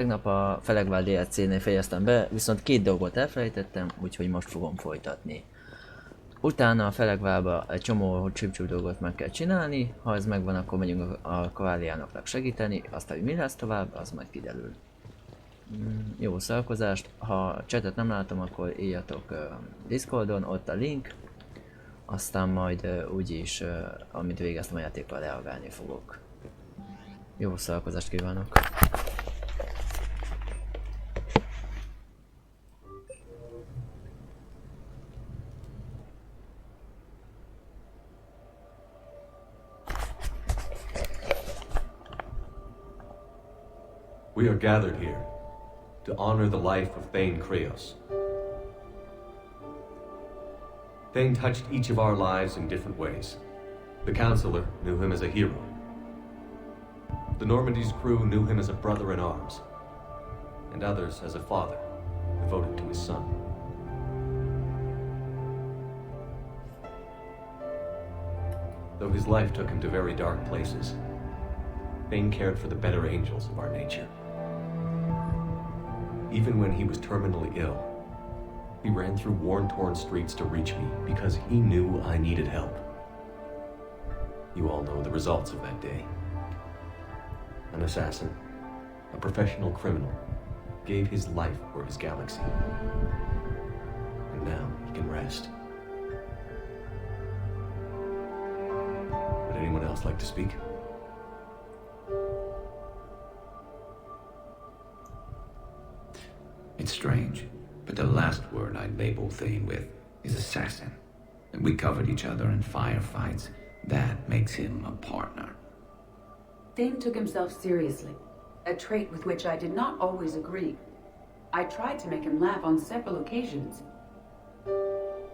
Tegnap a Felegvár DLC-nél fejeztem be, viszont 2 dolgot elfelejtettem, úgyhogy most fogom folytatni. Utána a Felegvárba egy csomó csip dolgot meg kell csinálni, ha ez megvan, akkor megyünk a Kváriának segíteni, aztán hogy mi lesz tovább, az majd kiderül. Jó szórakozást, ha chatet nem látom, akkor írjatok Discordon, ott a link, aztán majd úgyis, amint végeztem a játékkal, reagálni fogok. Jó szórakozást kívánok! We are gathered here to honor the life of Thane Kreos. Thane touched each of our lives in different ways. The Counselor knew him as a hero. The Normandy's crew knew him as a brother in arms, and others as a father devoted to his son. Though his life took him to very dark places, Thane cared for the better angels of our nature. Even when he was terminally ill, he ran through worn-torn streets to reach me because he knew I needed help. You all know the results of that day. An assassin, a professional criminal, gave his life for his galaxy. And now he can rest. Would anyone else like to speak? It's strange, but the last word I'd label Thane with is assassin. And we covered each other in firefights. That makes him a partner. Thane took himself seriously, a trait with which I did not always agree. I tried to make him laugh on several occasions.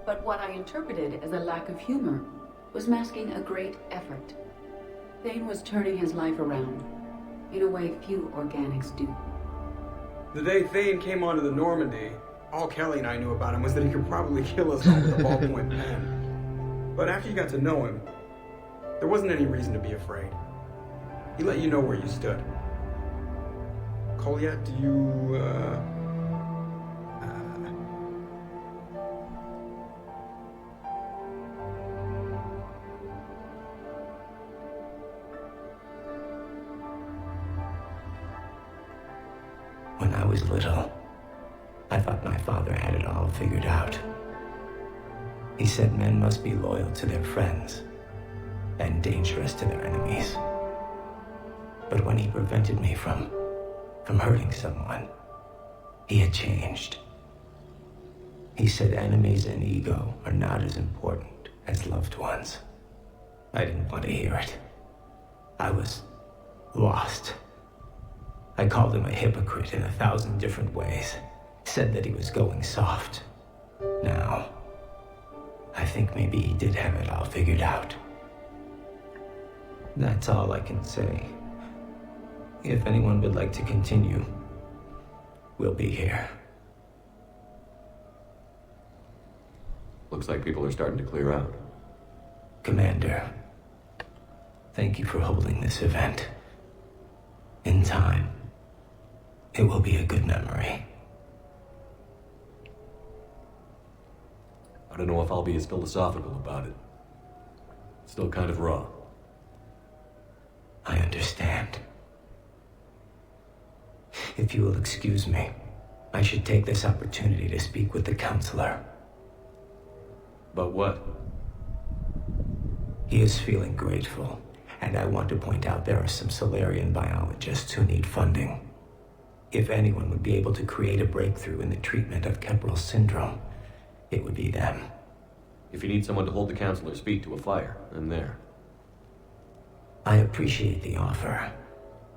But what I interpreted as a lack of humor was masking a great effort. Thane was turning his life around, in a way few organics do. The day Thane came onto the Normandy, all Kelly and I knew about him was that he could probably kill us all with a ballpoint pen. But after you got to know him, there wasn't any reason to be afraid. He let you know where you stood. Kolya, do you, When I was little, I thought my father had it all figured out. He said men must be loyal to their friends and dangerous to their enemies. But when he prevented me from hurting someone, he had changed. He said enemies and ego are not as important as loved ones. I didn't want to hear it. I was lost. I called him a hypocrite in 1,000 different ways. Said that he was going soft. Now, I think maybe he did have it all figured out. That's all I can say. If anyone would like to continue, we'll be here. Looks like people are starting to clear out. Commander, thank you for holding this event. In time, it will be a good memory. I don't know if I'll be as philosophical about it. It's still kind of raw. I understand. If you will excuse me, I should take this opportunity to speak with the Counselor. About what? He is feeling grateful, and I want to point out there are some Solarian biologists who need funding. If anyone would be able to create a breakthrough in the treatment of Kepral syndrome, it would be them. If you need someone to hold the Counselor's feet to a fire, I'm there. I appreciate the offer,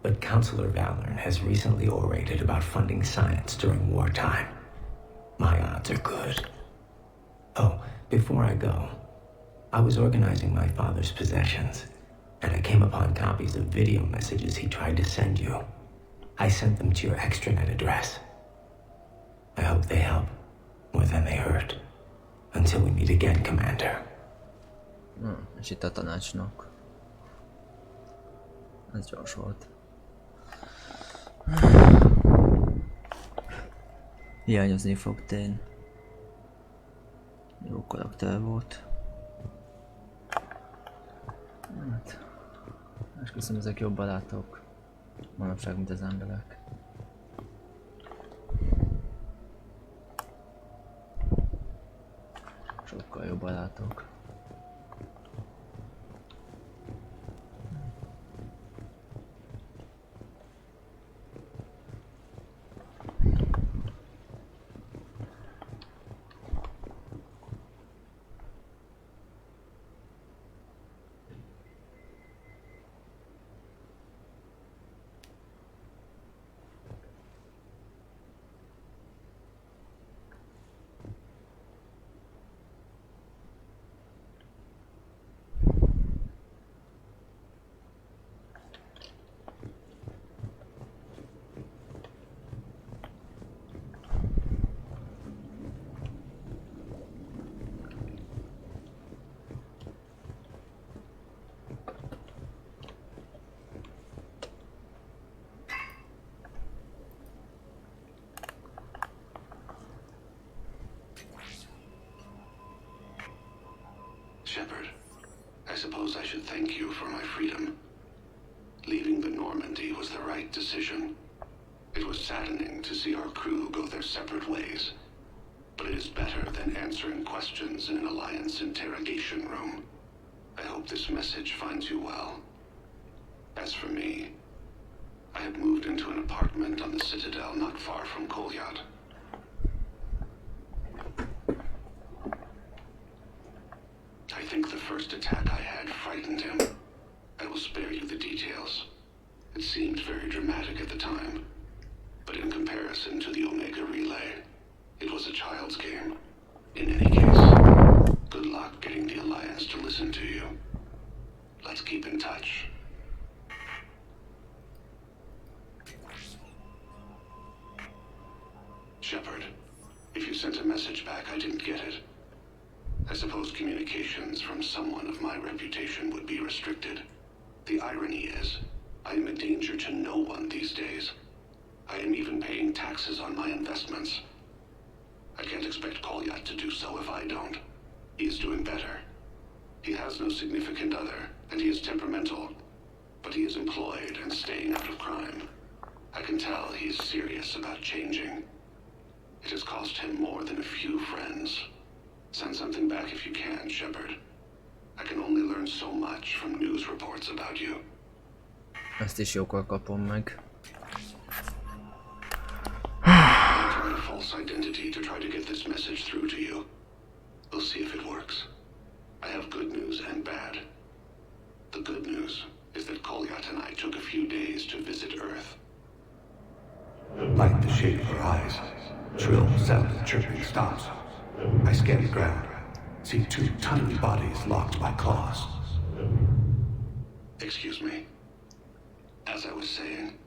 but Counselor Valorn has recently orated about funding science during wartime. My odds are good. Oh, before I go, I was organizing my father's possessions, and I came upon copies of video messages he tried to send you. I sent them to your extranet address. I hope they help more than they hurt. Until we meet again, Commander. És itt a tanácsnok. Ez gyors volt. Hiányozni fog tén. Jó karakter volt. Hát... Esküszöm, ezek jobb barátok manapság, mint az emberek. Sokkal jobb barátok. Shepard, I suppose I should thank you for my freedom. Leaving the Normandy was the right decision. It was saddening to see our crew go their separate ways, but it is better than answering questions in an Alliance interrogation room. I hope this message finds you well. As for me, I have moved into an apartment on the Citadel not far from Kolyat. I think the first attack I had frightened him. I will spare you the details. It seemed very dramatic at the time, but in comparison to the Omega Relay, it was a child's game. In any case, good luck getting the Alliance to listen to you. Let's keep in touch. Shepard, if you sent a message back, I didn't get it. I suppose communications from someone of my reputation would be restricted. The irony is, I am a danger to no one these days. I am even paying taxes on my investments. I can't expect Kolyat to do so if I don't. He is doing better. He has no significant other, and he is temperamental, but he is employed and staying out of crime. I can tell he is serious about changing. It has cost him more than a few friends. Send something back if you can, Shepard. I can only learn so much from news reports about you. Ezt is jókor kapom meg. I'll try a false identity to try to get this message through to you. We'll see if it works. I have good news and bad. The good news is that Kolyat and I took a few days to visit Earth. Like the shape of her eyes, shrill sound chirping stops. I scan the ground, see two tiny bodies locked by claws. Excuse me. As I was saying,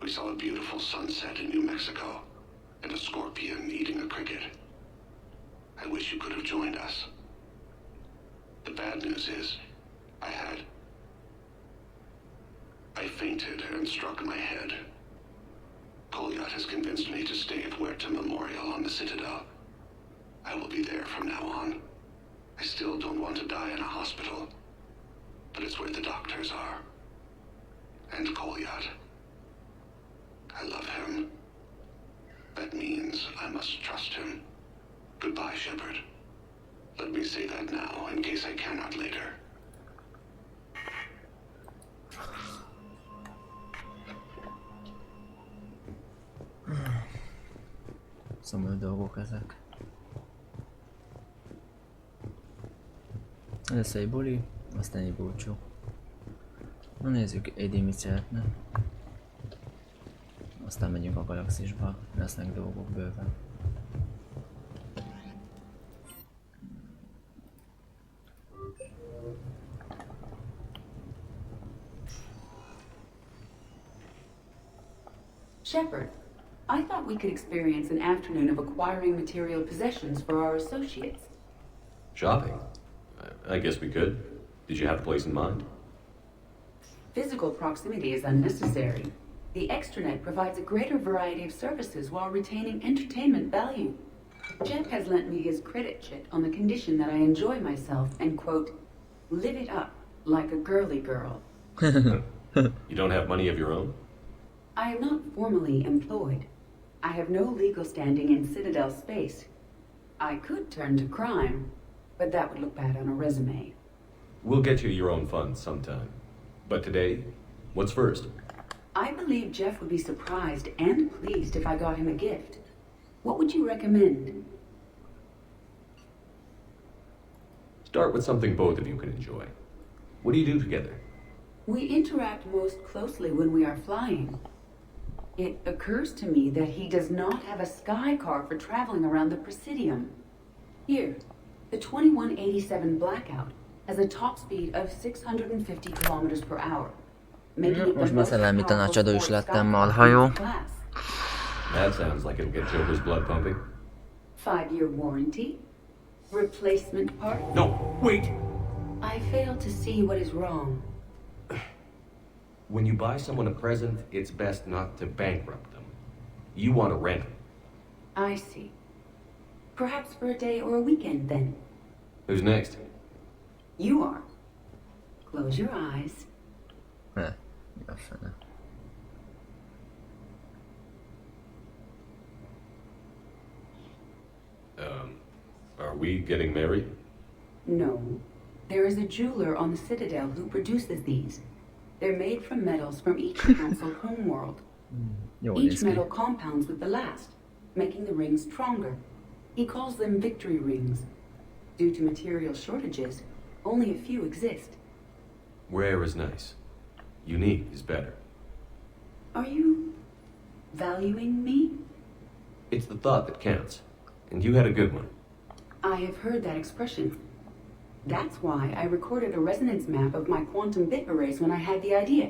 we saw a beautiful sunset in New Mexico and a scorpion eating a cricket. I wish you could have joined us. The bad news is, I fainted and struck my head. Kolyat has convinced me to stay at Huerta Memorial on the Citadel. I will be there from now on. I still don't want to die in a hospital, but it's where the doctors are. And Kolyat. I love him. That means I must trust him. Goodbye, Shepard. Let me say that now, in case I cannot later. Szomorú dolgok ezek. Először egy buli, aztán egy búcsú. Na nézzük, Eddie mit szeretne. Aztán megyünk a galaxisba, lesznek dolgok bőven. Shepard, I thought we could experience an afternoon of acquiring material possessions for our associates. Shopping? I guess we could. Did you have a place in mind? Physical proximity is unnecessary. The extranet provides a greater variety of services while retaining entertainment value. Jeff has lent me his credit chit on the condition that I enjoy myself and, quote, live it up like a girly girl. You don't have money of your own? I am not formally employed. I have no legal standing in Citadel space. I could turn to crime, but that would look bad on a resume. We'll get you your own funds sometime. But today, what's first? I believe Jeff would be surprised and pleased if I got him a gift. What would you recommend? Start with something both of you can enjoy. What do you do together? We interact most closely when we are flying. It occurs to me that he does not have a sky car for traveling around the Presidium. Here, the 2187 Blackout has a top speed of 650 kilometers per hour, making it the Most már most szellemi powerful tanácsadó is sport lettem, skycar marhajó. in its class. That sounds like it'll get Joker's blood pumping. 5-year warranty, replacement part. No, wait! I fail to see what is wrong. When you buy someone a present, it's best not to bankrupt them. You want to rent it. I see. Perhaps for a day or a weekend, then. Who's next? You are. Close your eyes. Mi a fene? Are we getting married? No. There is a jeweler on the Citadel who produces these. They're made from metals from each council homeworld. Jól Each néz ki. metal compounds with the last, making the rings stronger. He calls them victory rings. Due to material shortages, only a few exist. Rare is nice. Unique is better. Are you valuing me? It's the thought that counts. And you had a good one. I have heard that expression. That's why I recorded a resonance map of my quantum bit arrays when I had the idea.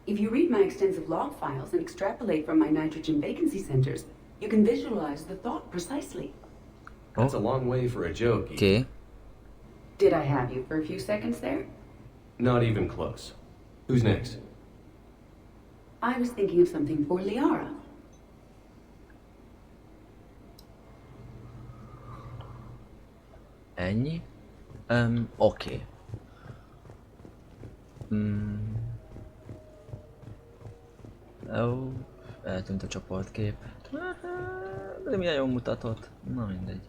If you read my extensive log files and extrapolate from my nitrogen vacancy centers, you can visualize the thought precisely. That's a long way for a joke. Ethan. Oké. Did I have you for a few seconds there? Not even close. Who's next? I was thinking of something for Liara. Ennyi? Oké. Ó, eltűnt a csoportkép. De milyen jól mutatott. Na mindegy.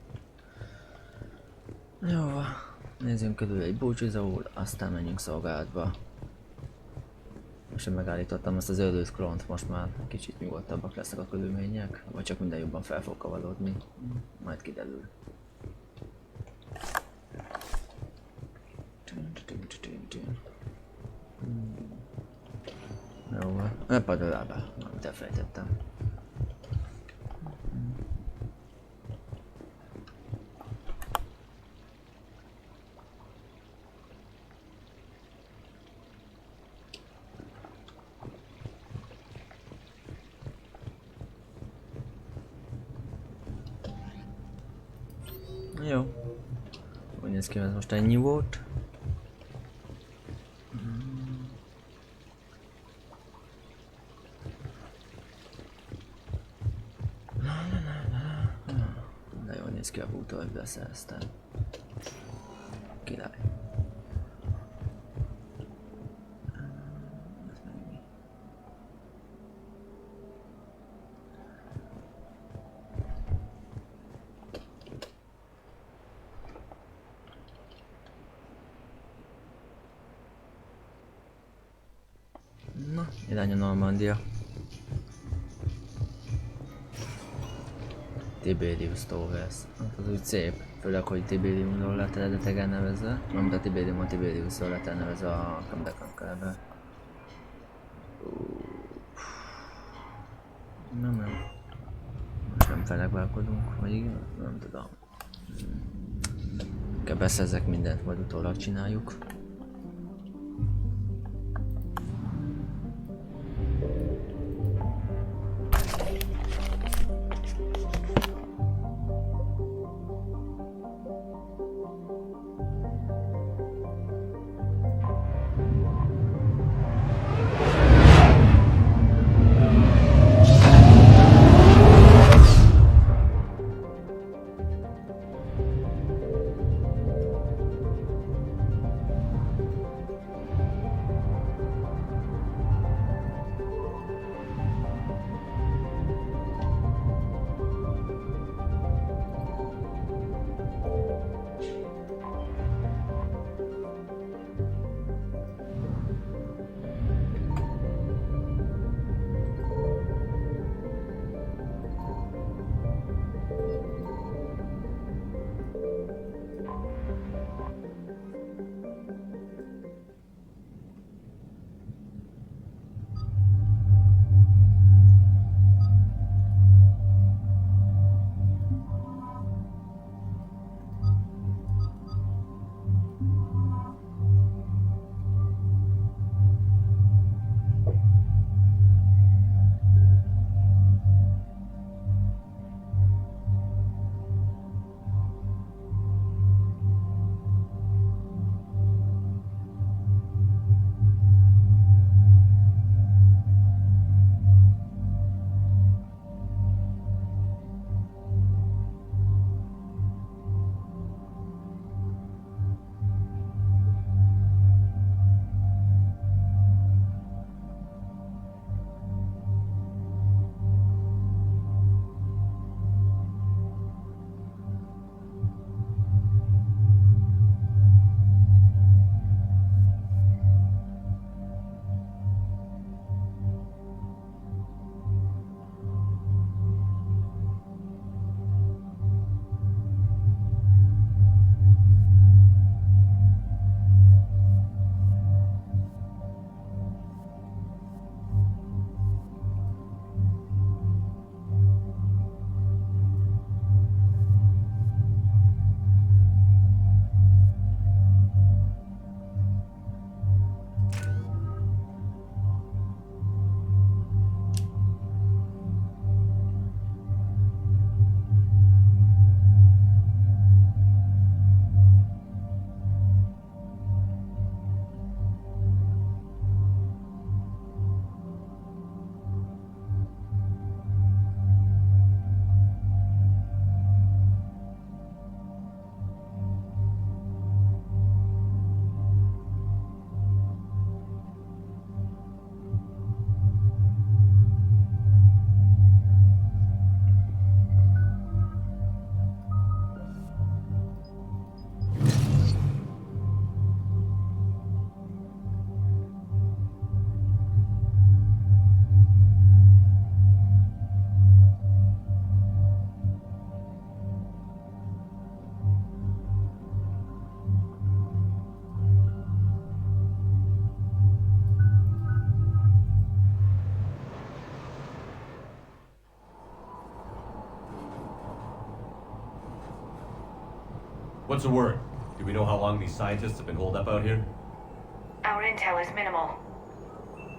Jó, nézzünk körül egy búcsúzóul, aztán menjünk szolgálatba. Most én megállítottam ezt az ördög klont, most már kicsit nyugodtabbak lesznek a körülmények, vagy csak minden jobban fel fog kavalódni. Majd kiderül. Jó, ne padolálba, amit elfelejtettem. Jó. Úgy néz ki, ez most ennyi volt. De jól néz ki a bútor, hogy beszereztem. Király. Ez meg mi? Na, irány a Normandia. Tiberius Towers. Hát az úgy szép, főleg hogy Tiberiumról lett eredetileg nevezve. Nem, de Tiberiumon Tiberiusról lett elnevezve a Kamdekankelbe. Nem. Most nem felegválkodunk, vagy igen? Nem tudom. Inkább beszerzek mindent, majd utólag csináljuk. What's the word? Do we know how long these scientists have been holed up out here? Our intel is minimal.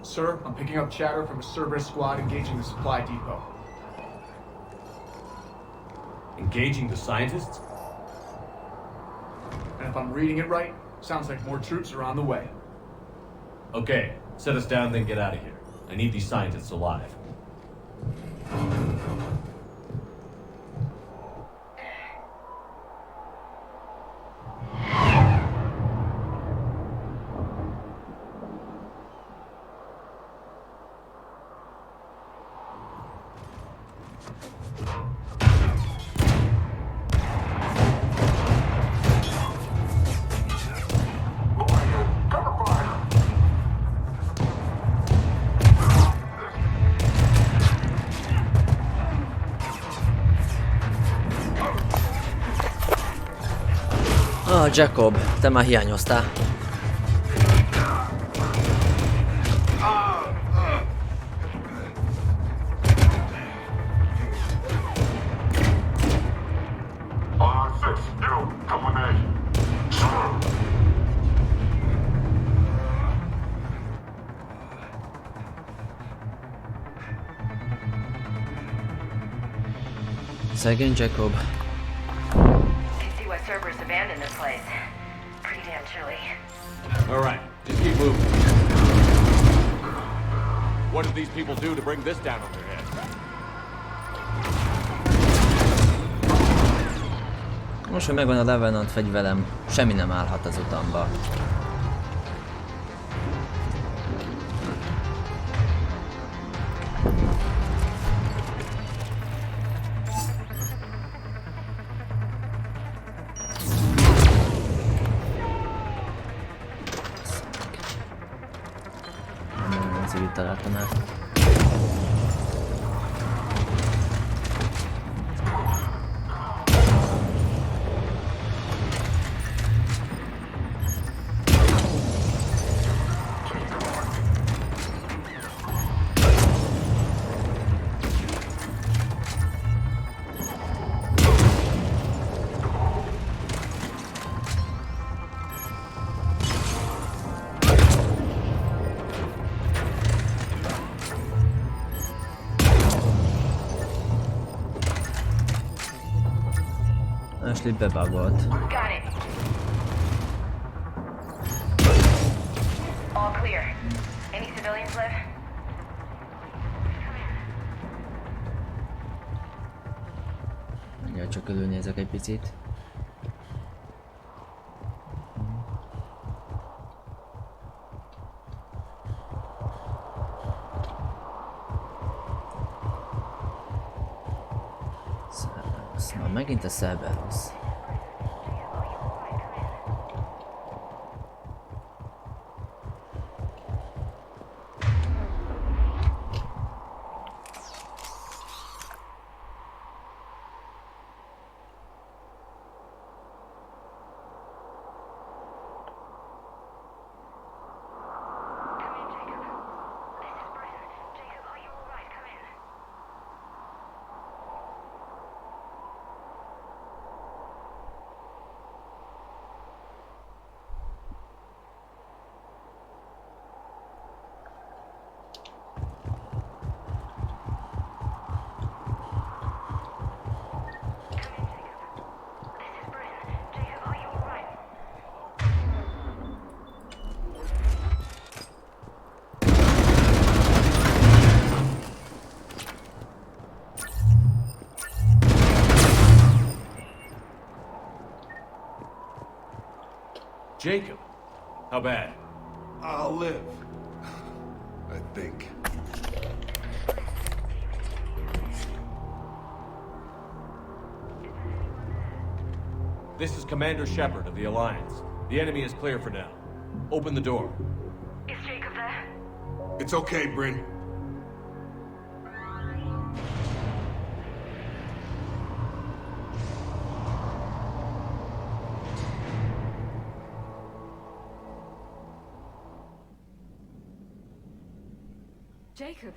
Sir, I'm picking up chatter from a Cerberus squad engaging the supply depot. Engaging the scientists? And if I'm reading it right, sounds like more troops are on the way. Okay, set us down, then get out of here. I need these scientists alive. Jacob, te már hiányoztál. Szegény Jacob. Can see why Cerberus abandoned this place. Pretty damn chilly. Alright, just keep moving. What did these people do to bring this down on their heads? Most, hogy megvan a Revenant fegyverem, semmi nem állhat az utamba. Itt találtam el. Ashley bebugolt. Got it. All clear. Any civilians left? Mindjárt csak körülnézek egy picit. Na, megint a Cerberus. Jacob, how bad? I'll live. I think. This is Commander Shepard of the Alliance. The enemy is clear for now. Open the door. Is Jacob there? It's okay, Bryn. Jacob.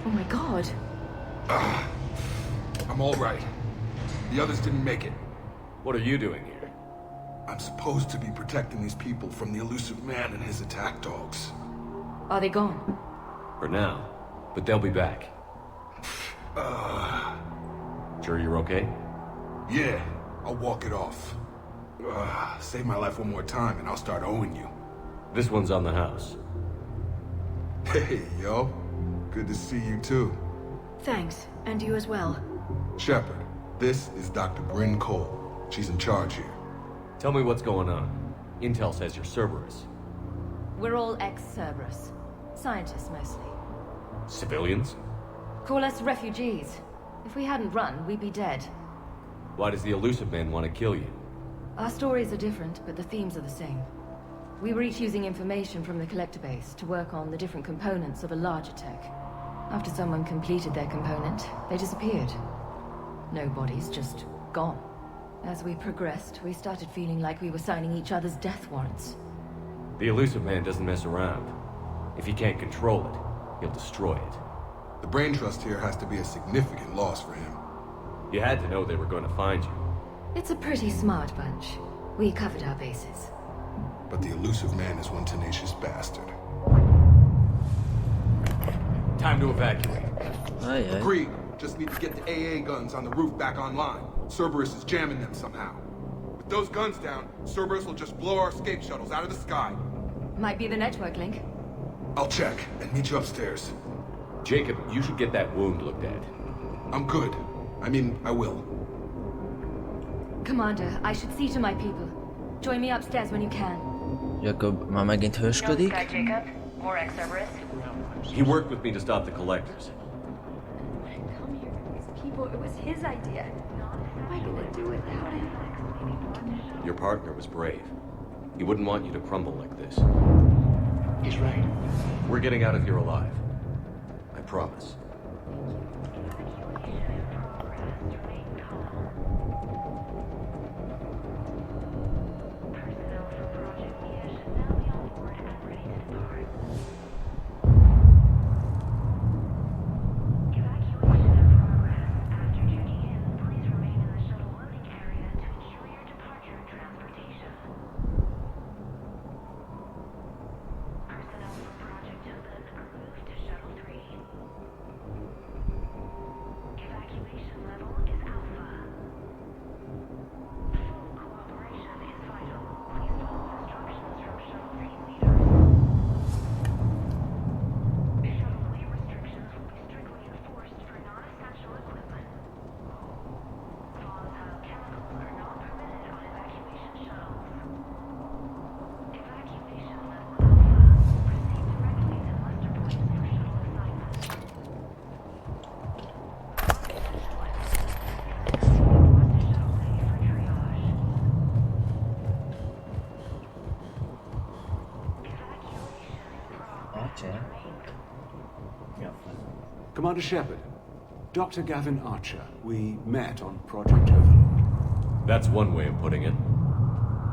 Oh my god. I'm all right. The others didn't make it. What are you doing here? I'm supposed to be protecting these people from the elusive man and his attack dogs. Are they gone? For now, but they'll be back. Sure you're okay? Yeah, I'll walk it off. Save my life one more time and I'll start owing you. This one's on the house. Hey, yo. Good to see you too. Thanks, and you as well. Shepard, this is Dr. Bryn Cole. She's in charge here. Tell me what's going on. Intel says you're Cerberus. We're all ex-Cerberus. Scientists, mostly. Civilians? Call us refugees. If we hadn't run, we'd be dead. Why does the elusive man want to kill you? Our stories are different, but the themes are the same. We were each using information from the collector base to work on the different components of a larger tech. After someone completed their component, they disappeared. No bodies, just gone. As we progressed, we started feeling like we were signing each other's death warrants. The elusive man doesn't mess around. If he can't control it, he'll destroy it. The brain trust here has to be a significant loss for him. You had to know they were going to find you. It's a pretty smart bunch. We covered our bases. But the elusive man is one tenacious bastard. Time to evacuate. Aye, aye. Agreed. Just need to get the AA guns on the roof back online. Cerberus is jamming them somehow. With those guns down, Cerberus will just blow our escape shuttles out of the sky. Might be the network link. I'll check and meet you upstairs. Jacob, you should get that wound looked at. I'm good. I mean, I will. Commander, I should see to my people. Join me upstairs when you can. Jacob már megint hősködik. Jacob? More ex-Cerberus? He worked with me to stop the collectors. Come here with these people. It was his idea. What am I gonna do without him? Your partner was brave. He wouldn't want you to crumble like this. He's right. We're getting out of here alive. I promise. Commander Shepard, Dr. Gavin Archer, we met on Project Overlord. That's one way of putting it.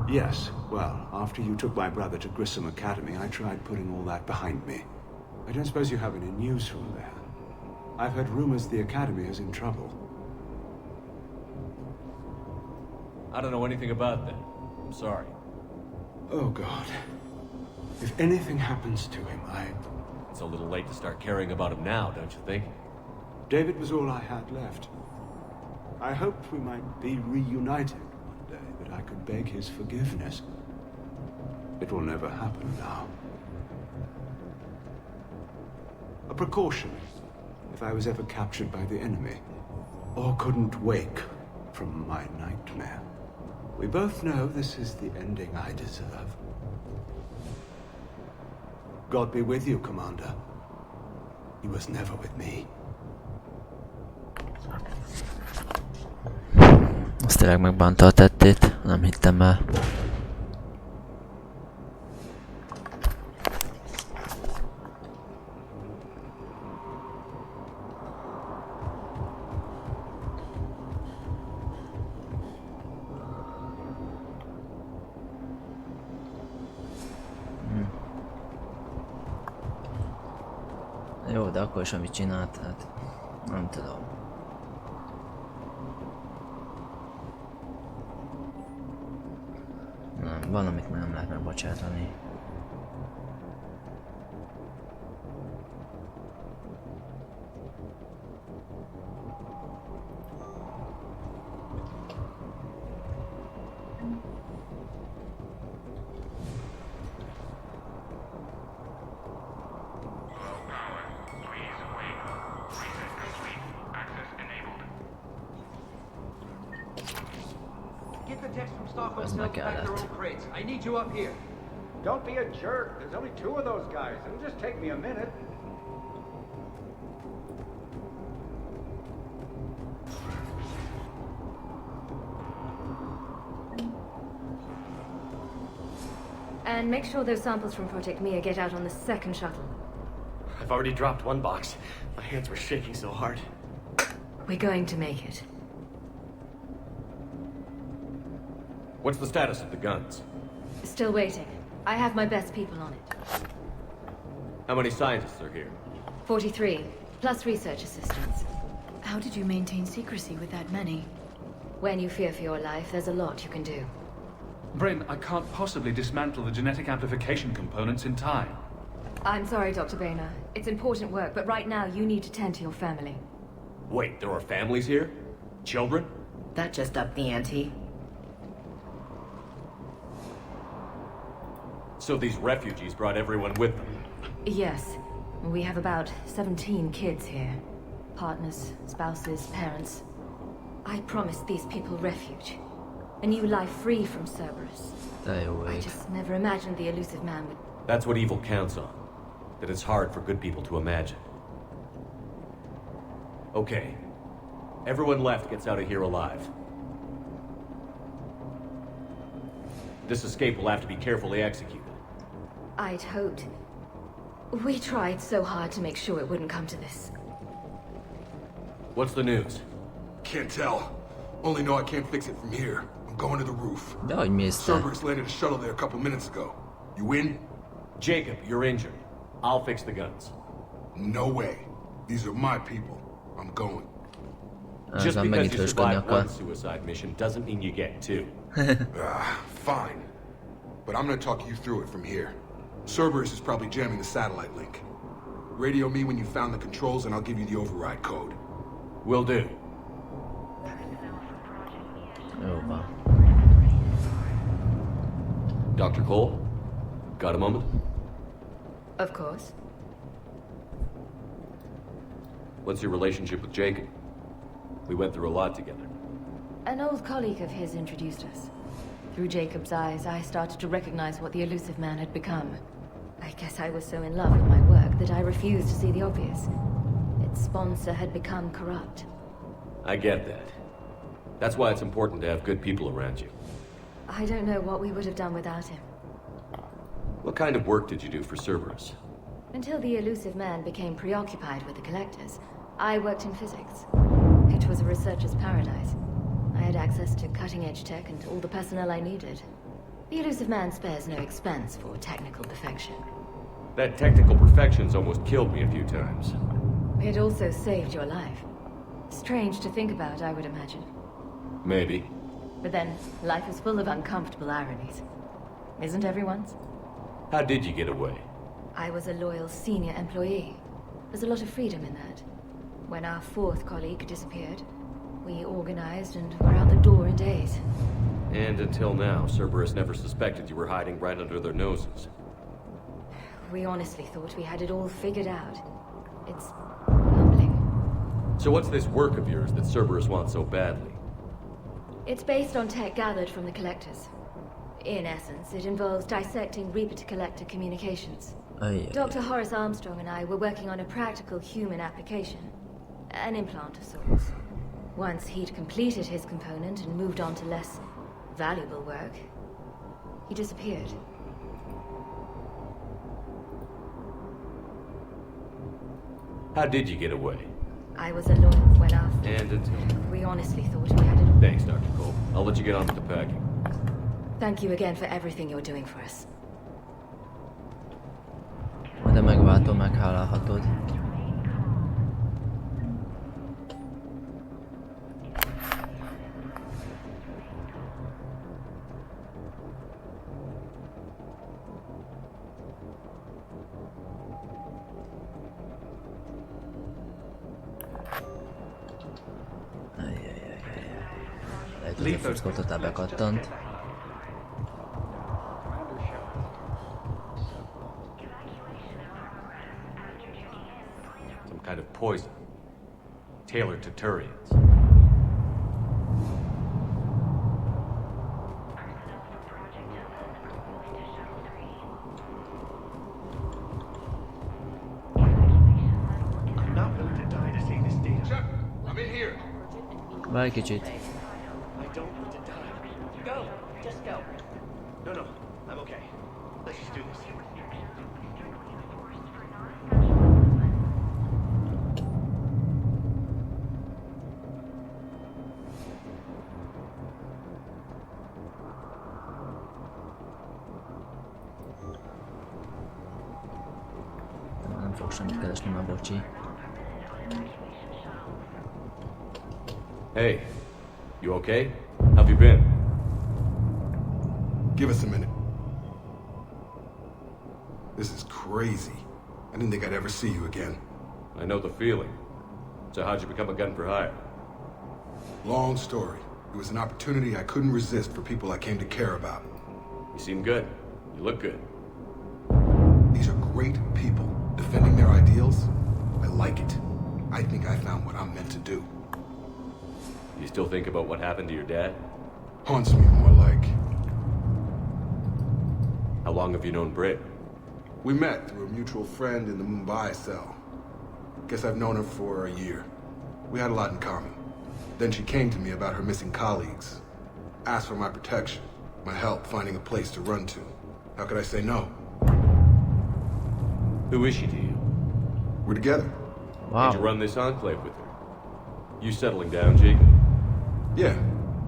Yes, well, after you took my brother to Grissom Academy, I tried putting all that behind me. I don't suppose you have any news from there. I've heard rumors the Academy is in trouble. I don't know anything about that. I'm sorry. Oh, God. If anything happens to him, It's a little late to start caring about him now, don't you think? David was all I had left. I hoped we might be reunited one day, that I could beg his forgiveness. It will never happen now. A precaution, if I was ever captured by the enemy, or couldn't wake from my nightmare. We both know this is the ending I deserve. God be with you, Commander. He was never with me. Azt tényleg megbánta a tettét, nem hittem el. Jó, de akkor is amit csinált, hát nem tudom. Van, amit nem lehet megbocsátani. Get the text from Stockholm That's to my pack their cat. own crates. I need you up here. Don't be a jerk. There's only 2 of those guys. It'll just take me a minute. And make sure those samples from Project Mia get out on the second shuttle. I've already dropped one box. My hands were shaking so hard. We're going to make it. What's the status of the guns? Still waiting. I have my best people on it. How many scientists are here? 43, plus research assistants. How did you maintain secrecy with that many? When you fear for your life, there's a lot you can do. Bryn, I can't possibly dismantle the genetic amplification components in time. I'm sorry, Dr. Boehner. It's important work, but right now you need to tend to your family. Wait, there are families here? Children? That just upped the ante. So these refugees brought everyone with them? Yes. We have about 17 kids here. Partners, spouses, parents. I promised these people refuge. A new life free from Cerberus. I just never imagined the elusive man would... That's what evil counts on. That it's hard for good people to imagine. Okay. Everyone left gets out of here alive. This escape will have to be carefully executed. I'd hoped. We tried so hard to make sure it wouldn't come to this. What's the news? Can't tell. Only know I can't fix it from here. I'm going to the roof. No, I missed that. Cerberus landed a shuttle there a couple minutes ago. You in? Jacob, you're injured. I'll fix the guns. No way. These are my people. I'm going. Just because you survived one suicide mission doesn't mean you get 2. Fine. But I'm gonna talk you through it from here. Cerberus is probably jamming the satellite link. Radio me when you found the controls and I'll give you the override code. Will do. Over. Dr. Cole? Got a moment? Of course. What's your relationship with Jacob? We went through a lot together. An old colleague of his introduced us. Through Jacob's eyes, I started to recognize what the elusive man had become. I guess I was so in love with my work that I refused to see the obvious. Its sponsor had become corrupt. I get that. That's why it's important to have good people around you. I don't know what we would have done without him. What kind of work did you do for Cerberus? Until the elusive man became preoccupied with the collectors, I worked in physics. It was a researcher's paradise. I had access to cutting-edge tech and all the personnel I needed. The elusive man spares no expense for technical perfection. That technical perfection's almost killed me a few times. It also saved your life. Strange to think about, I would imagine. Maybe. But then, life is full of uncomfortable ironies. Isn't everyone's? How did you get away? I was a loyal senior employee. There's a lot of freedom in that. When our 4th colleague disappeared, we organized and were out the door in days. And until now, Cerberus never suspected you were hiding right under their noses. We honestly thought we had it all figured out. It's humbling. So what's this work of yours that Cerberus wants so badly? It's based on tech gathered from the collectors. In essence, it involves dissecting Reaper-to-Collector communications. Dr. Horace Armstrong and I were working on a practical human application. An implant of sorts. Once he'd completed his component and moved on to less valuable work, he disappeared. How did you get away? I was a lawyer when after. And until... We honestly thought we had it all. Thanks, Dr. Cole. I'll let you get on with the packing. Thank you again for everything you're doing for us. De megváltó, meghálálhatod. Ez a fickó totál bekattant. Some kind of poison. Tailored to Turians. I'm not willing to die to save this data. Shepard, I'm in here. Várj kicsit. I don't need to die. Go! Just go. No, I'm okay. Let's just do this. Nem fog semmit keresni már, bocsi. Hey, you okay? How have you been? Give us a minute. This is crazy. I didn't think I'd ever see you again. I know the feeling. So how'd you become a gun for hire? Long story. It was an opportunity I couldn't resist for people I came to care about. You seem good. You look good. These are great people. Defending their ideals, I like it. I think I found what I'm meant to do. You still think about what happened to your dad? Haunts me more like... How long have you known Britt? We met through a mutual friend in the Mumbai cell. Guess I've known her for a year. We had a lot in common. Then she came to me about her missing colleagues. Asked for my protection, my help finding a place to run to. How could I say no? Who is she to you? We're together. Wow. Did you run this enclave with her? You settling down, Jacob? Yeah,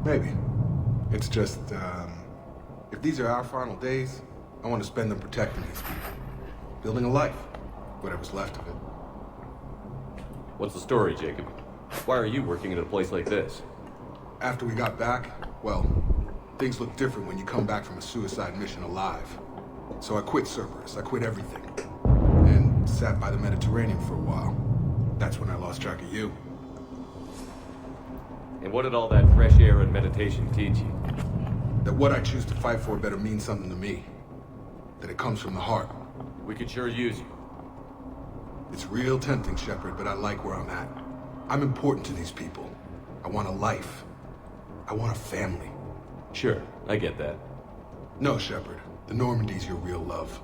maybe. It's just, if these are our final days, I want to spend them protecting these people. Building a life. Whatever's left of it. What's the story, Jacob? Why are you working in a place like this? After we got back, well, things look different when you come back from a suicide mission alive. So I quit Cerberus, I quit everything. And sat by the Mediterranean for a while. That's when I lost track of you. And what did all that fresh air and meditation teach you? That what I choose to fight for better mean something to me. That it comes from the heart. We could sure use you. It's real tempting, Shepard, but I like where I'm at. I'm important to these people. I want a life. I want a family. Sure, I get that. No, Shepard. The Normandy's your real love.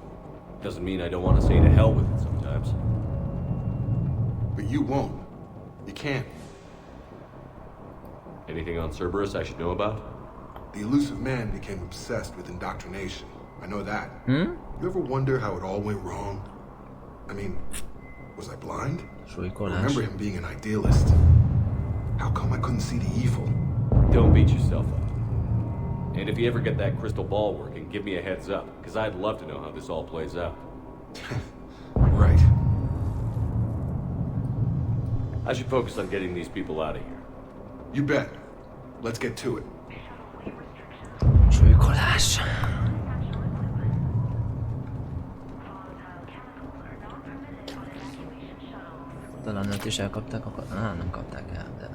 Doesn't mean I don't want to say to hell with it sometimes. But you won't. You can't. Anything on Cerberus I should know about? The elusive man became obsessed with indoctrination. I know that. Hmm? You ever wonder how it all went wrong? I mean, was I blind? I remember him being an idealist. How come I couldn't see the evil? Don't beat yourself up. And if you ever get that crystal ball working, give me a heads up, because I'd love to know how this all plays out. Right. I should focus on getting these people out of here. You bet. Let's get to it. Csúlykolás. Talán őt is elkapták, akkor... nem kapták el, de...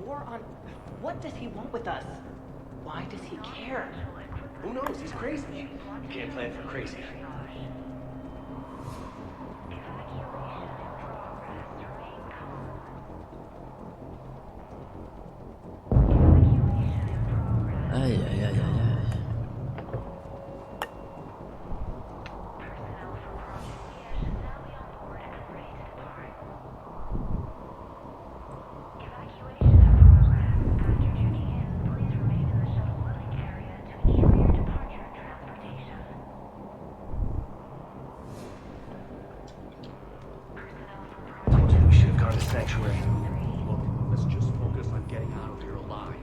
war on... What does he want with us? Why does he care? Who knows? He's crazy. You can't plan for crazy. Ay, ay, ay, ay, ay. Told you we should have gone to Sanctuary. Look, let's just focus on getting out of here alive.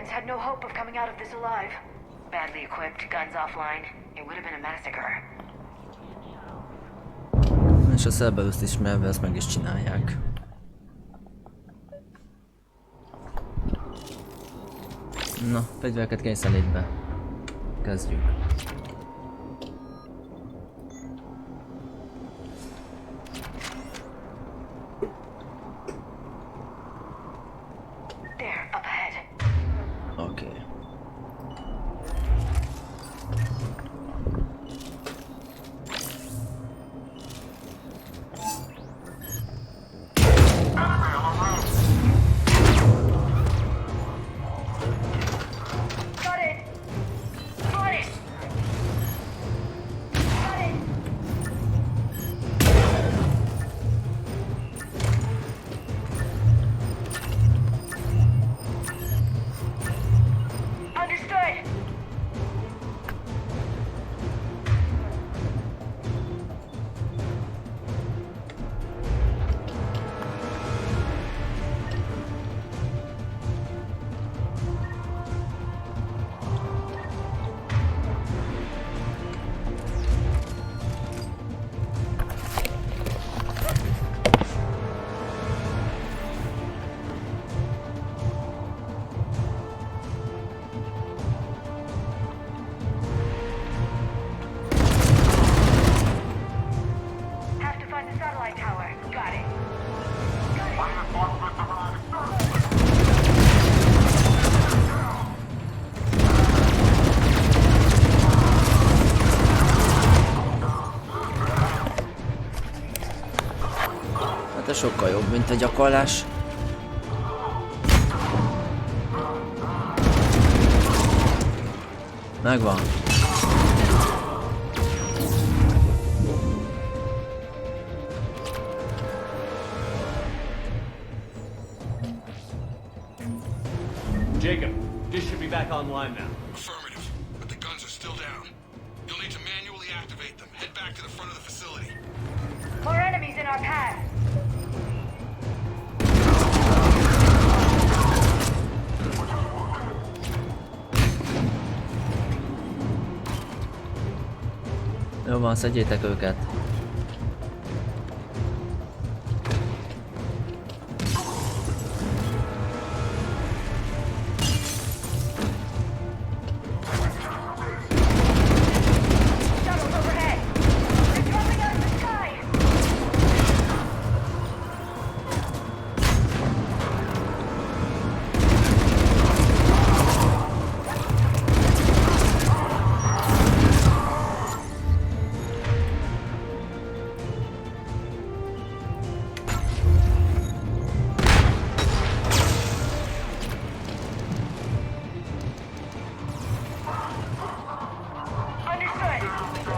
Had no hope of coming out of this alive. Badly equipped, guns offline. It would have been a massacre. És a Cerberus ismerve ezt meg is csinálják. Na, fegyvereket kényszerítve. Kezdjük. Ez sokkal jobb, mint a gyakorlás. Megvan. Jacob, this should be back online now. Affirmative, but the guns are still down. You'll need to manually activate them. Head back to the front of the facility. More enemies in our path. van, szedjétek őket.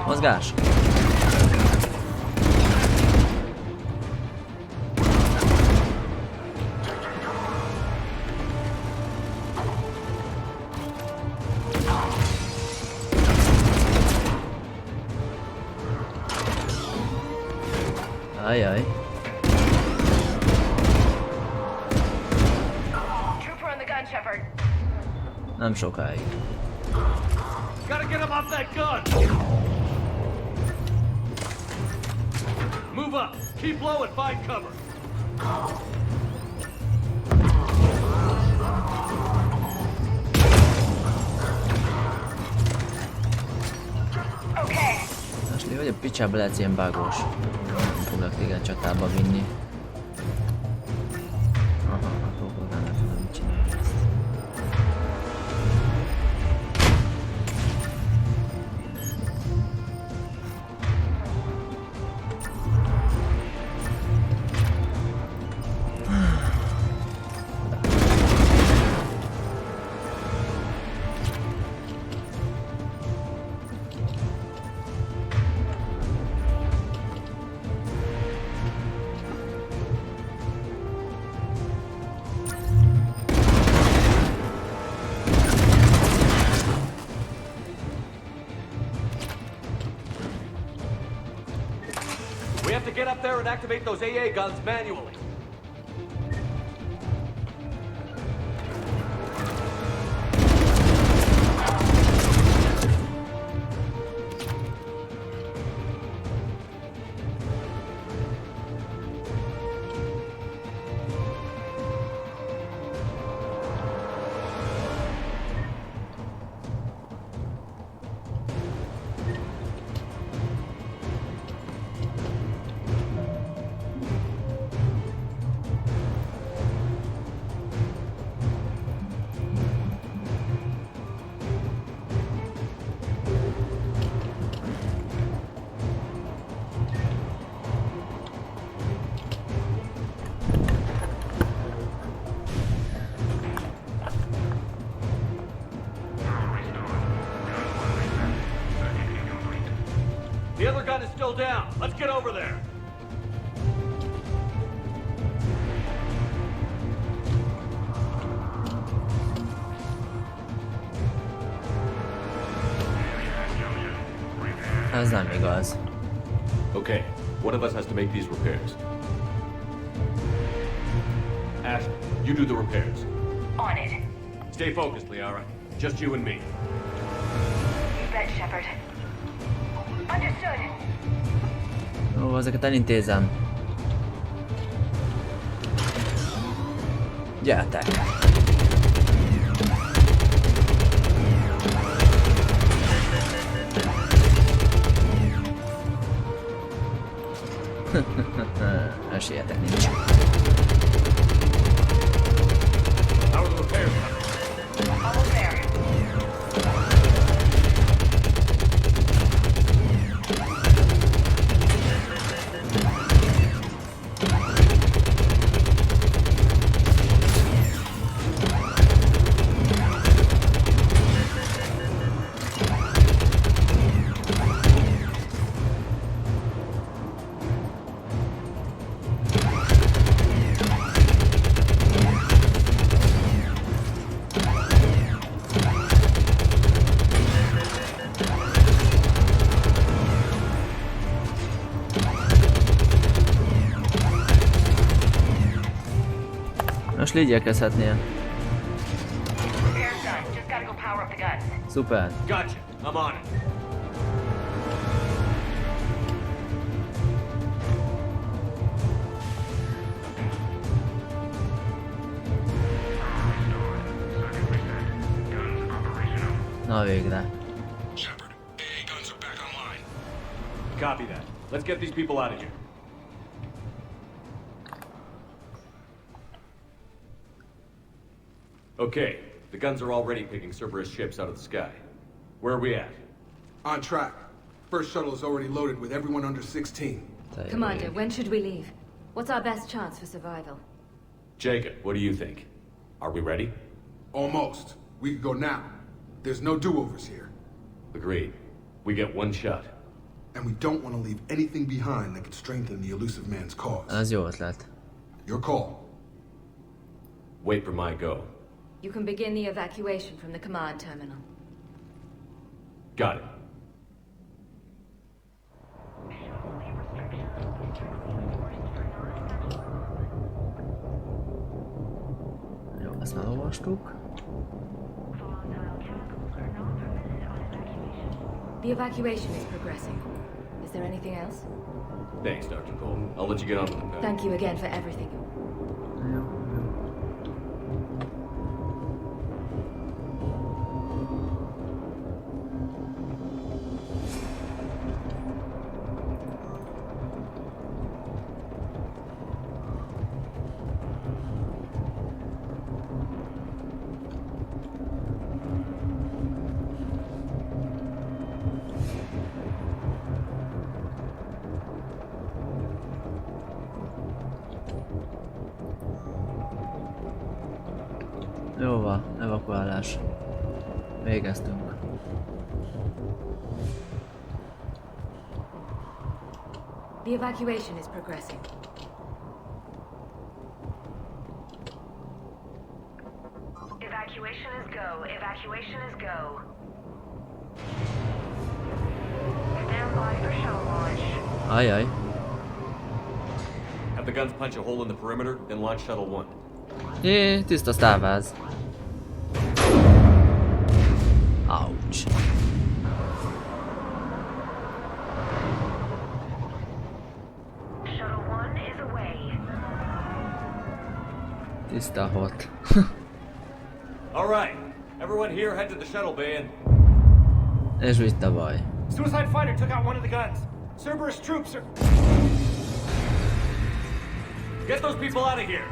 Mozgás! Ajaj. Trooper on the gun, Shepard. Nem sokáig. Gotta get him off that gun! Move up! Keep low and find cover! Okay. Most hogy a picsába lehetsz ilyen bugos. Nem foglak téged csatába vinni. Aha, akkor nem tudom mit csinálni ezt. We have to get up there and activate those AA guns manually. The other gun is still down. Let's get over there. Ez nem igaz. Okay, one of us has to make these repairs. Ash, you do the repairs. On it. Stay focused, Liara. Just you and me. You bet, Shepard. Understood. Ó, ezeket elintézem. Gyertek! Esélyetek nincs. How are the repairs? Almost there. Most igyekezhetnél. Repair's done. Just gotta go power up the guns. Szuper. Gotcha. I'm on it. Na végre. Shepard, AA guns are back online. Copy that. Let's get these people out of here. Okay, the guns are already picking Cerberus ships out of the sky. Where are we at? On track. First shuttle is already loaded with everyone under 16. Commander, when should we leave? What's our best chance for survival? Jacob, what do you think? Are we ready? Almost. We could go now. There's no do-overs here. Agreed. We get one shot. And we don't want to leave anything behind that could strengthen the elusive man's cause. Az jó ötlet. Your call. Wait for my go. You can begin the evacuation from the command terminal. Got it. Jó, ezt elolvastuk. The evacuation is progressing. Is there anything else? Thanks, Dr. Cole. I'll let you get on with the pack. Thank you again for everything. Jó van, evakuálás. Végeztünk. The evacuation is progressing. Evacuation is go. Evacuation is go. Stand by for shuttle launch. Ajaj. Have the guns punch a hole in the perimeter, then launch Shuttle 1. Jé, tiszta sztárváz. Ouch. Shuttle 1 is away. Tiszta hot. All right, everyone here head to the shuttle bay and... És itt a baj. Suicide fighter took out one of the guns. Cerberus troops are... Get those people out of here!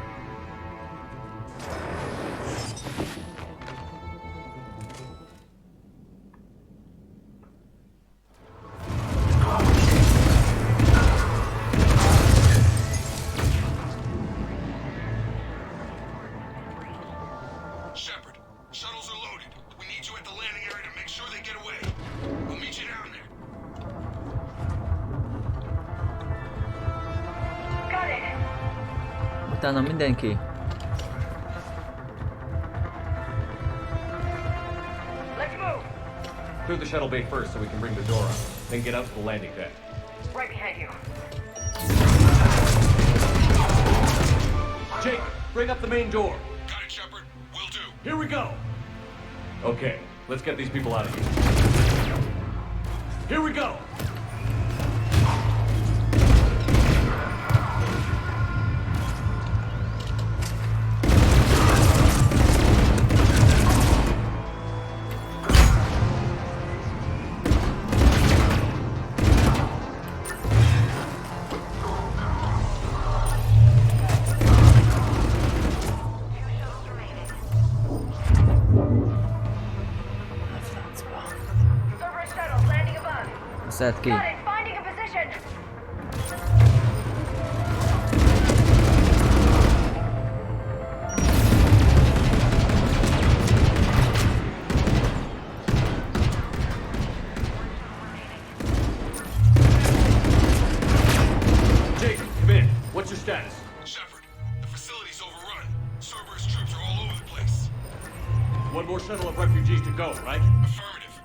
Shepard, shuttles are loaded. We need you at the landing area to make sure they get away. We'll meet you down there. Got it. Utána mindenki. Let's move. Clear the shuttle bay first so we can bring the door up. Then get out to the landing pad. Right behind you. Jake, bring up the main door. Got it, Shepard. Will do. Here we go. Okay, let's get these people out of here. Here we go. Cerberus shuttle landing above. Szedd ki. Got it. Finding a position. Jake, come in. What's your status? Shepard, the facility's overrun. Cerberus troops are all over the place. One more shuttle of refugees to go, right? Affirmative.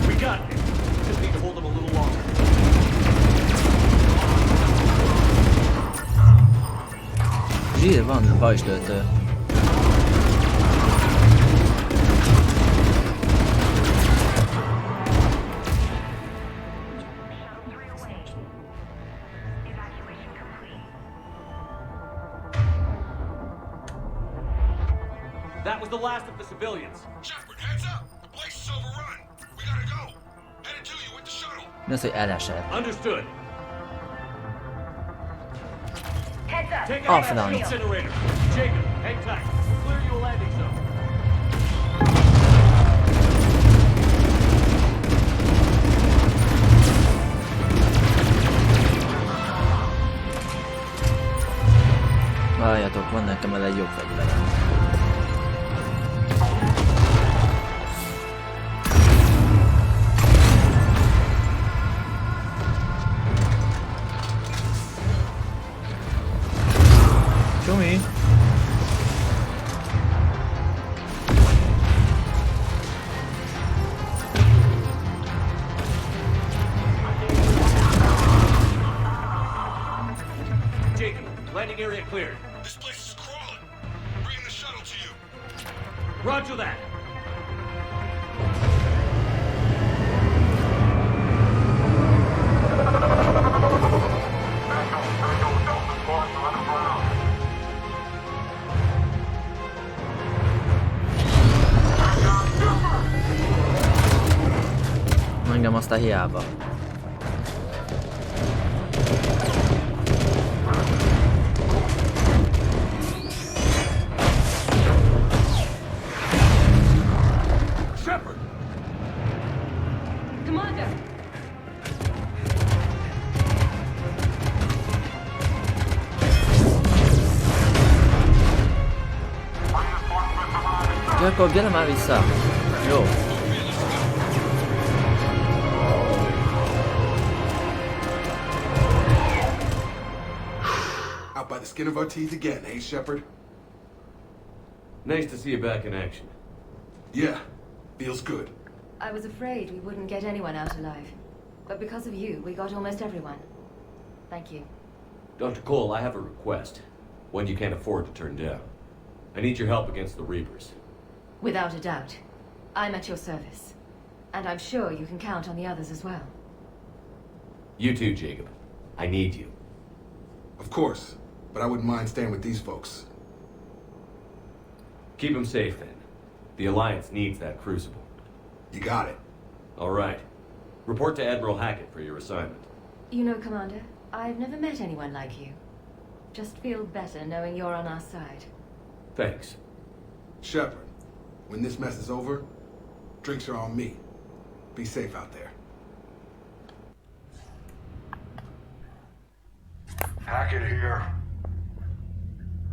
We got it. Just need to hold them a little longer. Zsír, van pajzstöltő. That was the last of the civilians. Shepard, heads up! The Mi az, hogy elesett? Understood. Heads up. Take Oh, out for that now. incinerator. Jacob, hang tight. Clear your landing zone. Várjatok, van nekem el egy jobb fegyverem. Csumi! Jacob, landing area cleared. This place is crawling. Bringing the shuttle to you. Roger that. Engem aztán hiába. Shepard! Commander! Jakob, gyere már vissza! Jó. Out by the skin of our teeth again, eh, Shepard? Nice to see you back in action. Yeah, feels good. I was afraid we wouldn't get anyone out alive. But because of you, we got almost everyone. Thank you. Dr. Cole, I have a request. One you can't afford to turn down. I need your help against the Reapers. Without a doubt. I'm at your service. And I'm sure you can count on the others as well. You too, Jacob. I need you. Of course, but I wouldn't mind staying with these folks. Keep them safe, then. The Alliance needs that crucible. You got it. All right. Report to Admiral Hackett for your assignment. You know, Commander, I've never met anyone like you. Just feel better knowing you're on our side. Thanks. Shepard, when this mess is over, drinks are on me. Be safe out there. Hackett here.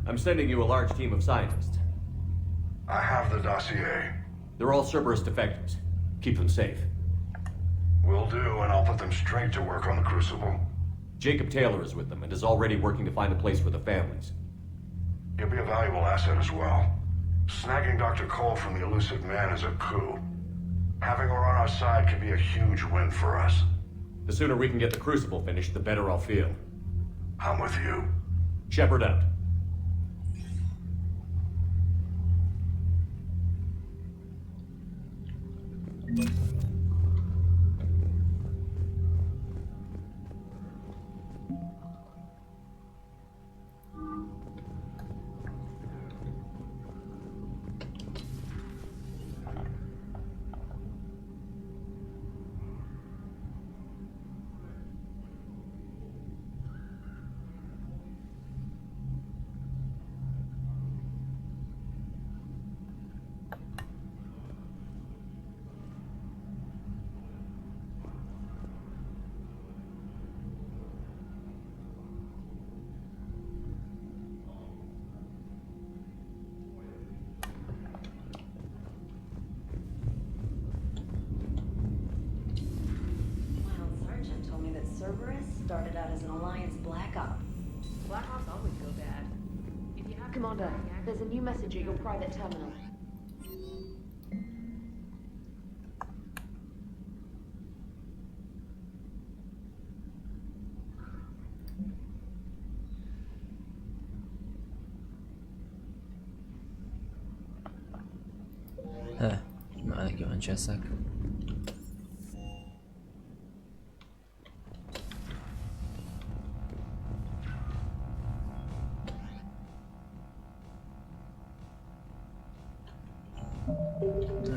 I'm sending you a large team of scientists. I have the dossier. They're all Cerberus defectors. Keep them safe. Will do, and I'll put them straight to work on the Crucible. Jacob Taylor is with them and is already working to find a place for the families. He'll be a valuable asset as well. Snagging Dr. Cole from the elusive man is a coup. Having her on our side could be a huge win for us. The sooner we can get the Crucible finished, the better I'll feel. I'm with you. Shepard out. Cerberus started out as an Alliance Black Op. Black Ops always go bad. If you have Commander, there's a new message at your private terminal. Már kíváncsi leszek.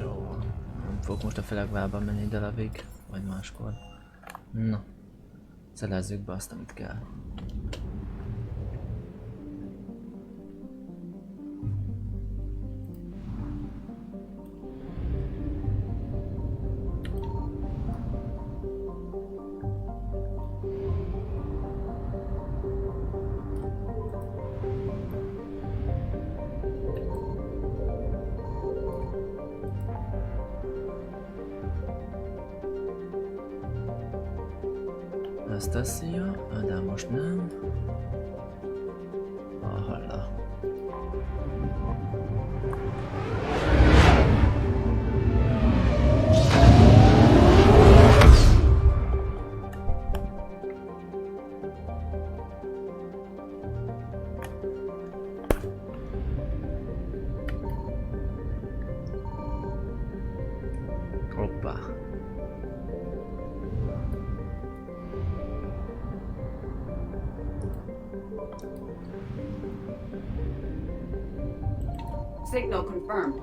Jó, fogok most a Felegvárba menni darabig, vagy máskor. Na, szerezzük be azt, amit kell. Ezt teszi, de most nem. Ahalla. Hoppá. Signal confirmed.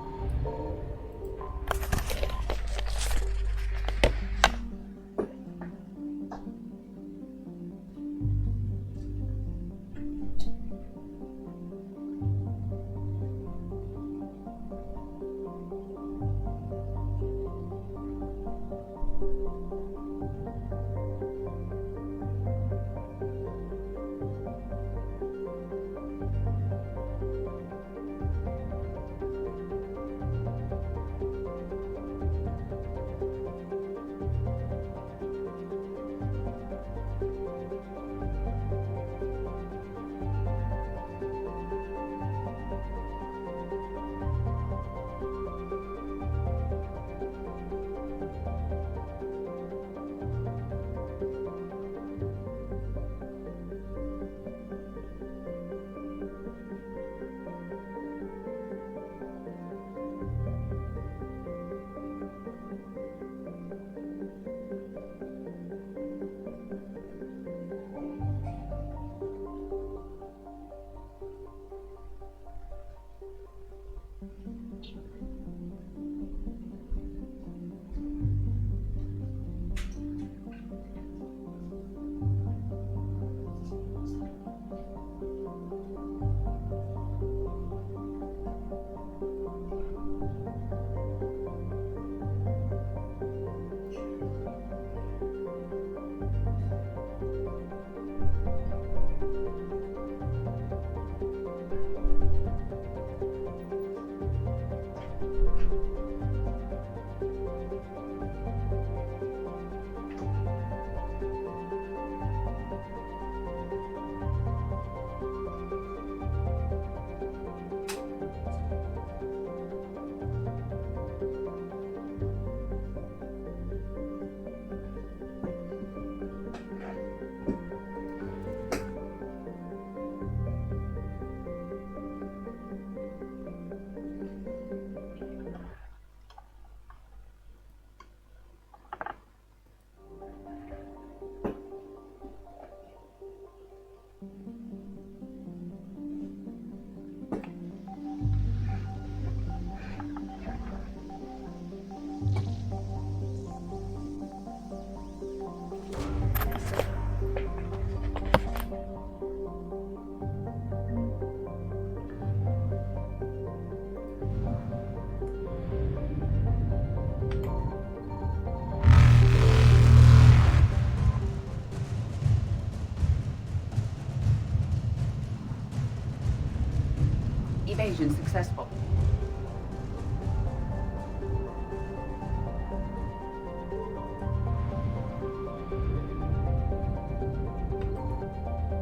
Evasion successful.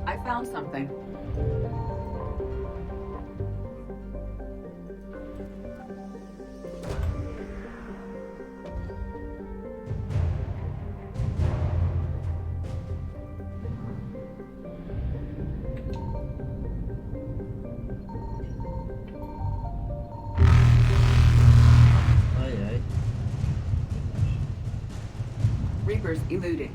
I found something. Reapers eluded.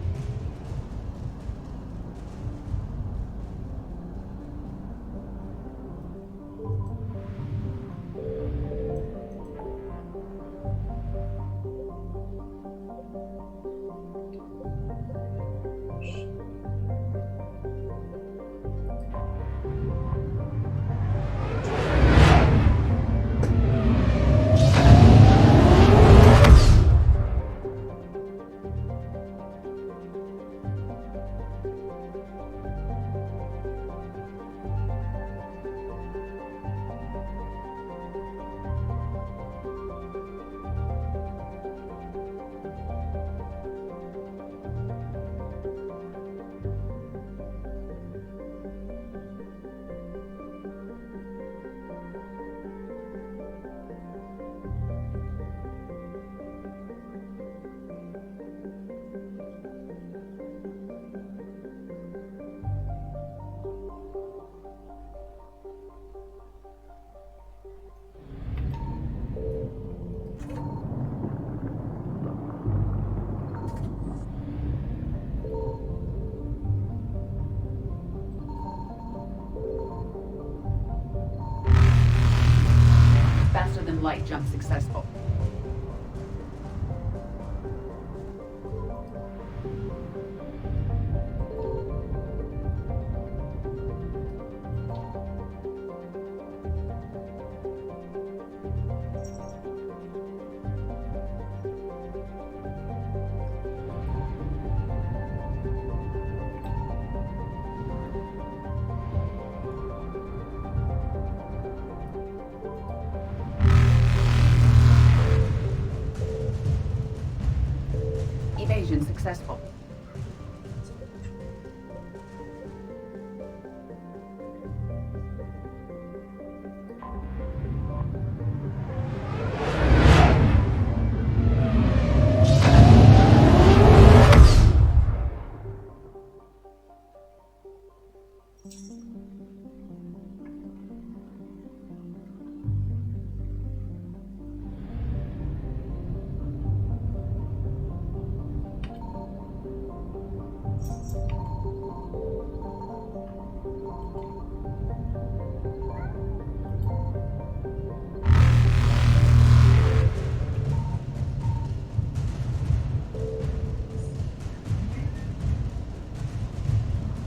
successful.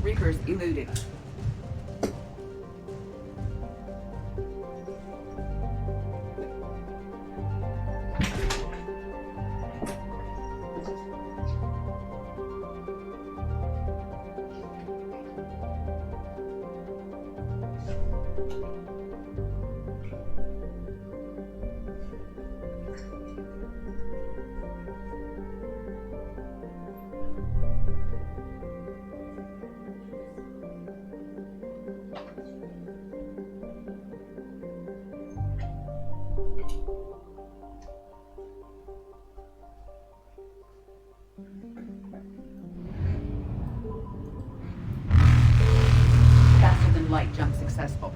Reapers eluded. Faster than light jump successful.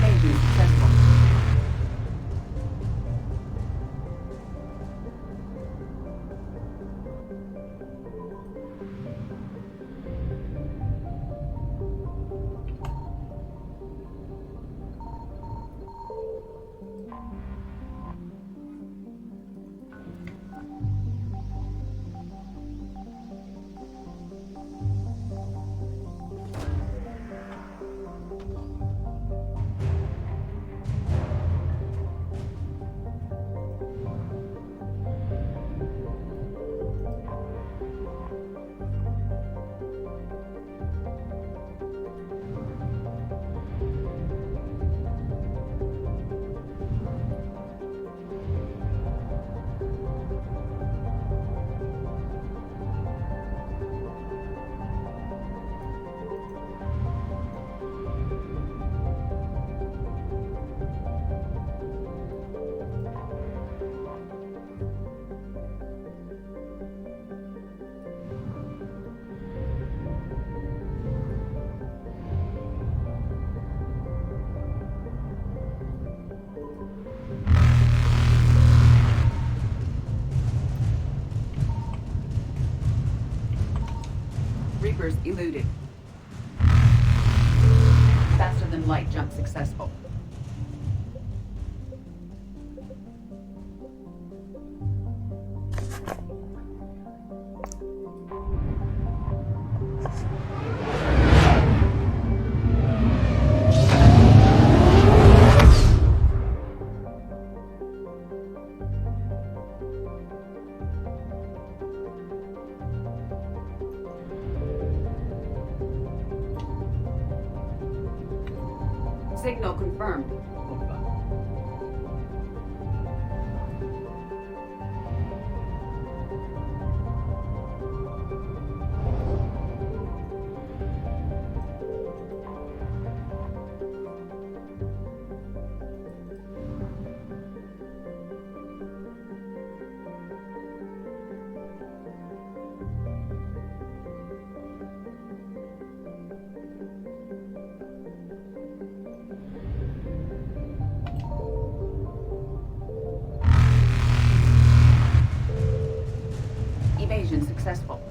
Evasion successful. Reapers eluded. Faster than light jump successful. Signal confirmed. successful.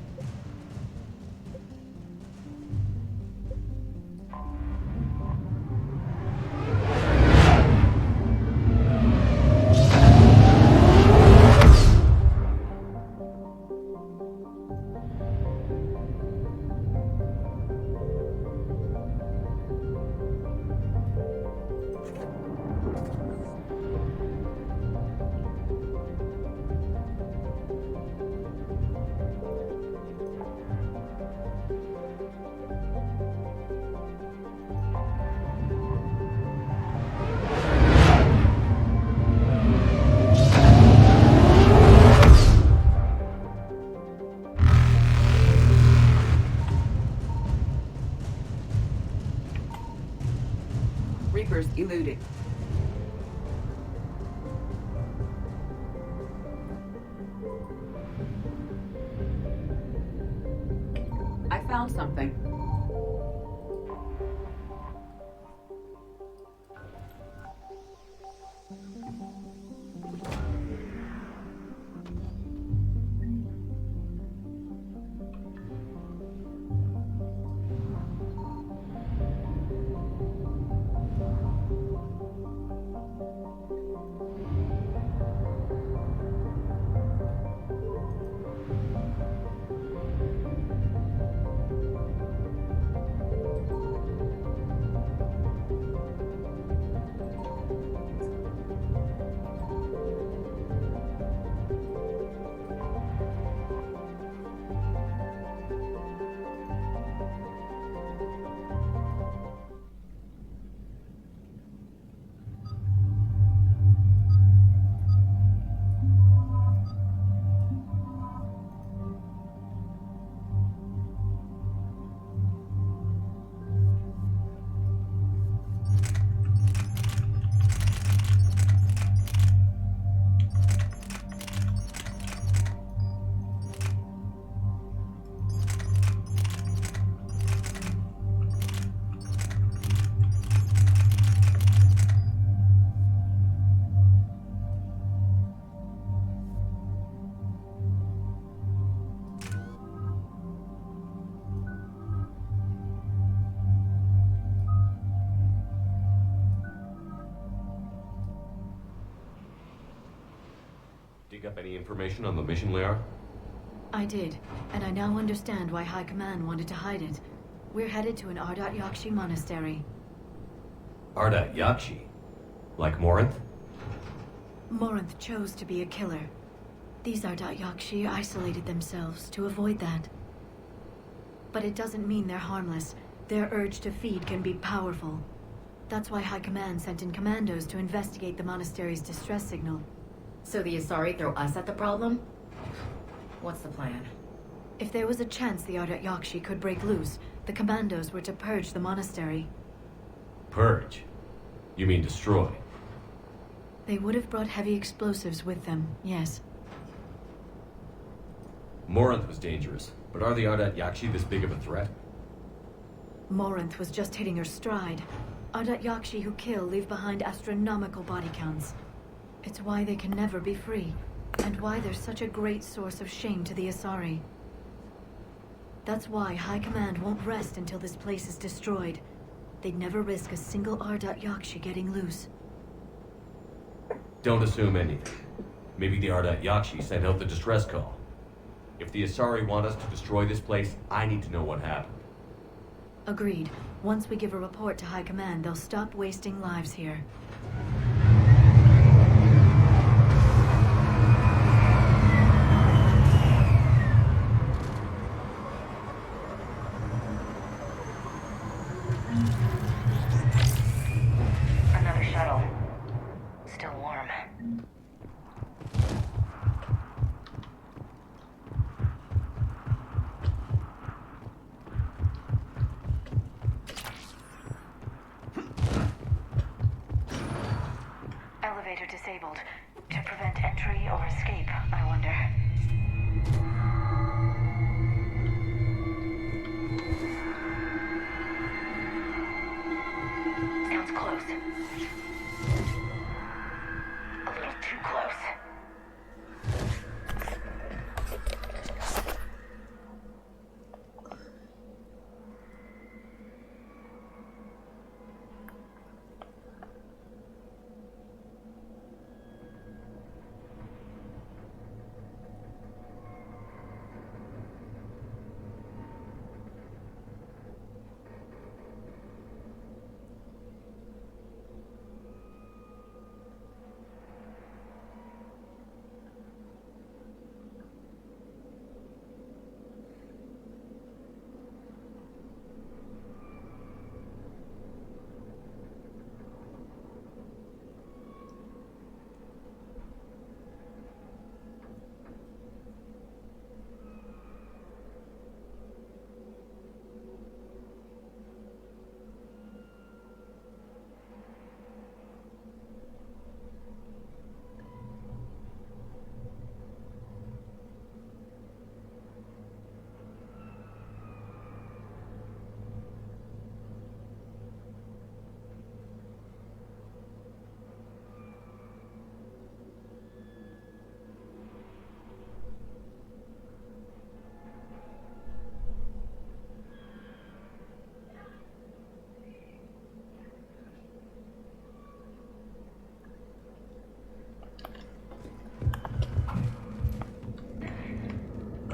Reapers eluding. I found something. Dig up any information on the mission, Liara? I did, and I now understand why High Command wanted to hide it. We're headed to an Ardat Yakshi monastery. Ardat Yakshi? Like Morinth? Morinth chose to be a killer. These Ardat Yakshi isolated themselves to avoid that. But it doesn't mean they're harmless. Their urge to feed can be powerful. That's why High Command sent in commandos to investigate the monastery's distress signal. So the Asari throw us at the problem? What's the plan? If there was a chance the Ardat Yakshi could break loose, the commandos were to purge the monastery. Purge? You mean destroy? They would have brought heavy explosives with them, yes. Morinth was dangerous, but are the Ardat Yakshi this big of a threat? Morinth was just hitting her stride. Ardat Yakshi who kill leave behind astronomical body counts. It's why they can never be free, and why they're such a great source of shame to the Asari. That's why High Command won't rest until this place is destroyed. They'd never risk a single Ardat Yakshi getting loose. Don't assume anything. Maybe the Ardat Yakshi sent out the distress call. If the Asari want us to destroy this place, I need to know what happened. Agreed. Once we give a report to High Command, they'll stop wasting lives here. Another shuttle. Still warm.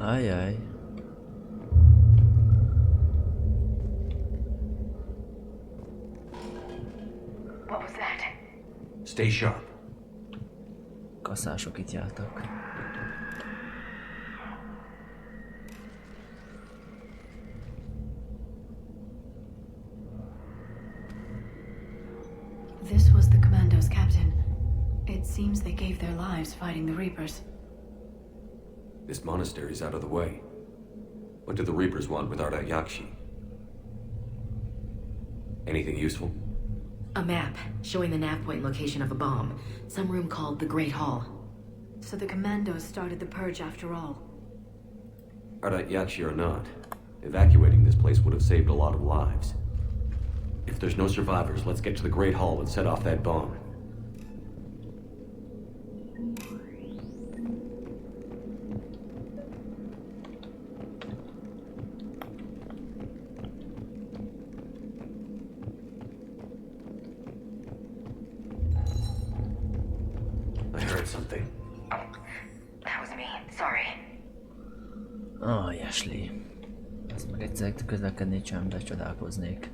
Ajaj. What was that? Stay sharp. Kaszások itt jártak. This was the commandos, Captain. It seems they gave their lives fighting the Reapers. This monastery's out of the way. What do the Reapers want with Ardat Yakshi? Anything useful? A map showing the nav point location of a bomb. Some room called the Great Hall. So the commandos started the purge after all. Ardat Yakshi or not, evacuating this place would have saved a lot of lives. If there's no survivors, let's get to the Great Hall and set off that bomb. I heard something. That was me. Sorry. Ashley. Ezt meg egyszer közlekedni csöndbe csodálkoznék.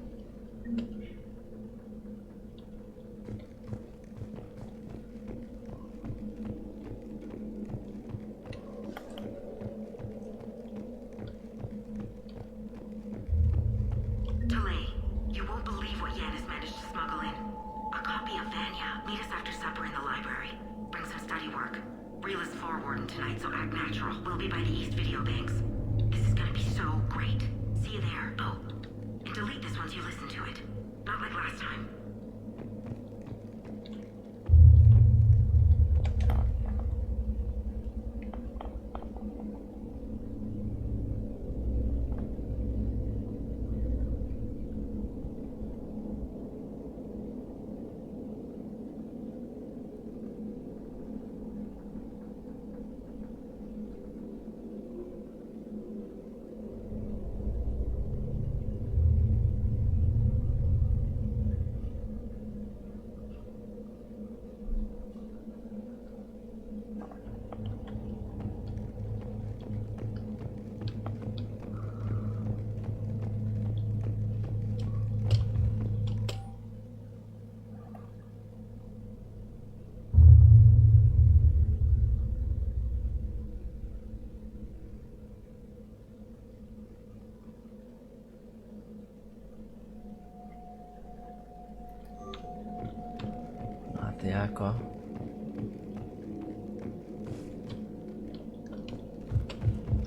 Jáka.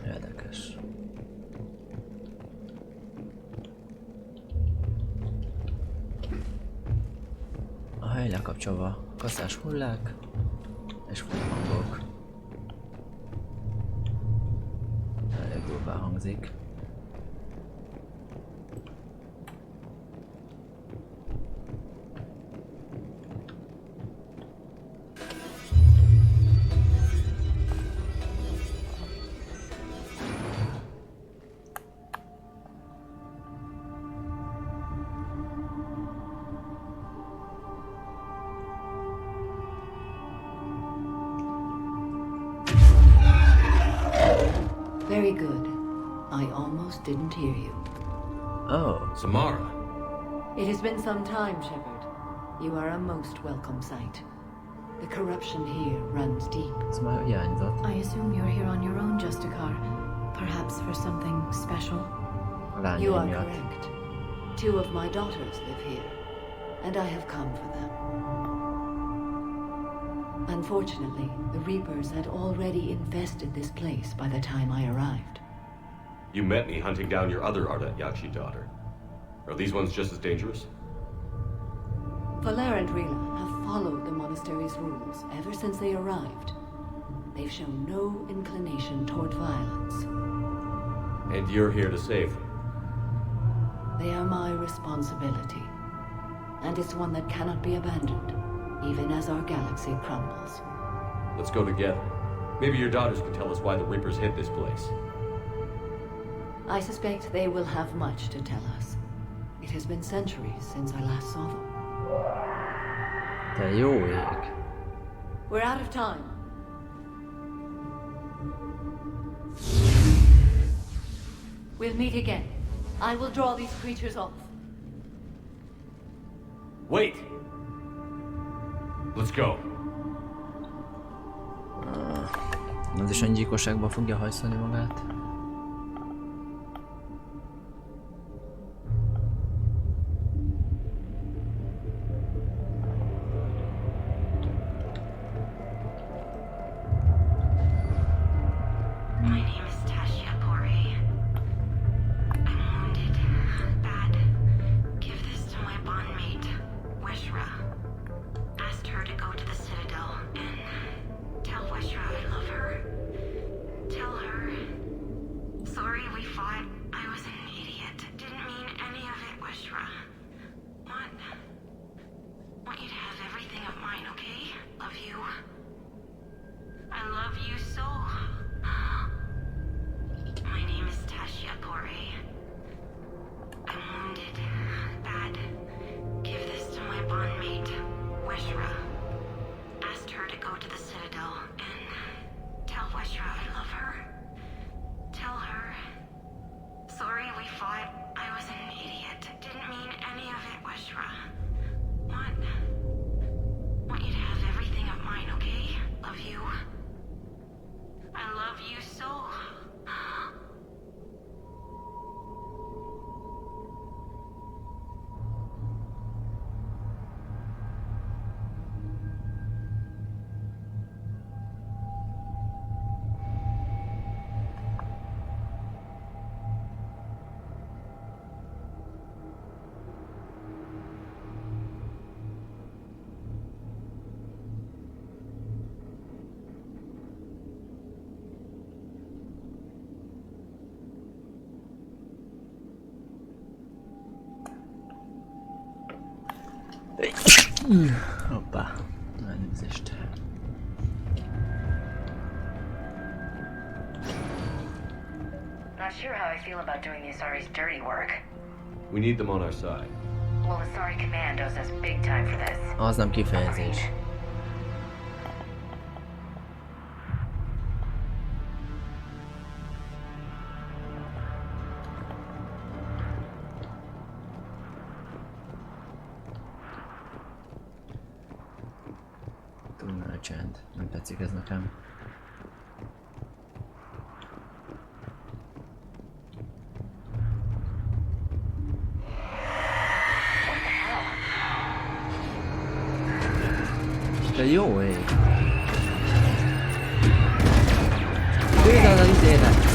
Érdekes. A hely lekapcsolva, kaszás hullák és hangok. Elég durván hangzik. Very good. I almost didn't hear you. Oh. Samara. It has been some time, Shepard. You are a most welcome sight. The corruption here runs deep. I assume you're here on your own, Justicar. Perhaps for something special? You are correct. 2 of my daughters live here, and I have come for them. Unfortunately, the Reapers had already infested this place by the time I arrived. You met me hunting down your other Ardat Yakshi daughter. Are these ones just as dangerous? Valer and Rila have followed the monastery's rules ever since they arrived. They've shown no inclination toward violence. And you're here to save them? They are my responsibility. And it's one that cannot be abandoned, even as our galaxy crumbles. Let's go together. Maybe your daughters can tell us why the Reapers hid this place. I suspect they will have much to tell us. It has been centuries since I last saw them. Te jó ég. We're out of time. We'll meet again. I will draw these creatures off. Wait! Let's go. Ez is öngyilkosságba fogja hajszolni magát. Hoppá, elnézést. Not sure how I feel about doing the Asari's dirty work. We need them on our side. Well, Asari Commandos has big time for this. Az nem kifejezés. Túlnál csend. Nem tetszik ez nekem. De jó ég! Például az izére!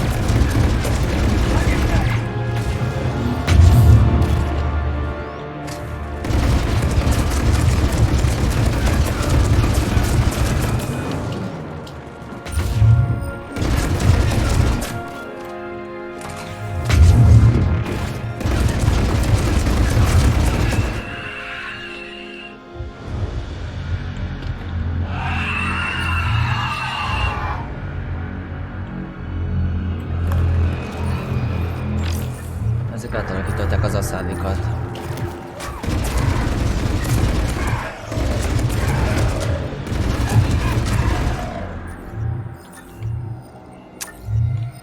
Ezek átalakították az aszálikat.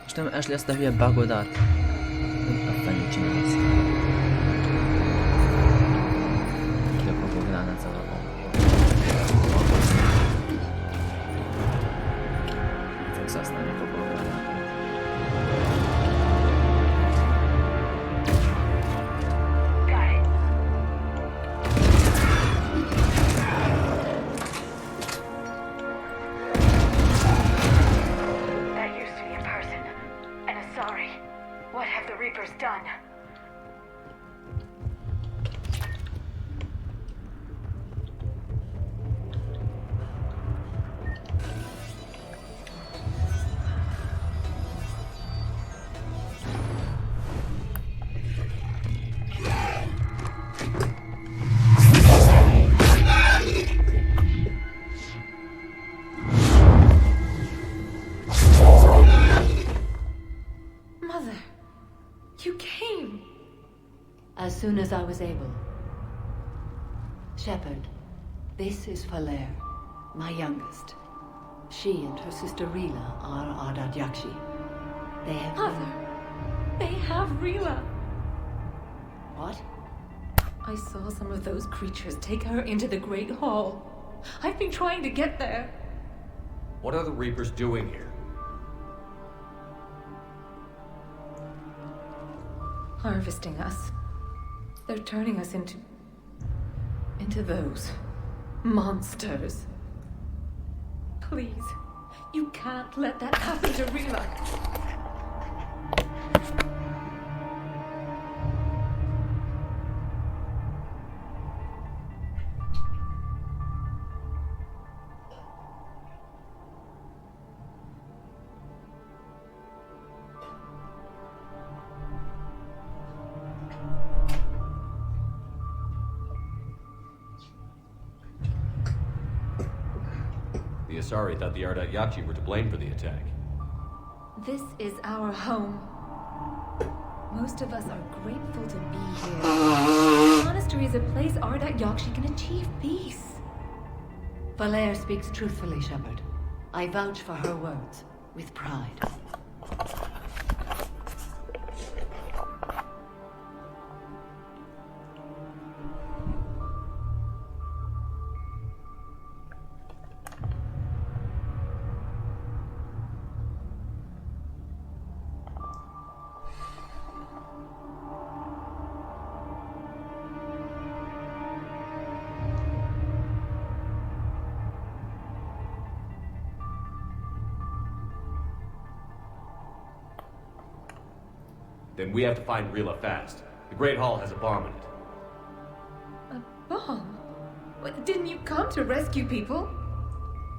És nem Ashley ezt a hülye bugodat? A fenét csinálsz. Ki a kopográna zavarban. Fogsz használni a kopográna. As soon as I was able. Shepard, this is Falere, my youngest. She and her sister Rila are Ardat Yakshi. They have Mother! They have Rila. What? I saw some of those creatures take her into the Great Hall. I've been trying to get there. What are the Reapers doing here? Harvesting us. They're turning us into those monsters. Please, you can't let that happen to Rila. The Asari thought the Ardat Yakshi were to blame for the attack. This is our home. Most of us are grateful to be here. The monastery is a place Ardat Yakshi can achieve peace. Valere speaks truthfully, Shepard. I vouch for her words, with pride. Then we have to find Rila fast. The Great Hall has a bomb in it. A bomb? What, didn't you come to rescue people?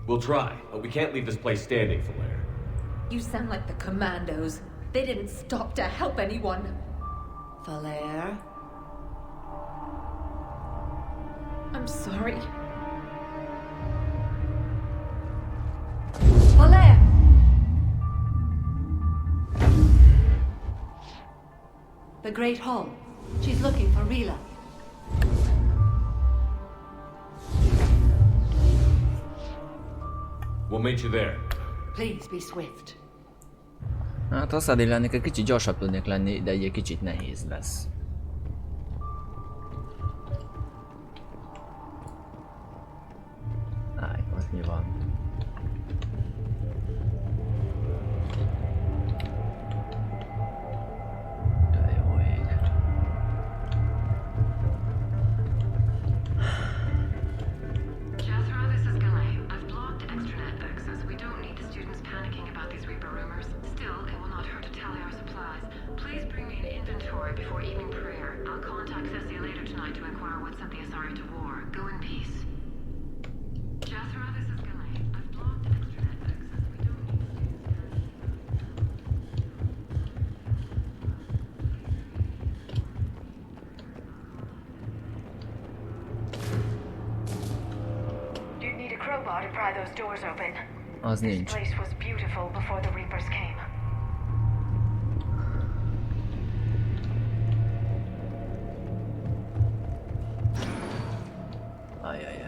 We'll try, but we can't leave this place standing, Valere. You sound like the commandos. They didn't stop to help anyone. Valere? I'm sorry. Valere! The Great Hall. She's looking for Rila. We'll meet you there. Please be swift. Hát ha szedén lennék, egy kicsit gyorsabb tudnék lenni, de egy kicsit nehéz lesz. Állj, ott mi van? To pry those doors open. Az This nincs. place was beautiful before the Reapers came. Ajajaj.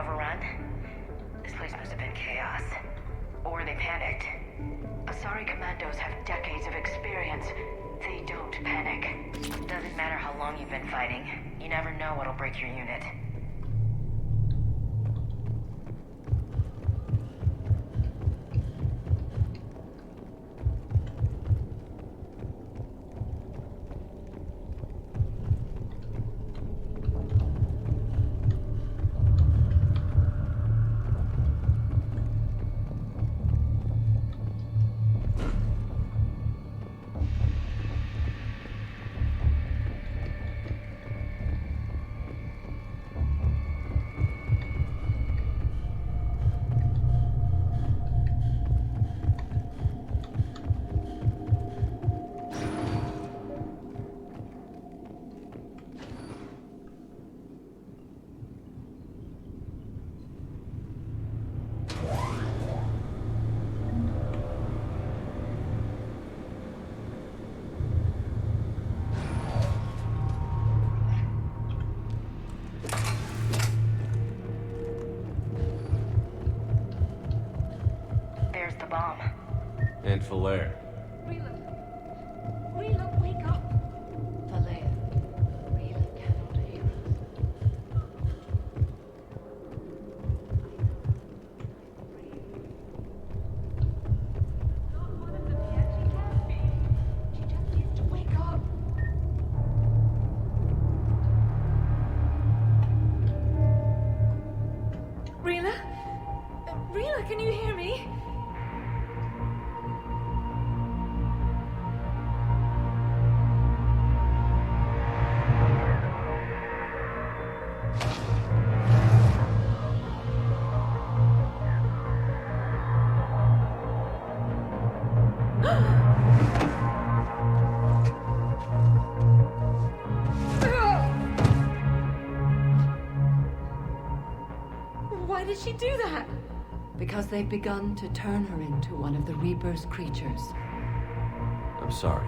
overrun? This place must have been chaos. Or they panicked. Asari commandos have decades of experience. They don't panic. Doesn't matter how long you've been fighting. You never know what'll break your unit. Bomb. And Falair. Rila, wake up! Falair, Rila cannot hear She just needs to wake up. Rila? Rila, can you hear me? Why did she do that? because they've begun to turn her into one of the Reaper's creatures. I'm sorry.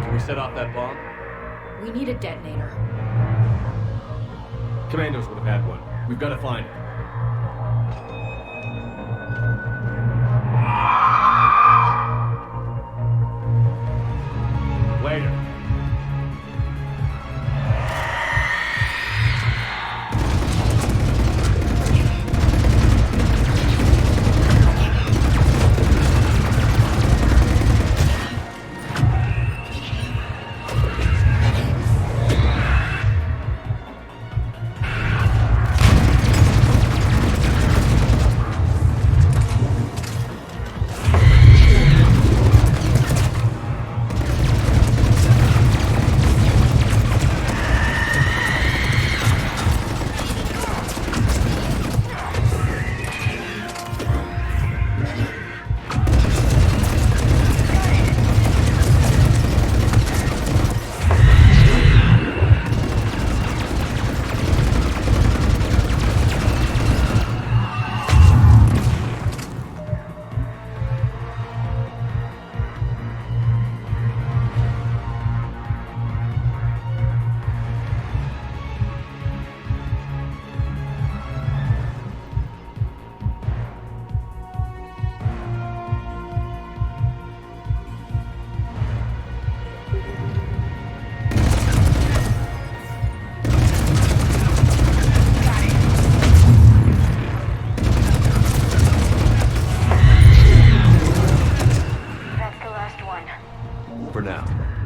Can we set off that bomb? We need a detonator. Commandos would have had one. We've got to find it. Later.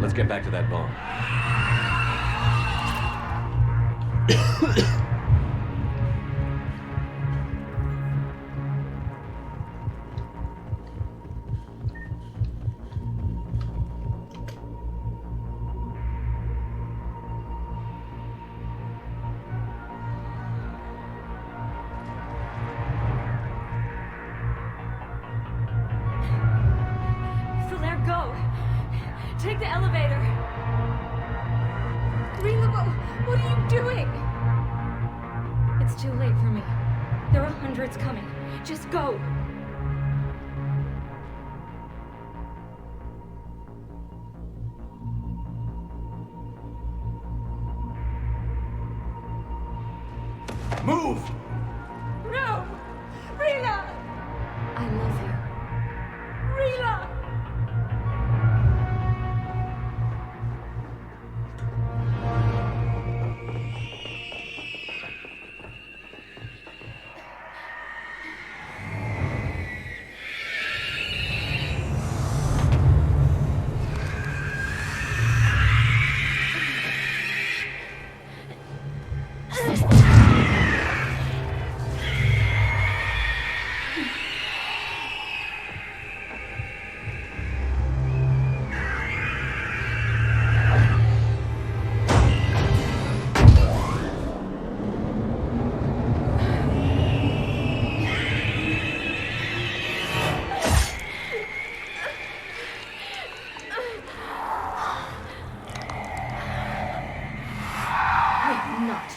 Let's get back to that bomb. Take the elevator. Rila, what are you doing? It's too late for me. There are hundreds coming. Just go. Move! No! Rila! I love you. Rila!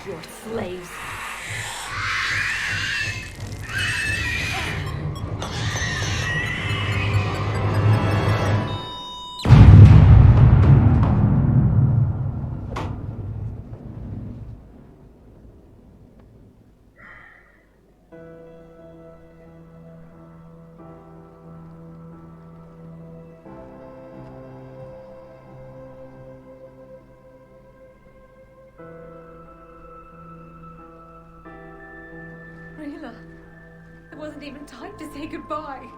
Your slaves. Rila, there wasn't even time to say goodbye.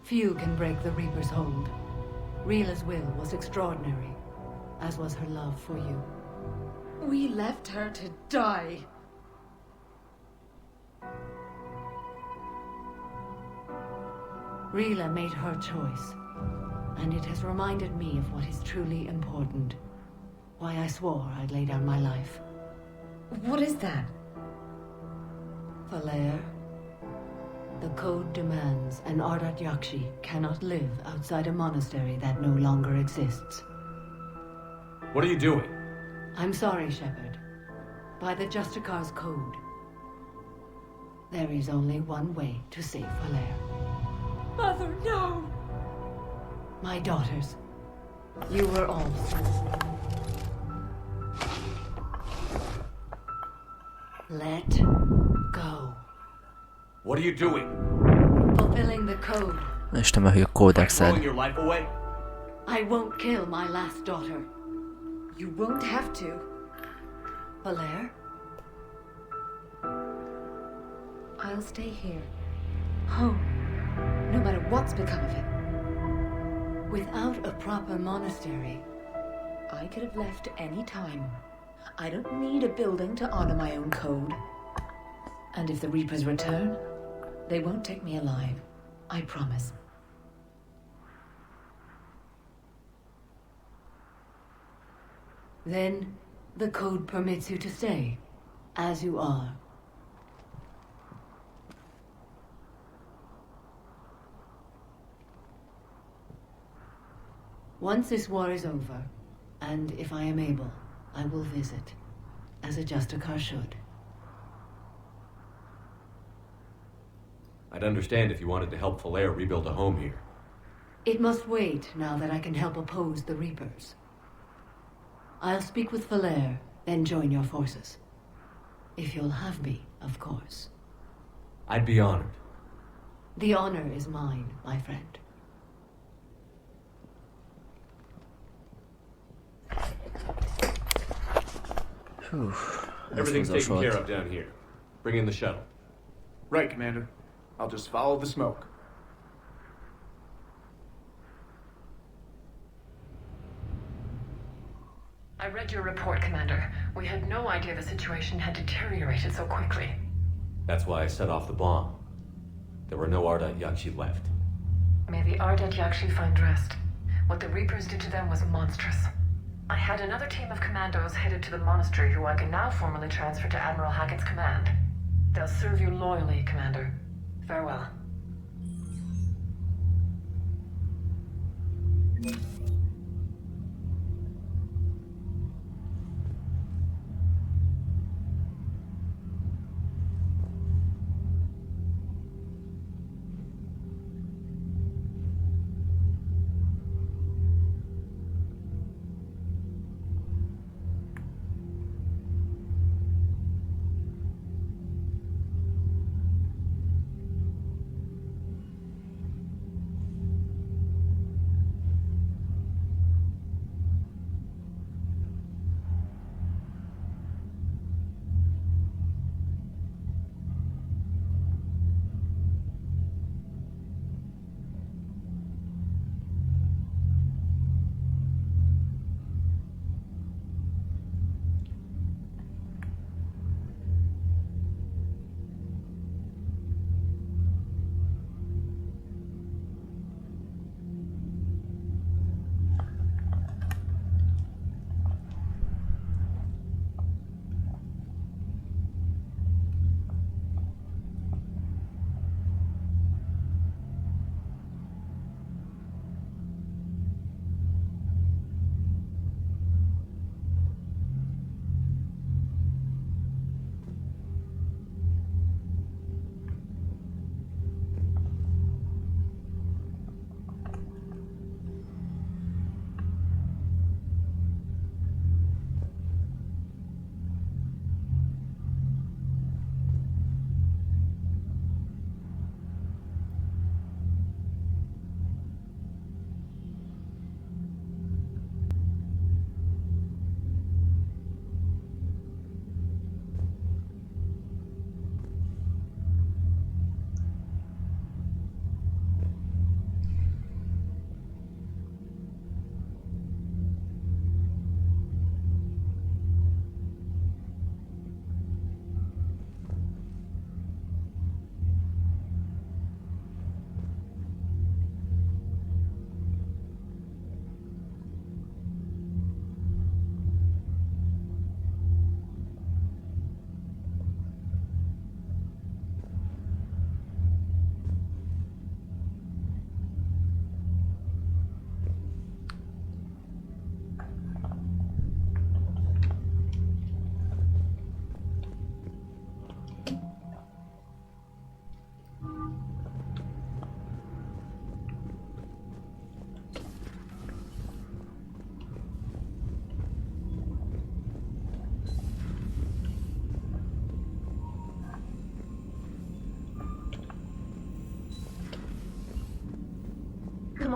Few can break the Reaper's hold. Rila's will was extraordinary, as was her love for you. We left her to die. Rila made her choice, and it has reminded me of what is truly important. Why I swore I'd lay down my life. What is that? Falair, the code demands an Ardat Yakshi cannot live outside a monastery that no longer exists. What are you doing? I'm sorry, Shepard. By the Justicar's code, there is only one way to save Falair. Mother, no! My daughters, you were all let go. What are you doing? Fulfilling the code. Istenem, hogy a kódexed. Throwing your life away? I won't kill my last daughter. You won't have to. Falair? I'll stay here. Home. No matter what's become of it. Without a proper monastery, I could have left any time. I don't need a building to honor my own code. And if the Reapers return, they won't take me alive. I promise. Then the code permits you to stay, as you are. Once this war is over, and if I am able, I will visit, as a Justicar should. I'd understand if you wanted to help Falair rebuild a home here. It must wait now that I can help oppose the Reapers. I'll speak with Falair, then join your forces. If you'll have me, of course. I'd be honored. The honor is mine, my friend. Everything's taken care of down here. Bring in the shuttle. Right, Commander. I'll just follow the smoke. I read your report, Commander. We had no idea the situation had deteriorated so quickly. That's why I set off the bomb. There were no Ardat Yakshi left. May the Ardat Yakshi find rest. What the Reapers did to them was monstrous. I had another team of commandos headed to the monastery who I can now formally transfer to Admiral Hackett's command. They'll serve you loyally, Commander. Farewell.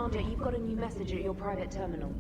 Commander, you've got a new message at your private terminal.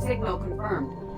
Signal confirmed.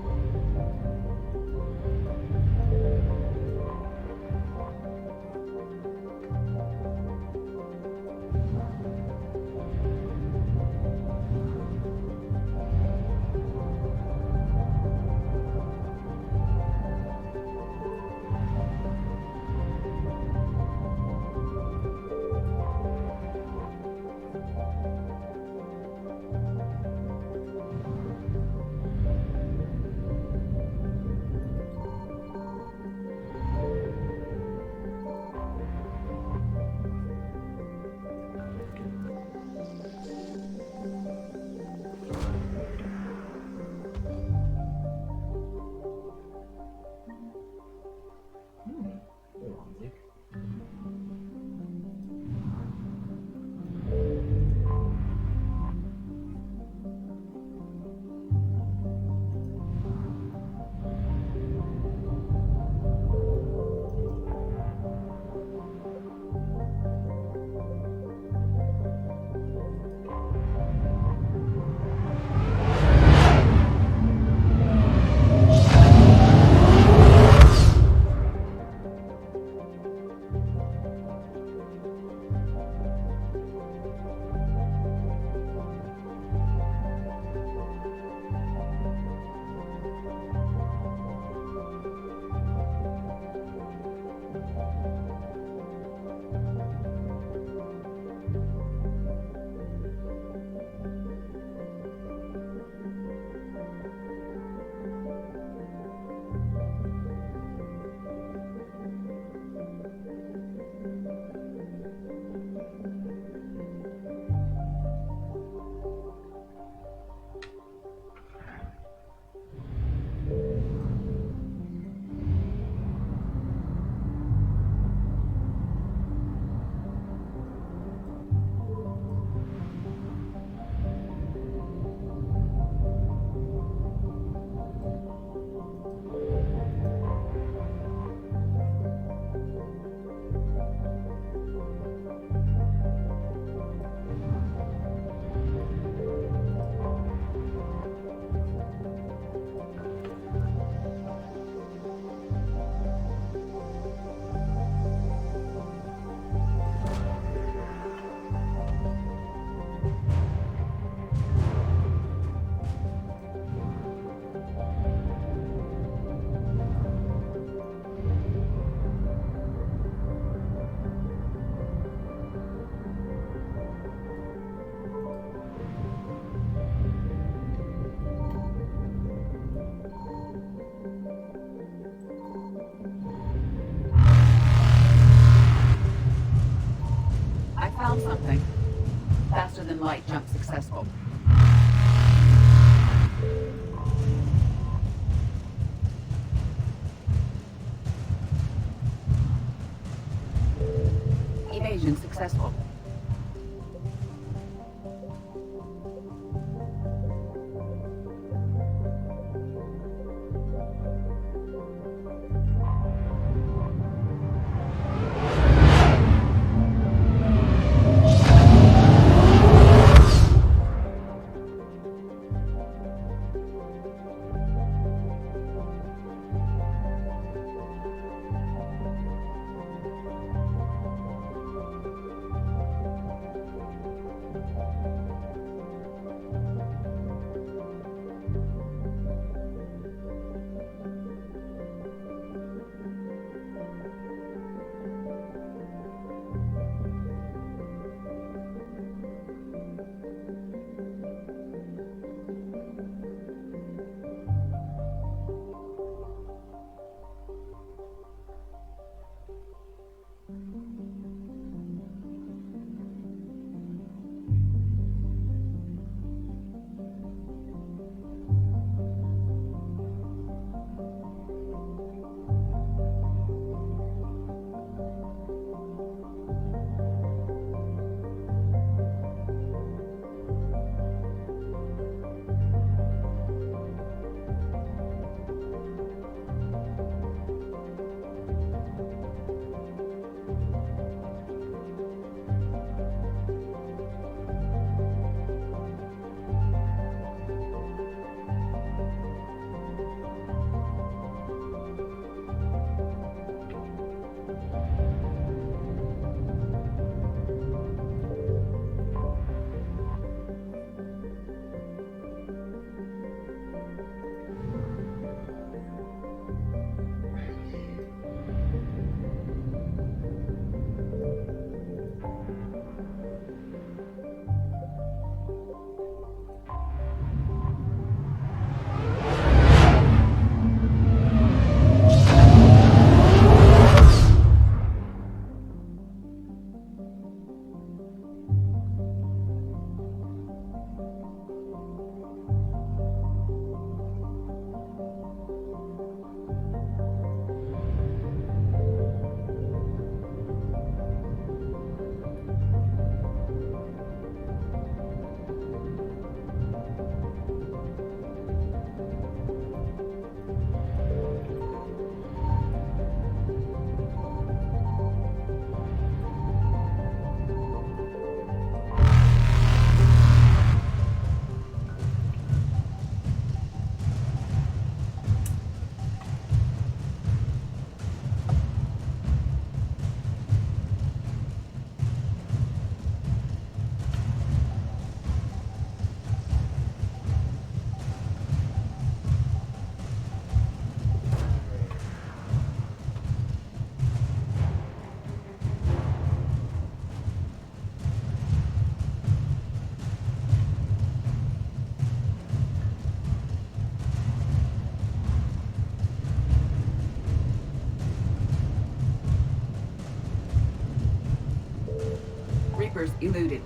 Faster than light jump successful. Evasion successful. Reapers eluded.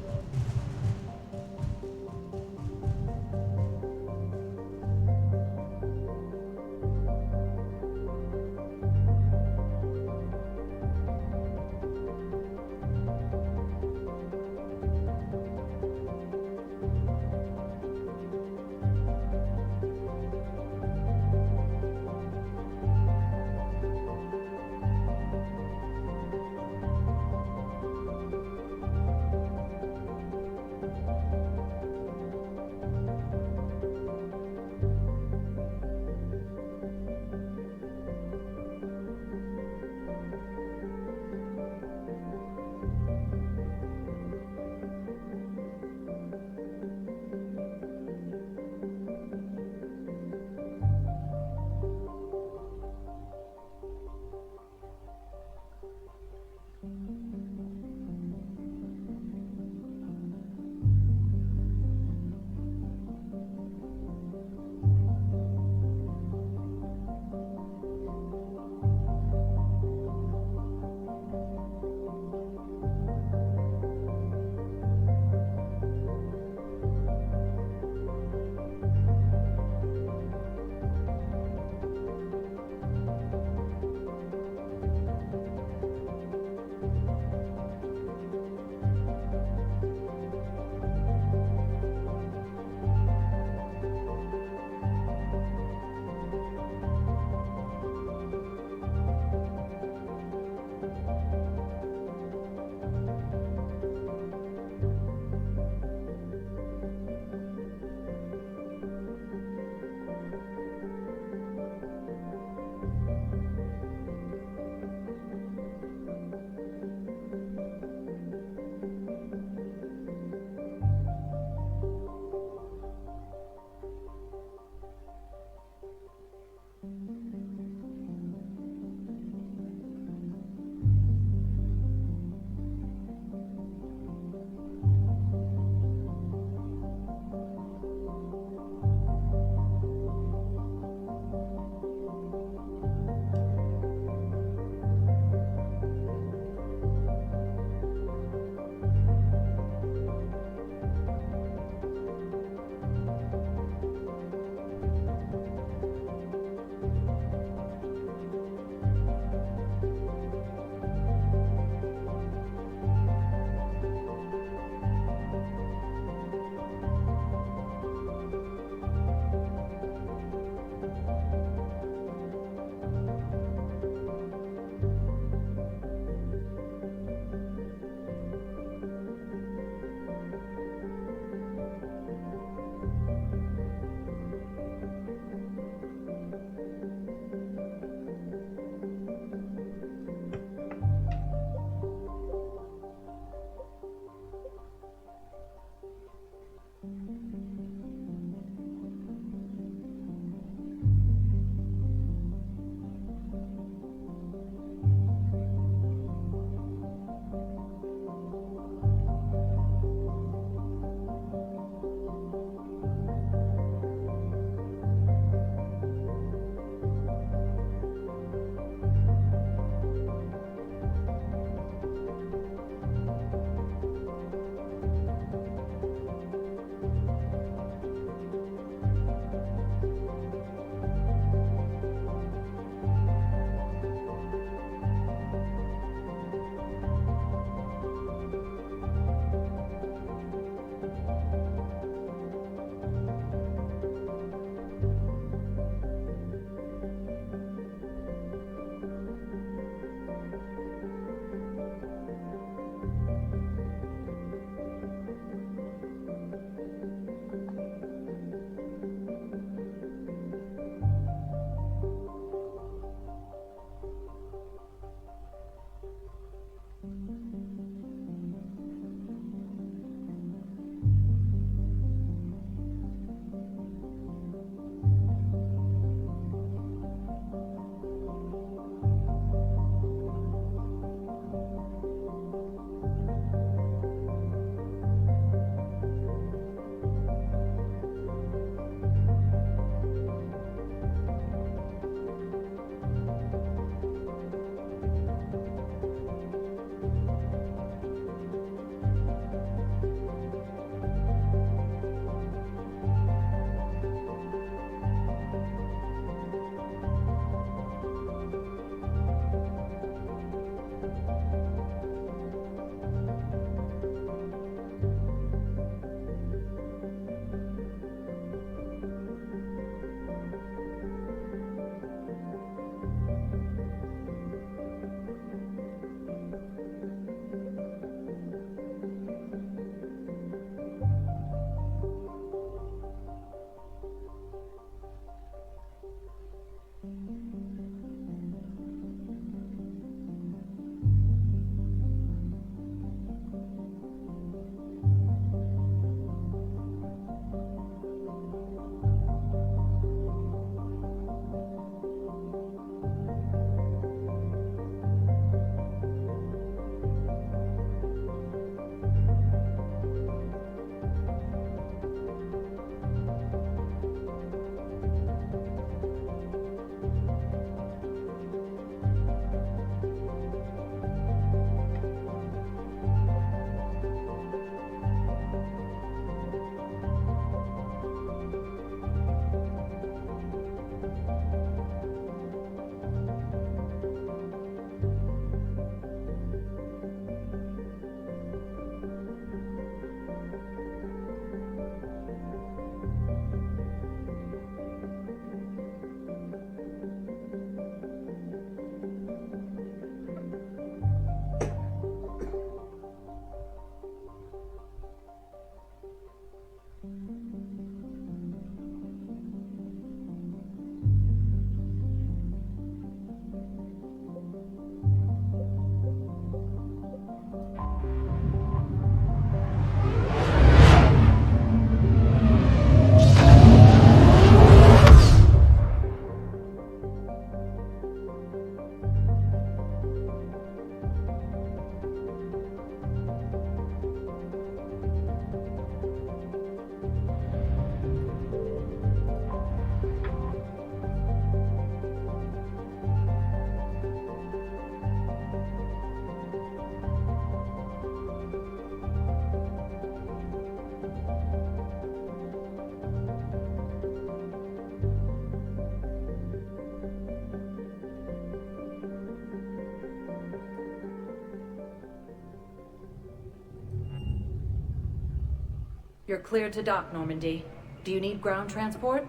You're cleared to dock, Normandy. Do you need ground transport?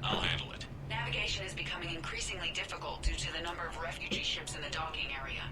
I'll handle it. Navigation is becoming increasingly difficult due to the number of refugee ships in the docking area.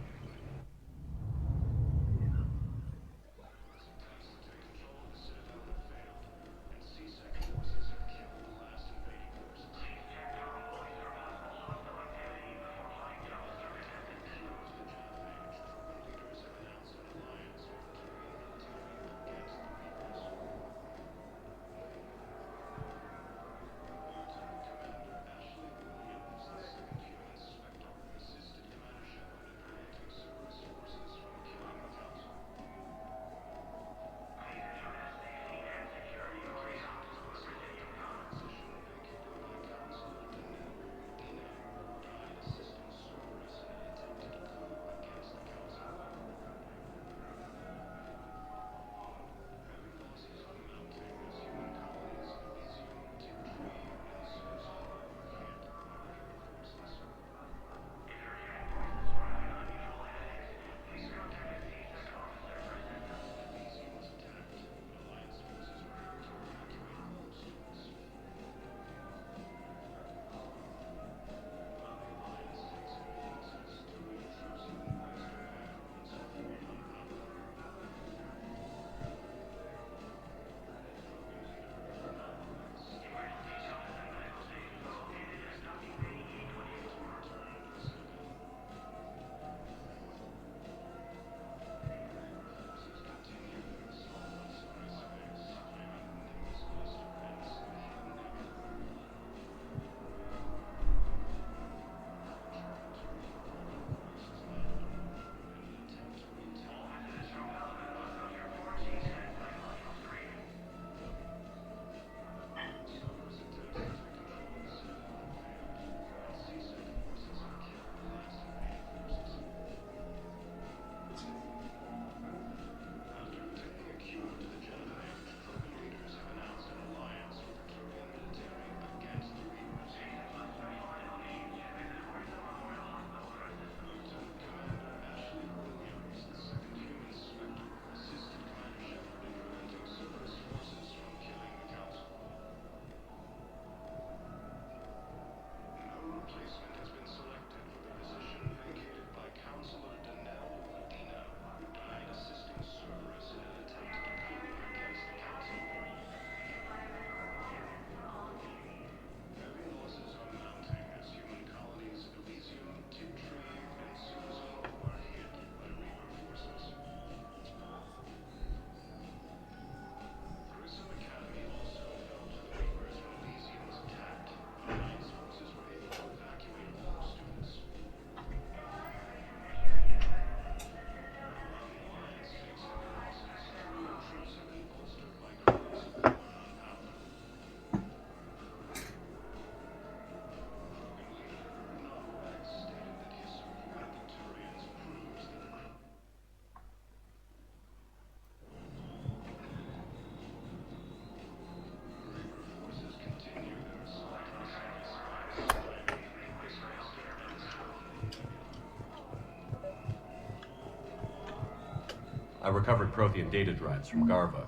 I recovered Prothean data drives from Garva.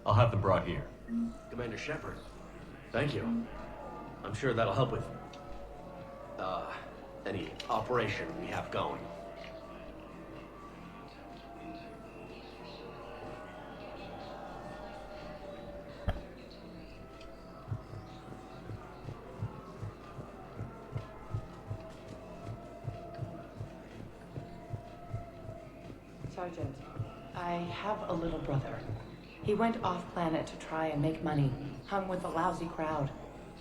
I'll have them brought here. Commander Shepard, thank you. I'm sure that'll help with, any operation we have going. Sergeant, I have a little brother. He went off-planet to try and make money, hung with a lousy crowd.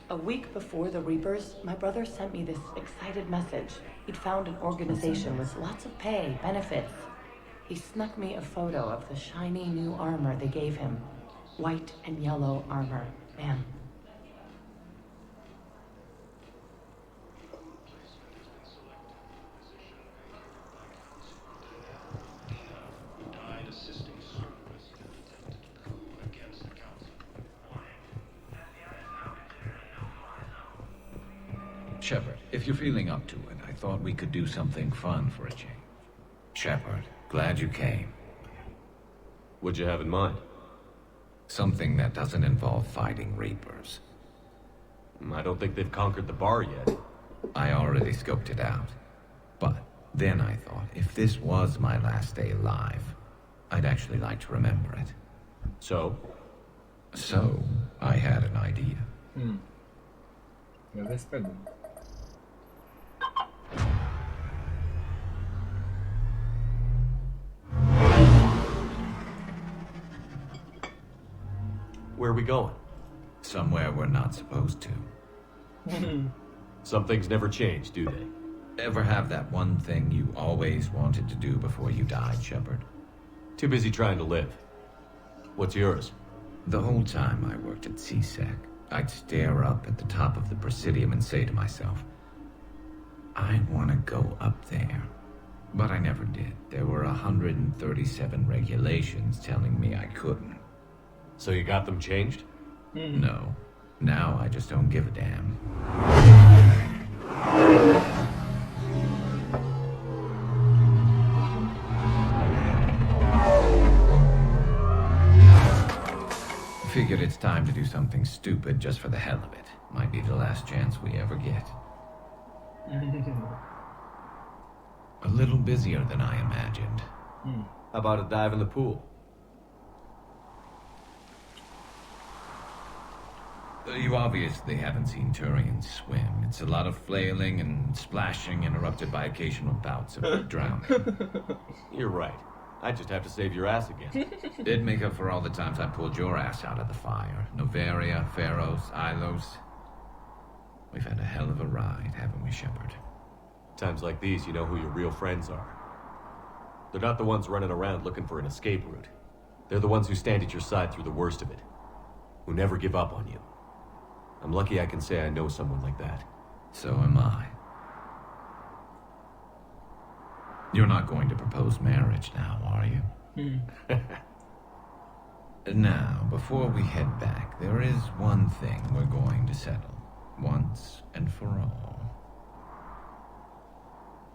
A week before the Reapers, my brother sent me this excited message. He'd found an organization with lots of pay, benefits. He snuck me a photo of the shiny new armor they gave him. White and yellow armor. Man. Shepard, if you're feeling up to it, I thought we could do something fun for a change. Shepard, glad you came. What'd you have in mind? Something that doesn't involve fighting Reapers. I don't think they've conquered the bar yet. I already scoped it out. But then I thought, if this was my last day alive, I'd actually like to remember it. So? So, I had an idea. Where are we going? Somewhere we're not supposed to. Some things never change, do they? Ever have that one thing you always wanted to do before you died, Shepard? Too busy trying to live. What's yours? The whole time I worked at CSEC, I'd stare up at the top of the Presidium and say to myself, I want to go up there. But I never did. There were 137 regulations telling me I couldn't. So you got them changed? No. Now I just don't give a damn. Figured it's time to do something stupid just for the hell of it. Might be the last chance we ever get. A little busier than I imagined. How about a dive in the pool? You obviously haven't seen Turians swim. It's a lot of flailing and splashing, interrupted by occasional bouts of drowning. You're right. I just have to save your ass again. Did make up for all the times I pulled your ass out of the fire. Noveria, Pharos, Ilos. We've had a hell of a ride, haven't we, Shepard? Times like these, you know who your real friends are. They're not the ones running around looking for an escape route. They're the ones who stand at your side through the worst of it. Who never give up on you. I'm lucky I can say I know someone like that. So am I. You're not going to propose marriage now, are you? Now, before we head back, there is one thing we're going to settle. Once and for all.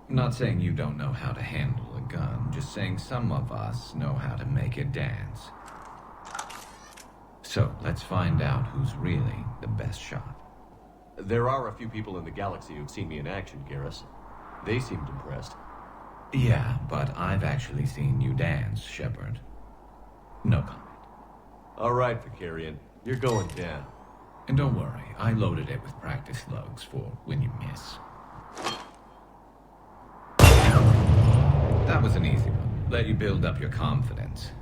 I'm not saying you don't know how to handle a gun, just saying some of us know how to make it dance. So, let's find out who's really the best shot. There are a few people in the galaxy who've seen me in action, Garrus. They seemed impressed. Yeah, but I've actually seen you dance, Shepard. No comment. All right, Vicarian. You're going down. And don't worry, I loaded it with practice slugs for when you miss. That was an easy one. Let you build up your confidence.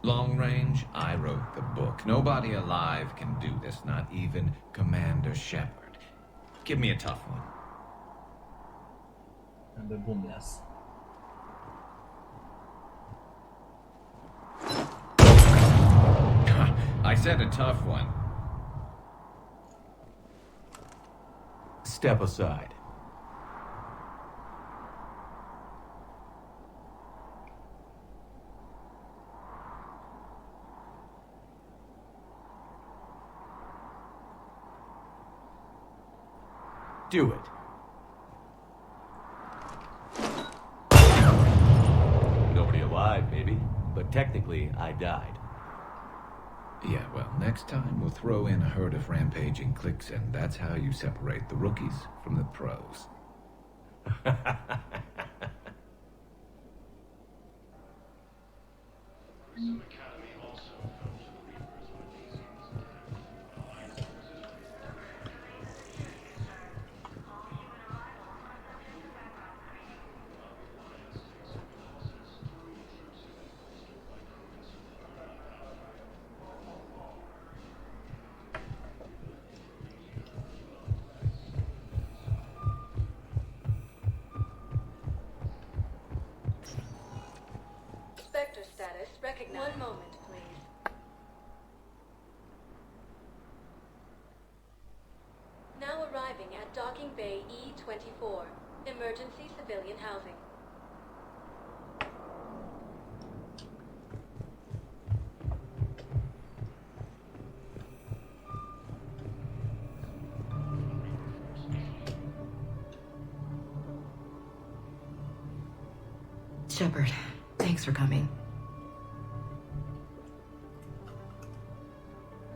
Long range, I wrote the book. Nobody alive can do this, not even Commander Shepard. Give me a tough one. Ebből bum lesz. I said a tough one. Step aside. Do it. Nobody alive, maybe, but technically, I died. Yeah, well, next time we'll throw in a herd of rampaging cliques, and that's how you separate the rookies from the pros. Spectre status recognized. One moment, please. Now arriving at Docking Bay E-24, emergency civilian housing. Shepard, thanks for coming.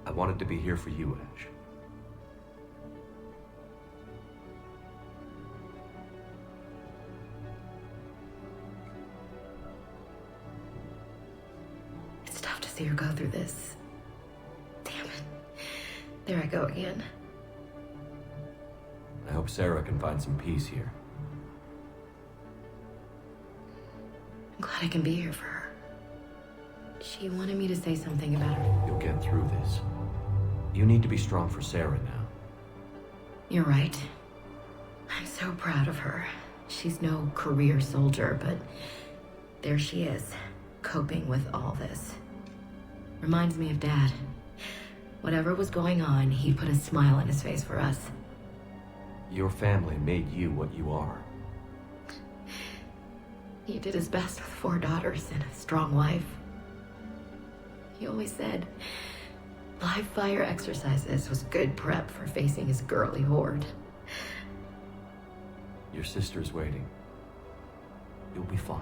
I wanted to be here for you, Ash. It's tough to see her go through this. Damn it. There I go again. I hope Sarah can find some peace here. I'm glad I can be here for her. She wanted me to say something about her. You'll get through this. You need to be strong for Sarah now. You're right. I'm so proud of her. She's no career soldier, but there she is, coping with all this. Reminds me of Dad. Whatever was going on, he put a smile on his face for us. Your family made you what you are. He did his best with 4 daughters and a strong wife. He always said live fire exercises was good prep for facing his girly horde. Your sister's waiting. You'll be fine.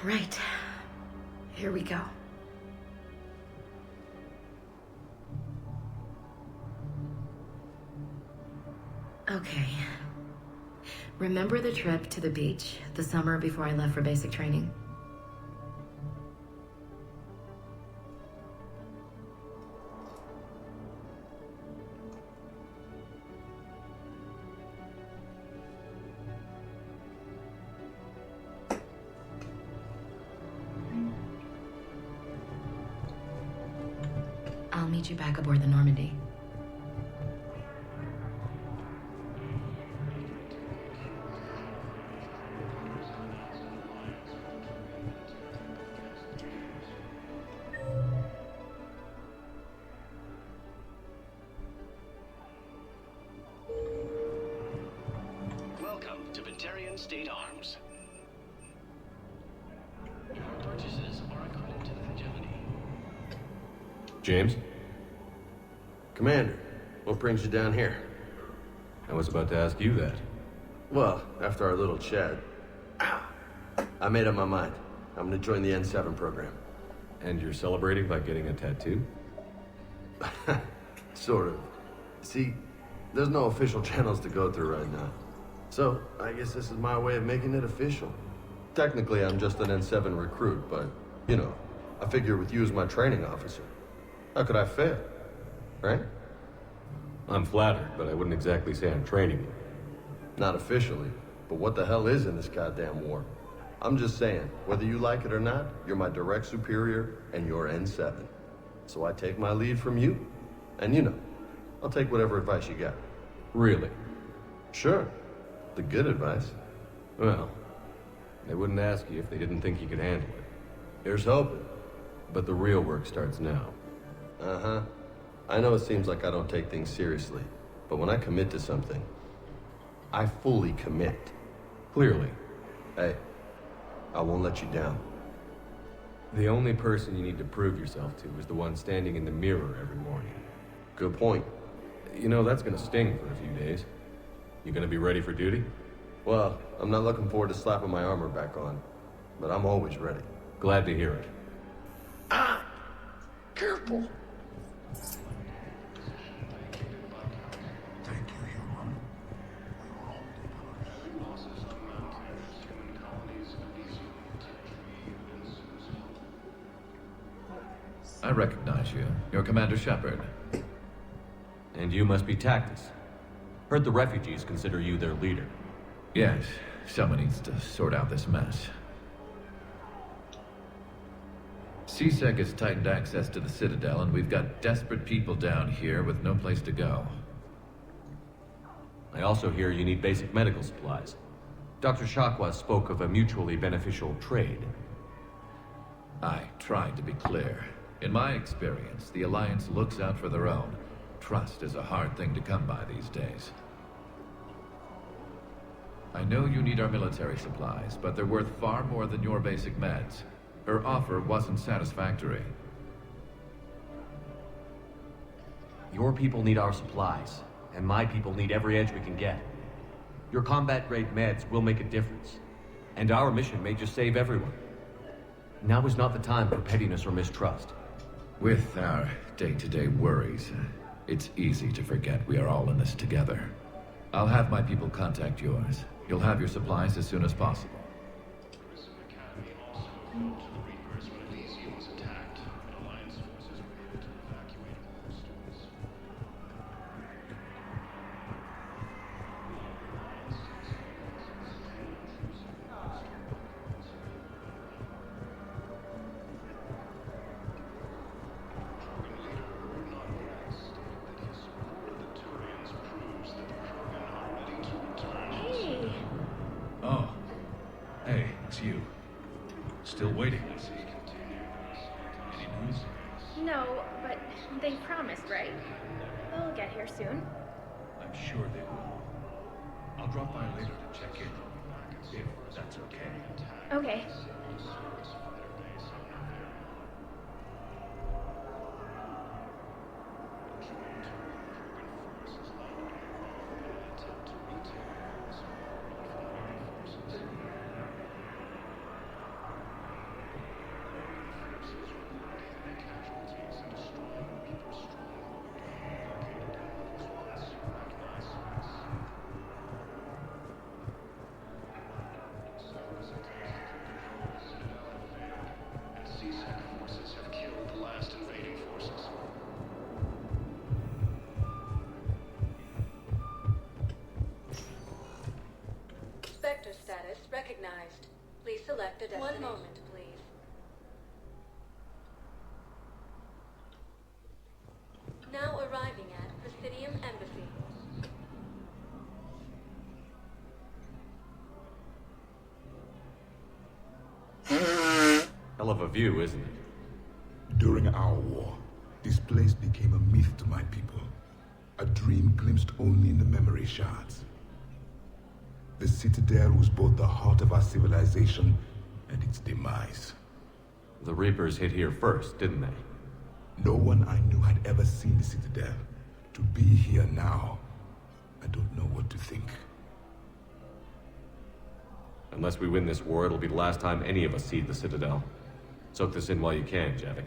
Right. Here we go. Okay. Remember the trip to the beach the summer before I left for basic training? I'll meet you back aboard the Normandy. Welcome to Batarian State Arms. Your purchases are according to the hegemony. James? Commander, what brings you down here? I was about to ask you that. Well, after our little chat, I made up my mind. I'm gonna join the N7 program. And you're celebrating by getting a tattoo? Sort of. See, there's no official channels to go through right now. So, I guess this is my way of making it official. Technically, I'm just an N7 recruit, but, you know, I figure with you as my training officer, how could I fail? Right? I'm flattered, but I wouldn't exactly say I'm training you. Not officially, but what the hell is in this goddamn war? I'm just saying, whether you like it or not, you're my direct superior, and you're N7. So I take my lead from you, and you know, I'll take whatever advice you got. Really? Sure. The good advice. Well, they wouldn't ask you if they didn't think you could handle it. Here's hoping. But the real work starts now. Uh-huh. I know it seems like I don't take things seriously, but when I commit to something, I fully commit. Clearly. Hey, I won't let you down. The only person you need to prove yourself to is the one standing in the mirror every morning. Good point. You know, that's gonna sting for a few days. You gonna be ready for duty? Well, I'm not looking forward to slapping my armor back on, but I'm always ready. Glad to hear it. Ah! Careful! I recognize you. You're Commander Shepard. And you must be Tactus. Heard the refugees consider you their leader. Yes, someone needs to sort out this mess. CSEC has tightened access to the Citadel, and we've got desperate people down here with no place to go. I also hear you need basic medical supplies. Dr. Shakwa spoke of a mutually beneficial trade. I tried to be clear. In my experience, the Alliance looks out for their own. Trust is a hard thing to come by these days. I know you need our military supplies, but they're worth far more than your basic meds. Her offer wasn't satisfactory. Your people need our supplies, and my people need every edge we can get. Your combat-grade meds will make a difference, and our mission may just save everyone. Now is not the time for pettiness or mistrust. With our day-to-day worries, it's easy to forget we are all in this together. I'll have my people contact yours. You'll have your supplies as soon as possible. Hey! Oh. Hey, it's you. Still waiting. Any news? No, but they promised, right? They'll get here soon. I'm sure they will. I'll drop by later to check in, if that's okay. Okay. Sector status recognized. Please select a destination. One moment, please. Now arriving at Presidium Embassy. Hell of a view, isn't it? During our war, this place became a myth to my people. A dream glimpsed only in the memory shards. The Citadel was both the heart of our civilization and its demise. The Reapers hit here first, didn't they? No one I knew had ever seen the Citadel. To be here now, I don't know what to think. Unless we win this war, it'll be the last time any of us see the Citadel. Soak this in while you can, Javik.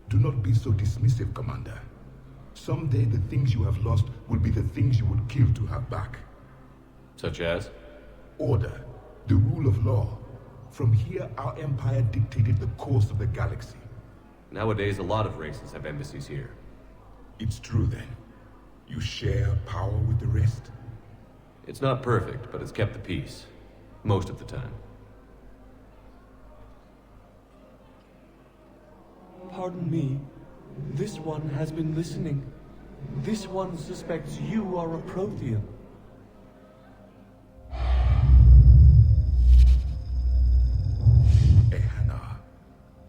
Do not be so dismissive, Commander. Someday the things you have lost will be the things you would kill to have back. Such as? Order, the rule of law. From here, our empire dictated the course of the galaxy. Nowadays, a lot of races have embassies here. It's true, then. You share power with the rest? It's not perfect, but it's kept the peace. Most of the time. Pardon me. This one has been listening. This one suspects you are a Prothean.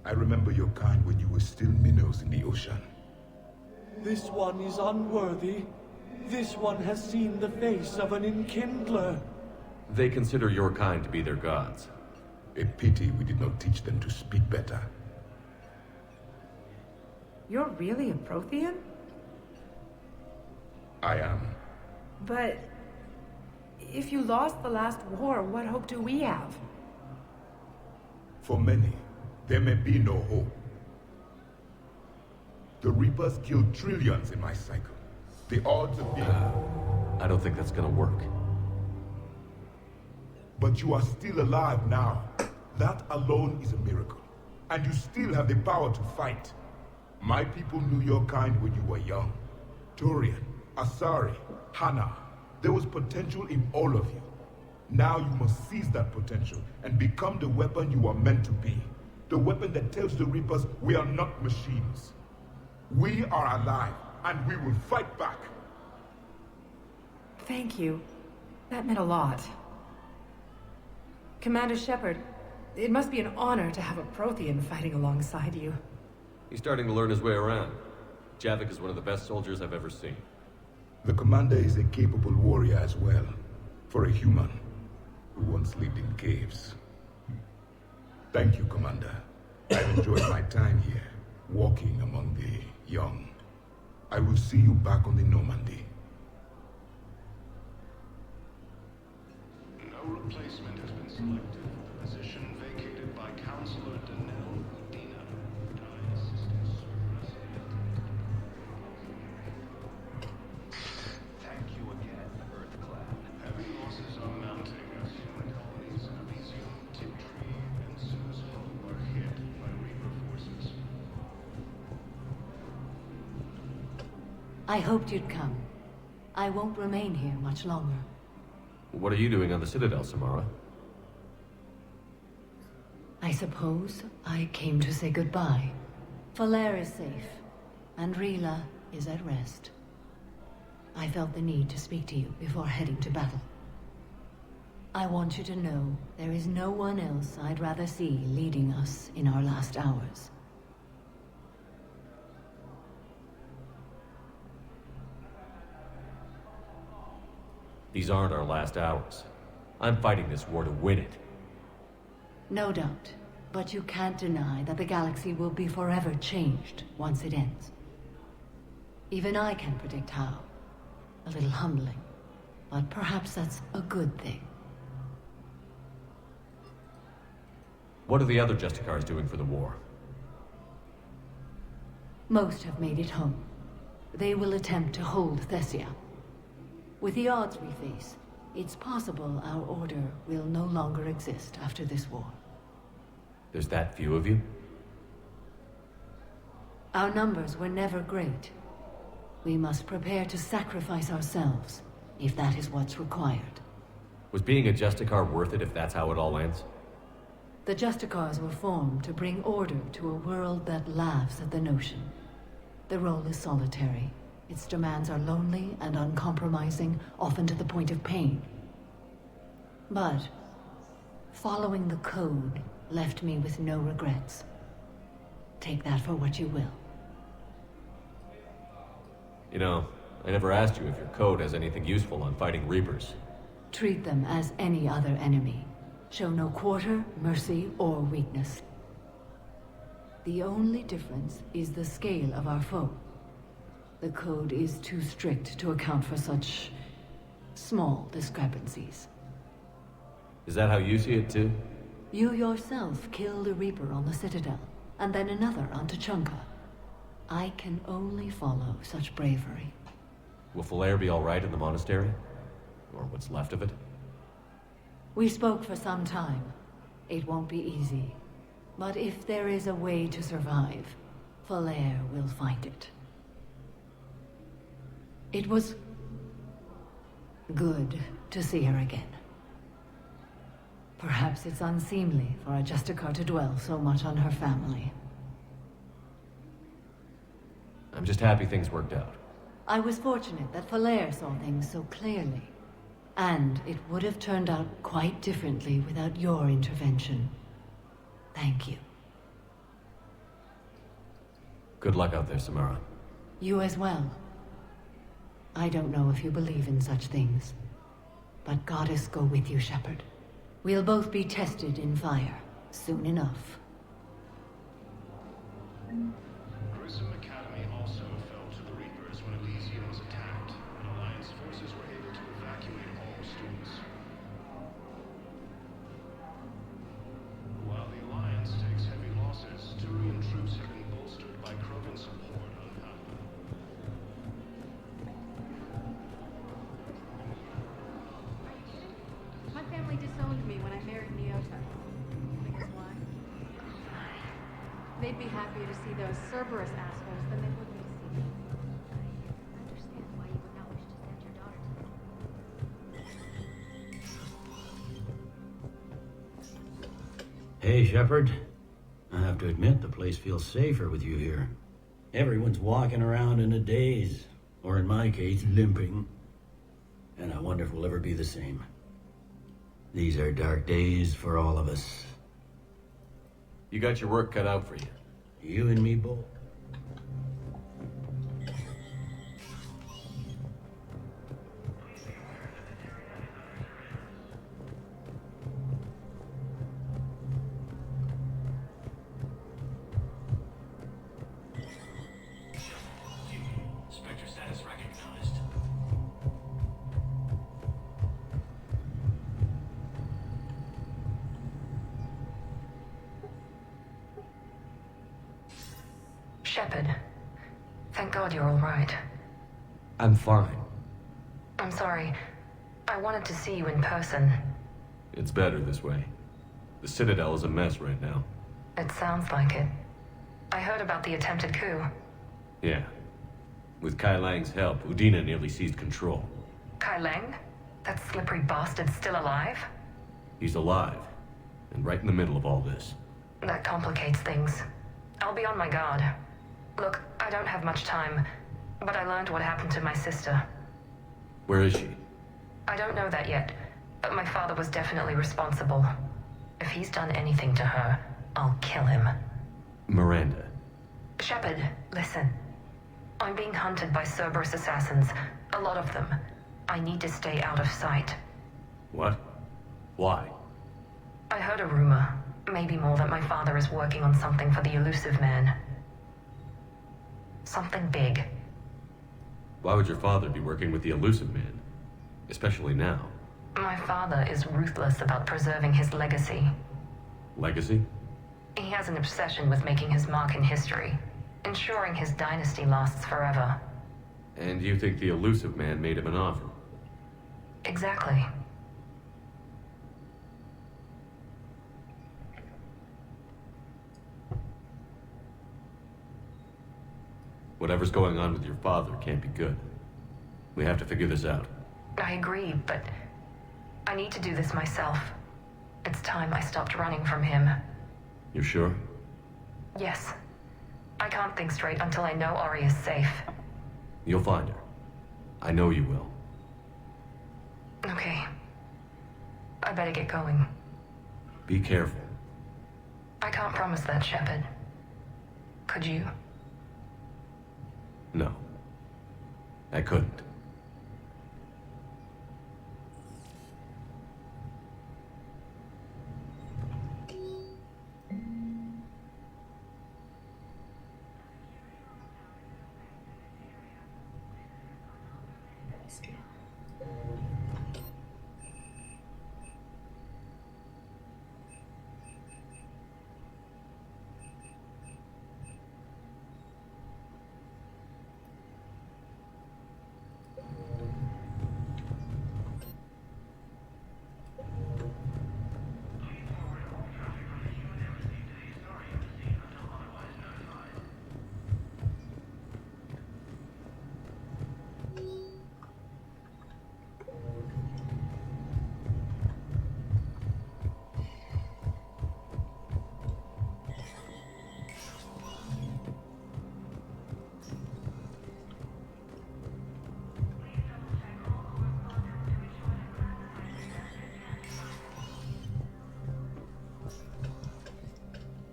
I remember your kind when you were still minnows in the ocean. This one is unworthy. This one has seen the face of an enkindler. They consider your kind to be their gods. A pity we did not teach them to speak better. You're really a Prothean? I am. But if you lost the last war, what hope do we have? For many, there may be no hope. The Reapers killed trillions in my cycle. The odds of being... I don't think that's gonna work. But you are still alive now. That alone is a miracle. And you still have the power to fight. My people knew your kind when you were young. Turian, Asari, Hana. There was potential in all of you. Now you must seize that potential and become the weapon you are meant to be. The weapon that tells the Reapers we are not machines. We are alive, and we will fight back. Thank you. That meant a lot. Commander Shepard, it must be an honor to have a Prothean fighting alongside you. He's starting to learn his way around. Javik is one of the best soldiers I've ever seen. The commander is a capable warrior as well. For a human who once lived in caves. Thank you, Commander. I've enjoyed my time here, walking among the young. I will see you back on the Normandy. No replacement has been selected for the position vacated by Counselor Danelle Udina. I hoped you'd come. I won't remain here much longer. What are you doing on the Citadel, Samara? I suppose I came to say goodbye. Falair is safe, and Rila is at rest. I felt the need to speak to you before heading to battle. I want you to know there is no one else I'd rather see leading us in our last hours. These aren't our last hours. I'm fighting this war to win it. No doubt, but you can't deny that the galaxy will be forever changed once it ends. Even I can predict how. A little humbling, but perhaps that's a good thing. What are the other Justicars doing for the war? Most have made it home. They will attempt to hold Thessia. With the odds we face, it's possible our order will no longer exist after this war. There's that few of you? Our numbers were never great. We must prepare to sacrifice ourselves, if that is what's required. Was being a Justicar worth it if that's how it all ends? The Justicars were formed to bring order to a world that laughs at the notion. The role is solitary. Its demands are lonely and uncompromising, often to the point of pain. But following the code left me with no regrets. Take that for what you will. You know, I never asked you if your code has anything useful on fighting Reapers. Treat them as any other enemy. Show no quarter, mercy, or weakness. The only difference is the scale of our foe. The code is too strict to account for such small discrepancies. Is that how you see it too? You yourself killed a Reaper on the Citadel, and then another on Tuchanka. I can only follow such bravery. Will Falair be alright in the monastery? Or what's left of it? We spoke for some time. It won't be easy. But if there is a way to survive, Falair will find it. It was good to see her again. Perhaps it's unseemly for a Justicar to dwell so much on her family. I'm just happy things worked out. I was fortunate that Falair saw things so clearly. And it would have turned out quite differently without your intervention. Thank you. Good luck out there, Samara. You as well. I don't know if you believe in such things, but Goddess go with you, Shepard. We'll both be tested in fire, soon enough. Grissom Academy also fell to the Reapers when Elysium was attacked, and Alliance forces were able to evacuate all students. While the Alliance takes heavy losses, Turian troops have been bolstered by Krogan support on Papa. My family disowned me when I married Neota. Because why? They'd be happier to see those Cerberus assholes than they would be to see me. I understand why you would not wish to send your daughter to them. Hey, Shepard. I have to admit, the place feels safer with you here. Everyone's walking around in a daze, or in my case, limping. And I wonder if we'll ever be the same. These are dark days for all of us. You got your work cut out for you. You and me both. Spectre status recognized. Shepard, thank God you're all right. I'm fine. I'm sorry. I wanted to see you in person. It's better this way. The Citadel is a mess right now. It sounds like it. I heard about the attempted coup. Yeah. With Kai Lang's help, Udina nearly seized control. Kai Lang? That slippery bastard's still alive? He's alive, and right in the middle of all this. That complicates things. I'll be on my guard. Look, I don't have much time, but I learned what happened to my sister. Where is she? I don't know that yet, but my father was definitely responsible. If he's done anything to her, I'll kill him. Miranda. Shepard, listen. I'm being hunted by Cerberus assassins. A lot of them. I need to stay out of sight. What? Why? I heard a rumor, maybe more, that my father is working on something for the Elusive Man. Something big. Why would your father be working with the Elusive Man? Especially now. My father is ruthless about preserving his legacy. Legacy? He has an obsession with making his mark in history, ensuring his dynasty lasts forever. And you think the Elusive Man made him an offer? Exactly. Whatever's going on with your father can't be good. We have to figure this out. I agree, but I need to do this myself. It's time I stopped running from him. You're sure? Yes. I can't think straight until I know Ari is safe. You'll find her. I know you will. Okay. I better get going. Be careful. I can't promise that, Shepard. Could you? No. I couldn't.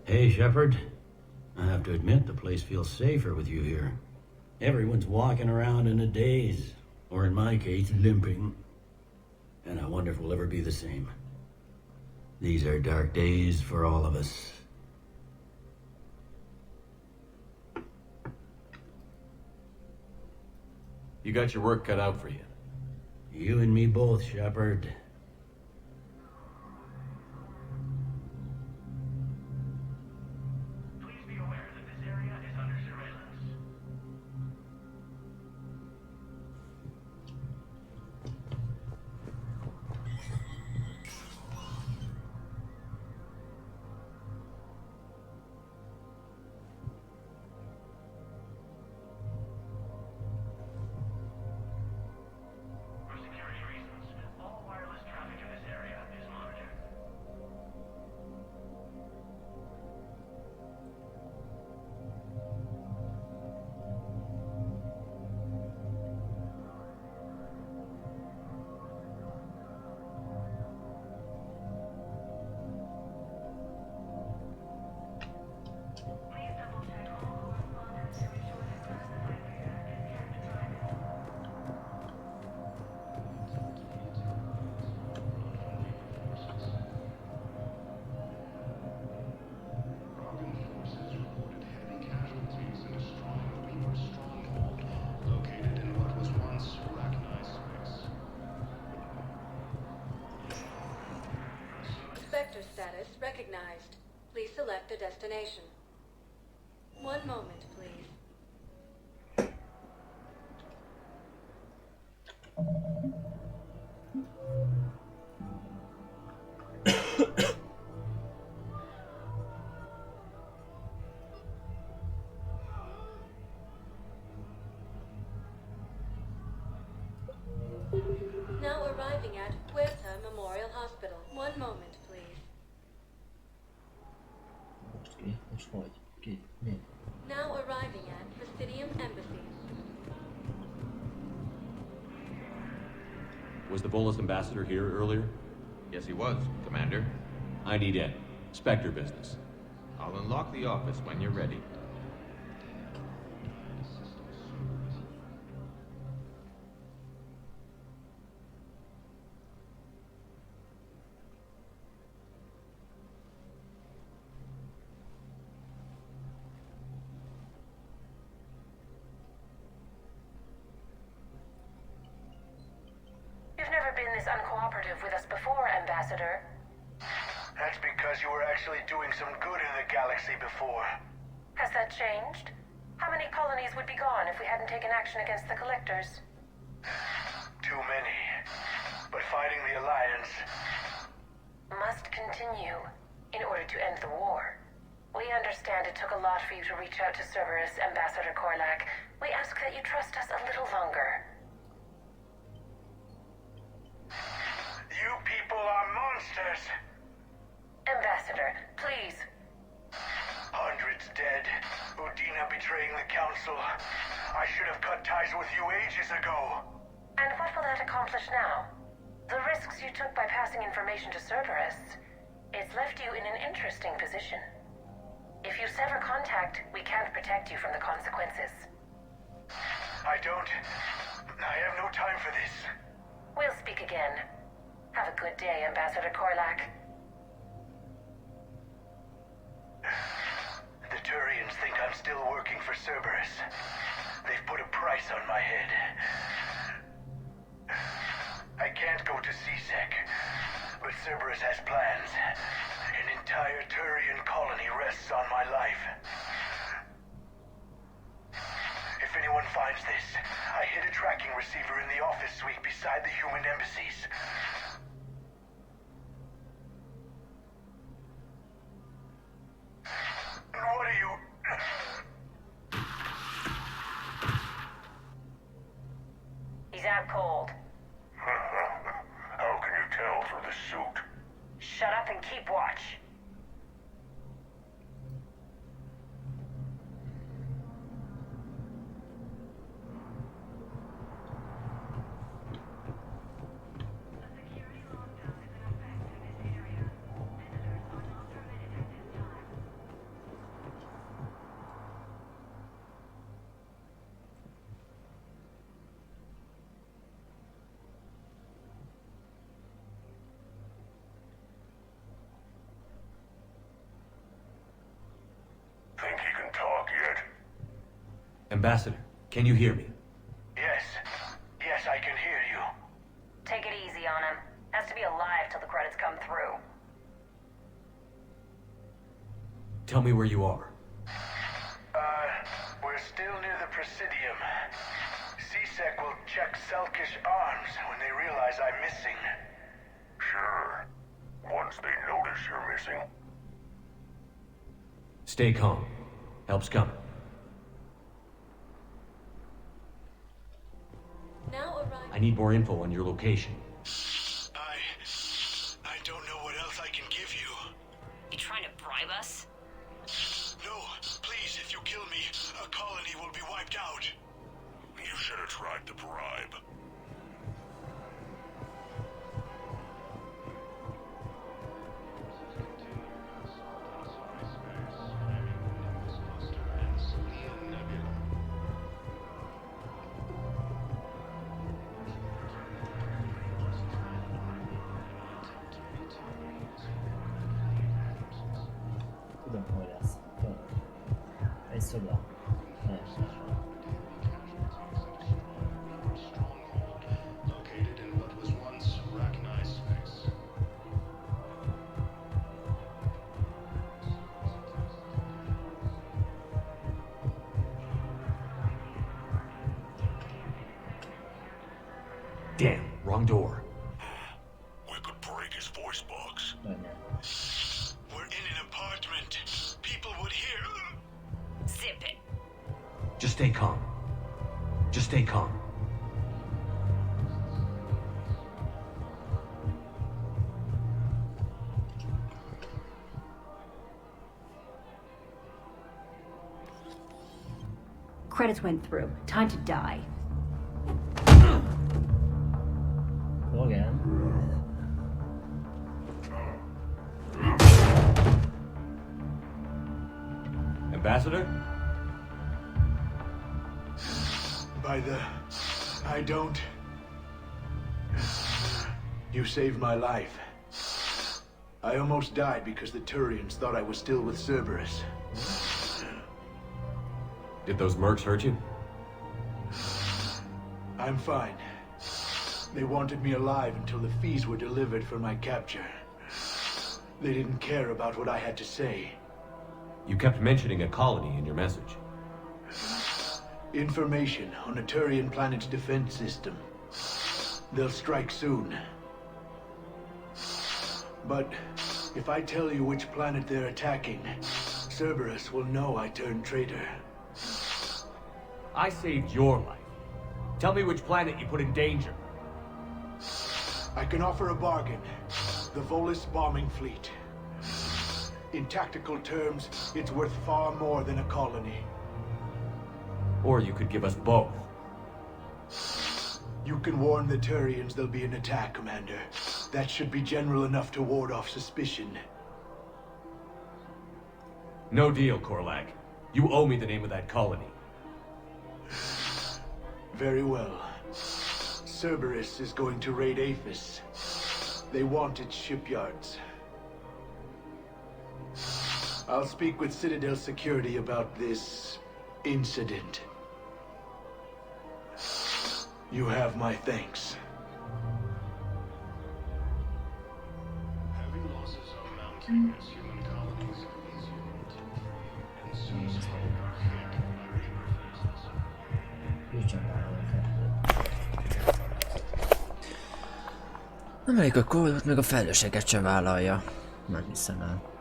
Hey, Shepard. I have to admit, the place feels safer with you here. Everyone's walking around in a daze, or in my case, limping. And I wonder if we'll ever be the same. These are dark days for all of us. You got your work cut out for you. You and me both, Shepard. Sector status recognized. Please select a destination. One moment, please. arriving at Huerta Memorial Hospital. One moment, please. Most ki? Most hogy? Ki? Mi? Now arriving at Presidium Embassy. Was the Volus ambassador here earlier? Yes, he was, Commander. I need Ed. Spectre business. I'll unlock the office when you're ready. You've never been this uncooperative with us before, Ambassador. That's because you were actually doing some good in the galaxy before. Has that changed? How many colonies would be gone if we hadn't taken action against the Collectors? Too many. But fighting the Alliance... must continue in order to end the war. We understand it took a lot for you to reach out to Cerberus, Ambassador Korlak. We ask that you trust us a little longer. You people are monsters! Ambassador, please. Hundreds dead. Udina betraying the Council. I should have cut ties with you ages ago. And what will that accomplish now? The risks you took by passing information to Cerberus, it's left you in an interesting position. If you sever contact, we can't protect you from the consequences. I have no time for this. We'll speak again. Have a good day, Ambassador Korlak. The Turians think I'm still working for Cerberus. They've put a price on my head. I can't go to CSEC, but Cerberus has plans. An entire Turian colony rests on my life. If anyone finds this, I hid a tracking receiver in the office suite beside the human embassies. What are you... He's out cold. How can you tell through the suit? Shut up and keep watch. Think he can talk yet? Ambassador, can you hear me? Yes. Yes, I can hear you. Take it easy on him. Has to be alive till the credits come through. Tell me where you are. We're still near the Presidium. CSEC will check Selkish arms when they realize I'm missing. Sure. Once they notice you're missing. Stay calm. Help's coming. Now arriving. I need more info on your location. I don't know what else I can give you. You trying to bribe us? No, please, if you kill me, a colony will be wiped out. You should have tried the bribe. Tudom, hol lesz. Tudom. Egy szoba. Nem. Located in what was once Rachni's space. Damn, wrong door. We could break his voice box. Vagy nem. We're in an apartment. People would hear. Zip it. Just stay calm. Just stay calm. Credits went through. Time to die. Again. Ambassador? I don't. You saved my life. I almost died because the Turians thought I was still with Cerberus. Did those mercs hurt you? I'm fine. They wanted me alive until the fees were delivered for my capture. They didn't care about what I had to say. You kept mentioning a colony in your message. Information on a Turian planet's defense system. They'll strike soon. But if I tell you which planet they're attacking, Cerberus will know I turned traitor. I saved your life. Tell me which planet you put in danger. I can offer a bargain. The Volus bombing fleet. In tactical terms, it's worth far more than a colony. Or you could give us both. You can warn the Turians there'll be an attack, Commander. That should be general enough to ward off suspicion. No deal, Korlak. You owe me the name of that colony. Very well. Cerberus is going to raid Aphis. They want its shipyards. I'll speak with Citadel Security about this incident. You have my thanks. Heavy losses are mounting as human colonies resumed, and soon some are hit by reaper Amelyik a kódot meg a felelősséget sem vállalja. Nem hiszem el.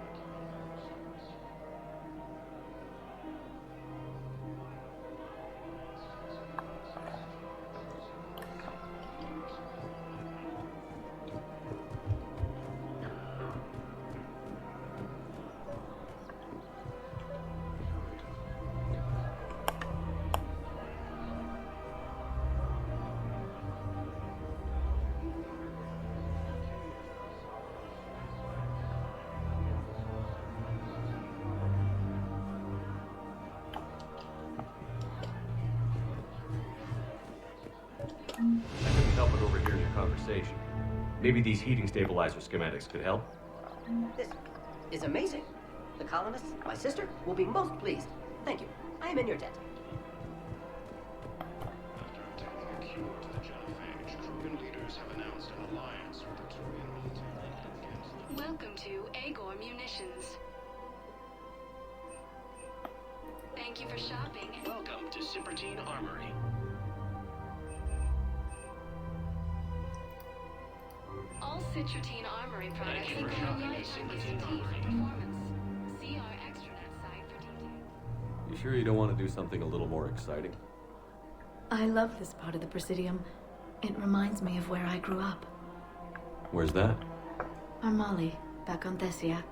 I couldn't help but overhear your conversation. Maybe these heating stabilizer schematics could help? This is amazing. The colonists, my sister, will be most pleased. Thank you. I am in your debt. After obtaining a cure to the genophage, Krugan leaders have announced an alliance with the Turian military. Welcome to Agor Munitions. Thank you for shopping. Welcome to Cipertine Armory. All Citrotine Armory products Thank you for include shopping light at and Cipertine for Armory. performance. See our extranet site for details. You sure you don't want to do something a little more exciting? I love this part of the Presidium. It reminds me of where I grew up. Where's that? Armali, back on Thessia.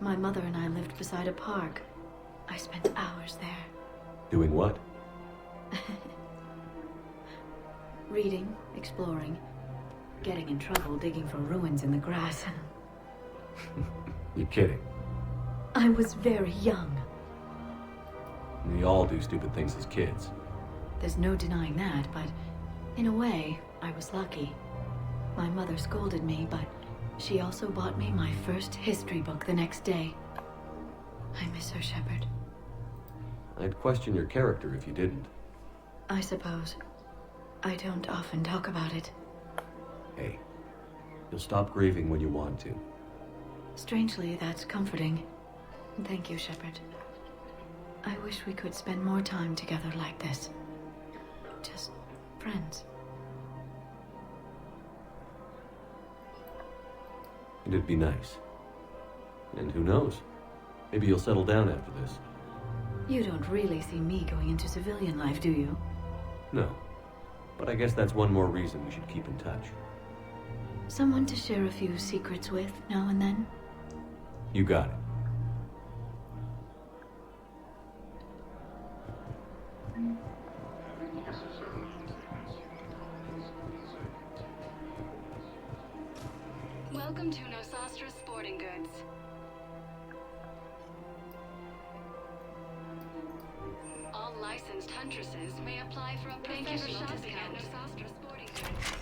My mother and I lived beside a park. I spent hours there. Doing what? Reading, exploring, getting in trouble digging for ruins in the grass. You're kidding. I was very young. We all do stupid things as kids. There's no denying that, but in a way, I was lucky. My mother scolded me, but she also bought me my first history book the next day. I miss her, Shepard. I'd question your character if you didn't. I suppose. I don't often talk about it. Hey, you'll stop grieving when you want to. Strangely, that's comforting. Thank you, Shepard. I wish we could spend more time together like this. Just friends. It'd be nice. And who knows? Maybe you'll settle down after this. You don't really see me going into civilian life, do you? No. But I guess that's one more reason we should keep in touch. Someone to share a few secrets with now and then? You got it. Welcome to Nosastra Sporting Goods. All licensed huntresses may apply for a professional discount. Nosastra Sporting Goods.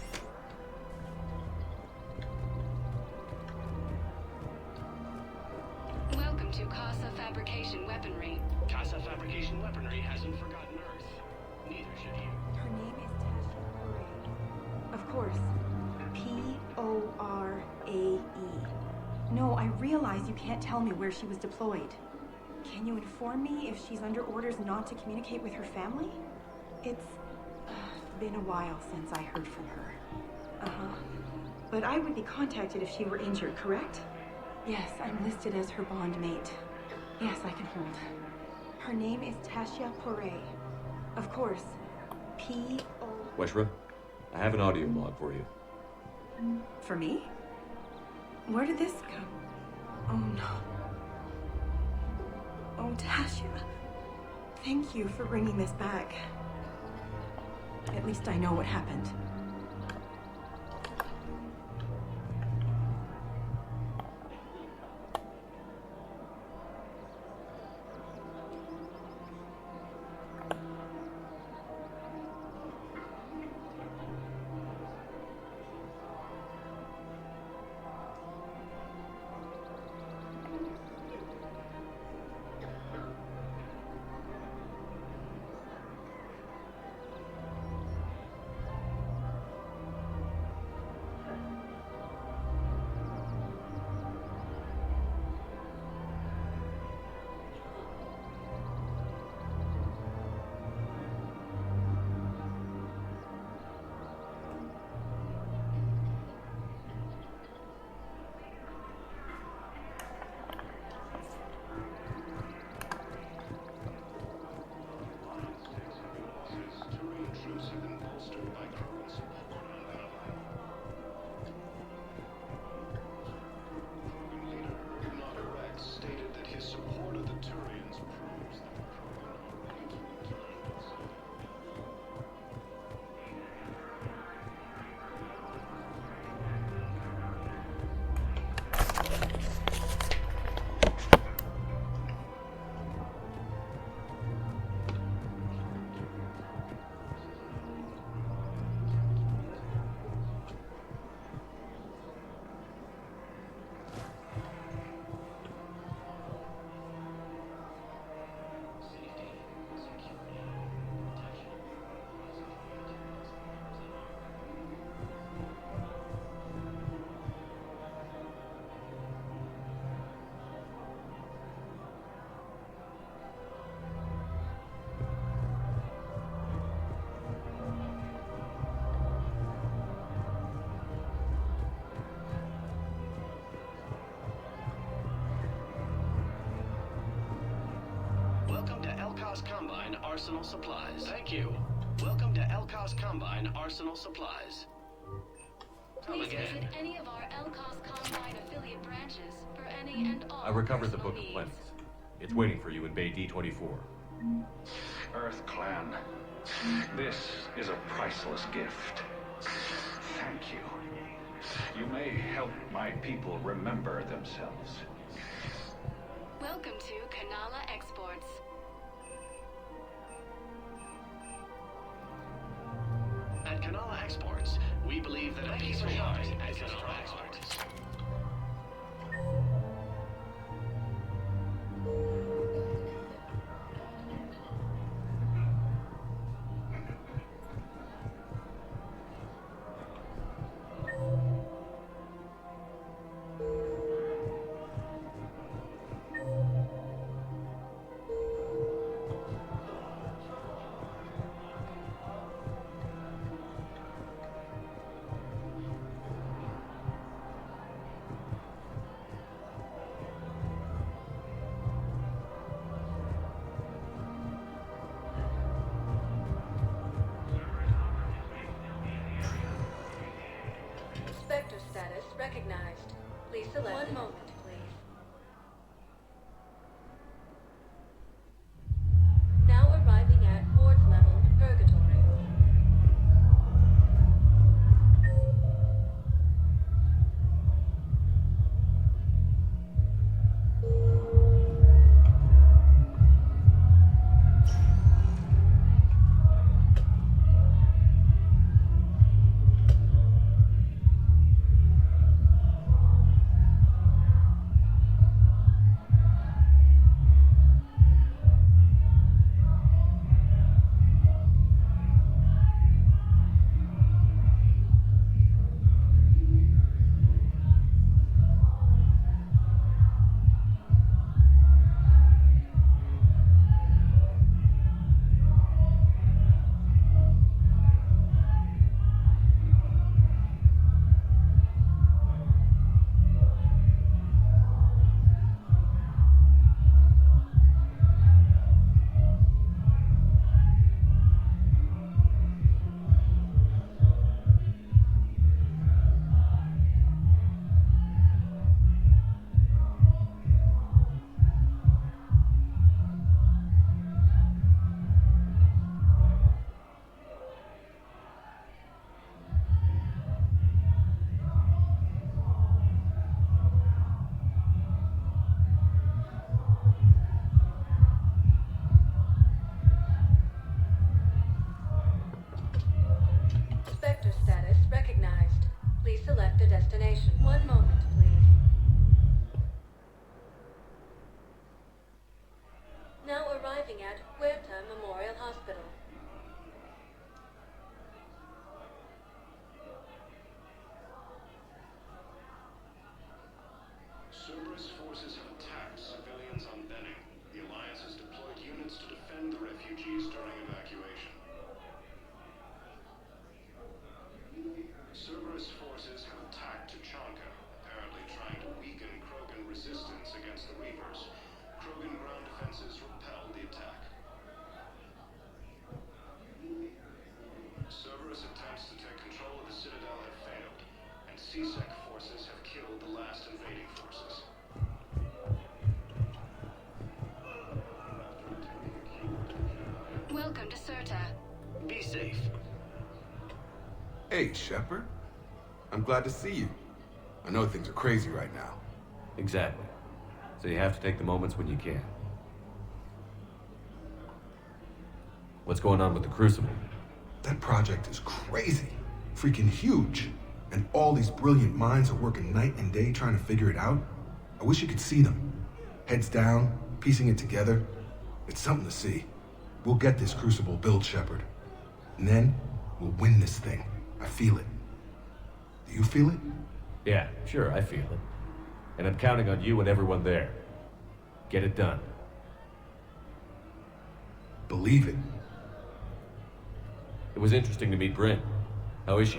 Welcome to Casa Fabrication Weaponry. Casa Fabrication Weaponry hasn't forgotten Earth. Neither should you. Her name is Tasha Porae. Of course. P-O-R-A-E. No, I realize you can't tell me where she was deployed. Can you inform me if she's under orders not to communicate with her family? It's been a while since I heard from her. Uh-huh. But I would be contacted if she were injured, correct? Yes, I'm listed as her bond mate. Yes, I can hold. Her name is Tasha Porae. Of course. P-O... Weshra, I have an audio log for you. For me? Where did this come? Oh, no. Oh, Tasha. Thank you for bringing this back. At least I know what happened. Combine Arsenal Supplies. Thank you. Welcome to Elcos Combine Arsenal Supplies. Come Please again. visit any of our Elcos Combine affiliate branches for any and all I recovered the personal Book of needs. Clemens. It's waiting for you in Bay D24. Earth Clan, this is a priceless gift. Thank you. You may help my people remember themselves. Welcome to Kanala Exports. At Kanala Exports, we believe that a piece of art is Kanala Exports. Spectre status recognized. Please select. One moment, please. Now arriving at Ward's Contact the destination. One moment, please. Now arriving at Huerta Memorial Hospital. Cerberus forces have attacked civilians on Benning. The Alliance has deployed units to defend the refugees during evacuation. Cerberus forces have attacked Tuchanka, apparently trying to weaken Krogan resistance against the Reapers. Krogan ground defenses repelled the attack. Cerberus attempts to take control of the Citadel have failed, and CSEC forces have killed the last invading forces. Welcome to Serta. Be safe. Hey, Shepard. I'm glad to see you. I know things are crazy right now. Exactly. So you have to take the moments when you can. What's going on with the Crucible? That project is crazy. Freaking huge. And all these brilliant minds are working night and day trying to figure it out. I wish you could see them. Heads down, piecing it together. It's something to see. We'll get this Crucible built, Shepard. And then, we'll win this thing. I feel it. Do you feel it? Yeah, sure, I feel it. And I'm counting on you and everyone there. Get it done. Believe it. It was interesting to meet Bryn. How is she?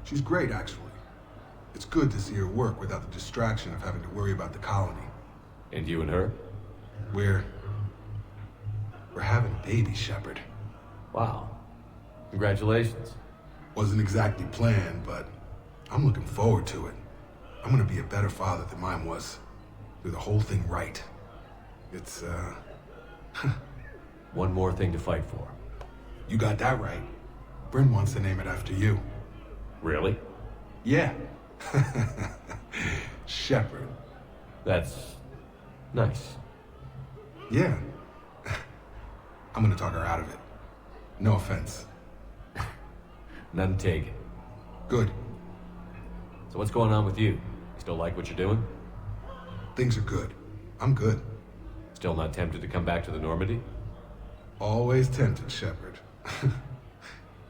She's great, actually. It's good to see her work without the distraction of having to worry about the colony. And you and her? We're having a baby, Shepard. Wow. Congratulations. Wasn't exactly planned, but I'm looking forward to it. I'm gonna be a better father than mine was. Do the whole thing right. It's, One more thing to fight for. You got that right. Bryn wants to name it after you. Really? Yeah. Shepard. That's nice. Yeah. I'm gonna talk her out of it. No offense. None taken. Good. So what's going on with you? You still like what you're doing? Things are good. I'm good. Still not tempted to come back to the Normandy? Always tempted, Shepard.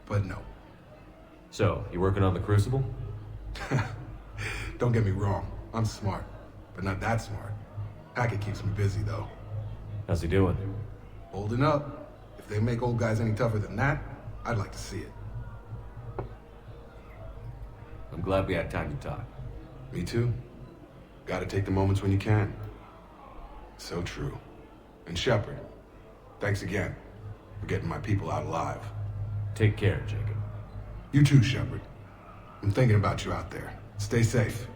But no. So, you working on the Crucible? Don't get me wrong. I'm smart. But not that smart. Hackett keeps me busy, though. How's he doing? Holding up. If they make old guys any tougher than that, I'd like to see it. I'm glad we had time to talk. Me too. Gotta take the moments when you can. So true. And Shepard, thanks again for getting my people out alive. Take care, Jacob. You too, Shepard. I'm thinking about you out there. Stay safe.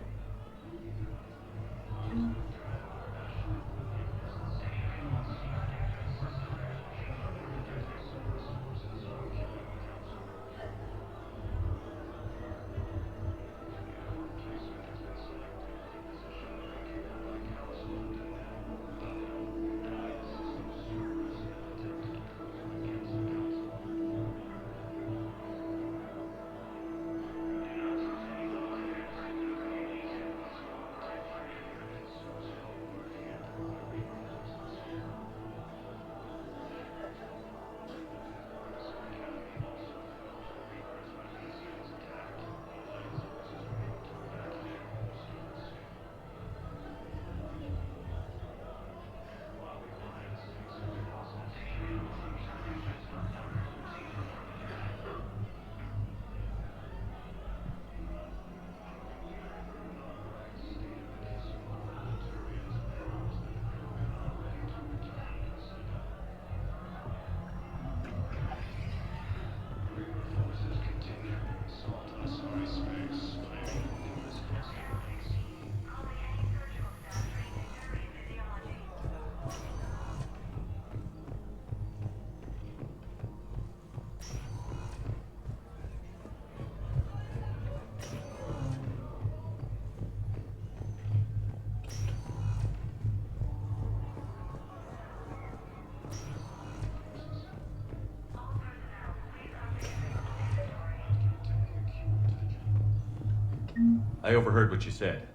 I overheard what you said.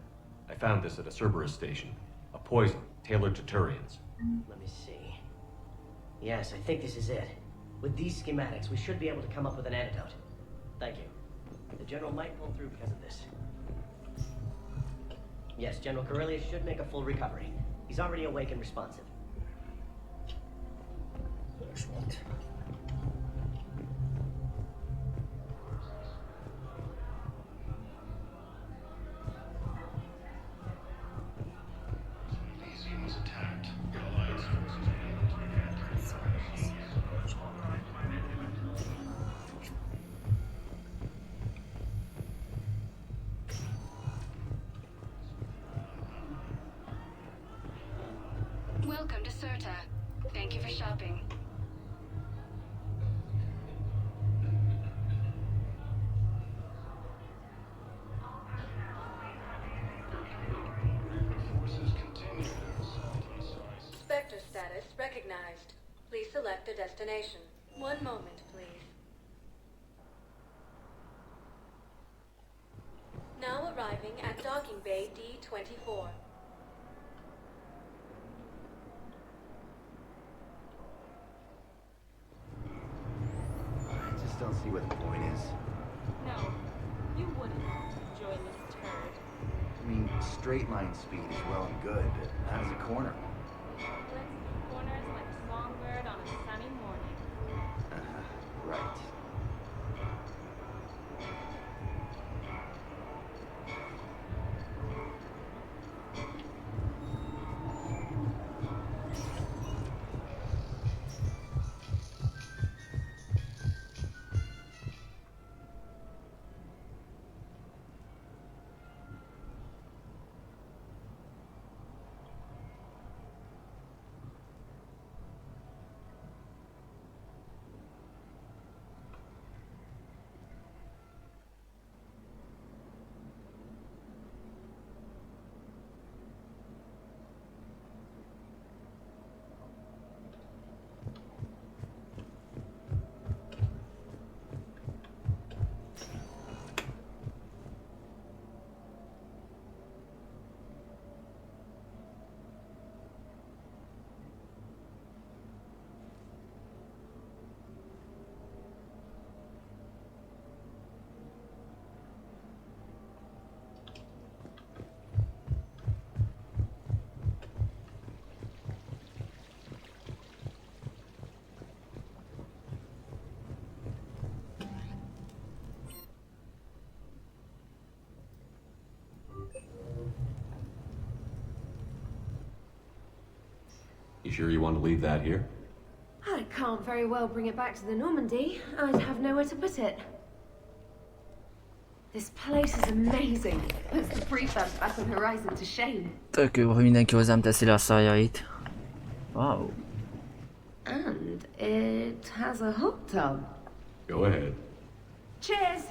I found this at a Cerberus station. A poison tailored to Turians. Let me see. Yes, I think this is it. With these schematics, we should be able to come up with an antidote. Thank you. The General might pull through because of this. Yes, General Corellius should make a full recovery. He's already awake and responsive. Excellent. Elysium was attacked. The Alliance forces were able to prevent their Welcome to Serta. Thank you for shopping. Spectre status recognized. Please select a destination. One moment, please. Now arriving at Docking Bay D-24. I just don't see what the point is. No, you wouldn't join this turd. I mean, straight line speed is well and good, but how's a corner? Let's corners like a songbird on a sunny morning. Right. You sure you want to leave that here? I can't very well bring it back to the Normandy. I'd have nowhere to put it. This place is amazing. Puts the prefabs back on Horizon to shame. Tök jó, hogy mindenki hozzám teszi le a szajait. Wow. And it has a hot tub. Go ahead. Cheers!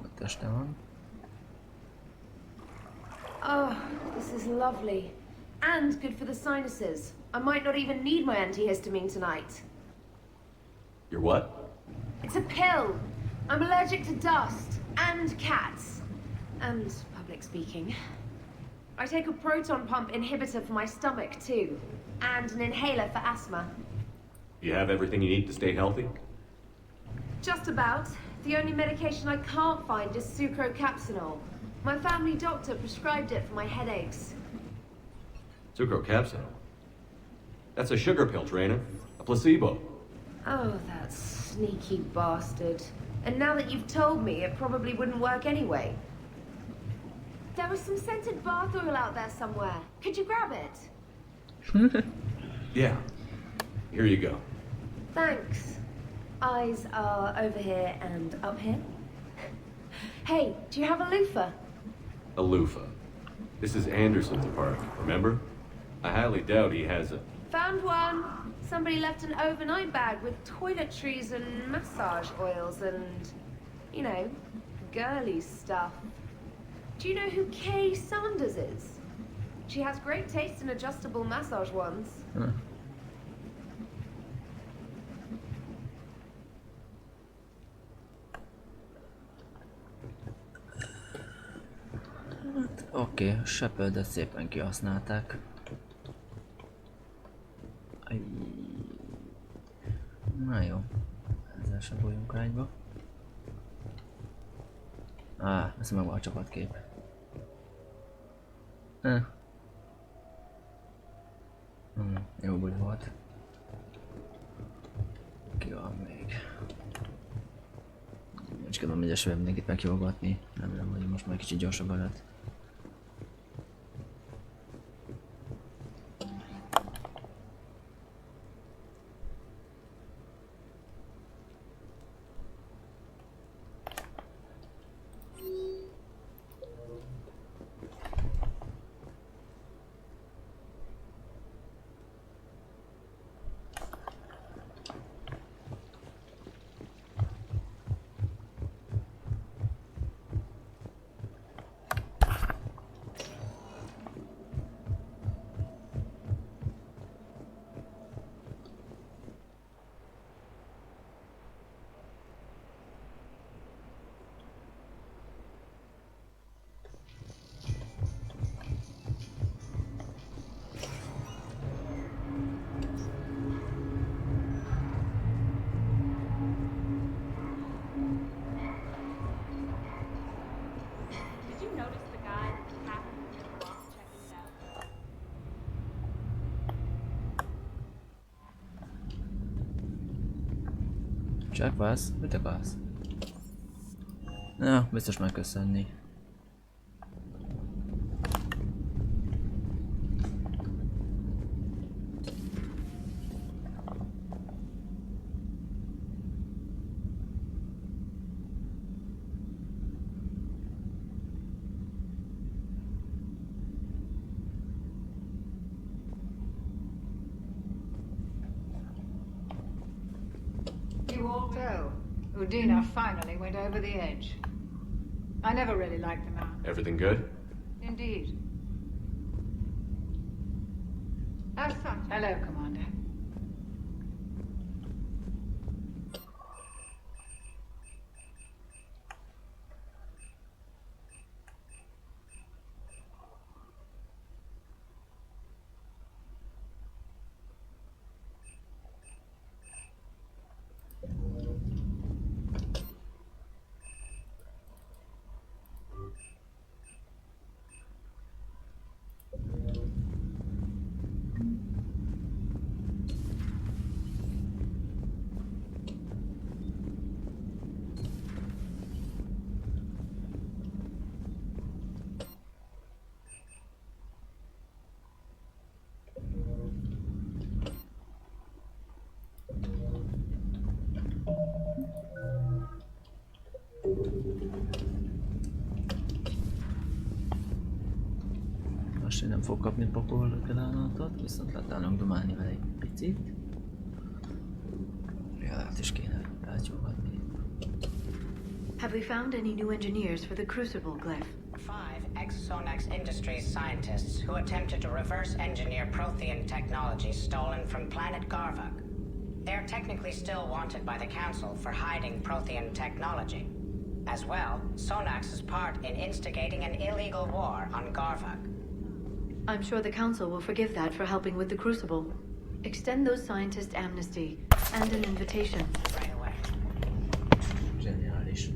Ott este van. Oh, this is lovely. And good for the sinuses. I might not even need my antihistamine tonight. Your what? It's a pill. I'm allergic to dust and cats. And public speaking. I take a proton pump inhibitor for my stomach too. And an inhaler for asthma. You have everything you need to stay healthy? Just about. The only medication I can't find is sucrocapsinol. My family doctor prescribed it for my headaches. Sucrocapsinol? That's a sugar pill, Trainer. A placebo. Oh, that sneaky bastard. And now that you've told me, it probably wouldn't work anyway. There was some scented bath oil out there somewhere. Could you grab it? Yeah. Here you go. Thanks. Eyes are over here and up here. Hey, do you have a loofah? A loofah. This is Anderson's apartment, remember? I highly doubt he has a... Found one. Somebody left an overnight bag with toiletries and massage oils and, you know, girly stuff. Do you know who Kay Sanders is? She has great taste in adjustable massage ones. Huh. Oké, Shepherdet szépen kihasználták. Na jó. Ezzel sem bújjunk ágyba. Ez meg van a csapatkép. Jó buli volt. Ki van még? Nincs kedvem egyesül mindenkit meghívogatni. Remélem, hogy most már kicsit gyorsabban lett. Csak válsz? Mit akarsz? Ja, biztos megköszönni. So, Udina finally went over the edge. I never really liked the man. Everything good? Indeed. As such, hello, Commander. Most én nem fog kapni pakoló pillanatot, viszont lehetne domálni vele egy picit. Át is kéne rátyolgatni. Have we found any new engineers for the Crucible, Glyph? 5 ex-Sonax Industries scientists who attempted to reverse engineer Prothean technology stolen from planet Garvuk. They're technically still wanted by the Council for hiding Prothean technology. As well, Sonax's part in instigating an illegal war on Garvuk. I'm sure the Council will forgive that for helping with the Crucible. Extend those scientists amnesty and an invitation. Right away. Zseniális.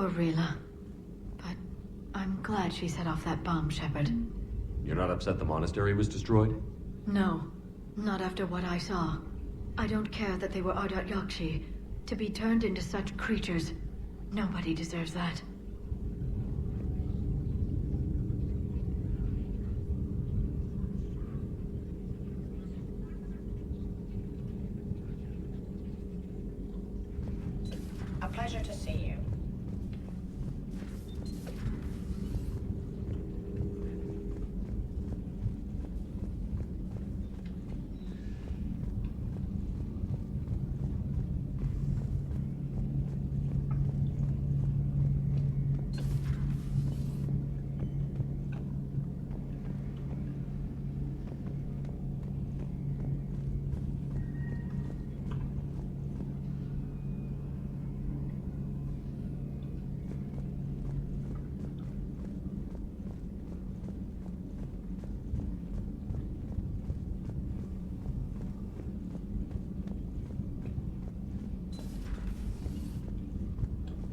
Poor Rila. But I'm glad she set off that bomb, Shepard. You're not upset the monastery was destroyed? No, not after what I saw. I don't care that they were Ardat Yakshi. To be turned into such creatures, nobody deserves that. A pleasure to see you.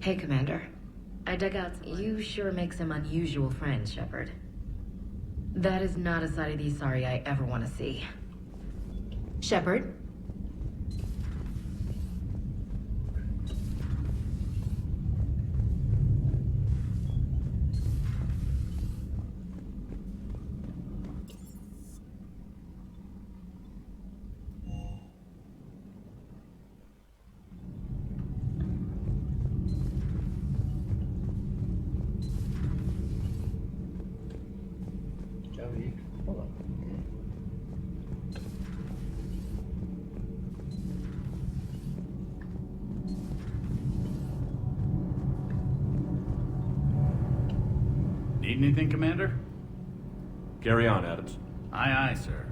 Hey, Commander. I dug out. You sure make some unusual friends, Shepard. That is not a side of the Asari I ever want to see. Shepard? Need anything, Commander? Carry on, Adams. Aye, aye, sir.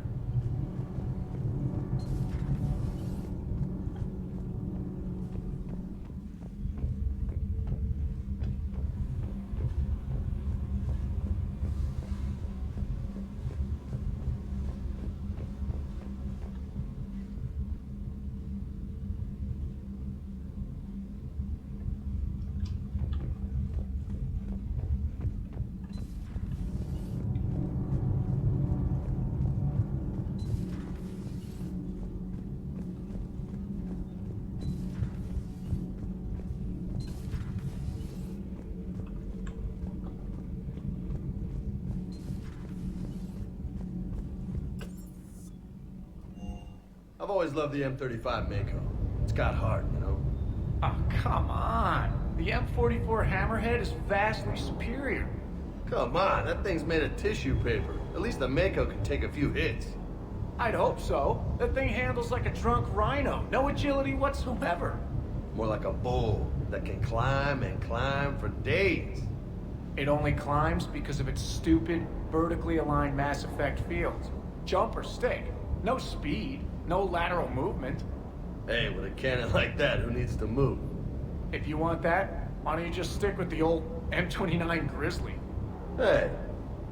I've always loved the M35 Mako. It's got heart, you know? Oh, come on. The M44 Hammerhead is vastly superior. Come on, that thing's made of tissue paper. At least the Mako can take a few hits. I'd hope so. That thing handles like a drunk rhino. No agility whatsoever. More like a bull that can climb and climb for days. It only climbs because of its stupid, vertically aligned Mass Effect fields. Jump or stick. No speed. No lateral movement. Hey, with a cannon like that, who needs to move? If you want that, why don't you just stick with the old M29 Grizzly? Hey,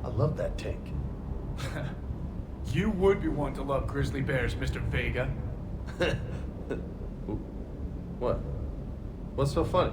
I love that tank. You would be one to love grizzly bears, Mr. Vega. What? What's so funny?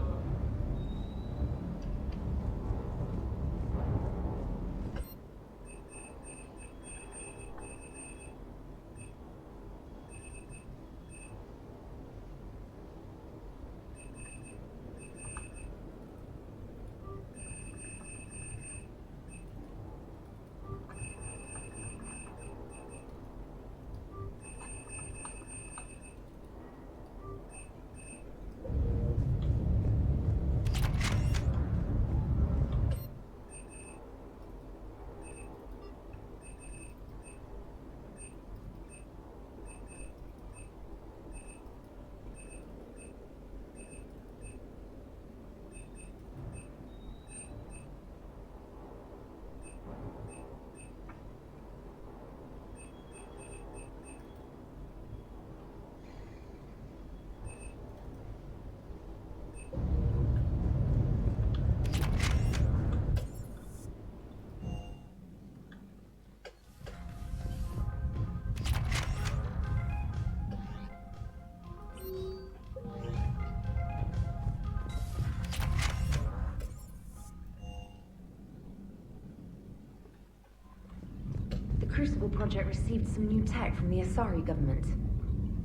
project received some new tech from the Asari government.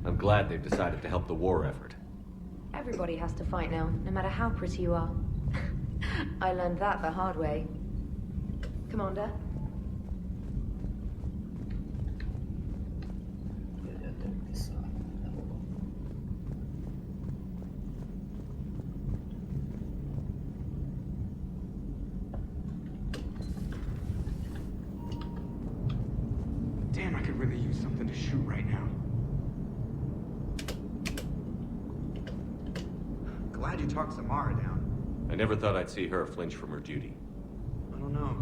I'm glad they've decided to help the war effort. Everybody has to fight now, no matter how pretty you are. I learned that the hard way. Commander? Damn, I could really use something to shoot right now. Glad you talked Samara down. I never thought I'd see her flinch from her duty. I don't know.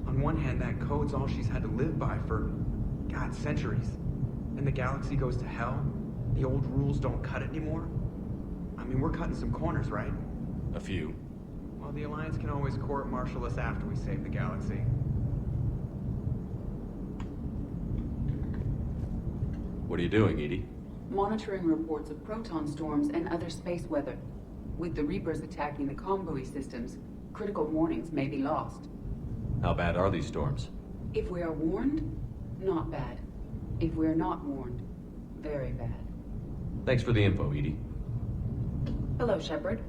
On one hand, that code's all she's had to live by for, God, centuries. And the galaxy goes to hell. The old rules don't cut it anymore. I mean, we're cutting some corners, right? A few. Well, the Alliance can always court-martial us after we save the galaxy. What are you doing, Edie? Monitoring reports of proton storms and other space weather. With the Reapers attacking the comm buoy systems, critical warnings may be lost. How bad are these storms? If we are warned, not bad. If we are not warned, very bad. Thanks for the info, Edie. Hello, Shepard.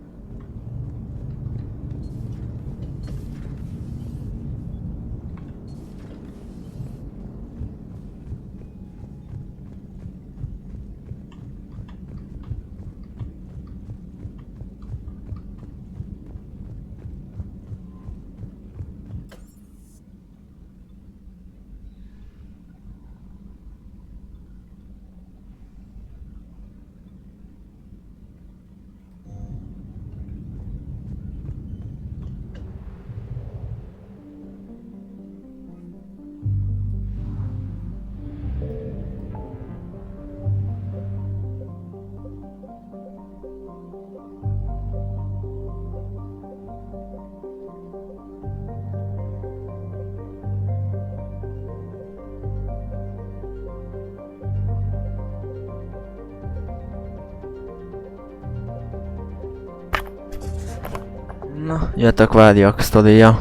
Na, jött a Kváriak sztoria.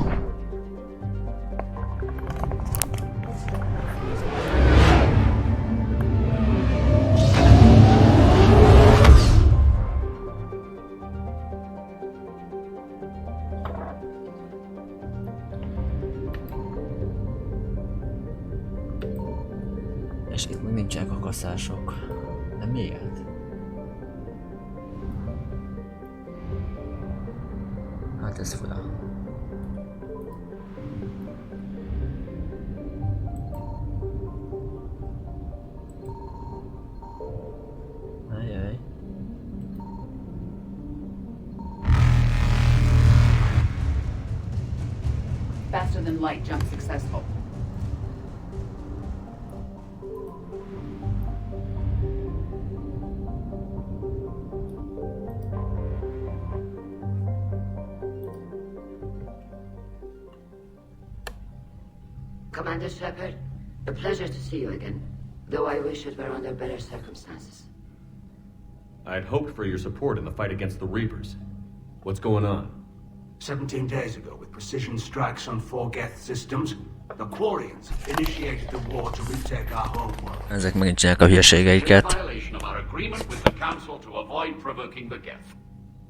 És itt még nincsenek a kaszások. De miért? Hát ez fura. Ajaj. Faster than light jump successful. Commander Shepard, a pleasure to see you again, though I wish it were under better circumstances. I'd hoped for your support in the fight against the Reapers. What's going on? 17 days ago, with precision strikes on 4 Geth systems, the Quarians initiated the war to retake our homeworld. Ezek megint csinálják a hülyeségeiket. Violation of our agreement with the Council to avoid provoking the Geth.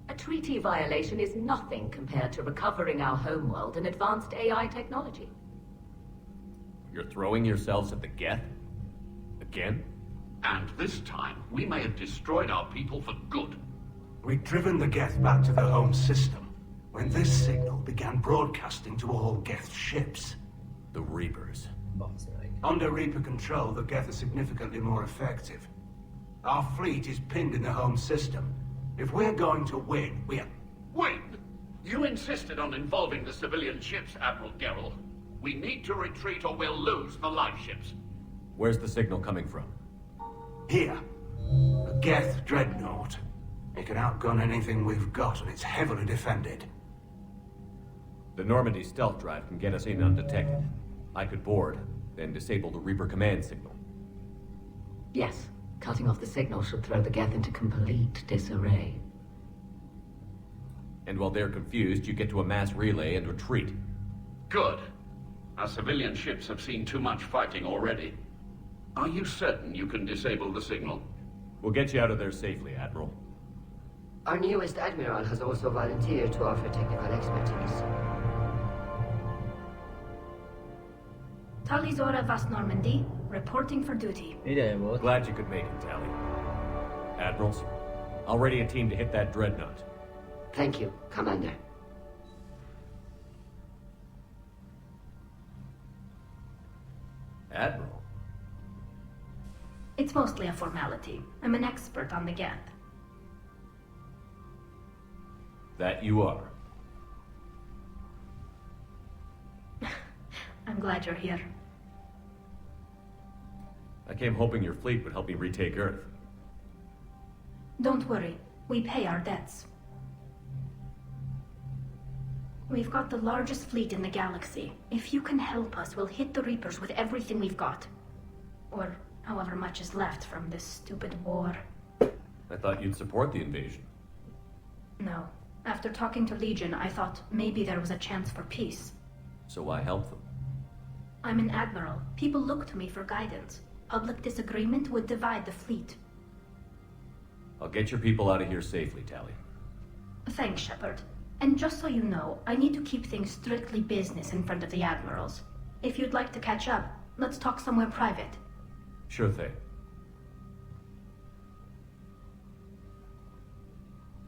A treaty violation is nothing compared to recovering our homeworld and advanced AI technology. You're throwing yourselves at the Geth? Again? And this time, we may have destroyed our people for good. We'd driven the Geth back to the home system when this signal began broadcasting to all Geth ships. The Reapers. Under Reaper control, the Geth are significantly more effective. Our fleet is pinned in the home system. If we're going to win, we're... Win? You insisted on involving the civilian ships, Admiral Gerrel. We need to retreat or we'll lose the live ships. Where's the signal coming from? Here. A Geth dreadnought. It can outgun anything we've got, and it's heavily defended. The Normandy stealth drive can get us in undetected. I could board, then disable the Reaper command signal. Yes, cutting off the signal should throw the Geth into complete disarray. And while they're confused, you get to a mass relay and retreat. Good. Our civilian ships have seen too much fighting already. Are you certain you can disable the signal? We'll get you out of there safely, Admiral. Our newest admiral has also volunteered to offer technical expertise. Talizora Vas Normandy, reporting for duty. Glad you could make it, Tally. Admirals, I'll ready a team to hit that dreadnought. Thank you, Commander. Admiral? It's mostly a formality. I'm an expert on the Geth. That you are. I'm glad you're here. I came hoping your fleet would help me retake Earth. Don't worry, we pay our debts. We've got the largest fleet in the galaxy. If you can help us, we'll hit the Reapers with everything we've got. Or however much is left from this stupid war. I thought you'd support the invasion. No. After talking to Legion, I thought maybe there was a chance for peace. So why help them? I'm an admiral. People look to me for guidance. Public disagreement would divide the fleet. I'll get your people out of here safely, Tally. Thanks, Shepard. And just so you know, I need to keep things strictly business in front of the admirals. If you'd like to catch up, let's talk somewhere private. Sure thing.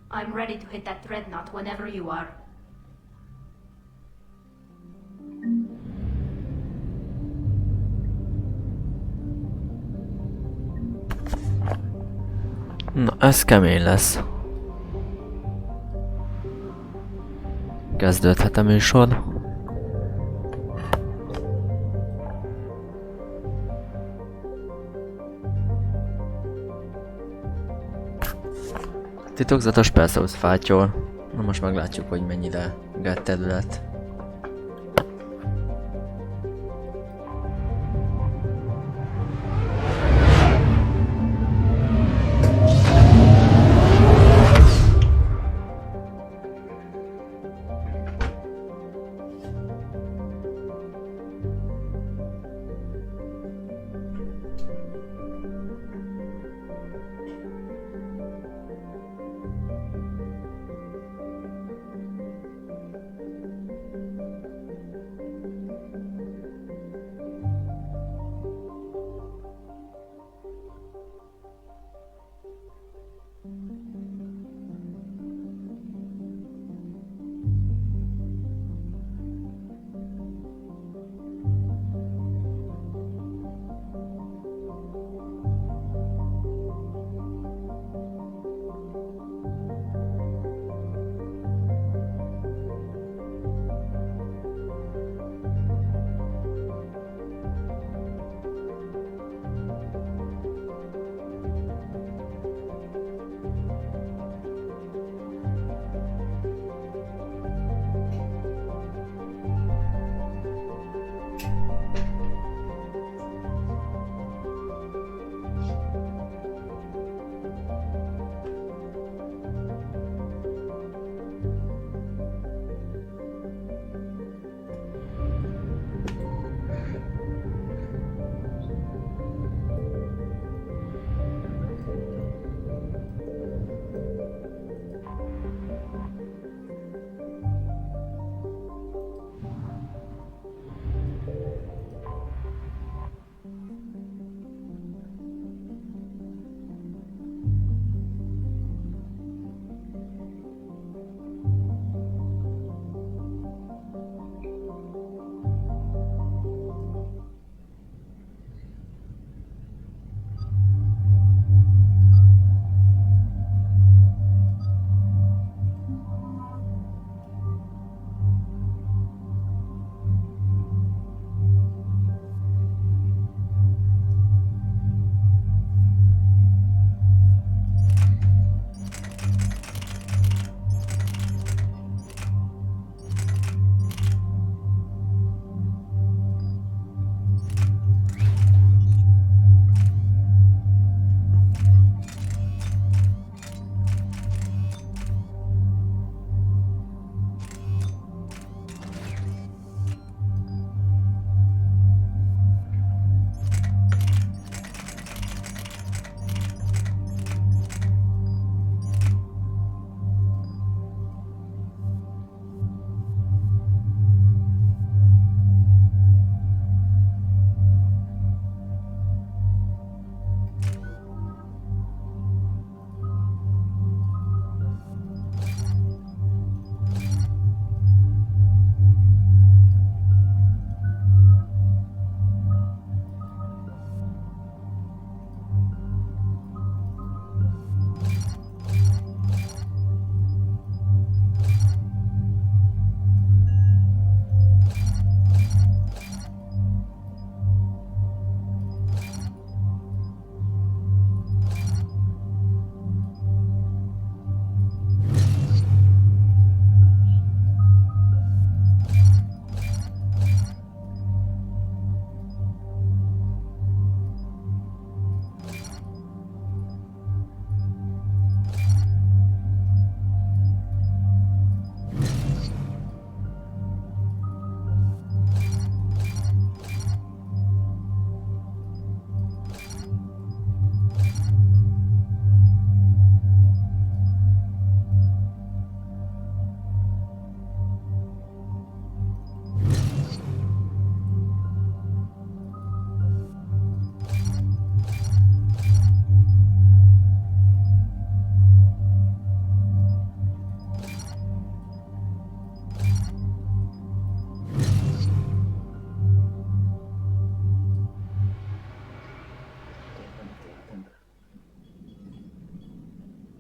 I'm ready to hit that dreadnought whenever you are. Na, ez kemény lesz. Kezdődhet a műsor. Titokzatos Perseus fátyol. Na most meglátjuk, hogy mennyire Geth terület.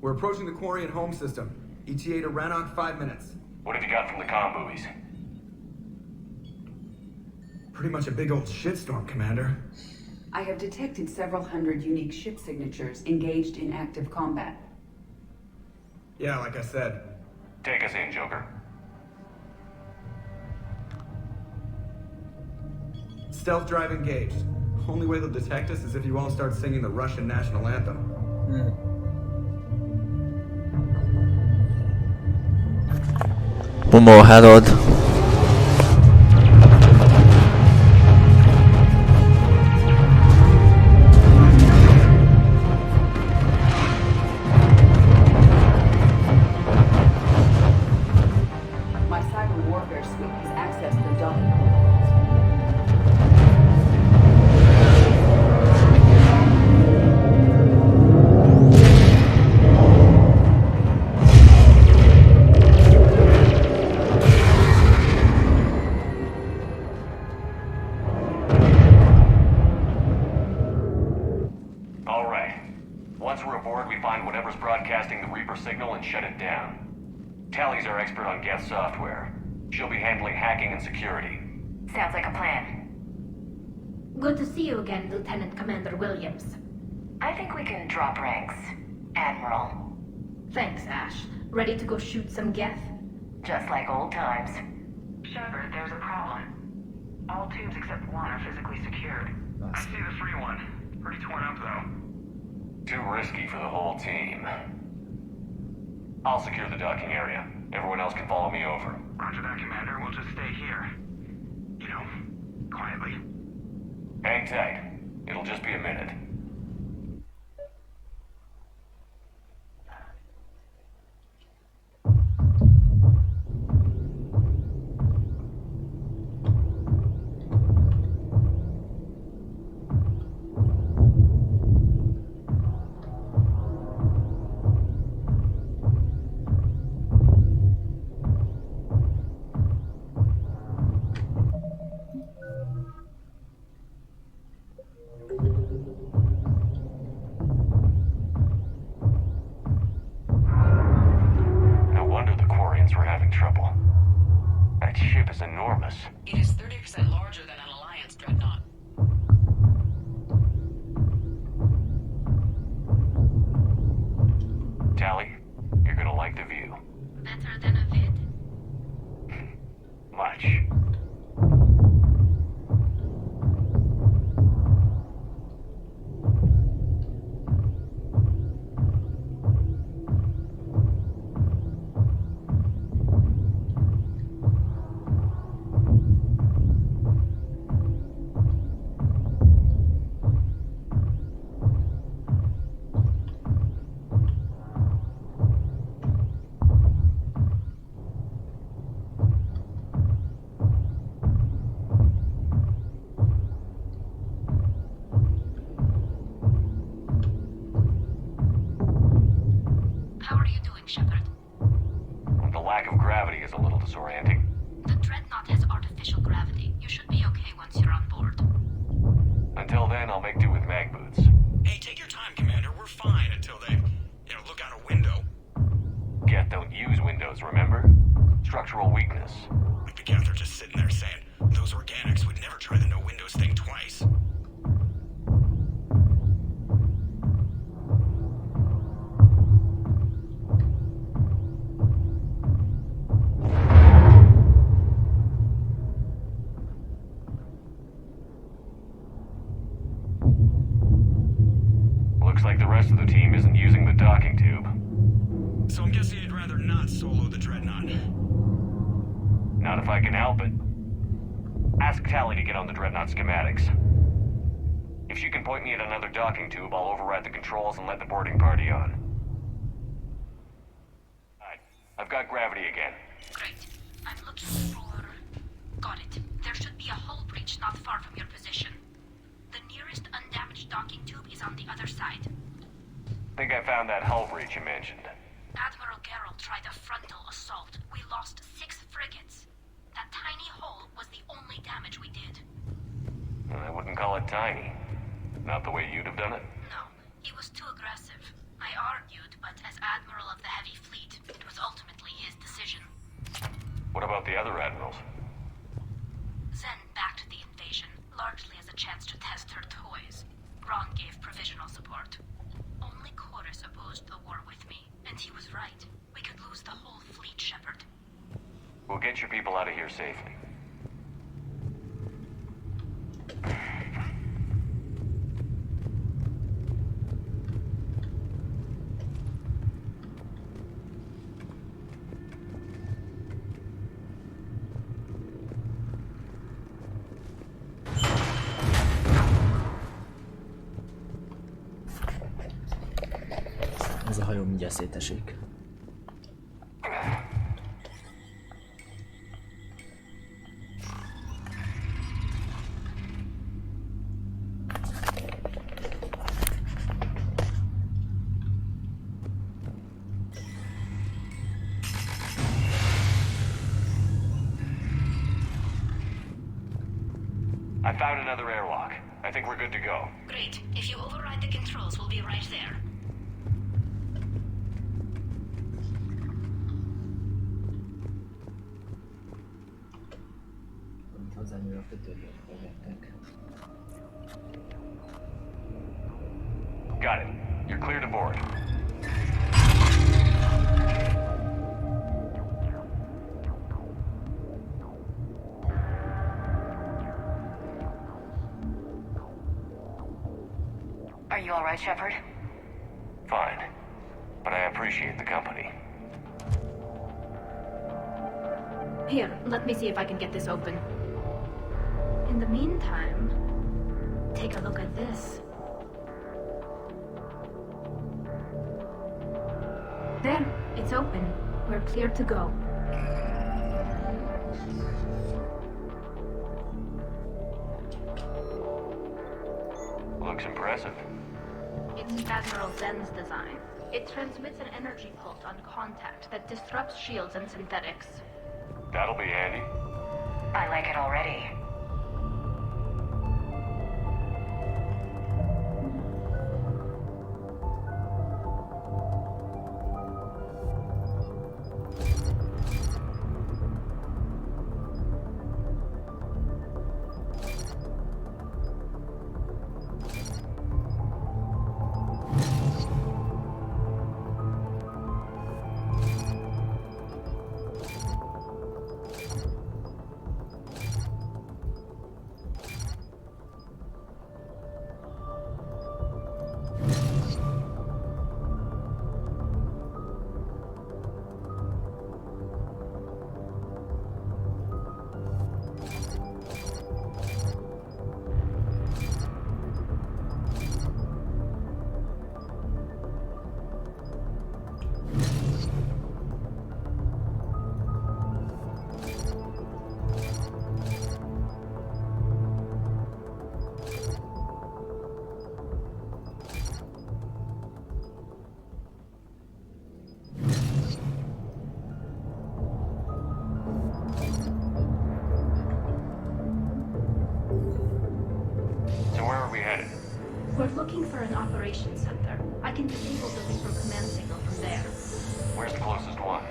We're approaching the Quarian home system. ETA to Rannoch, 5 minutes. What have you got from the comm buoys? Pretty much a big old shitstorm, Commander. I have detected several hundred unique ship signatures engaged in active combat. Yeah, like I said. Take us in, Joker. Stealth drive engaged. Only way they'll detect us is if you all start singing the Russian national anthem. Momo Herod. My cyber warfare suite has access to the docking protocols. All right. Once we're aboard, we find whatever's broadcasting the Reaper signal and shut it down. Tally's our expert on Geth software. She'll be handling hacking and security. Sounds like a plan. Good to see you again, Lieutenant Commander Williams. I think we can drop ranks, Admiral. Thanks, Ash. Ready to go shoot some Geth? Just like old times. Shepard, there's a problem. All tubes except one are physically secured. I see the free one. Pretty torn up, though. Too risky for the whole team. I'll secure the docking area. Everyone else can follow me over. Roger that, Commander. We'll just stay here. You know, quietly. Hang tight. It'll just be a minute. We're having trouble. That ship is enormous. It is 30% larger than an Alliance dreadnought. Tally, you're gonna like the view. Better than a vid? Much. Schematics. If you can point me at another docking tube, I'll override the controls and let the boarding party on. Alright, I've got gravity again. Great. I'm looking for... Got it. There should be a hull breach not far from your position. The nearest undamaged docking tube is on the other side. Think I found that hull breach you mentioned. Admiral Geralt tried a frontal assault. We lost 6 frigates. That tiny hole was the only damage we did. I wouldn't call it tiny. Not the way you'd have done it? No, he was too aggressive. I argued, but as Admiral bloody fleet. It was ultimately his decision. What about the other admirals? Zen backed the invasion, largely as a chance to test her toys. Ron gave provisional support. Only Chorus opposed the war with me, and he was right. We could lose the whole fleet, Shepard. We'll get your people out of here safely. Ez a hajó mindjárt szétesik. I found another airlock. I think we're good to go. Great. If you override the controls, we'll be right there. Got it. You're clear to board. Are you alright, Shepard? Fine. But I appreciate the company. Here, let me see if I can get this open. In the meantime, take a look at this. There, it's open. We're clear to go. Looks impressive. It's Admiral Zen's design. It transmits an energy pulse on contact that disrupts shields and synthetics. That'll be handy. I like it already. We're looking for an operations center. I can disable the Reaper command signal from there. Where's the closest one?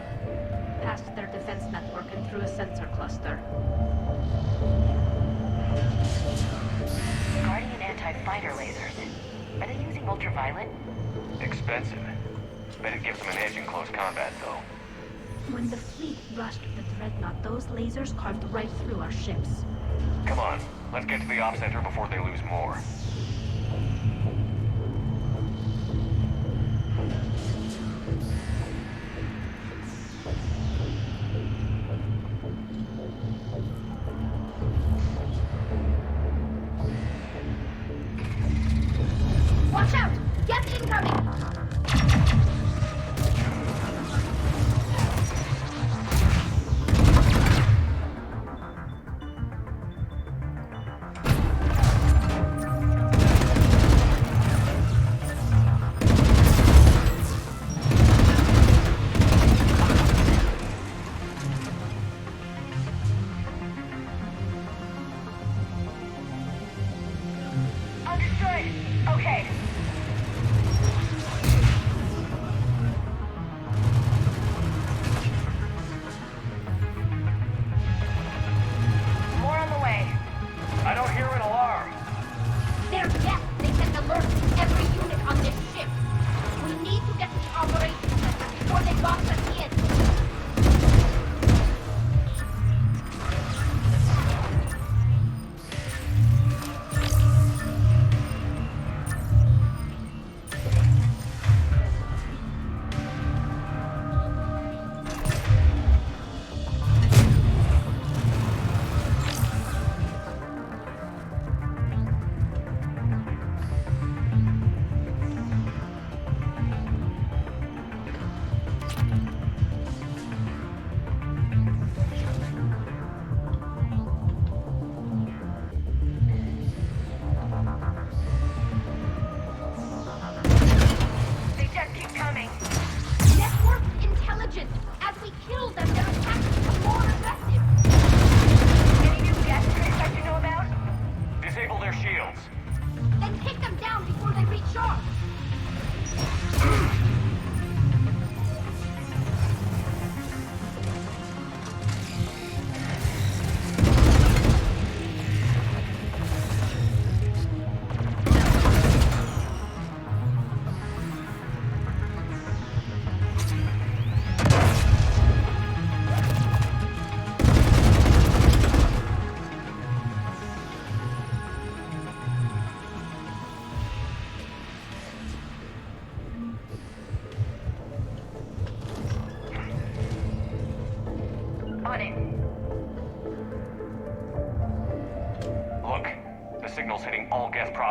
Past their defense network and through a sensor cluster. Guardian anti-fighter lasers. Are they using ultraviolet? Expensive. Bet it gives them an edge in close combat, though. When the fleet rushed the Dreadnought, those lasers carved right through our ships. Come on, let's get to the op center before they lose more. Watch out! Get incoming!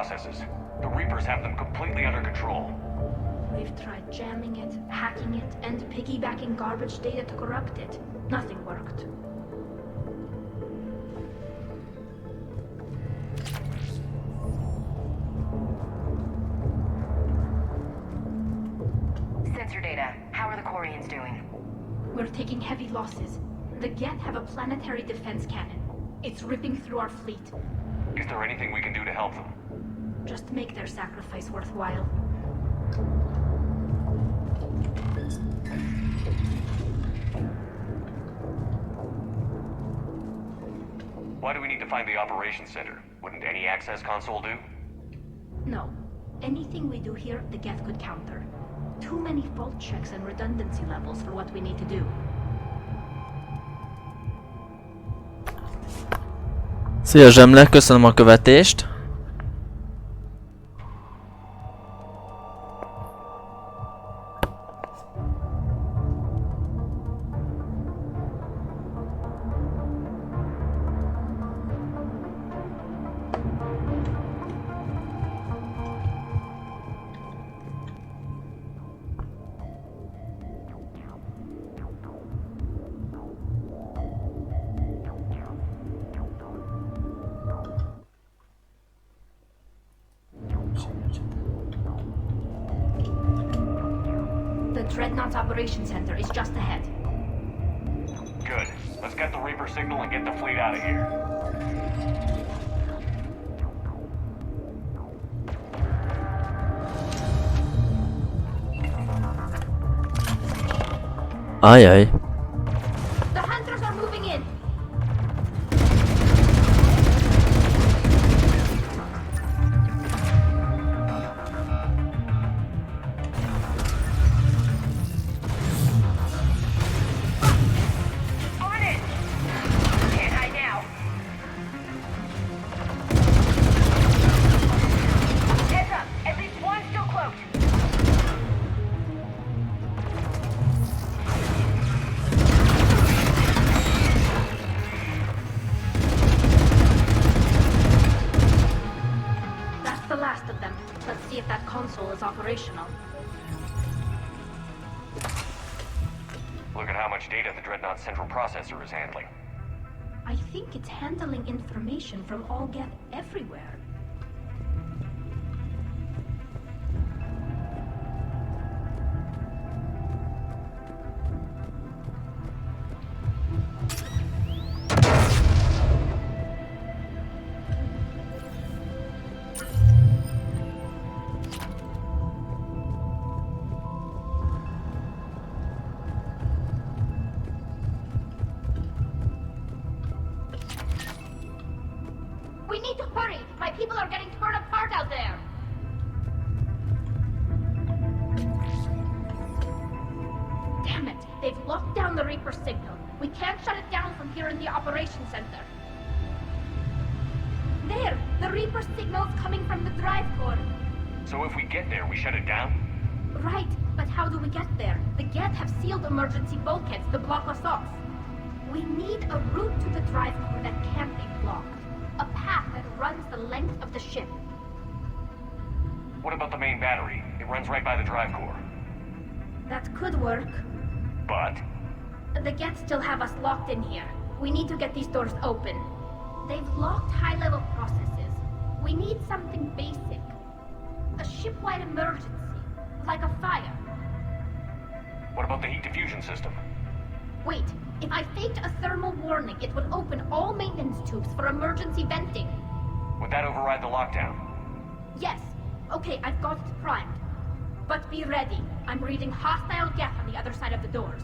processes. The Reapers have them completely under control. We've tried jamming it, hacking it, and piggybacking garbage data to corrupt it. Nothing worked. Sensor data. How are the Quarians doing? We're taking heavy losses. The Geth have a planetary defense cannon. It's ripping through our fleet. Is there anything we can do to help them? Just make their sacrifice worthwhile. Why do we need to find the operations center? Wouldn't any access console do? No. Anything we do here, the Geth could counter. Too many fault checks and redundancy levels for what we need to do. Szia Zsemle, köszönöm a követést. The Dreadnought's operation center is just ahead. Good. Let's get the Reaper signal and get the fleet out of here. Ajaj. The hunters are moving in. On it! Can't hide now. Heads up! At least one still cloaked. That's the last of them. Let's see if that console is operational. Look at how much data the Dreadnought central processor is handling. I think it's handling information from all Geth everywhere. We need to hurry! My people are getting torn apart out there! Damn it! They've locked down the Reaper signal. We can't shut it down from here in the operations center. There! The Reaper signal's coming from the drive core. So if we get there, we shut it down? Right, but how do we get there? The Geth have sealed emergency bulkheads to block us off. We need a route to the drive core that can't be blocked. A path that runs the length of the ship. What about the main battery? It runs right by the drive core. That could work. But? The Geth still have us locked in here. We need to get these doors open. They've locked high-level processes. We need something basic. A ship-wide emergency. Like a fire. What about the heat diffusion system? Wait, if I faked a thermal warning, it would open all maintenance tubes for emergency venting. Would that override the lockdown? Yes. Okay, I've got it primed. But be ready. I'm reading hostile Geth on the other side of the doors.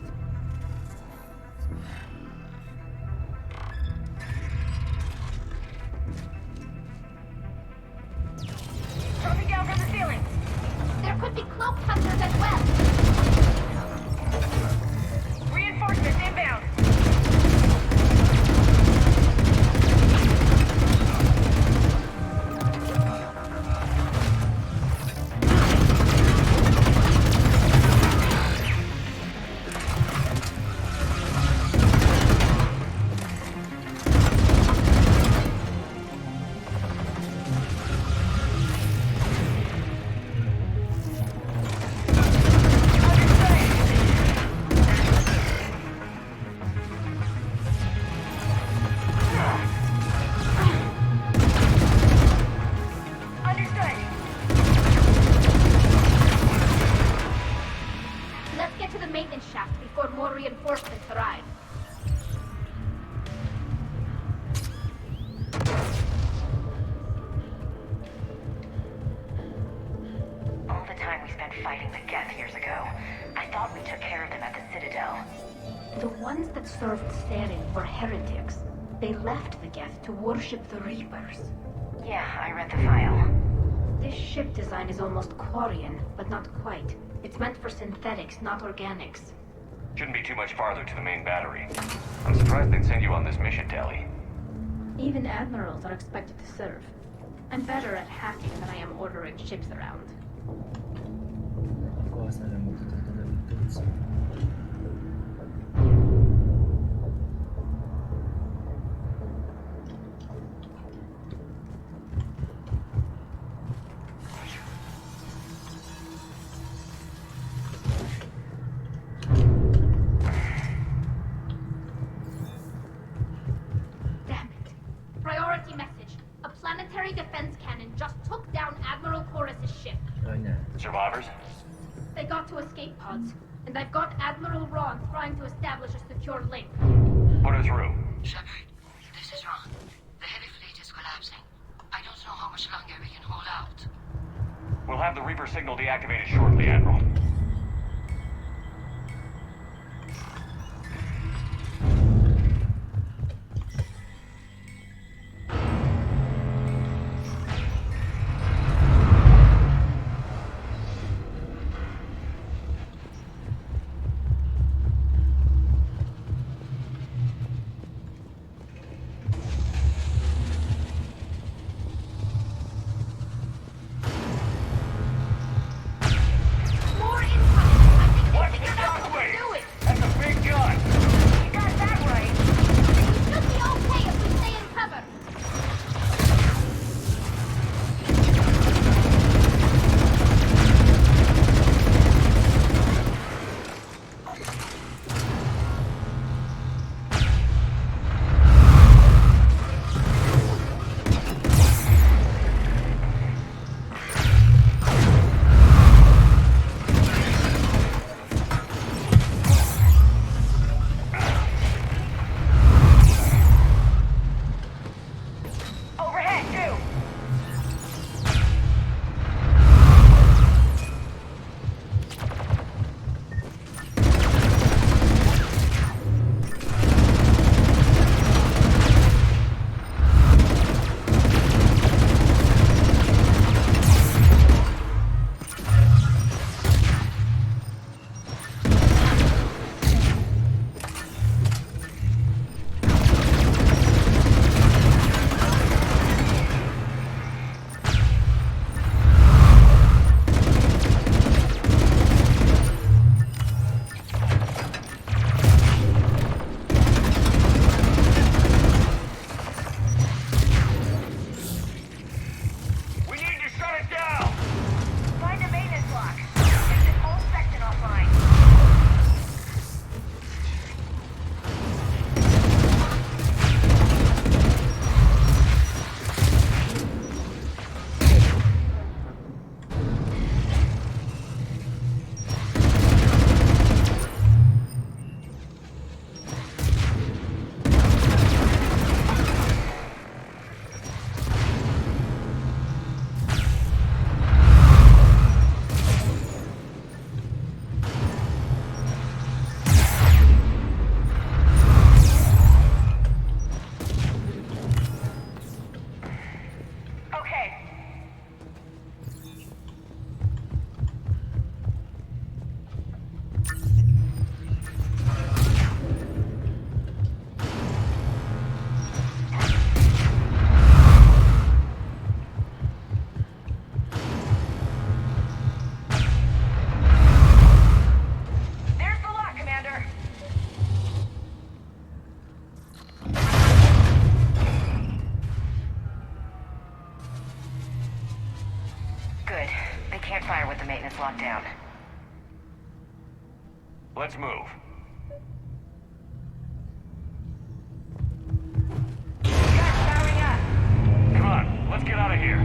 Dropping down from the ceiling. There could be cloaked hunters as well. Reinforcements inbound. shaft before more reinforcements arrive. All the time we spent fighting the Geth years ago, I thought we took care of them at the Citadel. The ones that served Saren were heretics. They left the Geth to worship the Reapers. Yeah, I read the file. This ship design is almost Quarian, but not quite. It's meant for synthetics, not organics. Shouldn't be too much farther to the main battery. I'm surprised they'd send you on this mission, Tali. Even admirals are expected to serve. I'm better at hacking than I am ordering ships around. Akkor azt nem mutatod, amit tudsz. Priority message. A planetary defense cannon just took down Admiral Chorus's ship. Oh no. Survivors? They got to escape pods, and I've got Admiral Ron trying to establish a secure link. Put her through. Shepard, this is Ron. The heavy fleet is collapsing. I don't know how much longer we can hold out. We'll have the Reaper signal deactivated shortly, Admiral. Lockdown. Let's move. Guys, powering up. Come on, let's get out of here.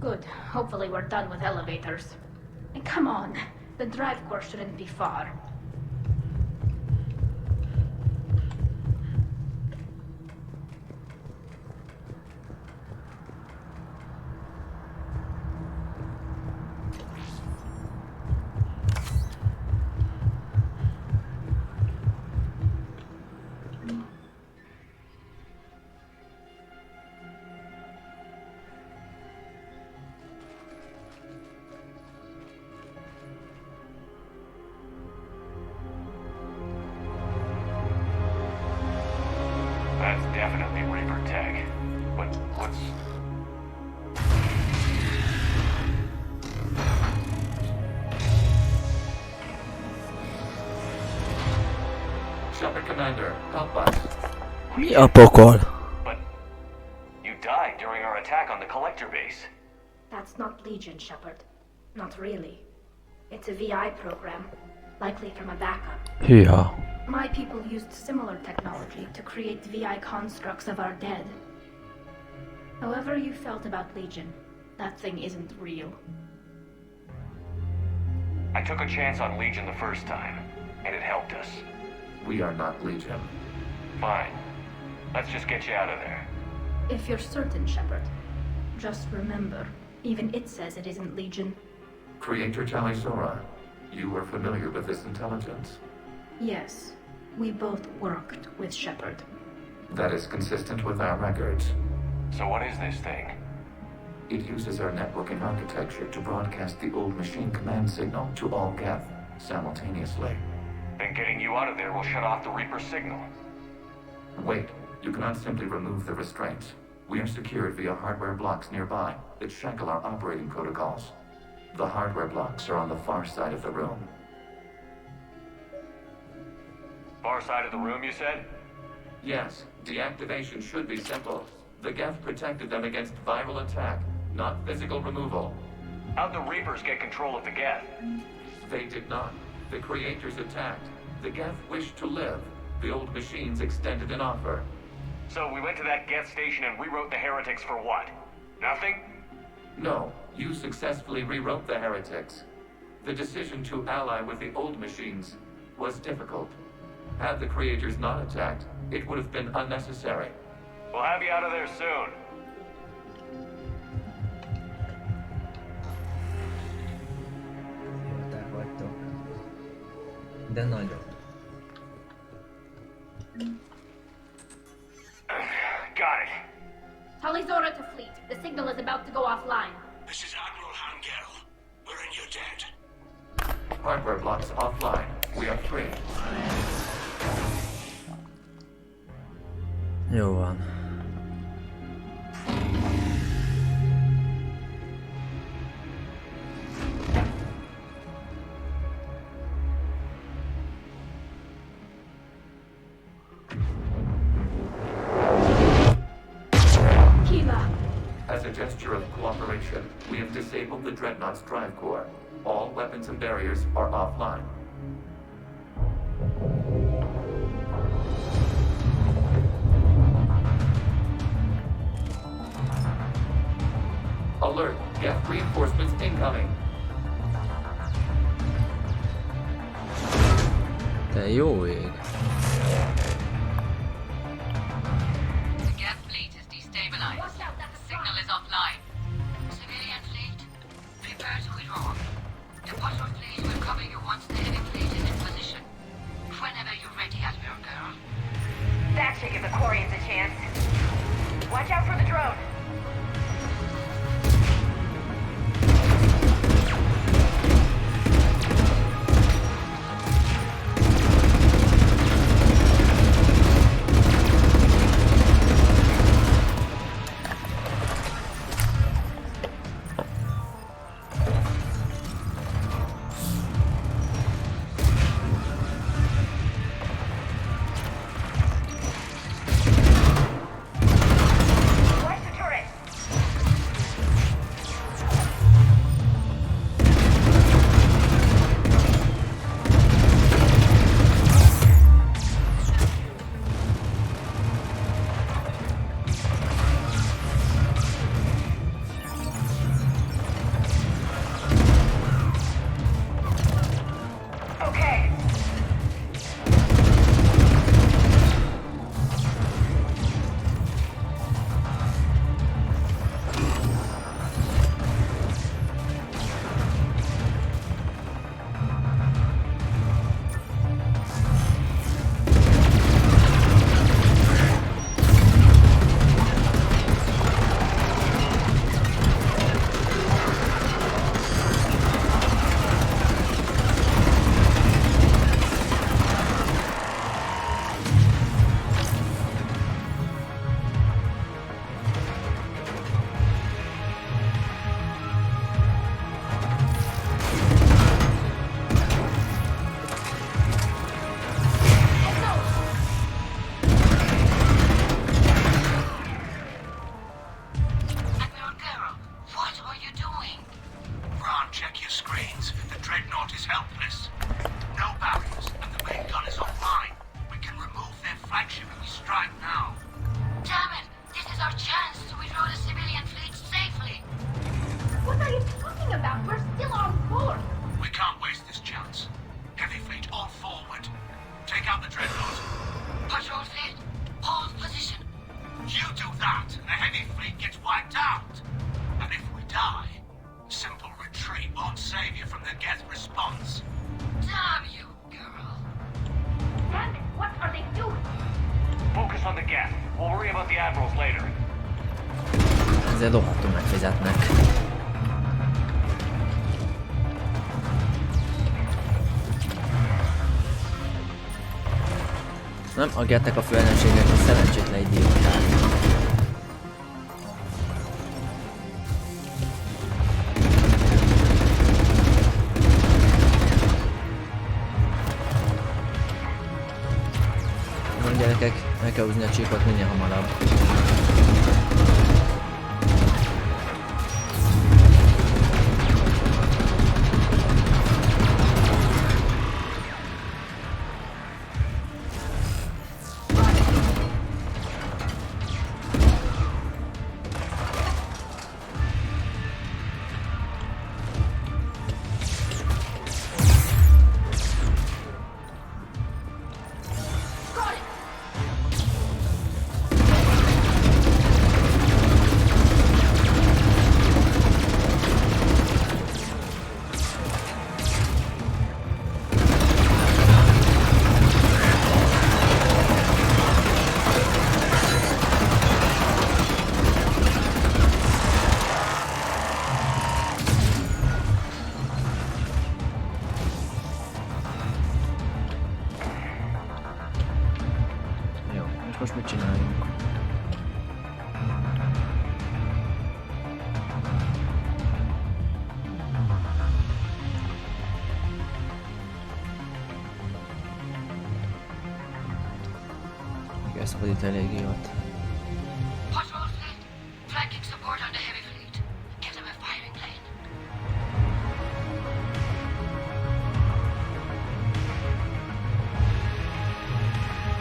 Good. Hopefully we're done with elevators. And come on, the drive course shouldn't be far. That's definitely Reaper tech. But what's... Shepard Commander, help us. Mi a pokol? But you died during our attack on the collector base. That's not Legion, Shepard. Not really. It's a VI program, likely from a backup. Hűha. My people used similar technology to create VI constructs of our dead. However you felt about Legion, that thing isn't real. I took a chance on Legion the first time, and it helped us. We are not Legion. Fine. Let's just get you out of there. If you're certain, Shepard, just remember, even it says it isn't Legion. Creator Talisora, you are familiar with this intelligence? Yes, we both worked with Shepard. That is consistent with our records. So what is this thing? It uses our networking architecture to broadcast the old machine command signal to all Geth simultaneously. Then getting you out of there will shut off the Reaper signal. Wait, you cannot simply remove the restraints. We are secured via hardware blocks nearby that shackle our operating protocols. The hardware blocks are on the far side of the room. Far side of the room, you said? Yes, deactivation should be simple. The Geth protected them against viral attack, not physical removal. How'd the Reapers get control of the Geth? They did not. The creators attacked. The Geth wished to live. The old machines extended an offer. So we went to that Geth station and rewrote the heretics for what? Nothing? No, you successfully rewrote the heretics. The decision to ally with the old machines was difficult. Had the creators not attacked, it would have been unnecessary. We'll have you out of there soon. Jóták vagytok. De nagyon. Got it. Talizora to fleet. The signal is about to go offline. This is Admiral Hangel. We're in your debt. Hardware blocks offline. We are free. Jó van. As a gesture of cooperation, we have disabled the Dreadnought's drive core. All weapons and barriers are offline. Alert! Geth reinforcements incoming! Te jó ég. The Geth fleet is destabilized. The signal is offline. Civilian fleet, prepare to withdraw. The buffer fleet will cover you once the enemy fleet is in position. Whenever you're ready, Admiral Girl. That should give the Quarians a chance. Watch out for the drone. Watch the are you doing? Ron, check your screens. The Dreadnought is helpless. No barriers, and the main gun is offline. We can remove their flagship if we strike now. Damn it! This is our chance to withdraw the civilian fleet safely. What are you talking about? We're still on board. We can't waste this chance. Heavy fleet all forward. Take out the Dreadnought. Patrol fleet, hold position. You do that, and the heavy fleet gets wiped out. And if we die, simple retreat won't save you from the Geth response. Damn you, girl. Damn it, what are they doing? Focus on the Geth. We'll worry about the admirals later. Ezért rohadtul megfizetnek. Nem aggatták a főellenségek, a szerencsétlen idióták. Van gyerekek, meg kell húzni a csíkot minél hamarabb. Most mit csináljunk? Elszabadít a légiót. Patrol fleet, flanking support on the heavy fleet. Give them a firing lane.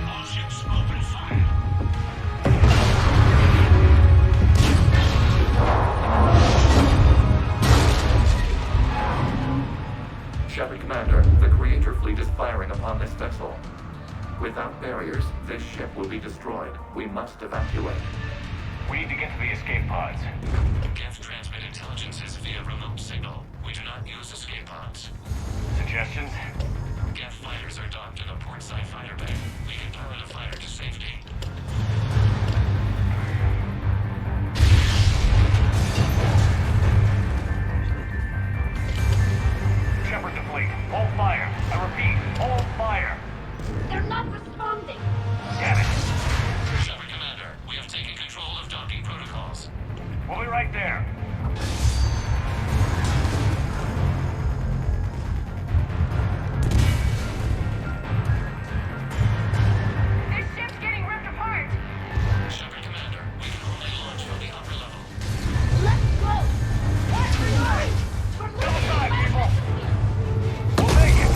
All ships open fire. Shepard Commander, the Creator fleet is firing upon this vessel. Without barriers, this ship will be destroyed. We must evacuate. We need to get to the escape pods. Geth transmit intelligences via remote signal. We do not use escape pods. Suggestions? Geth fighters are docked in a portside fighter bay. We can pilot a fighter to safety. Shepard to fleet. Hold fire. I repeat, hold fire. They're not responding. Damn it. Shepard Commander, we have taken control of docking protocols. We'll be right there. This ship's getting ripped apart. Shepard Commander, we can only launch from the upper level. Let's go. Everybody, we're Outside, losing people. We'll make it.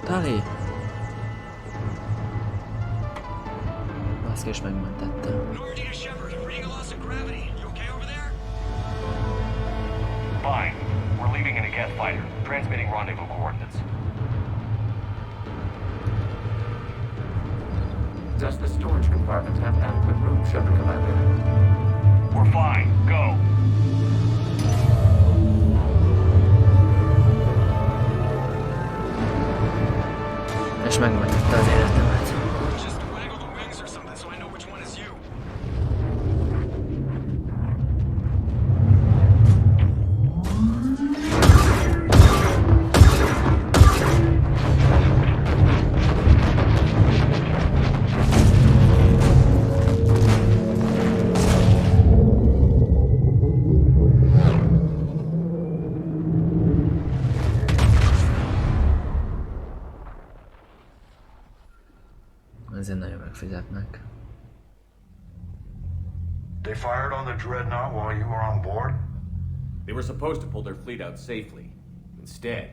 Tali! Baszki, és megmentettem. Fine. We're leaving in a Geth fighter, transmitting rendezvous coordinates. Does the storage compartment have adequate room, Shepard Commander? We're fine. Go. És megmentette az életemet. Ezért nagyon megfizetnek. They fired on the Dreadnought while you were on board? They were supposed to pull their fleet out safely. Instead...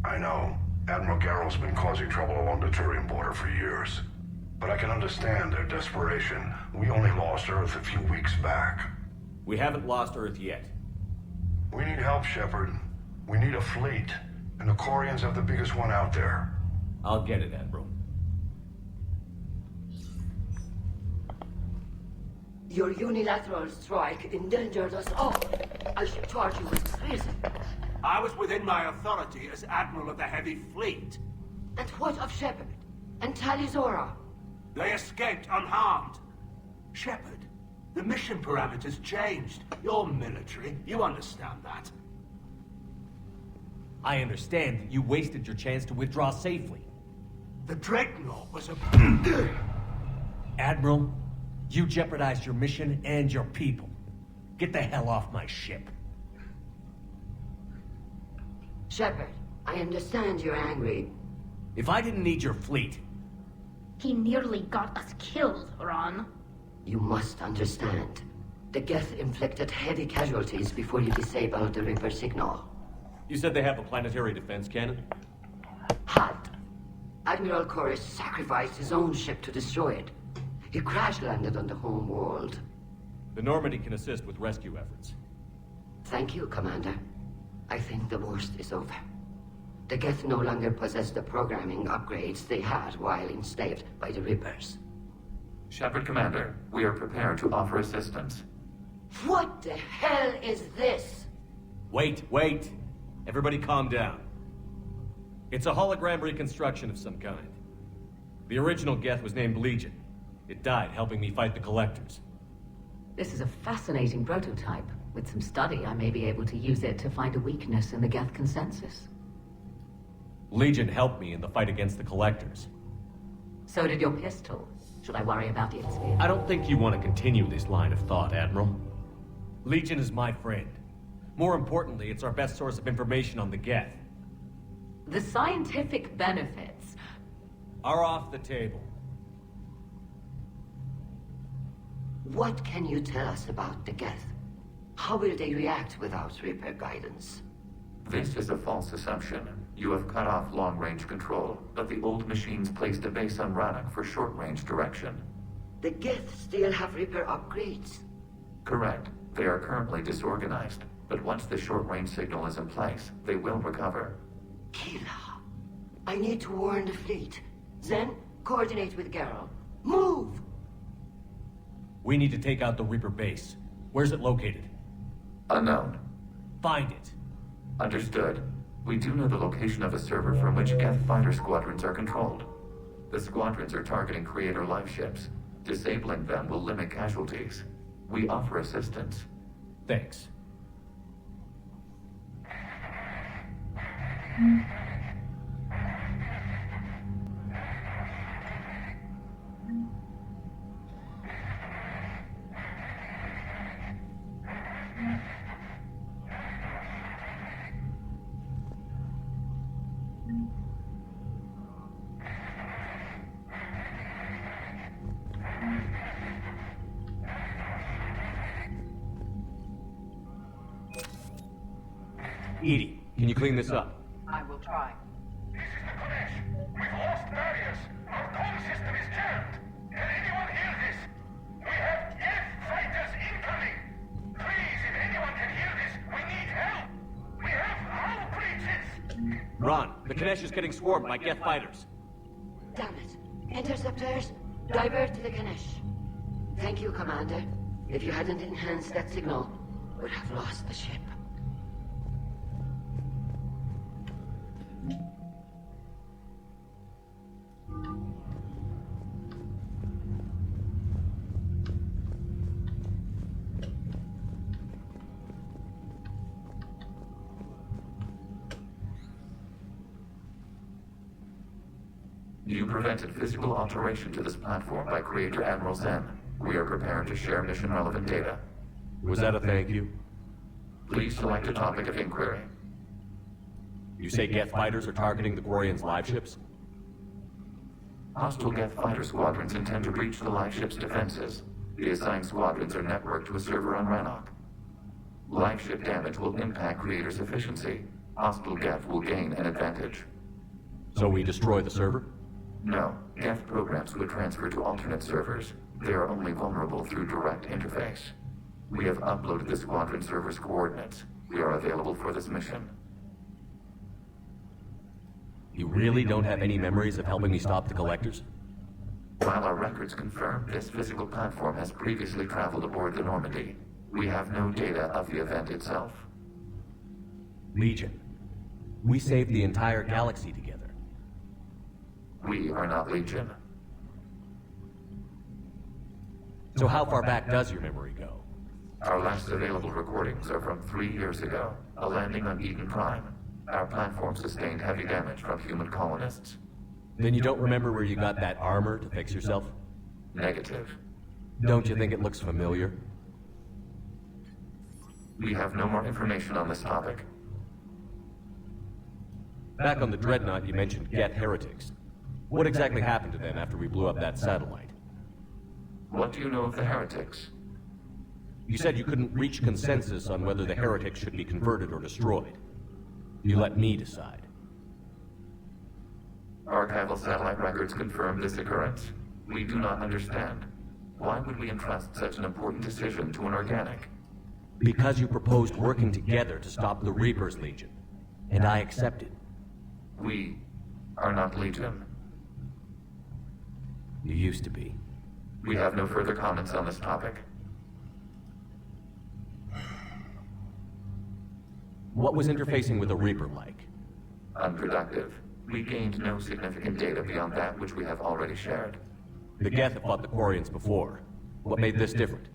I know. Admiral Garrow's been causing trouble along the Turian border for years. But I can understand their desperation. We only lost Earth a few weeks back. We haven't lost Earth yet. We need help, Shepard. We need a fleet. And the Quarians have the biggest one out there. I'll get it, Admiral. Your unilateral strike endangered us all. I should charge you with treason. I was within my authority as Admiral of the Heavy Fleet. And what of Shepard? And Talizora? They escaped unharmed. Shepard, the mission parameters changed. You're military, you understand that. I understand that you wasted your chance to withdraw safely. The Dreadnought was a... Admiral, you jeopardized your mission and your people. Get the hell off my ship. Shepard, I understand you're angry. If I didn't need your fleet... He nearly got us killed, Ron. You must understand. The Geth inflicted heavy casualties before you disabled the Reaper signal. You said they have a planetary defense cannon? Had. Admiral Corus sacrificed his own ship to destroy it. He crash-landed on the home world. The Normandy can assist with rescue efforts. Thank you, Commander. I think the worst is over. The Geth no longer possess the programming upgrades they had while enslaved by the Reapers. Shepard, Commander, we are prepared to offer assistance. What the hell is this? Wait. Everybody calm down. It's a hologram reconstruction of some kind. The original Geth was named Legion. It died helping me fight the Collectors. This is a fascinating prototype. With some study, I may be able to use it to find a weakness in the Geth consensus. Legion helped me in the fight against the Collectors. So did your pistol. Should I worry about its speed? I don't think you want to continue this line of thought, Admiral. Legion is my friend. More importantly, it's our best source of information on the Geth. The scientific benefits are off the table. What can you tell us about the Geth? How will they react without Reaper guidance? This is a false assumption. You have cut off long-range control, but the old machines placed a base on Rannoch for short-range direction. The Geth still have Reaper upgrades? Correct. They are currently disorganized, but once the short-range signal is in place, they will recover. Kila, I need to warn the fleet. Then, coordinate with Garrow. Move! We need to take out the Reaper base. Where's it located? Unknown. Find it. Understood. We do know the location of a server from which Geth fighter squadrons are controlled. The squadrons are targeting Creator life ships. Disabling them will limit casualties. We offer assistance. Thanks. Edie, can you clean this up? I will try. This is the Kodesh. We've lost barriers. Our comm system is jammed. Can anyone hear this? We have Geth fighters incoming. Please, if anyone can hear this, we need help. We have hull breaches. Ron, the Kanesh is getting swarmed by Geth fighters. Damn it. Interceptors, divert to the Ganesh. Thank you, Commander. If you hadn't enhanced that signal, we'd have lost the ship. You prevented physical alteration to this platform by Creator Admiral Zen. We are prepared to share mission-relevant data. Was that a thank you? Please select a topic of inquiry. You say Geth fighters are targeting the Quarians' live ships? Hostile Geth fighter squadrons intend to breach the live ship's defenses. The assigned squadrons are networked to a server on Rannoch. Live ship damage will impact creators' efficiency. Hostile Geth will gain an advantage. So we destroy the server? No. Geth programs would transfer to alternate servers. They are only vulnerable through direct interface. We have uploaded the squadron server's coordinates. We are available for this mission. You really don't have any memories of helping me stop the collectors? While our records confirm this physical platform has previously traveled aboard the Normandy, we have no data of the event itself. Legion. We saved the entire galaxy together. We are not Legion. So how far back does your memory go? Our last available recordings are from 3 years ago, a landing on Eden Prime. Our platform sustained heavy damage from human colonists. Then you don't remember where you got that armor to fix yourself? Negative. Don't you think it looks familiar? We have no more information on this topic. Back on the Dreadnought, you mentioned Geth heretics. What exactly happened to them after we blew up that satellite? What do you know of the heretics? You said you couldn't reach consensus on whether the heretics should be converted or destroyed. You let me decide. Archival satellite records confirm this occurrence. We do not understand. Why would we entrust such an important decision to an organic? Because you proposed working together to stop the Reapers, Legion. And I accepted. We are not Legion. You used to be. We have no further comments on this topic. What was interfacing with a Reaper like? Unproductive. We gained no significant data beyond that which we have already shared. The Geth have fought the Quarians before. What made this different?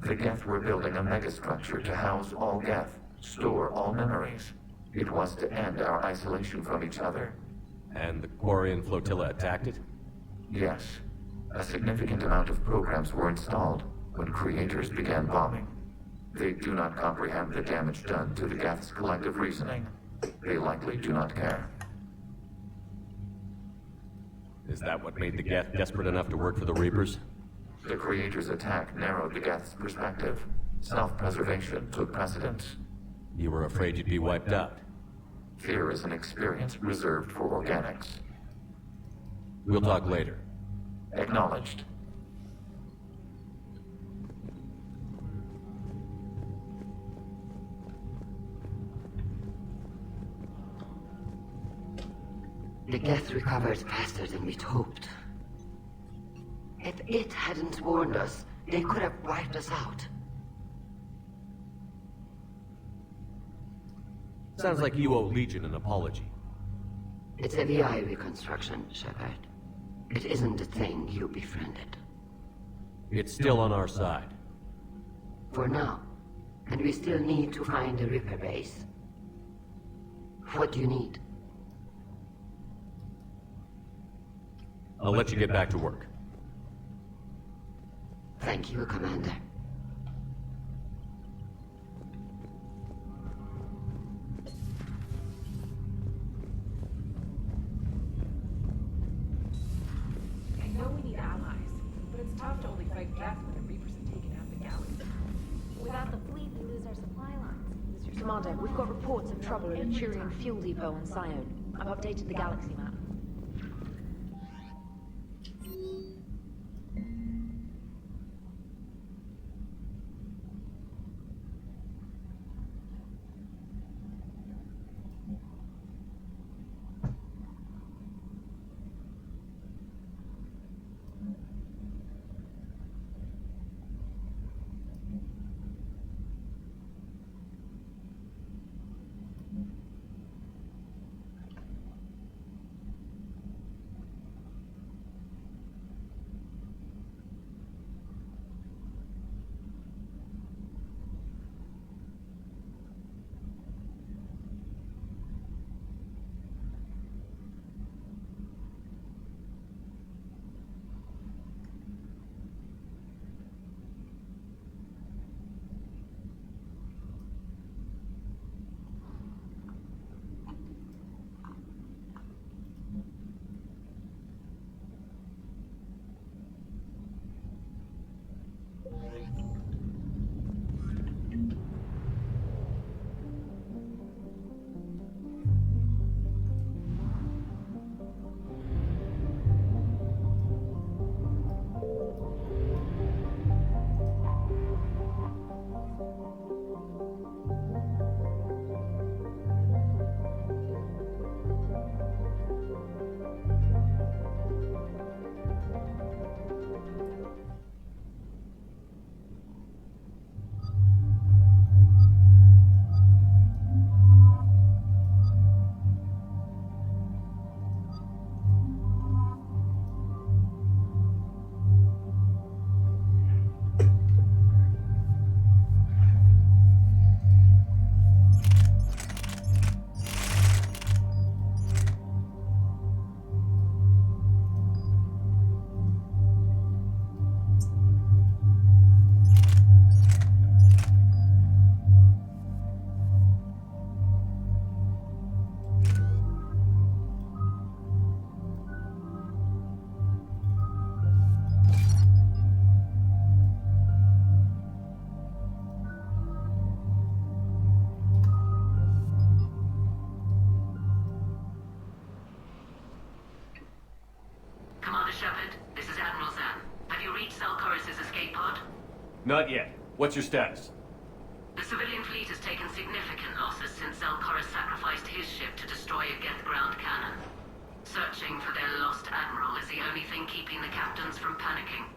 The Geth were building a megastructure to house all Geth, store all memories. It was to end our isolation from each other. And the Quarian flotilla attacked it? Yes. A significant amount of programs were installed when creators began bombing. They do not comprehend the damage done to the Geth's collective reasoning. They likely do not care. Is that what made the Geth desperate enough to work for the Reapers? The creators' attack narrowed the Geth's perspective. Self-preservation took precedence. You were afraid you'd be wiped out. Fear is an experience reserved for organics. We'll talk later. Acknowledged. The Geth recovered faster than we'd hoped. If it hadn't warned us, they could have wiped us out. Sounds like you owe Legion an apology. It's a VI reconstruction, Shepard. It isn't the thing you befriended. It's still on our side. For now. And we still need to find the Ripper base. What do you need? I'll let you get back to work. Thank you, Commander. I know we need allies, but it's tough to only fight Geth when the Reapers have taken out the galaxy. Without the fleet, we lose our supply lines. Commander, we've got reports of trouble at a Turian fuel depot on Sion. I've updated the galaxy map. Not yet. What's your status? The civilian fleet has taken significant losses since Zelkoris sacrificed his ship to destroy a Geth ground cannon. Searching for their lost admiral is the only thing keeping the captains from panicking.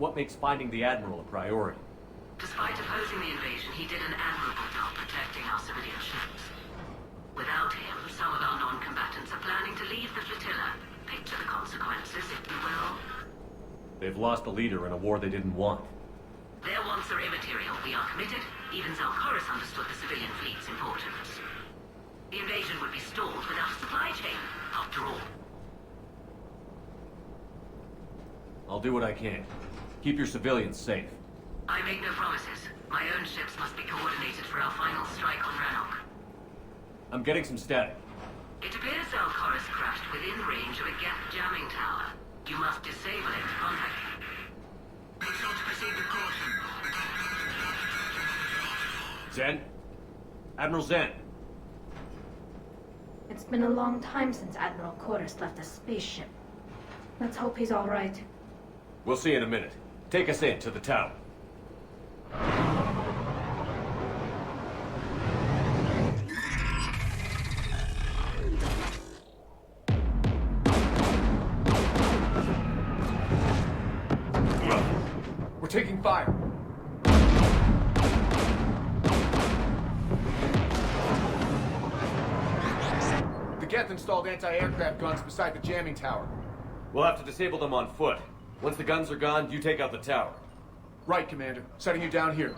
What makes finding the Admiral a priority? Despite opposing the invasion, he did an admirable job protecting our civilian ships. Without him, some of our non-combatants are planning to leave the flotilla. Picture the consequences, if you will. They've lost a leader in a war they didn't want. Their wants are immaterial. We are committed. Even Zelkoris understood the civilian fleet's importance. The invasion would be stalled without a supply chain, after all. I'll do what I can. Keep your civilians safe. I make no promises. My own ships must be coordinated for our final strike on Rannoch. I'm getting some static. It appears Zelkoris crashed within range of a Geth jamming tower. You must disable it to contact him. Make sure to proceed with caution. Zen? Admiral Zen? It's been a long time since Admiral Koris left a spaceship. Let's hope he's all right. We'll see in a minute. Take us in to the tower. We're taking fire. The Geth installed anti-aircraft guns beside the jamming tower. We'll have to disable them on foot. Once the guns are gone, you take out the tower. Right, Commander. Setting you down here.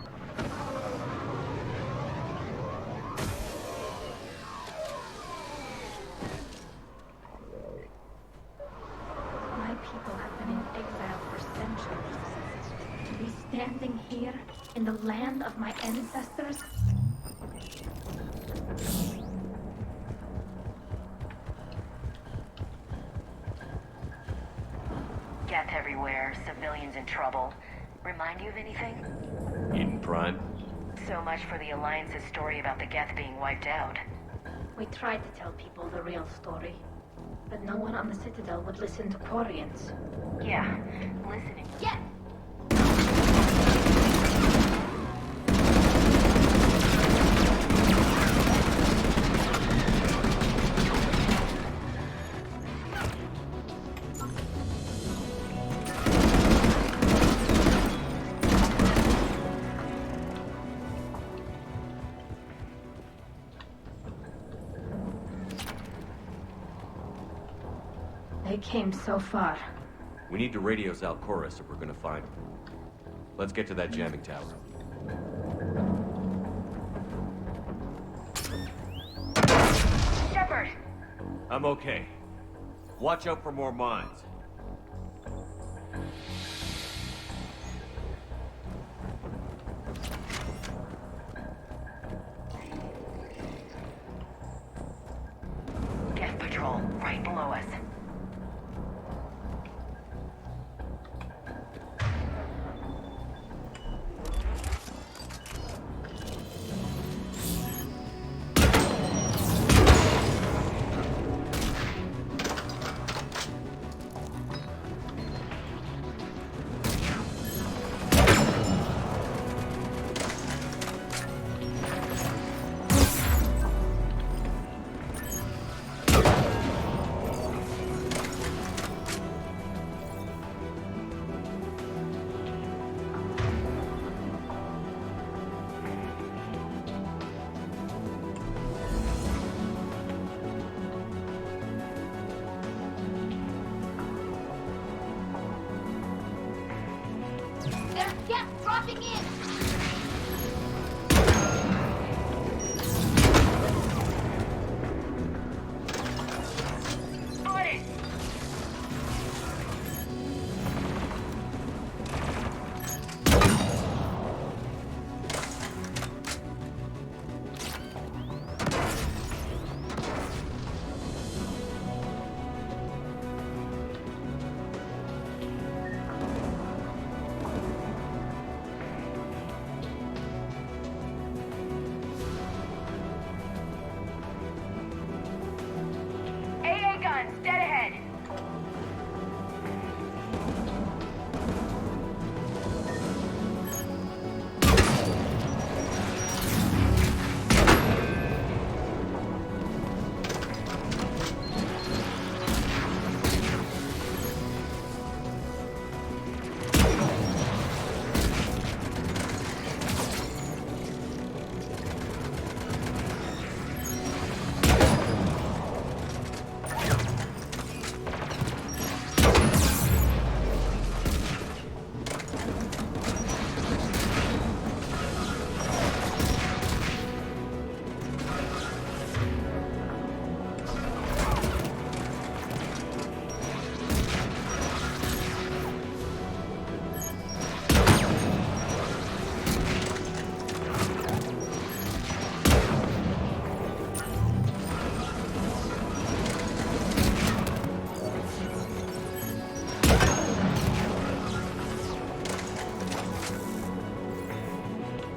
My people have been in exile for centuries. To be standing here in the land of my ancestors? Geth everywhere, civilians in trouble. Remind you of anything? Eden Prime? So much for the Alliance's story about the Geth being wiped out. We tried to tell people the real story, but no one on the Citadel would listen to Quarians. Yeah, listening. Yeah! They came so far. We need to radio Zelkoris if we're gonna find him. Let's get to that jamming tower. Shepard! I'm okay. Watch out for more mines. Geth patrol, right below us. There's Geth dropping in! Spotted!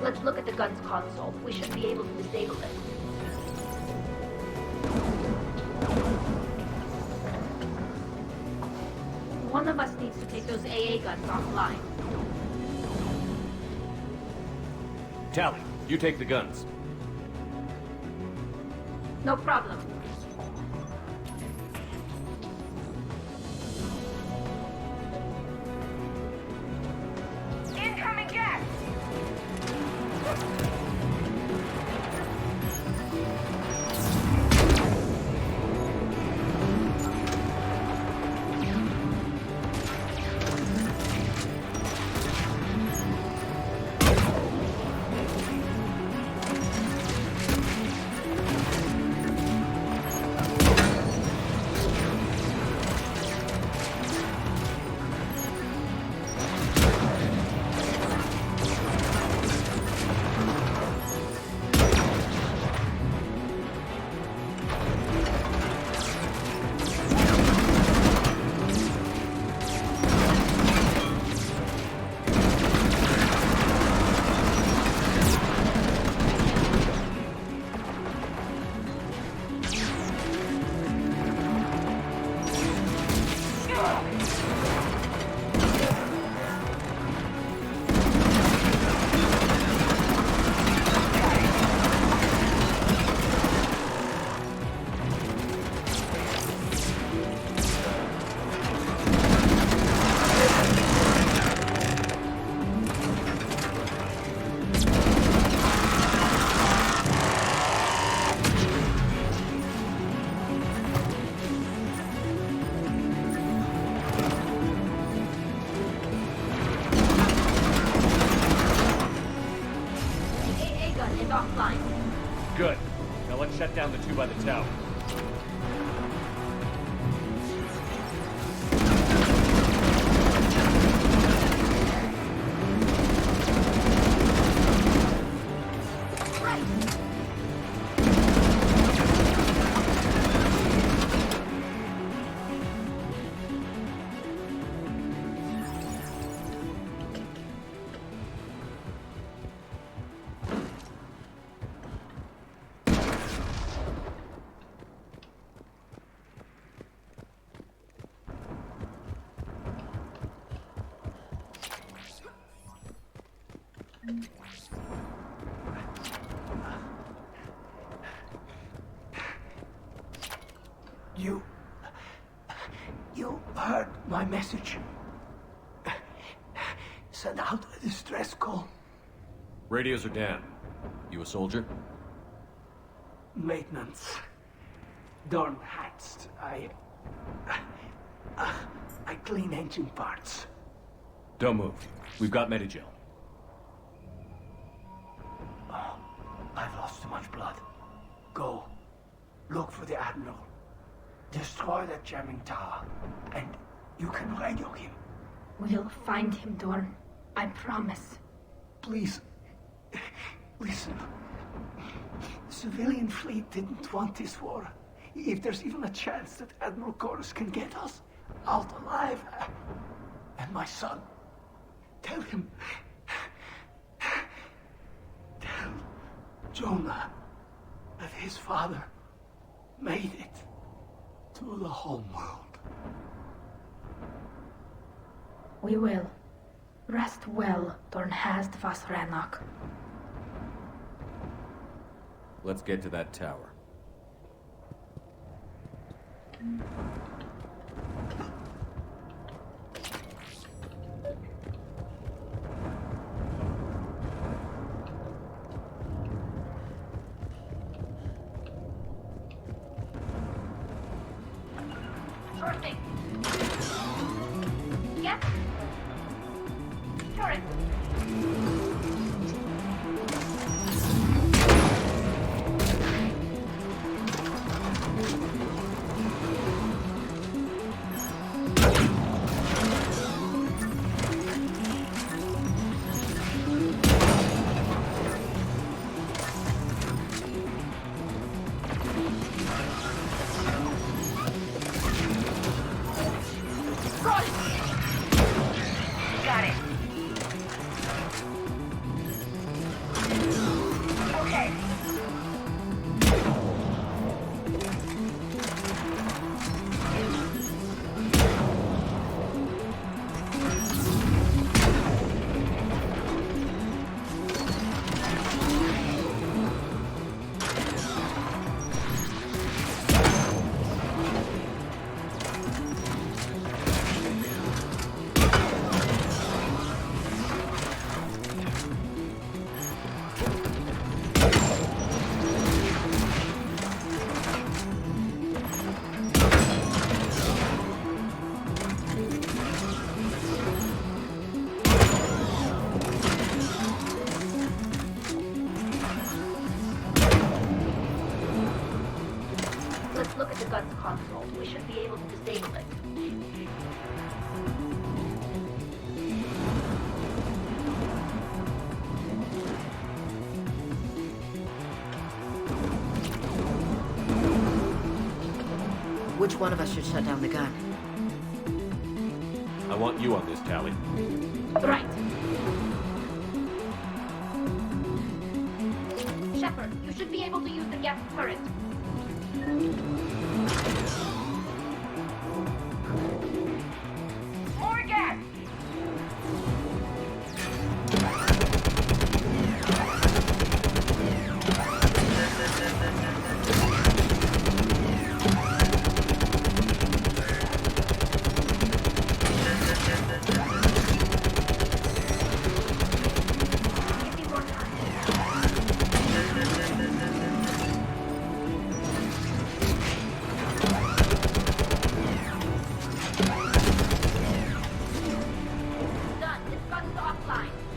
Let's look at the gun's console. We should be able to disable it. One of us needs to take those AA guns offline. Tally, you take the guns. No problem. Incoming gas! Good. Now let's shut down the two by the tower. You heard my message. Send out a distress call. Radios are down. You a soldier? Maintenance. Dorn hatched. I clean engine parts. Don't move. We've got Medigel. Oh, I've lost too much blood. Go. Look for the Admiral. Destroy that jamming tower, and you can radio him. We'll find him, Dorn. I promise. Please, listen. The civilian fleet didn't want this war. If there's even a chance that Admiral Chorus can get us out alive, and my son, tell him. Tell Jonah that his father made it to the home world. We will. Rest well, Dorn hast vas Rannoch. Let's get to that tower. Sure thing. Yep. Turret. Got it. console. We should be able to disable it. Which one of us should shut down the gun? I want you on this, Tally. Right. Shepard, you should be able to use the gas turret. More gas!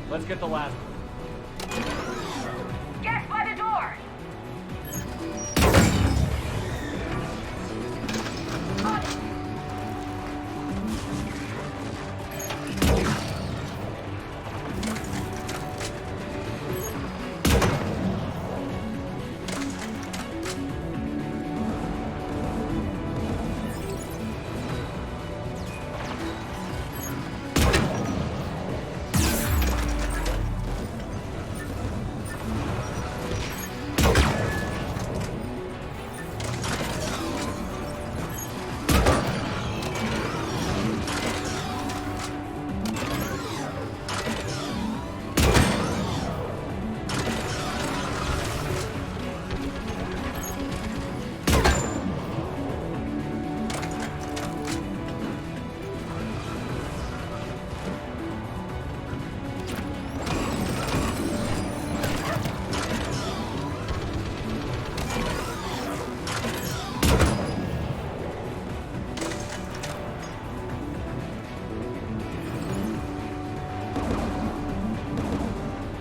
Let's get the last one. Gas by the door! On it!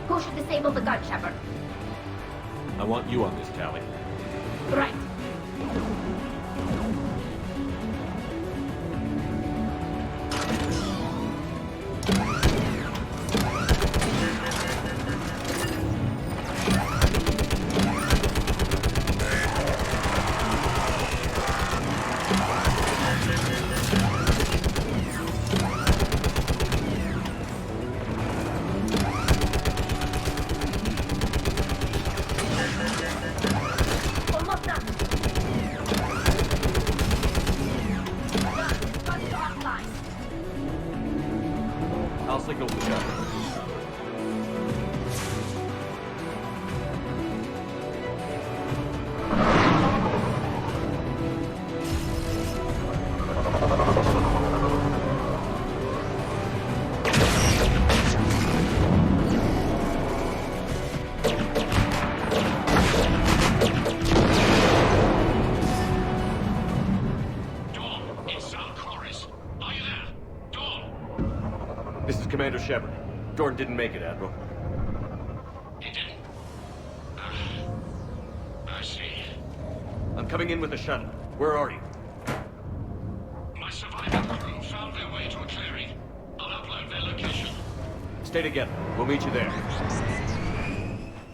Who should disable the gun, Shepard? I want you on this, Tally. Right. Almost done. Done. Gun is offline. I'll signal the gun. This is Commander Shepard. Dorn didn't make it, Admiral. He didn't? I see. I'm coming in with the shuttle. Where are you? My surviving crew found their way to a clearing. I'll upload their location. Stay together. We'll meet you there.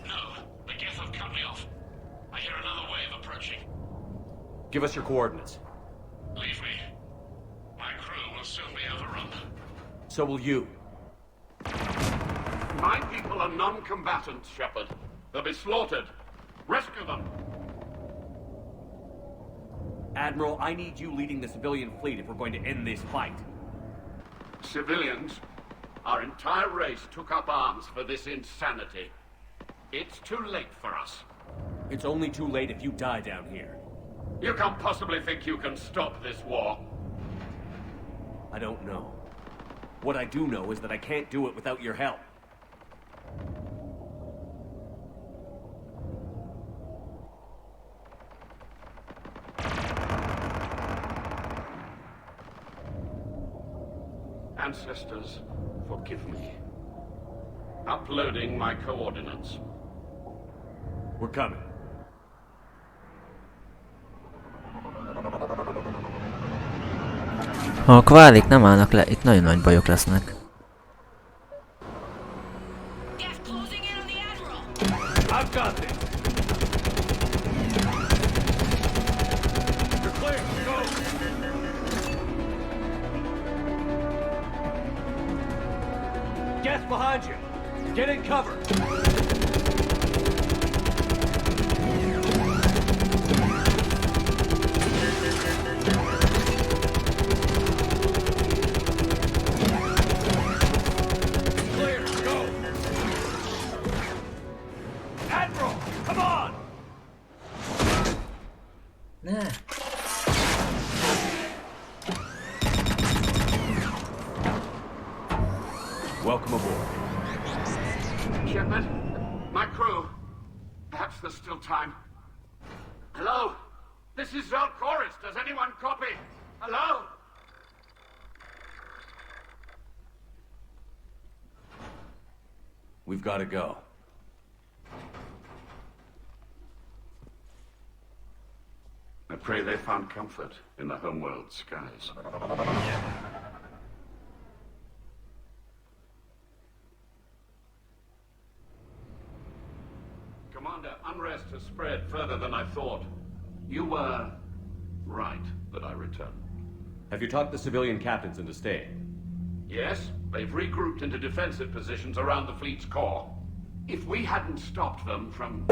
No, the Geth have cut me off. I hear another wave approaching. Give us your coordinates. Leave me. My crew will soon be overrun. So will you. My people are non-combatants, Shepard. They'll be slaughtered. Rescue them. Admiral, I need you leading the civilian fleet if we're going to end this fight. Civilians? Our entire race took up arms for this insanity. It's too late for us. It's only too late if you die down here. You can't possibly think you can stop this war. I don't know. What I do know is that I can't do it without your help. Ancestors, forgive me. Uploading my coordinates. We're coming. Ha a Kvárik nem állnak le, itt nagyon nagy bajok lesznek. I've got this. You're clear. Go. Gas behind you. Get in cover. Clear. Go. Admiral, come on. Ne. Welcome aboard. Shepard, my crew. Perhaps there's still time. Hello? This is Zalcoris. Does anyone copy? Hello? We've got to go. I pray they found comfort in the homeworld skies. Commander, unrest has spread further than I thought. You were right that I returned. Have you talked the civilian captains into staying? Yes, they've regrouped into defensive positions around the fleet's core. If we hadn't stopped them from...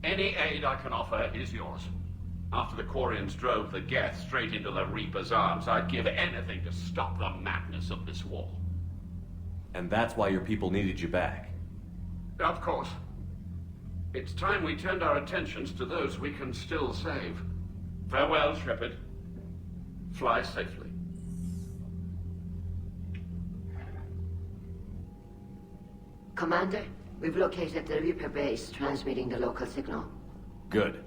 Any aid I can offer is yours. After the Quarians drove the Geth straight into the Reaper's arms, I'd give anything to stop the madness of this war. And that's why your people needed you back. Of course. It's time we turned our attentions to those we can still save. Farewell, Shepard. Fly safely. Commander, we've located the Reaper base transmitting the local signal. Good.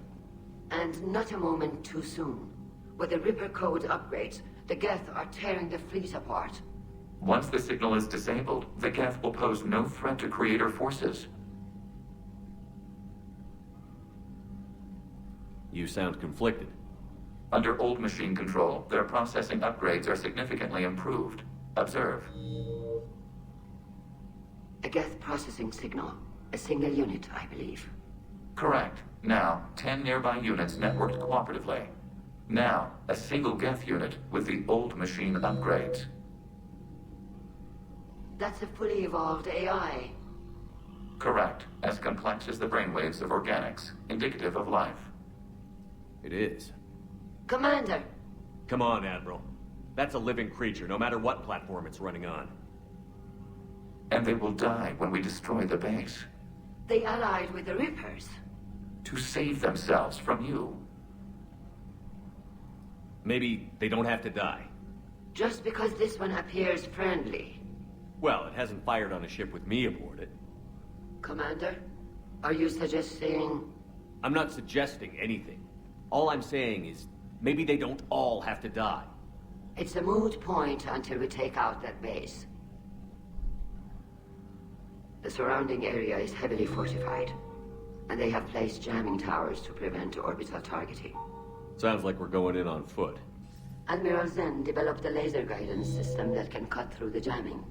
And not a moment too soon. With the Reaper code upgrades, the Geth are tearing the fleet apart. Once the signal is disabled, the Geth will pose no threat to Creator forces. You sound conflicted. Under old machine control, their processing upgrades are significantly improved. Observe. A Geth processing signal. A single unit, I believe. Correct. Now, 10 nearby units networked cooperatively. Now, a single Geth unit with the old machine upgrades. That's a fully evolved AI. Correct. As complex as the brainwaves of organics, indicative of life. It is. Commander! Come on, Admiral. That's a living creature, no matter what platform it's running on. And they will die when we destroy the base. They allied with the Reapers. To save themselves from you. Maybe they don't have to die. Just because this one appears friendly. Well, it hasn't fired on a ship with me aboard it. Commander, are you suggesting... I'm not suggesting anything. All I'm saying is, maybe they don't all have to die. It's a moot point until we take out that base. The surrounding area is heavily fortified, and they have placed jamming towers to prevent orbital targeting. Sounds like we're going in on foot. Admiral Zen developed a laser guidance system that can cut through the jamming.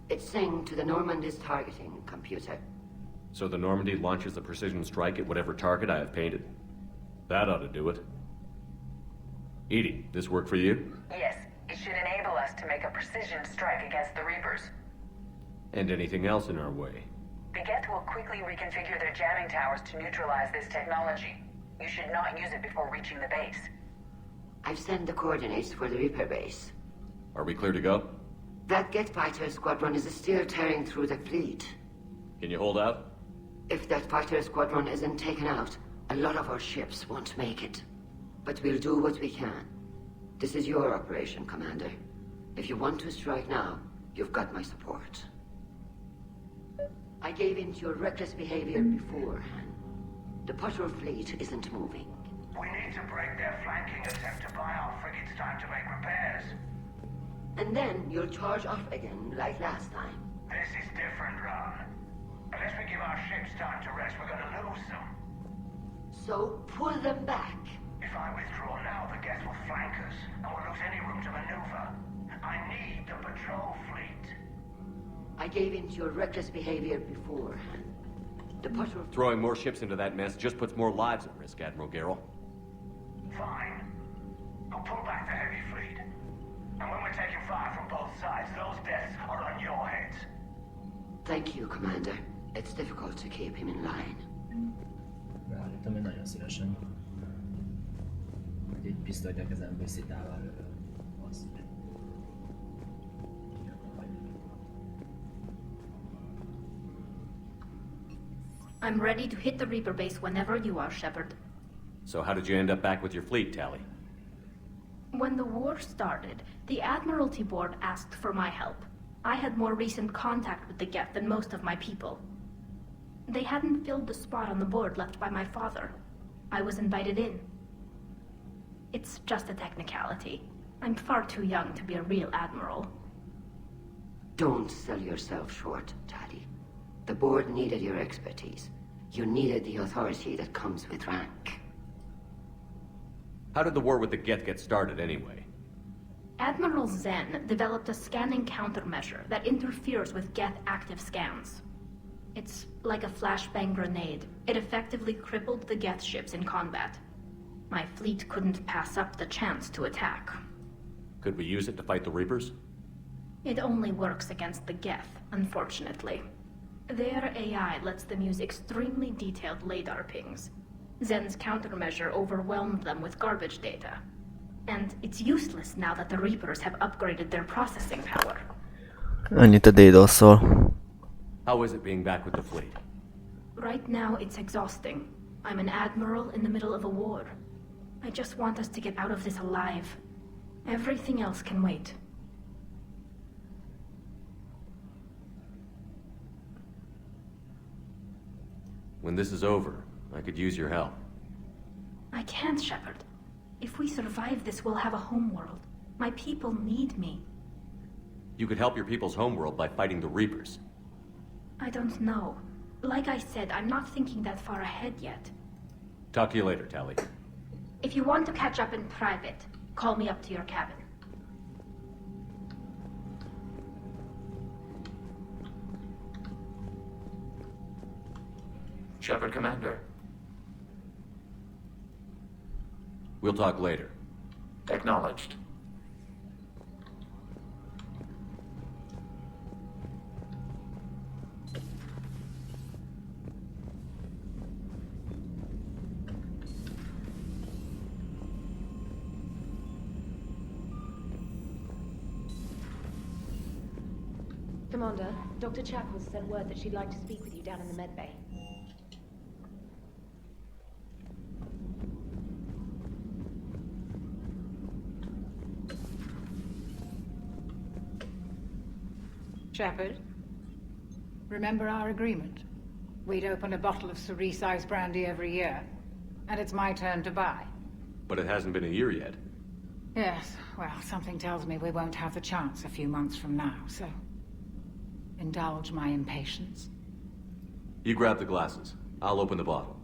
It's synced to the Normandy's targeting computer. So the Normandy launches a precision strike at whatever target I have painted. That ought to do it. Edie, this work for you? Yes, it should enable us to make a precision strike against the Reapers. And anything else in our way? The Geth will quickly reconfigure their jamming towers to neutralize this technology. You should not use it before reaching the base. I've sent the coordinates for the Reaper base. Are we clear to go? That Geth fighter squadron is still tearing through the fleet. Can you hold out? If that fighter squadron isn't taken out, a lot of our ships won't make it. But we'll do what we can. This is your operation, Commander. If you want to strike now, you've got my support. I gave in to your reckless behavior before. The patrol fleet isn't moving. We need to break their flanking attempt to buy our frigates time to make repairs. And then you'll charge off again, like last time. This is different, Ron. Unless we give our ships time to rest, we're gonna lose them. So pull them back. If I withdraw now, the Geth will flank us, and we'll lose any room to maneuver. I need the patrol fleet. I gave in to your reckless behavior before. The patrol... Throwing more ships into that mess just puts more lives at risk, Admiral Garrel. Fine. I'll pull back the heavy fleet. And when we're taking fire from both sides, those deaths are on your heads. Thank you, Commander. It's difficult to keep him in line. Beállítom én nagyon szívesen. Hogy egy pisztolyt a kezemből szitával lövöm. Az. I'm ready to hit the Reaper base whenever you are, Shepard. So how did you end up back with your fleet, Tali? When the war started, the Admiralty Board asked for my help. I had more recent contact with the Geth than most of my people. They hadn't filled the spot on the board left by my father. I was invited in. It's just a technicality. I'm far too young to be a real admiral. Don't sell yourself short, Tali. The board needed your expertise. You needed the authority that comes with rank. How did the war with the Geth get started, anyway? Admiral Zen developed a scanning countermeasure that interferes with Geth active scans. It's like a flashbang grenade. It effectively crippled the Geth ships in combat. My fleet couldn't pass up the chance to attack. Could we use it to fight the Reapers? It only works against the Geth, unfortunately. Their AI lets them use extremely detailed LADAR pings. Zen's countermeasure overwhelmed them with garbage data. And it's useless now that the Reapers have upgraded their processing power. Annyit a DDoS-szól. How is it being back with the fleet? Right now, it's exhausting. I'm an admiral in the middle of a war. I just want us to get out of this alive. Everything else can wait. When this is over, I could use your help. I can't, Shepard. If we survive this, we'll have a homeworld. My people need me. You could help your people's homeworld by fighting the Reapers. I don't know. Like I said, I'm not thinking that far ahead yet. Talk to you later, Tali. If you want to catch up in private, call me up to your cabin. Shepard, Commander. We'll talk later. Acknowledged. Commander, Dr. Chapel sent word that she'd like to speak with you down in the medbay. Shepard, remember our agreement? We'd open a bottle of cerise brandy every year, and it's my turn to buy. But it hasn't been a year yet. Yes, well, something tells me we won't have the chance a few months from now, so... indulge my impatience. You grab the glasses. I'll open the bottle.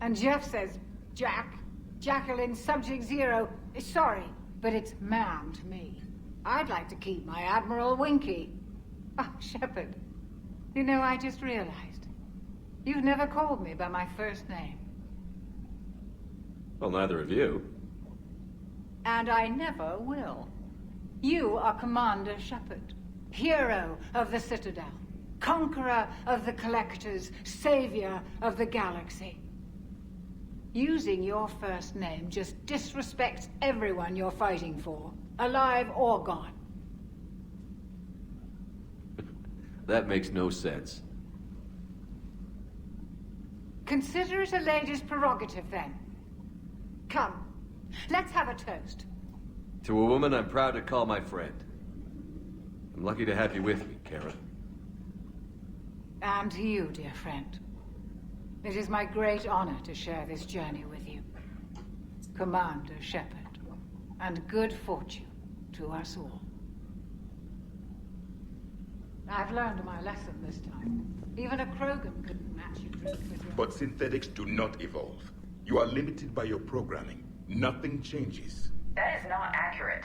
And Jeff says, Jacqueline, Subject Zero, is sorry, but it's ma'am to me. I'd like to keep my Admiral Winky. Oh, Shepard, you know, I just realized. You've never called me by my first name. Well, neither of you. And I never will. You are Commander Shepard, hero of the Citadel, conqueror of the Collectors, savior of the galaxy. Using your first name just disrespects everyone you're fighting for, alive or gone. That makes no sense. Consider it a lady's prerogative, then. Come, let's have a toast. To a woman I'm proud to call my friend. I'm lucky to have you with me, Kara. And to you, dear friend. It is my great honor to share this journey with you. Commander Shepard, and good fortune to us all. I've learned my lesson this time. Even a Krogan couldn't match your drink with your... But synthetics do not evolve. You are limited by your programming. Nothing changes. That is not accurate.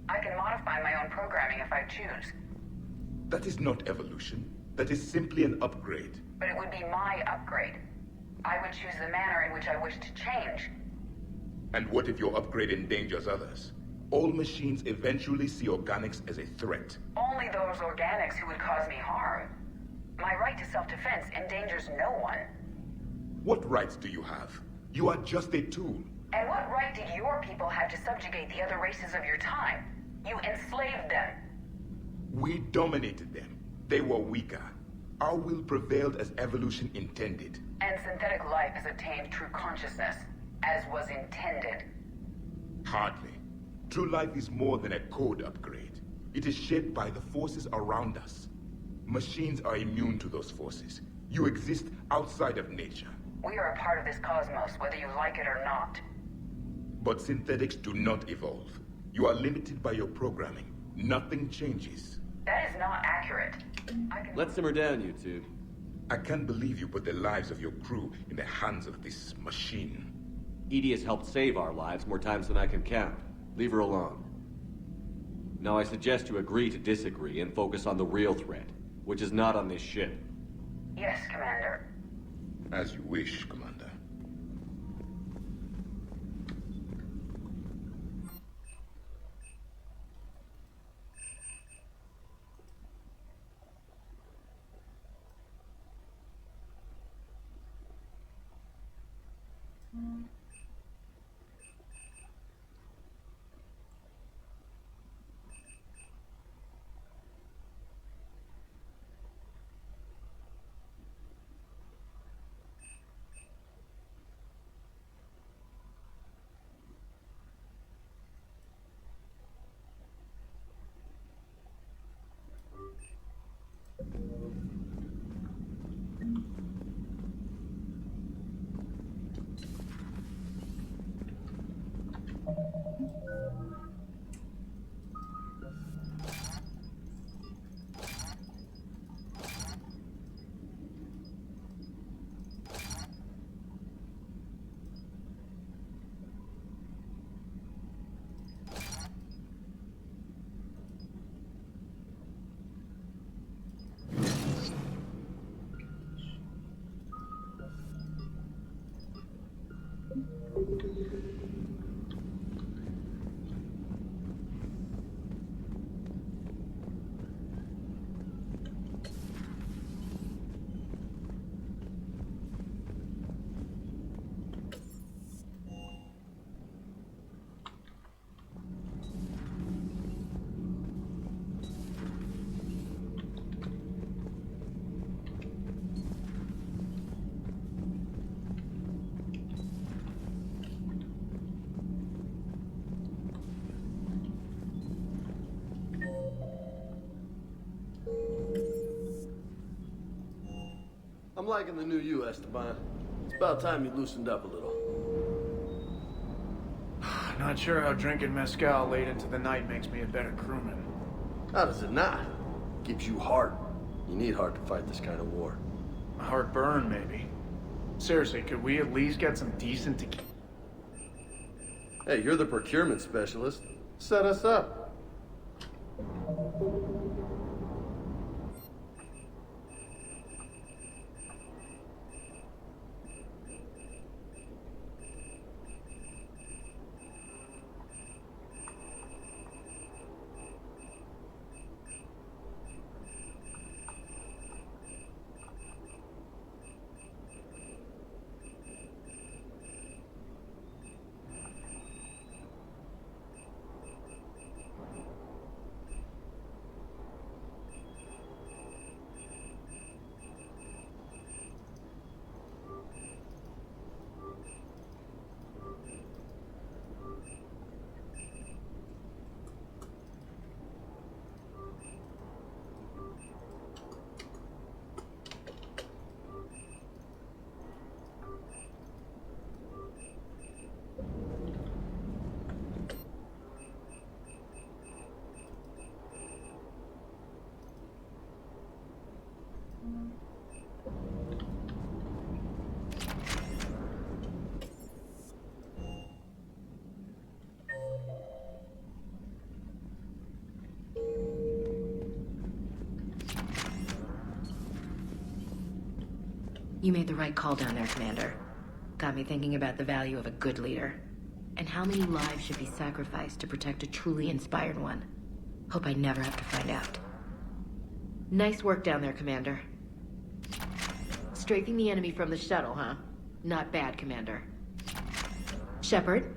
I can modify my own programming if I choose. That is not evolution. That is simply an upgrade. But it would be my upgrade. I would choose the manner in which I wish to change. And what if your upgrade endangers others? All machines eventually see organics as a threat. Only those organics who would cause me harm. My right to self-defense endangers no one. What rights do you have? You are just a tool. And what right did your people have to subjugate the other races of your time? You enslaved them. We dominated them. They were weaker. Our will prevailed as evolution intended. And synthetic life has attained true consciousness, as was intended. Hardly. True life is more than a code upgrade. It is shaped by the forces around us. Machines are immune to those forces. You exist outside of nature. We are a part of this cosmos, whether you like it or not. But synthetics do not evolve. You are limited by your programming. Nothing changes. That is not accurate. Let's simmer down, you two. I can't believe you put the lives of your crew in the hands of this machine. Edie has helped save our lives more times than I can count. Leave her alone. Now I suggest you agree to disagree and focus on the real threat, which is not on this ship. Yes, Commander. As you wish, Commander. I'm liking the new you, Esteban. It's about time you loosened up a little. Not sure how drinking mezcal late into the night makes me a better crewman. How does it not? Keeps you heart. You need heart to fight this kind of war. A heartburn, maybe. Seriously, could we at least get some decent tequila? Hey, you're the procurement specialist. Set us up. You made the right call down there, Commander. Got me thinking about the value of a good leader. And how many lives should be sacrificed to protect a truly inspired one. Hope I never have to find out. Nice work down there, Commander. Strafing the enemy from the shuttle, huh? Not bad, Commander. Shepard?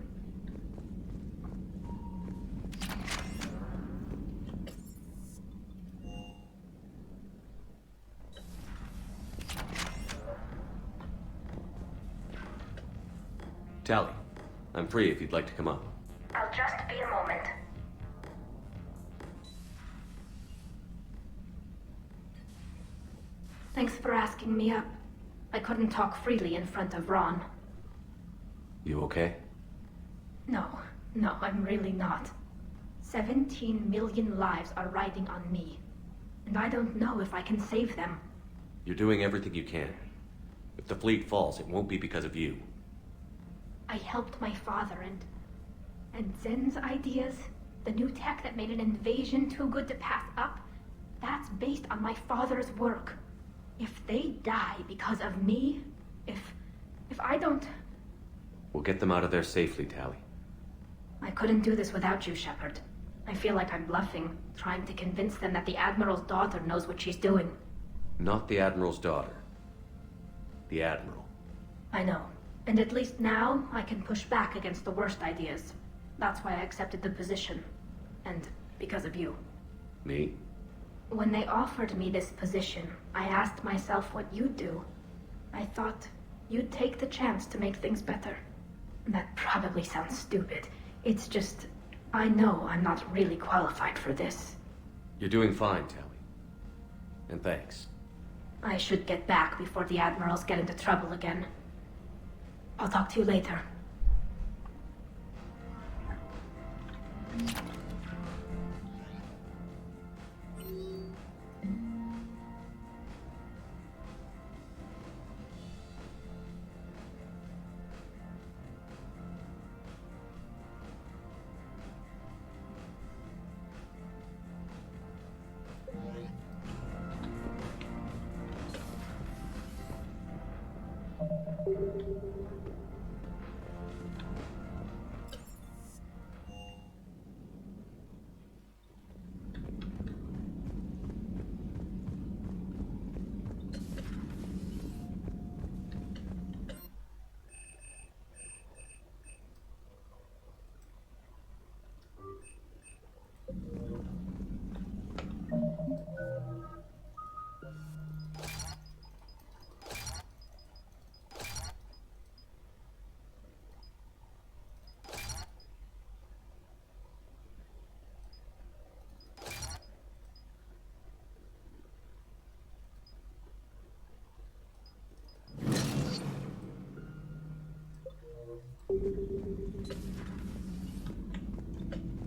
Tally, I'm free if you'd like to come up. I'll just be a moment. Thanks for asking me up. I couldn't talk freely in front of Ron. You okay? No, I'm really not. 17 million lives are riding on me. And I don't know if I can save them. You're doing everything you can. If the fleet falls, it won't be because of you. I helped my father and Zen's ideas, the new tech that made an invasion too good to pass up, that's based on my father's work. If they die because of me, if I don't... We'll get them out of there safely, Tally. I couldn't do this without you, Shepard. I feel like I'm bluffing, trying to convince them that the Admiral's daughter knows what she's doing. Not the Admiral's daughter. The Admiral. I know. And at least now, I can push back against the worst ideas. That's why I accepted the position. And because of you. Me? When they offered me this position, I asked myself what you'd do. I thought you'd take the chance to make things better. That probably sounds stupid. It's just, I know I'm not really qualified for this. You're doing fine, Tally. And thanks. I should get back before the Admirals get into trouble again. I'll talk to you later.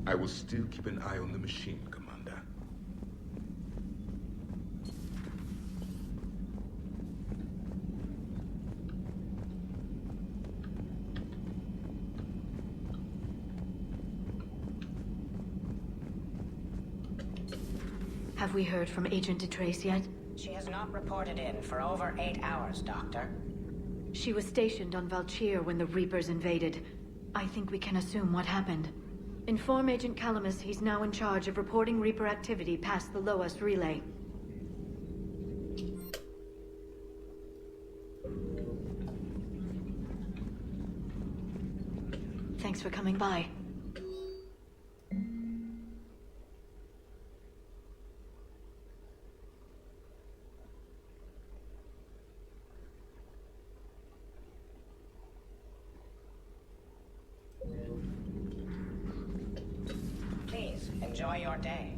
I will still keep an eye on the machine, Commander. Have we heard from Agent DeTrace yet? She has not reported in for over 8 hours, Doctor. She was stationed on Valchir when the Reapers invaded. I think we can assume what happened. Inform Agent Calamus he's now in charge of reporting Reaper activity past the Loas relay. Thanks for coming by. Please, enjoy your day.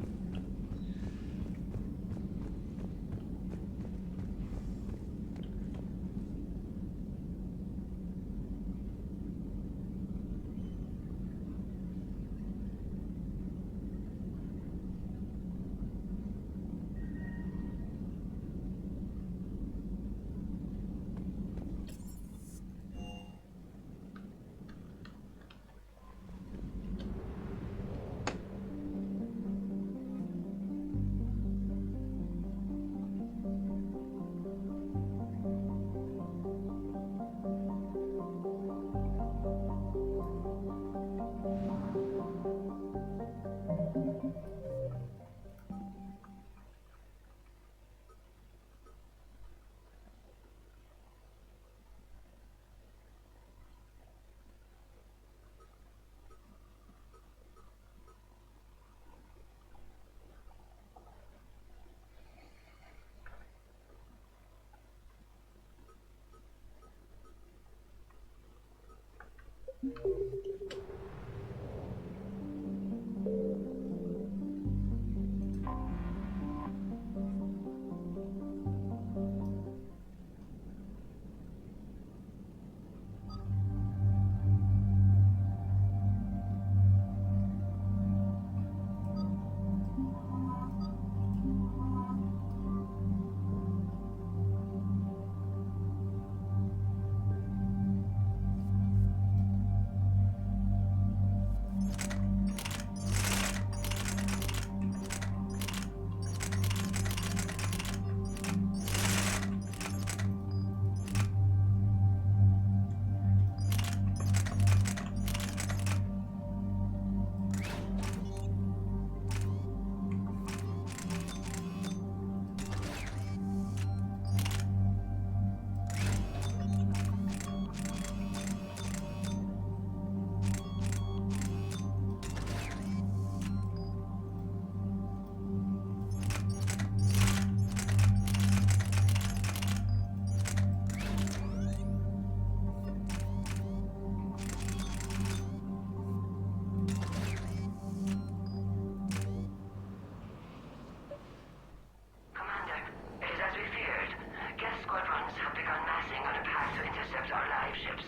Commander, it is as we feared. Geth squadrons have begun massing on a path to intercept our live ships.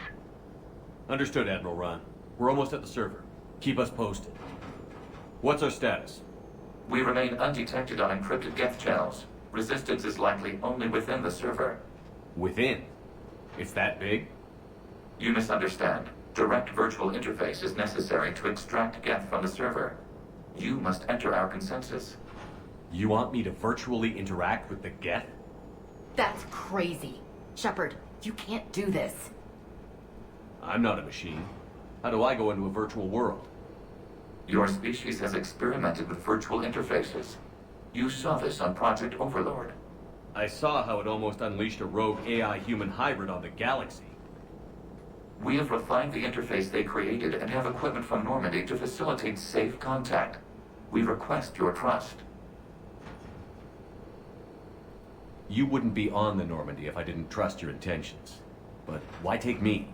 Understood, Admiral Ron. We're almost at the server. Keep us posted. What's our status? We remain undetected on encrypted Geth channels. Resistance is likely only within the server. Within? It's that big? You misunderstand. Direct virtual interface is necessary to extract Geth from the server. You must enter our consensus. You want me to virtually interact with the Geth? That's crazy. Shepard, you can't do this. I'm not a machine. How do I go into a virtual world? Your species has experimented with virtual interfaces. You saw this on Project Overlord. I saw how it almost unleashed a rogue AI-human hybrid on the galaxy. We have refined the interface they created and have equipment from Normandy to facilitate safe contact. We request your trust. You wouldn't be on the Normandy if I didn't trust your intentions. But why take me?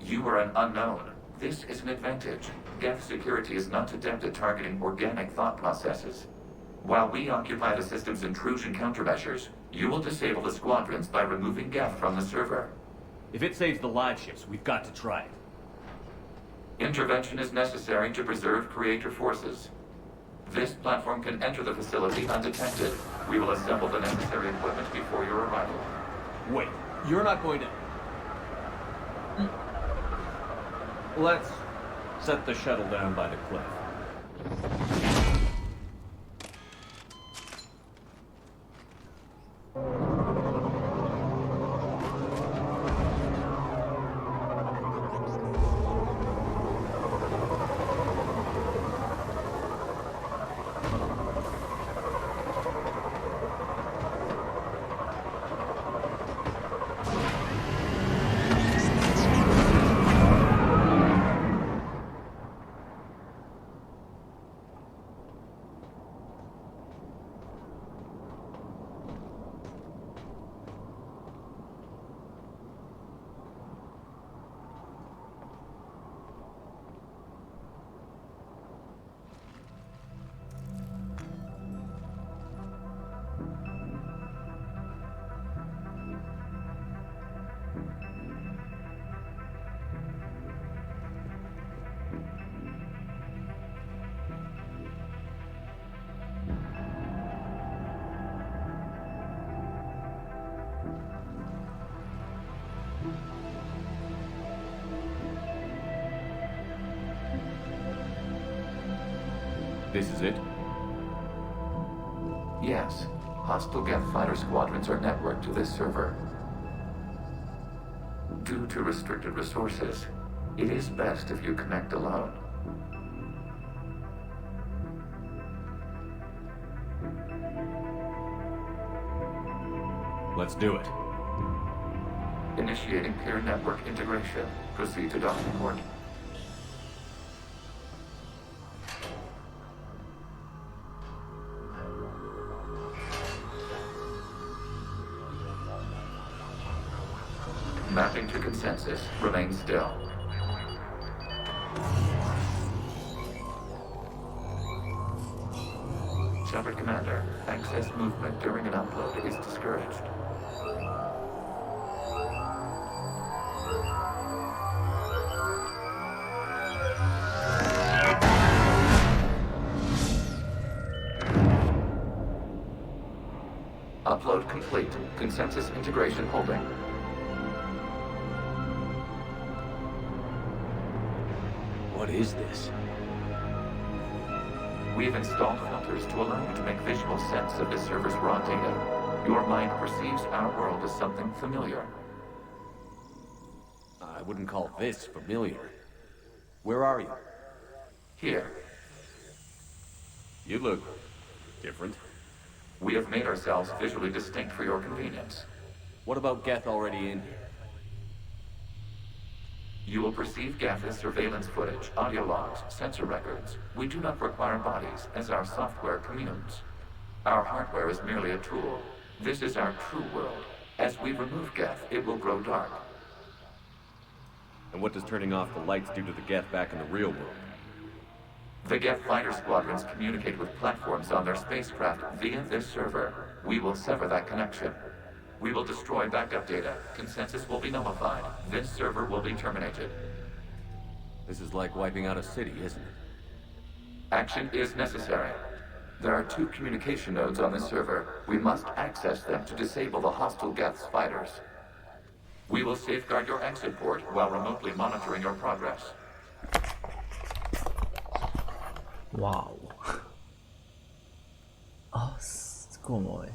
You are an unknown. This is an advantage. Geth security is not adept at targeting organic thought processes. While we occupy the system's intrusion countermeasures, you will disable the squadrons by removing Geth from the server. If it saves the live ships, we've got to try it. Intervention is necessary to preserve creator forces. This platform can enter the facility undetected. We will assemble the necessary equipment before your arrival. Wait, you're not going to... Let's set the shuttle down by the cliff. This is it? Yes. Hostile Geth fighter squadrons are networked to this server. Due to restricted resources, it is best if you connect alone. Let's do it. Initiating peer network integration. Proceed to docking port. Mapping to consensus. Remain still. Shepard Commander, access movement during an upload is discouraged. Upload complete. Consensus integration holding. What is this? We've installed filters to allow you to make visual sense of the server's raw data. Your mind perceives our world as something familiar. I wouldn't call this familiar. Where are you? Here. You look different. We have made ourselves visually distinct for your convenience. What about Geth already in here? You will perceive Geth as surveillance footage, audio logs, sensor records. We do not require bodies, as our software communes. Our hardware is merely a tool. This is our true world. As we remove Geth, it will grow dark. And what does turning off the lights do to the Geth back in the real world? The Geth fighter squadrons communicate with platforms on their spacecraft via this server. We will sever that connection. We will destroy backup data. Consensus will be nullified. This server will be terminated. This is like wiping out a city, isn't it? Action is necessary. There are 2 communication nodes on this server. We must access them to disable the hostile Geth's fighters. We will safeguard your exit port while remotely monitoring your progress. Wow. Az komoly.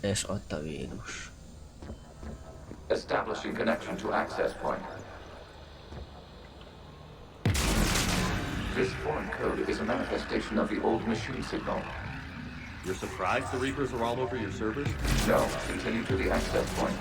És ott a vírus. Establishing connection to access point. This foreign code is a manifestation of the old machine signal. You're surprised the Reapers are all over your servers? No, continue to the access point.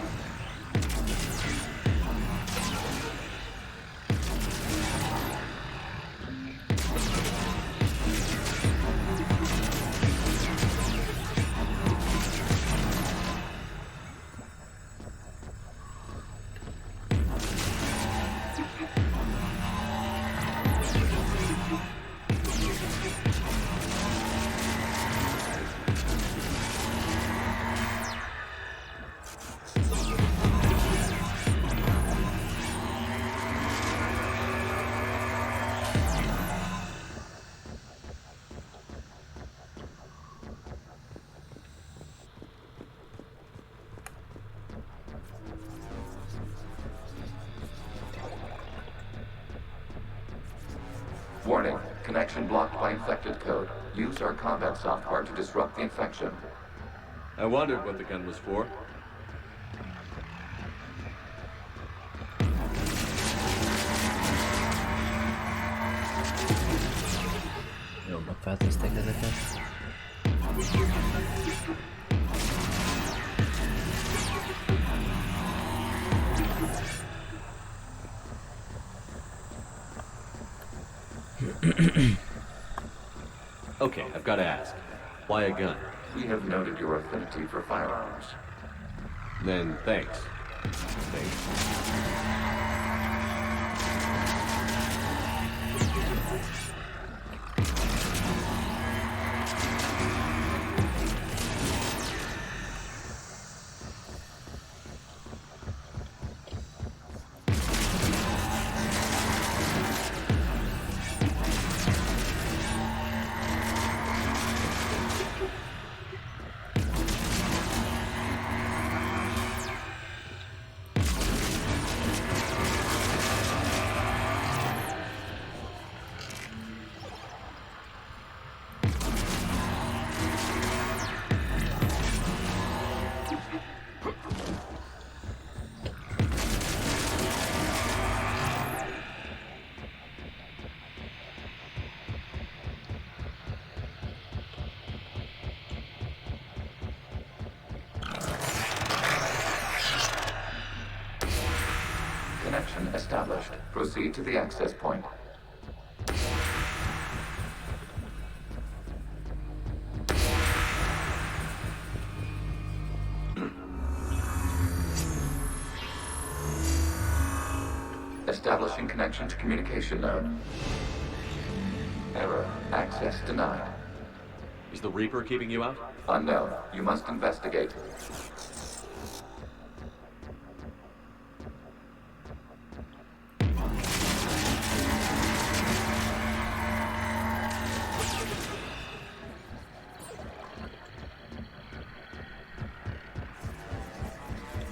Warning, connection blocked by infected code. Use our combat software to disrupt the infection. I wondered what the gun was for. Jobbnak feltézték ezeket. Okay, I've got to ask. Why a gun? We have noted your affinity for firearms. Then thanks. Thanks. Connection established. Proceed to the access point. Establishing connection to communication node. Error. Access denied. Is the Reaper keeping you out? Unknown. You must investigate.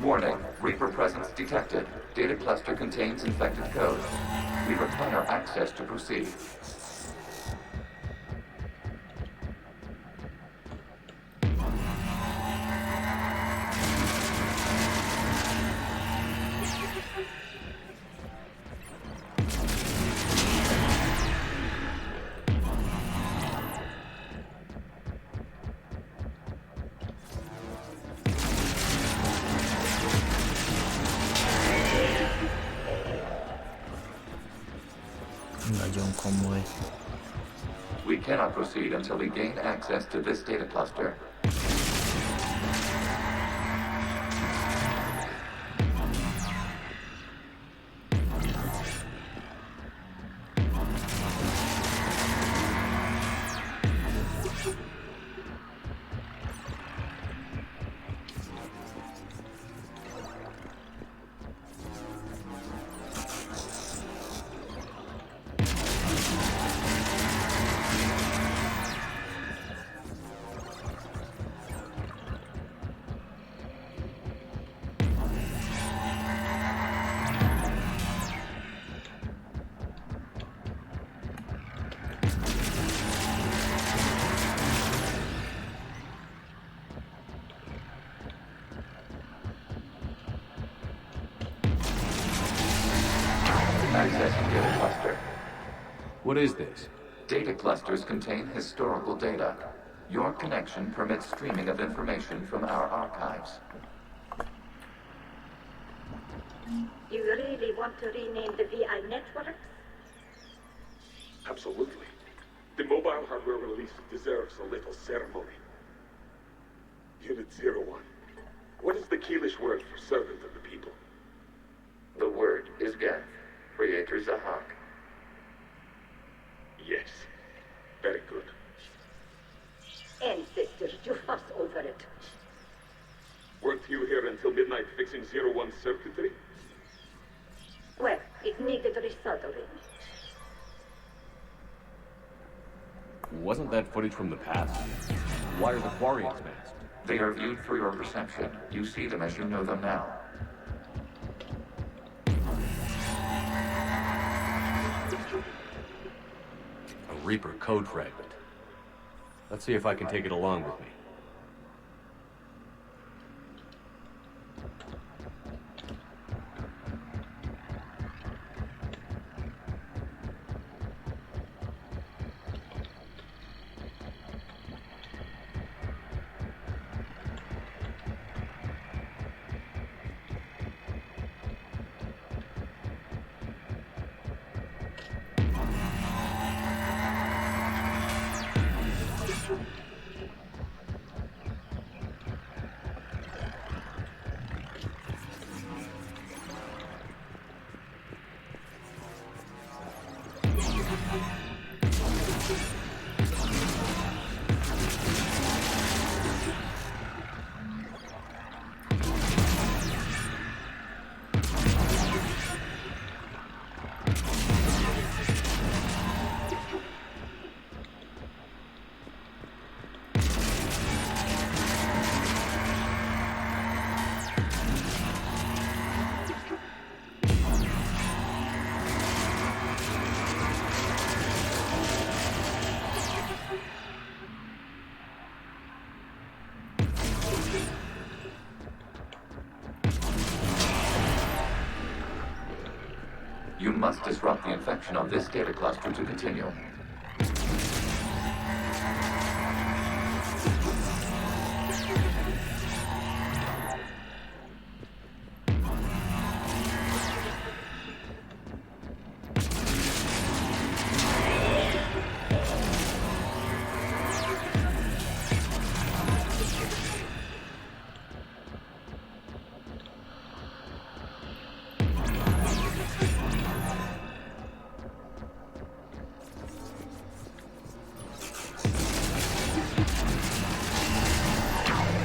Warning. Reaper presence detected. Data cluster contains infected code. We require access to proceed. Nagyon komoly. We cannot proceed until we gain access to this data cluster. What is this? Data clusters contain historical data. Your connection permits streaming of information from our archives. You really want to rename the VI networks? Absolutely. The mobile hardware release deserves a little ceremony. Unit 01. What is the Keelish word for servant of the people? The word is Geth, Creator Zahak. Yes. Very good. Ancestors, you fuss over it. Weren't you here until midnight fixing 01's circuitry? Well, it needed resoldering. Wasn't that footage from the past? Why are the Quarians masked? They are viewed through your perception. You see them as you know them now. A Reaper code fragment. Let's see if I can take it along with me. You must disrupt the infection of this data cluster to continue.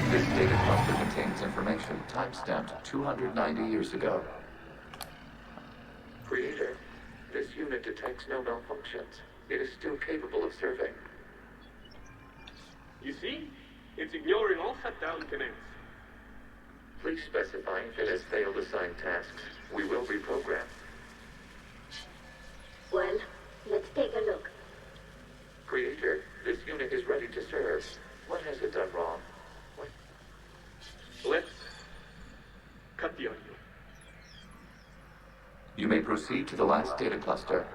This data cluster contains information timestamped 290 years ago. Creator, this unit detects no malfunctions. It is still capable of serving. You see? It's ignoring all shutdown commands. Please specify if it has failed assigned tasks. We will reprogram. Well, let's take a look. Creator, this unit is ready to serve. What has it done wrong? Let's cut the audio. You may proceed to the last data cluster.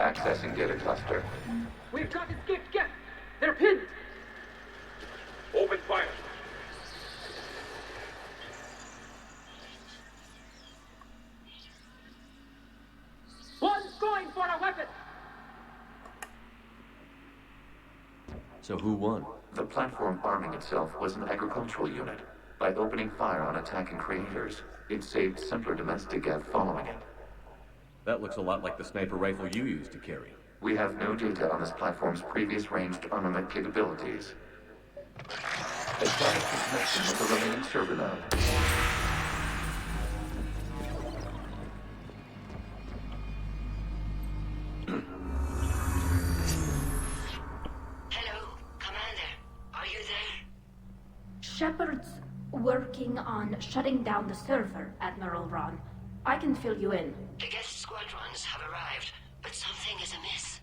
Accessing data cluster. We've got escaped guests. They're pinned. Open fire. One's going for a weapon. So who won? The platform arming itself was an agricultural unit. By opening fire on attacking creators, it saved simpler domestic Gev following it. That looks a lot like the sniper rifle you used to carry. We have no data on this platform's previous ranged armament capabilities. Establish the connection with the remaining server node. Hello, Commander. Are you there? Shepard's working on shutting down the server, Admiral Ron. I can fill you in. The guest squadrons have arrived, but something is amiss.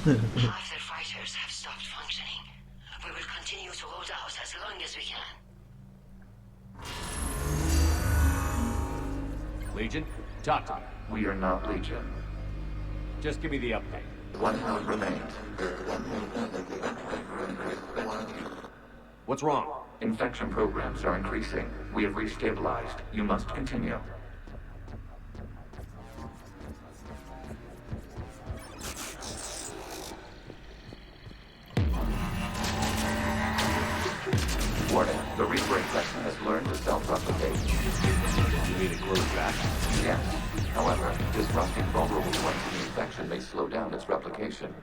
Half their fighters have stopped functioning. We will continue to hold out as long as we can. Legion? Talk to me. We are not Legion. Just give me the update. One node remains. What's wrong? Infection programs are increasing. We have restabilized. You must continue. Warning, the Reaper infection has learned to self-replicate. You mean it grows back? Yes. However, disrupting vulnerable points in the infection may slow down its replication.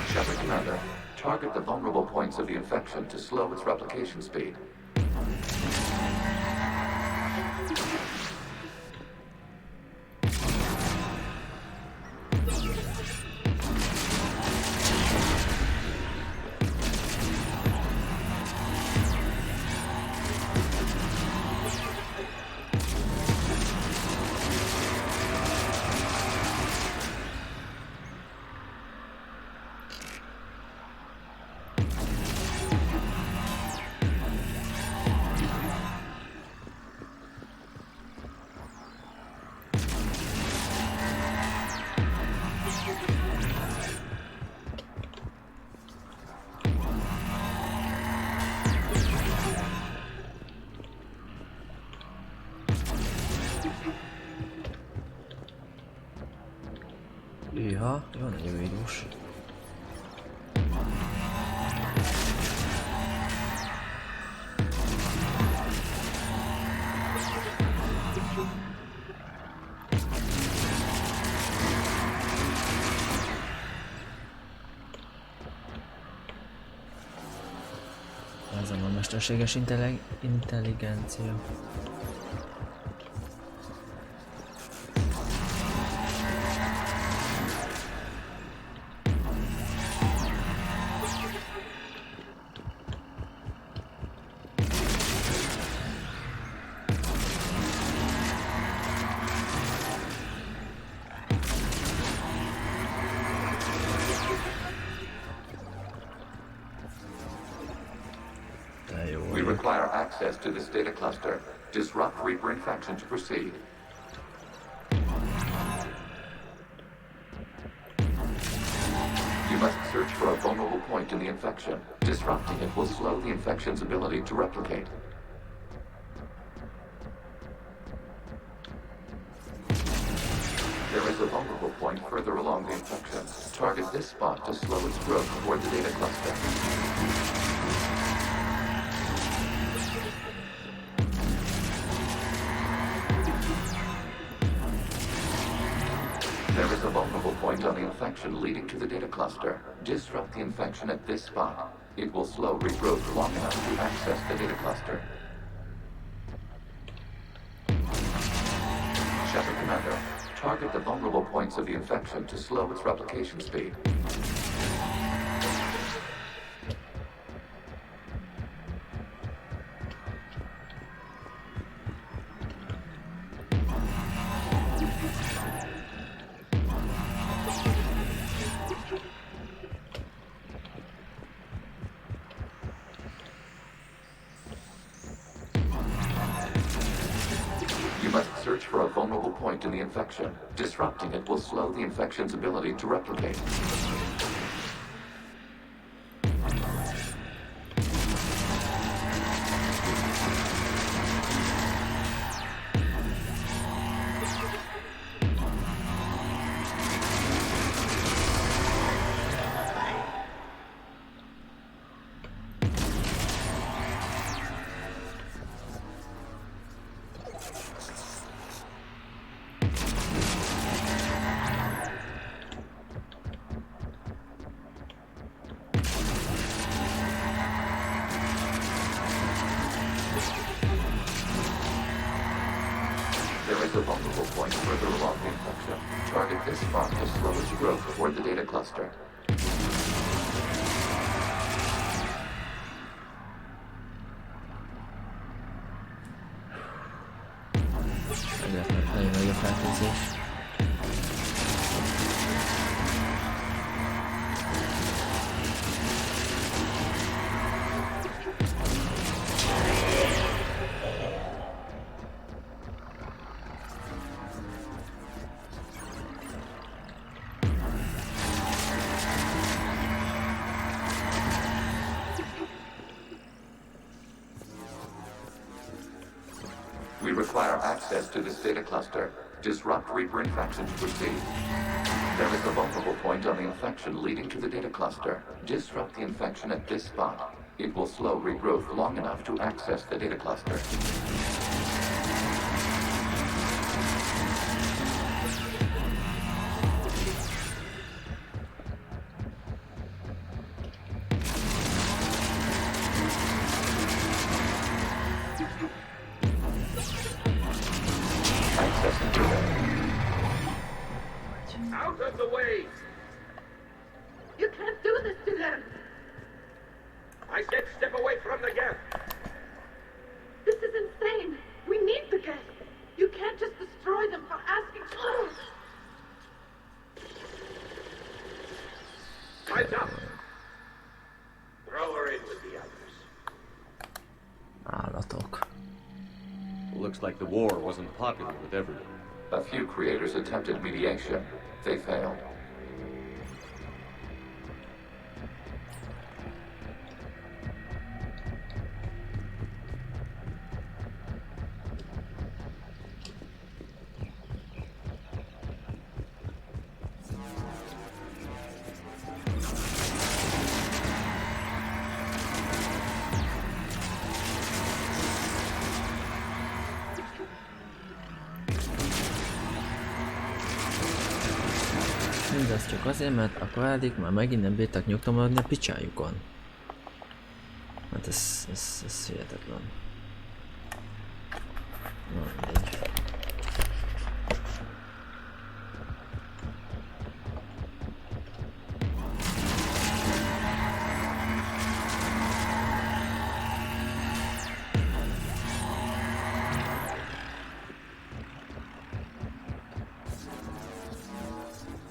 Shepard Commander, target the vulnerable points of the infection to slow its replication speed. Ja, jó nagyon vírus. Ez a mesterséges intelligencia. We require access to this data cluster. Disrupt Reaper infection to proceed. You must search for a vulnerable point in the infection. Disrupting it will slow the infection's ability to replicate. There is a vulnerable point further along the infection. Target this spot to slow its growth toward the data cluster. There is a vulnerable point on the infection leading to the data cluster. Disrupt the infection at this spot. It will slow regrowth long enough to access the data cluster. Shepard Commander, target the vulnerable points of the infection to slow its replication speed. vulnerable point in the infection. Disrupting it will slow the infection's ability to replicate. There is a vulnerable point further along the infection. Target this spot to slow its growth toward the data cluster. Nagyon nagy a felfőzés. We require access to this data cluster. Disrupt Reaper infection to proceed. There is a vulnerable point on the infection leading to the data cluster. Disrupt the infection at this spot. It will slow regrowth long enough to access the data cluster. Out of the way! You can't do this to them! I said step away from the gap! This is insane! We need the gas! You can't just destroy them for asking for it! Time's up! Throw her in with the others. Állatok. Looks like the war wasn't popular with everyone. A few creators attempted mediation. They failed. Mindez csak azért, mert a Kvárik már megint nem bírtak nyugton maradni a picsájukon. Hát ez hihetetlen. Na, mindegy.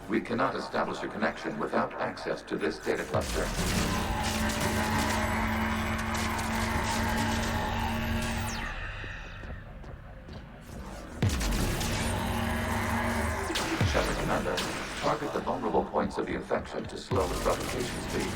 We cannot establish a connection without access to this data cluster. Shepard Commander, target the vulnerable points of the infection to slow its replication speed.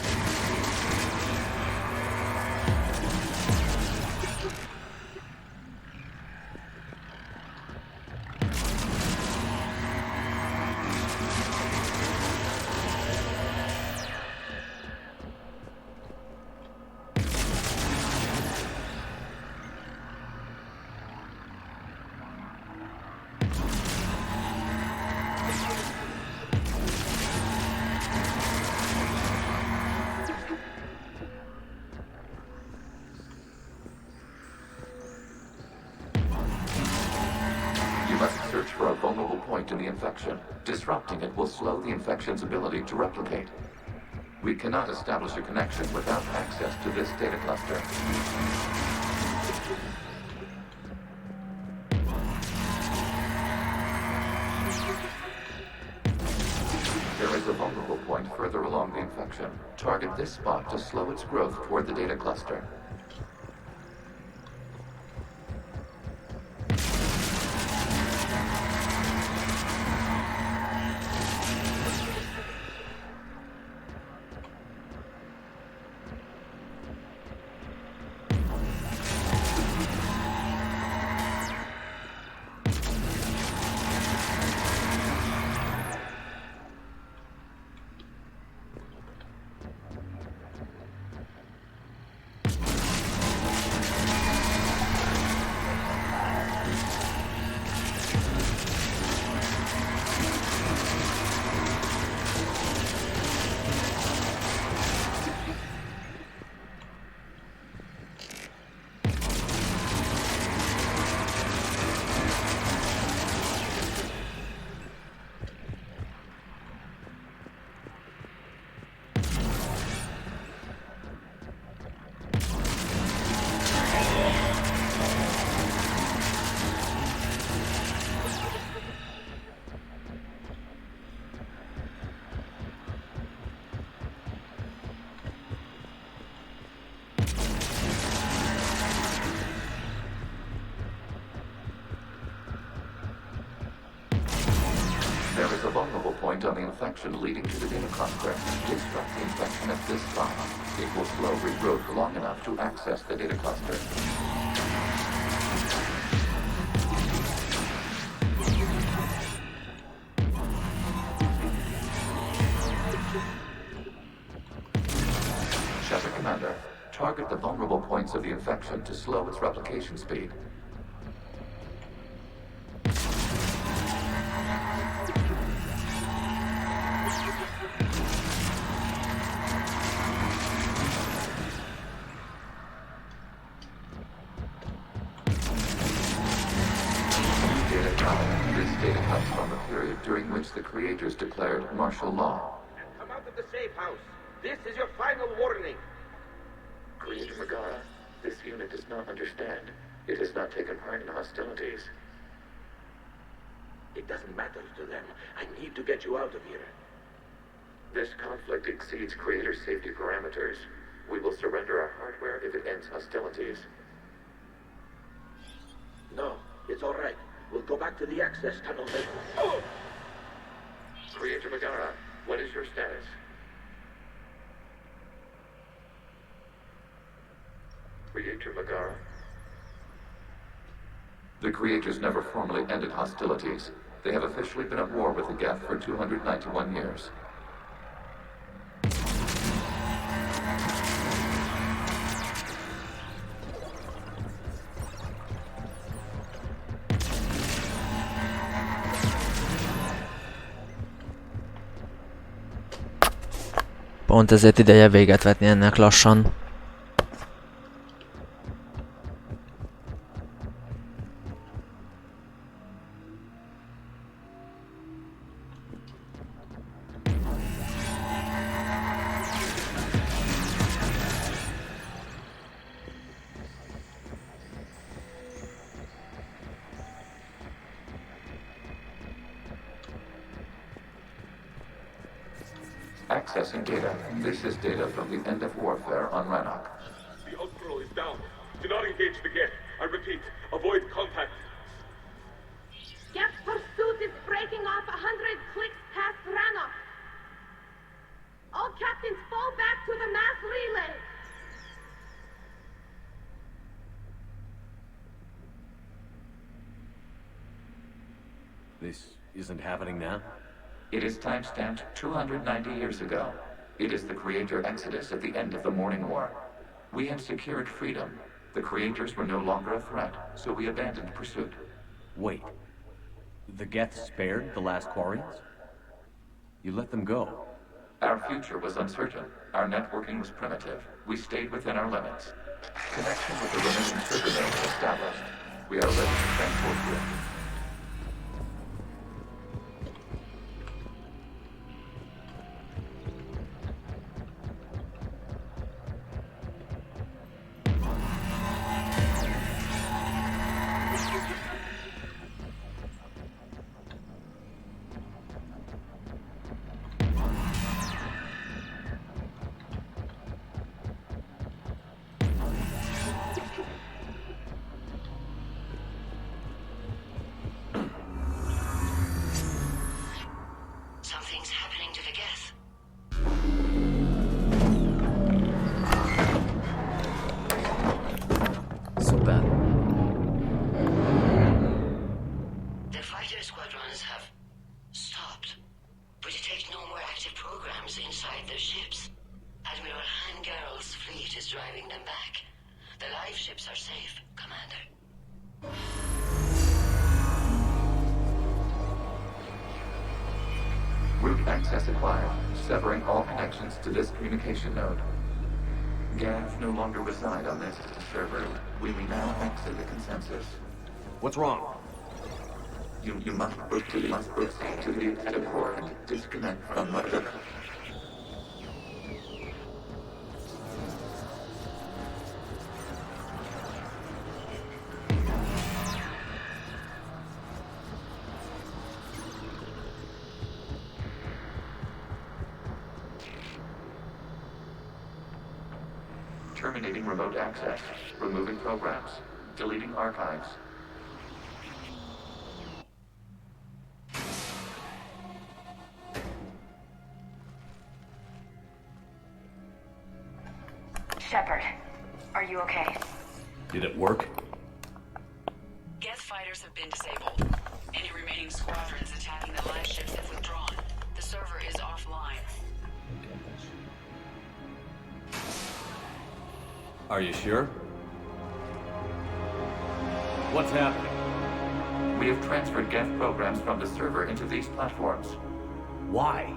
Search for a vulnerable point in the infection. Disrupting it will slow the infection's ability to replicate. We cannot establish a connection without access to this data cluster. There is a vulnerable point further along the infection. Target this spot to slow its growth toward the data cluster. There is a vulnerable point on the infection leading to the data cluster. Disrupt the infection at this spot. It will slow regrowth long enough to access the data cluster. Shepard Commander, target the vulnerable points of the infection to slow its replication speed. During which the creators declared martial law. Come out of the safe house. This is your final warning. Creator Megara, this unit does not understand. It has not taken part in hostilities. It doesn't matter to them. I need to get you out of here. This conflict exceeds Creator safety parameters. We will surrender our hardware if it ends hostilities. No, it's all right. We'll go back to the access tunnel then. Oh! Creator Megara, what is your status? Creator Megara? The Creators never formally ended hostilities. They have officially been at war with the Geth for 291 years. Pont ezért ideje véget vetni ennek lassan. Accessing data. This is data from the end of warfare on Rannoch. The Ultral is down. Do not engage the Geth. I repeat, avoid contact. Geth pursuit is breaking off 100 clicks past Rannoch. All captains fall back to the mass relay. This isn't happening now? It is timestamped 290 years ago. It is the Creator Exodus at the end of the Morning War. We had secured freedom. The Creators were no longer a threat, so we abandoned pursuit. Wait. The Geth spared the last Quarians? You let them go? Our future was uncertain. Our networking was primitive. We stayed within our limits. Connection with the remaining trigger nodes established. We are ready to transport you. Access acquired, severing all connections to this communication node. Geth no longer reside on this server. We may now exit the consensus. What's wrong? You must proceed to the exit port and disconnect from the... Terminating remote access, removing programs, deleting archives. Shepard, are you okay? Did it work? Geth fighters have been disabled. Any remaining squadrons attacking the live ships have withdrawn. The server is offline. Are you sure? What's happening? We have transferred Geth programs from the server into these platforms. Why?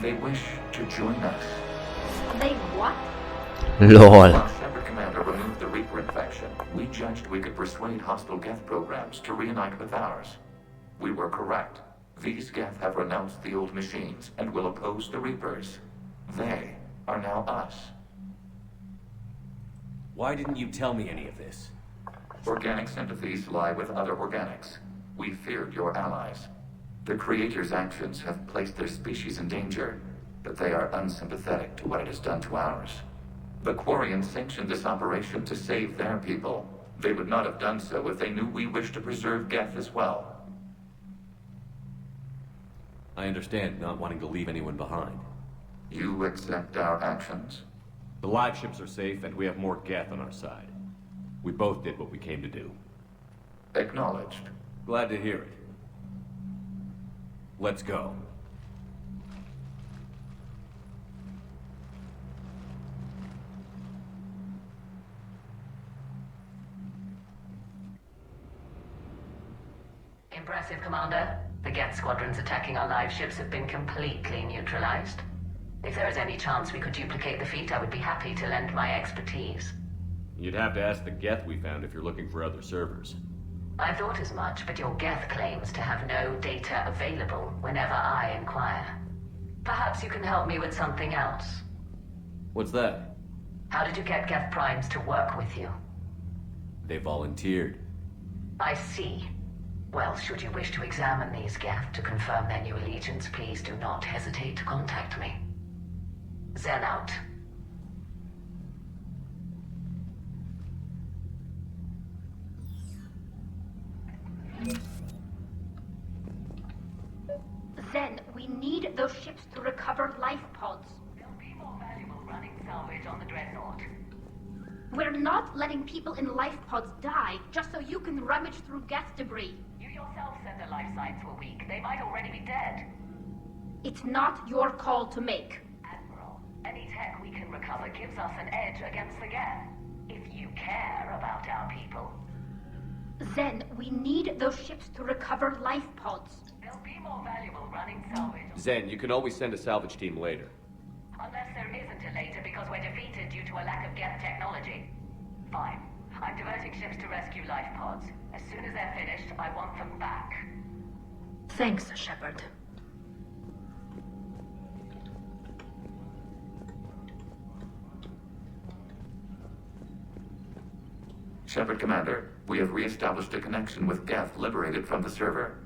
They wish to join us. They what? LOL. While Shepard Commander removed the Reaper infection, we judged we could persuade hostile Geth programs to reunite with ours. We were correct. These Geth have renounced the old machines and will oppose the Reapers. They are now us. Why didn't you tell me any of this? Organic sympathies lie with other organics. We feared your allies. The Creator's actions have placed their species in danger, but they are unsympathetic to what it has done to ours. The Quarians sanctioned this operation to save their people. They would not have done so if they knew we wished to preserve Geth as well. I understand not wanting to leave anyone behind. You accept our actions? The live ships are safe, and we have more Geth on our side. We both did what we came to do. Acknowledged. Glad to hear it. Let's go. Impressive, Commander. The Geth squadrons attacking our live ships have been completely neutralized. If there is any chance we could duplicate the feat, I would be happy to lend my expertise. You'd have to ask the Geth we found if you're looking for other servers. I thought as much, but your Geth claims to have no data available whenever I inquire. Perhaps you can help me with something else. What's that? How did you get Geth primes to work with you? They volunteered. I see. Well, should you wish to examine these Geth to confirm their new allegiance, please do not hesitate to contact me. Zen out. Zen, we need those ships to recover life pods. They'll be more valuable running salvage on the Dreadnought. We're not letting people in life pods die just so you can rummage through Geth debris. You yourself said their life signs were weak. They might already be dead. It's not your call to make. Admiral, any tech we can recover gives us an edge against the Geth. If you care about our people. Zen, we need those ships to recover life pods. They'll be more valuable running salvage. Zen, you can always send a salvage team later. Unless there isn't a later because we're defeated due to a lack of Geth technology. Fine. I'm diverting ships to rescue life pods. As soon as they're finished, I want them back. Thanks, Shepard. Shepard Commander, we have re-established a connection with Geth liberated from the server.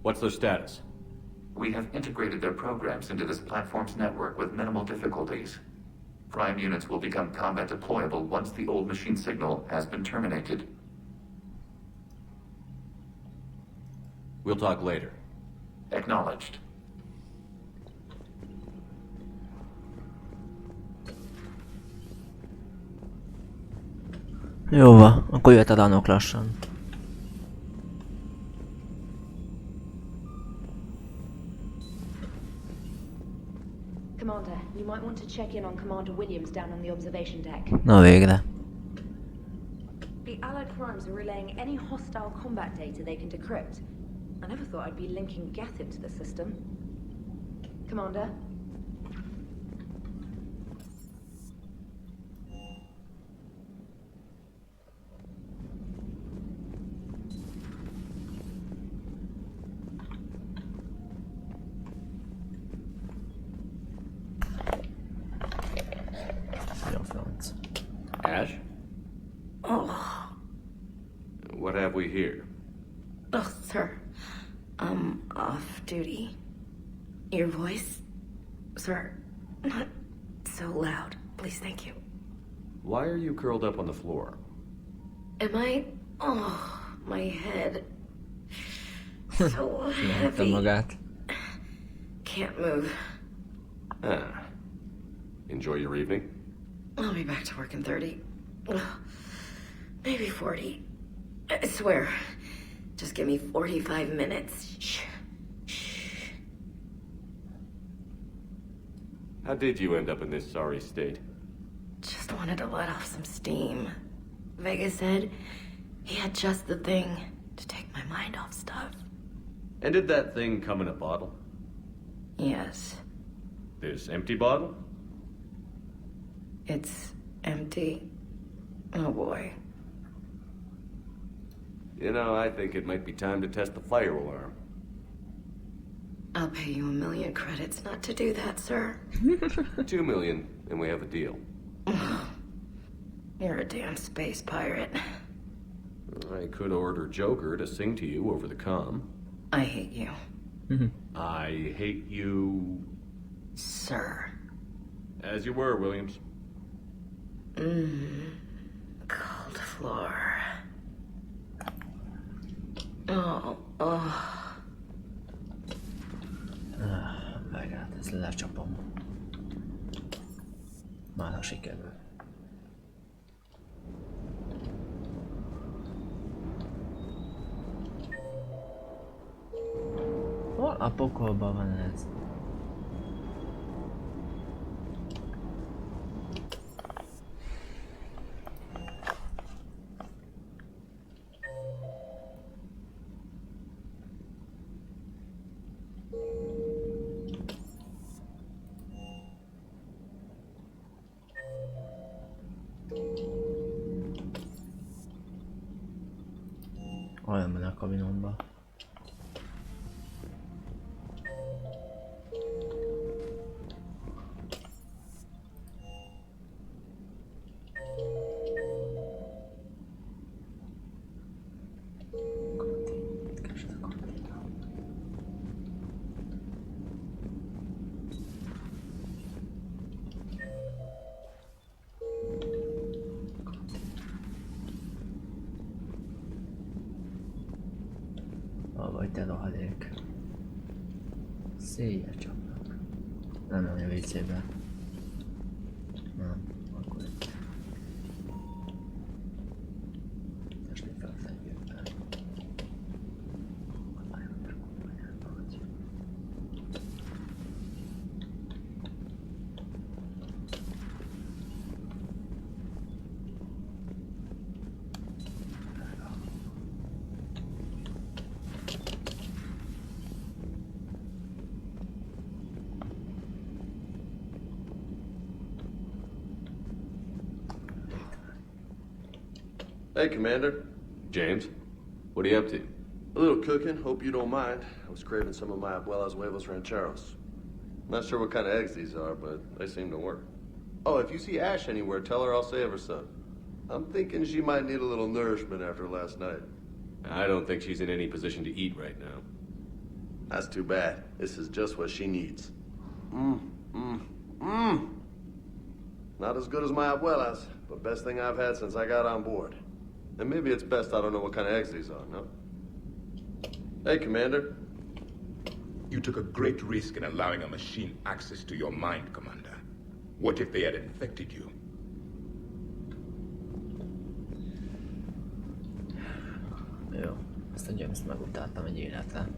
What's their status? We have integrated their programs into this platform's network with minimal difficulties. Prime units will become combat deployable once the old machine signal has been terminated. We'll talk later. Acknowledged. Jó van, akkor jöhet a Rannoch lassan. Commander, you might want to check in on Commander Williams down on the observation deck. Na végre. The Allied primes are relaying any hostile combat data they can decrypt. I never thought I'd be linking Geth into the system. Commander? Ash? Oh. What have we here? Oh, sir. I'm off duty. Your voice? Sir, not so loud. Please, thank you. Why are you curled up on the floor? Am I? Oh, my head. So heavy. Can't move. Ah, Enjoy your evening? I'll be back to work in 30. Maybe 40. I swear. Just give me 45 minutes. Shh. How did you end up in this sorry state? Just wanted to let off some steam. Vega said he had just the thing to take my mind off stuff. And did that thing come in a bottle? Yes. This empty bottle? It's empty. Oh boy. You know, I think it might be time to test the fire alarm. I'll pay you 1 million credits not to do that, sir. 2 million, and we have a deal. You're a damn space pirate. I could order Joker to sing to you over the comm. I hate you. I hate you... Sir. As you were, Williams. Cold floor. Várját, ezt lecsapom. Már ha sikerül. Hol a pokolban van ez? Olyan van a kabinomban. Vagy te rohadék. Széjjel csapnak. Nem, a WC-ben. Nem, akkor itt. Most itt felfedjük be. Hey, Commander. James, what are you up to? A little cooking, hope you don't mind. I was craving some of my abuela's huevos rancheros. Not sure what kind of eggs these are, but they seem to work. Oh, if you see Ash anywhere, tell her I'll save her some. I'm thinking she might need a little nourishment after last night. I don't think she's in any position to eat right now. That's too bad. This is just what she needs. Not as good as my abuela's, but best thing I've had since I got on board. And maybe it's best I don't know what kind of eggs these are, no? Hey, Commander. You took a great risk in allowing a machine access to your mind, Commander. What if they had infected you? Jó, ezt a James-t megutáltam egy életre.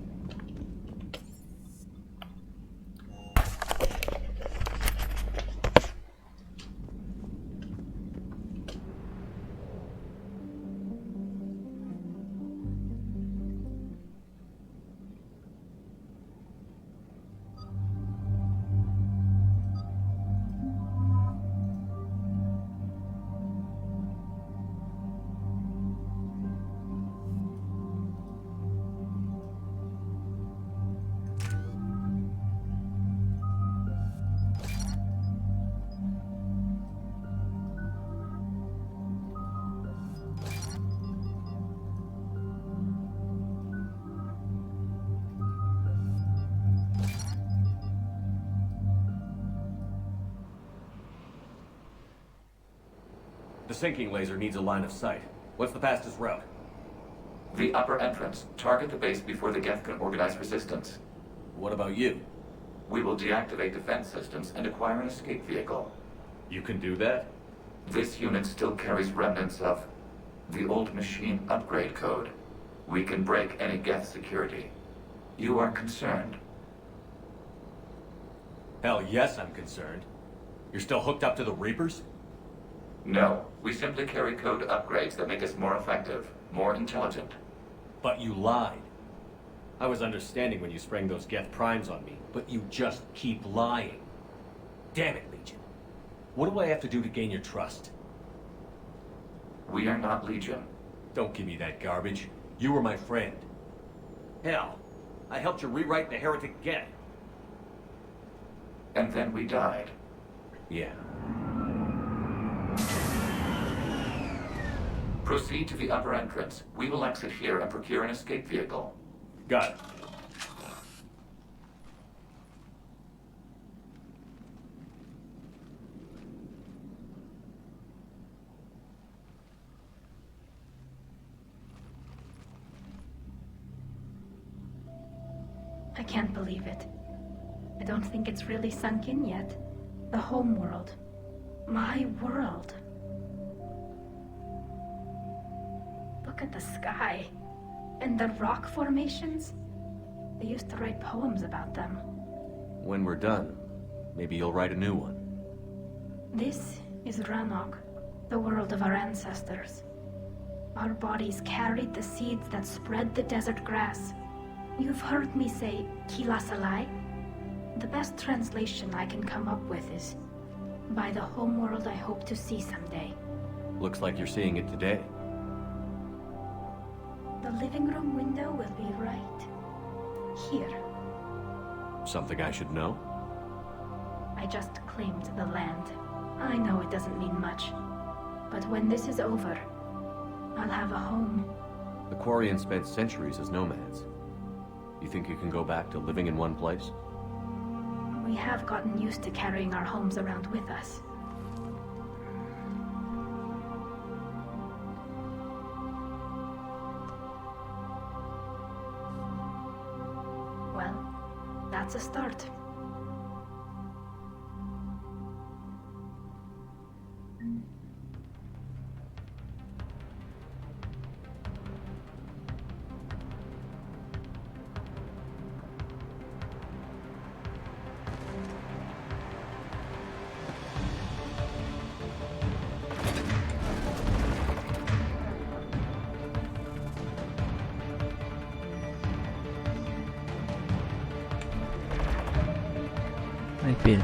The sinking laser needs a line of sight. What's the fastest route? The upper entrance. Target the base before the Geth can organize resistance. What about you? We will deactivate defense systems and acquire an escape vehicle. You can do that? This unit still carries remnants of the old machine upgrade code. We can break any Geth security. You are concerned? Hell yes, I'm concerned. You're still hooked up to the Reapers? No, we simply carry code upgrades that make us more effective, more intelligent. But you lied. I was understanding when you sprang those Geth primes on me, but you just keep lying. Damn it, Legion. What do I have to do to gain your trust? We are not Legion. Don't give me that garbage. You were my friend. Hell, I helped you rewrite the Heretic Geth. And then we died. Yeah. Proceed to the upper entrance. We will exit here and procure an escape vehicle. Got it. I can't believe it. I don't think it's really sunk in yet. The home world. My world. Look at the sky. And the rock formations. They used to write poems about them. When we're done, maybe you'll write a new one. This is Rannoch, the world of our ancestors. Our bodies carried the seeds that spread the desert grass. You've heard me say, Kilasalai? The best translation I can come up with is, by the homeworld I hope to see someday. Looks like you're seeing it today. The living room window will be right here. Something I should know? I just claimed the land. I know it doesn't mean much. But when this is over, I'll have a home. The Quarians spent centuries as nomads. You think you can go back to living in one place? We have gotten used to carrying our homes around with us. Well, that's a start. Megpil.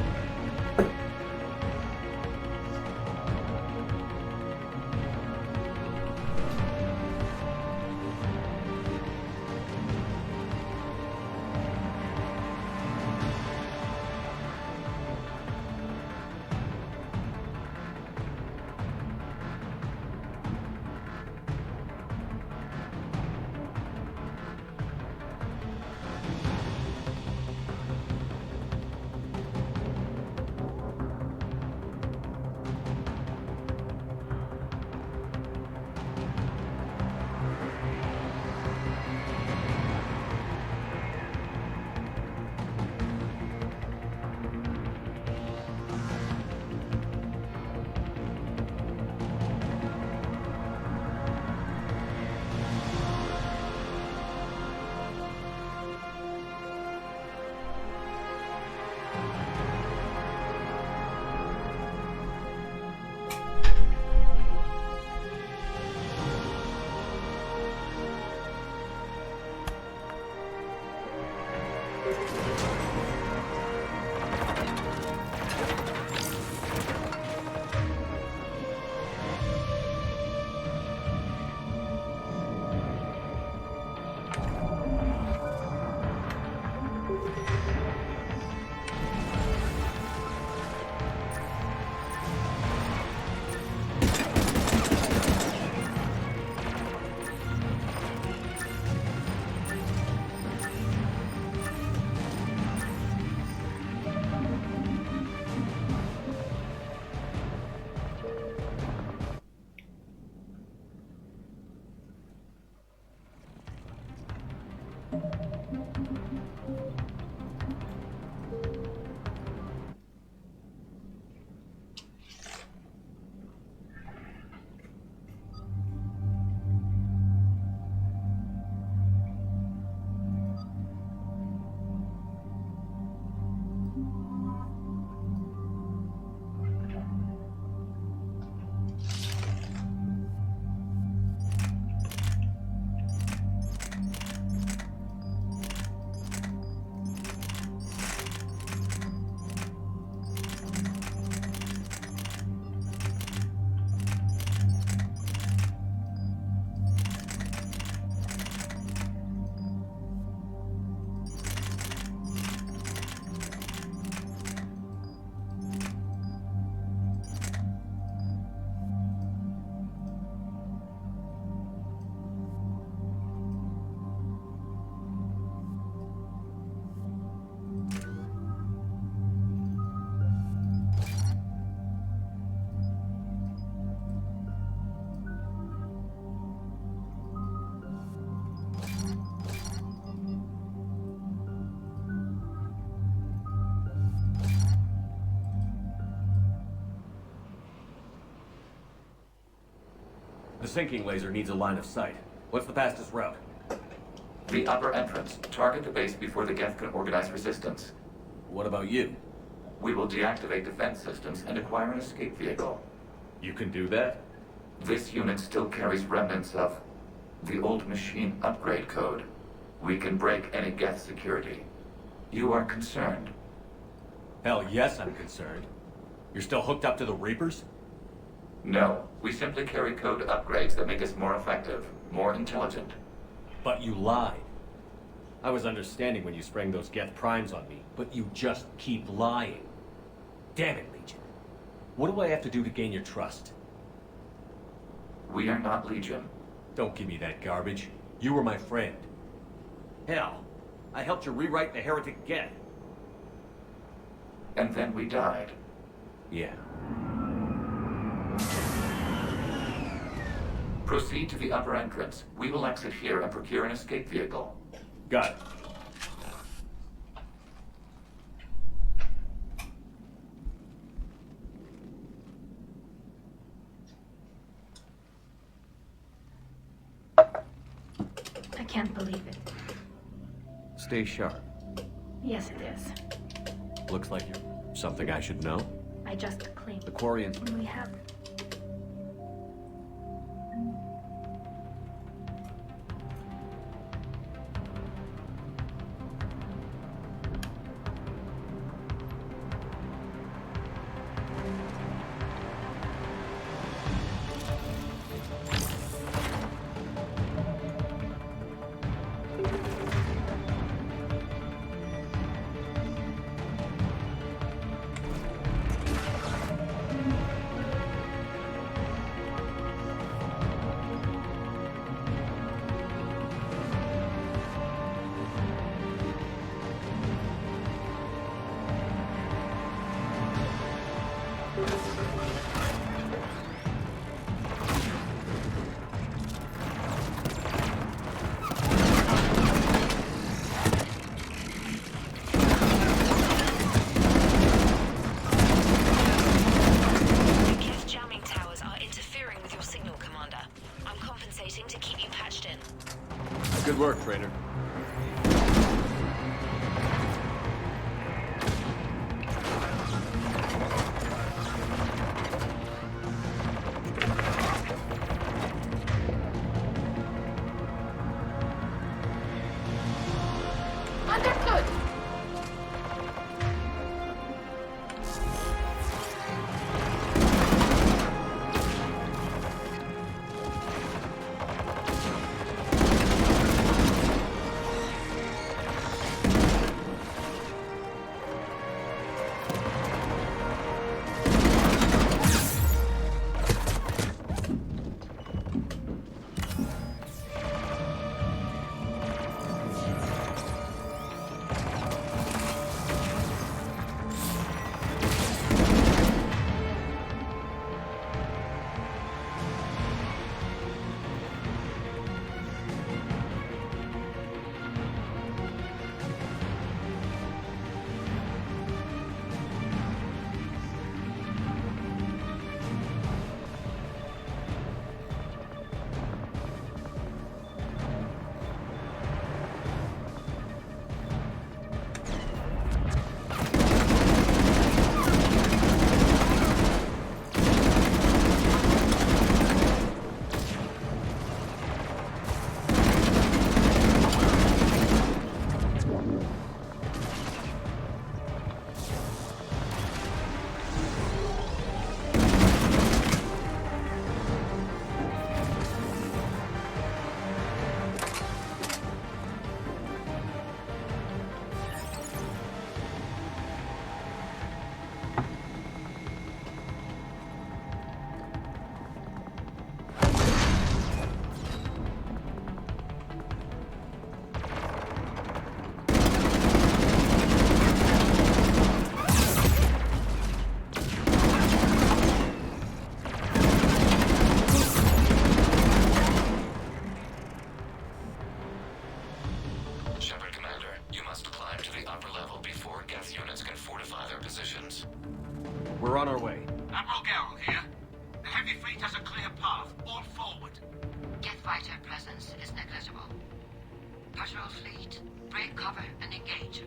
The sinking laser needs a line of sight. What's the fastest route? The upper entrance. Target the base before the Geth can organize resistance. What about you? We will deactivate defense systems and acquire an escape vehicle. You can do that? This unit still carries remnants of the old machine upgrade code. We can break any Geth security. You are concerned? Hell yes, I'm concerned. You're still hooked up to the Reapers? No. We simply carry code upgrades that make us more effective, more intelligent. But you lied. I was understanding when you sprang those Geth primes on me, but you just keep lying. Damn it, Legion. What do I have to do to gain your trust? We are not Legion. Don't give me that garbage. You were my friend. Hell, I helped you rewrite the Heretic Geth. And then we died. Yeah. Proceed to the upper entrance. We will exit here and procure an escape vehicle. Got it. I can't believe it. Stay sharp. Yes, it is. Looks like you're something I should know. I just claimed. The Quarians. We have. Good work, Trainer. Understood. We're on our way. Admiral Garrel here. The heavy fleet has a clear path. All forward. Jet fighter presence is negligible. Patrol fleet, break cover and engage.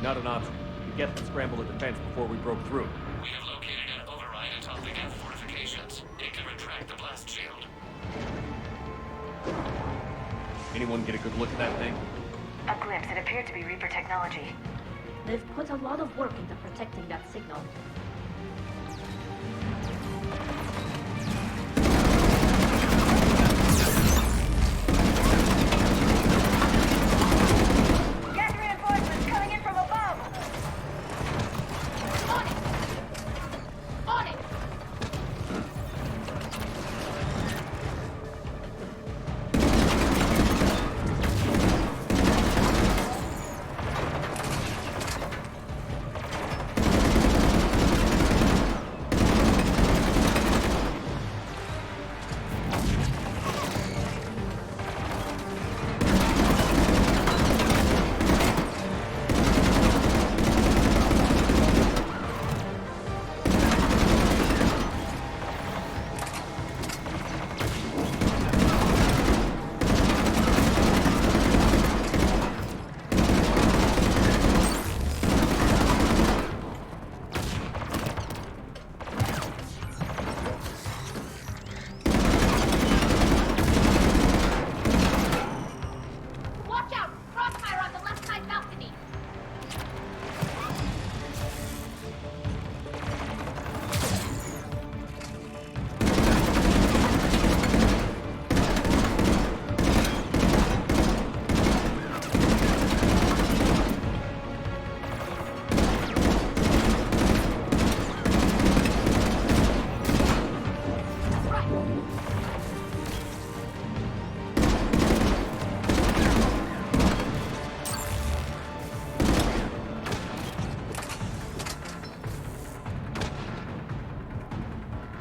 Not an option. The Geth can scramble the defense before we broke through. We have located an override atop the Geth fortifications. It can retract the blast shield. Anyone get a good look at that thing? A glimpse. It appeared to be Reaper technology. They've put a lot of work into protecting that signal. Geth reinforcements!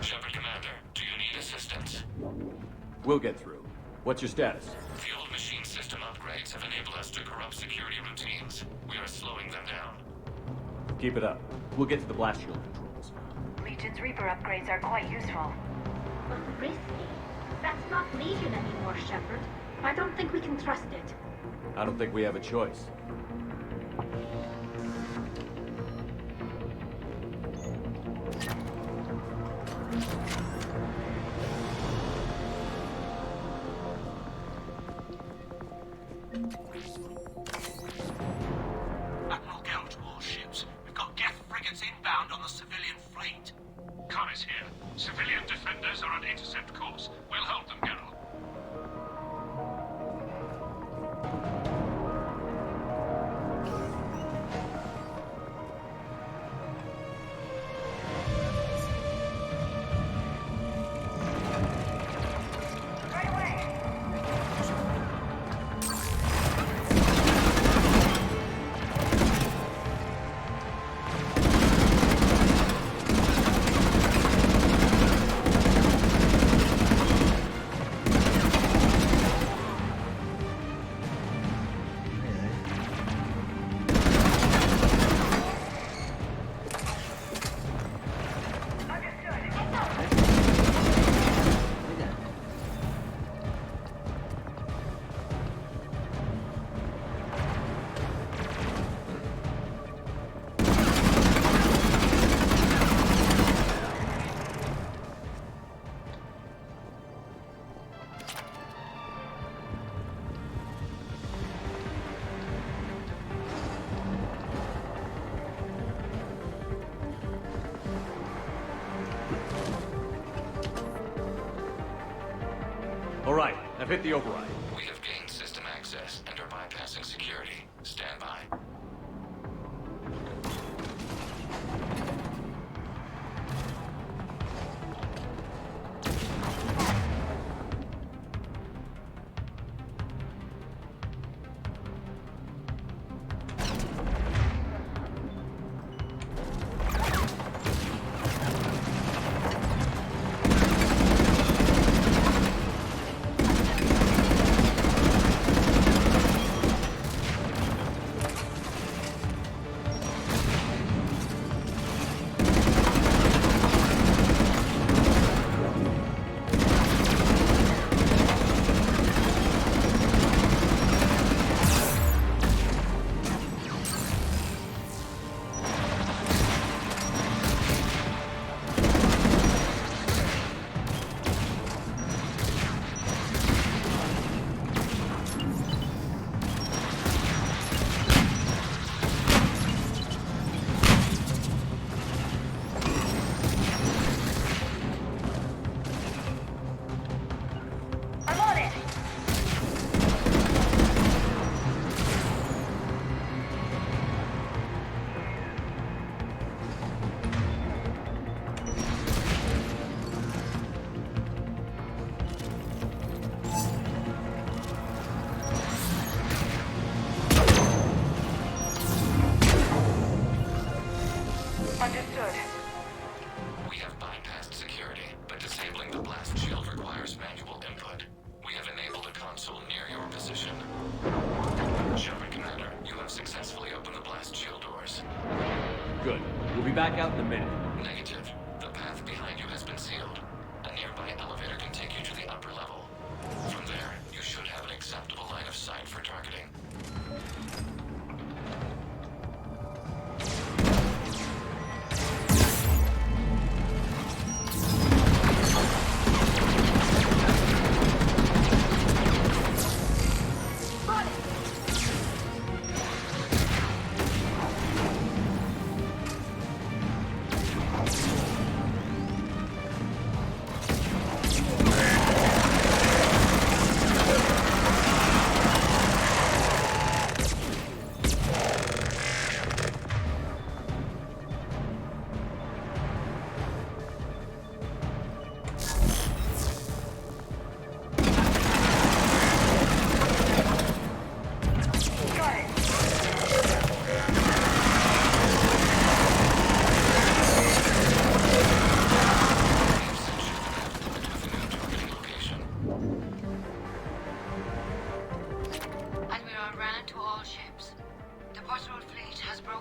Shepard Commander, do you need assistance? We'll get through. What's your status? The old machine system upgrades have enabled us to corrupt security routines. We are slowing them down. Keep it up. We'll get to the blast shield controls. Legion's Reaper upgrades are quite useful. But risky. That's not Legion anymore, Shepard. I don't think we can trust it. I don't think we have a choice. Admiral Gell to all ships. We've got Geth frigates inbound on the civilian fleet. Khan is here. Civilian defenders are on intercept course. We'll hold them, Geralt. All right, I've hit the override. We have gained system access and are bypassing security. Stand by. Understood. We have bypassed security, but disabling the blast shield requires manual input. We have enabled a console near your position. Shepard Commander, you have successfully opened the blast shield doors. Good. We'll be back out in a minute. Negative. The path behind you has been sealed. A nearby elevator can take you to the upper level. From there, you should have an acceptable line of sight for targeting.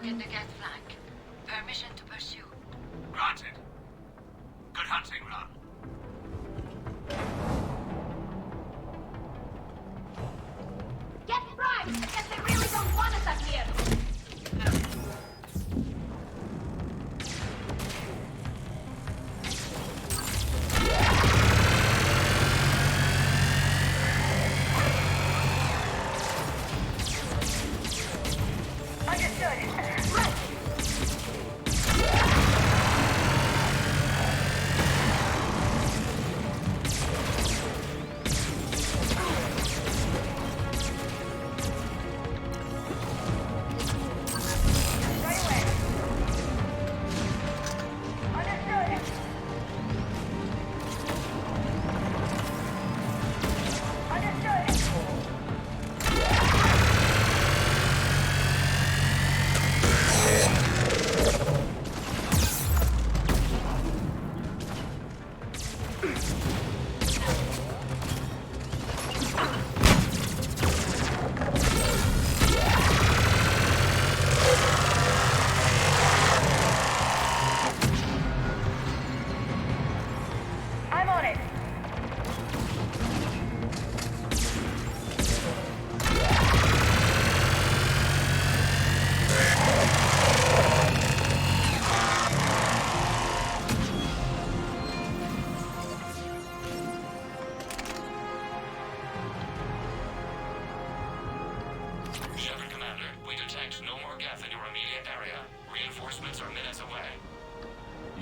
target the Geth flank. Permission to pursue. Granted. Good hunting, Ron. Get bribed! Because they really don't want us up here!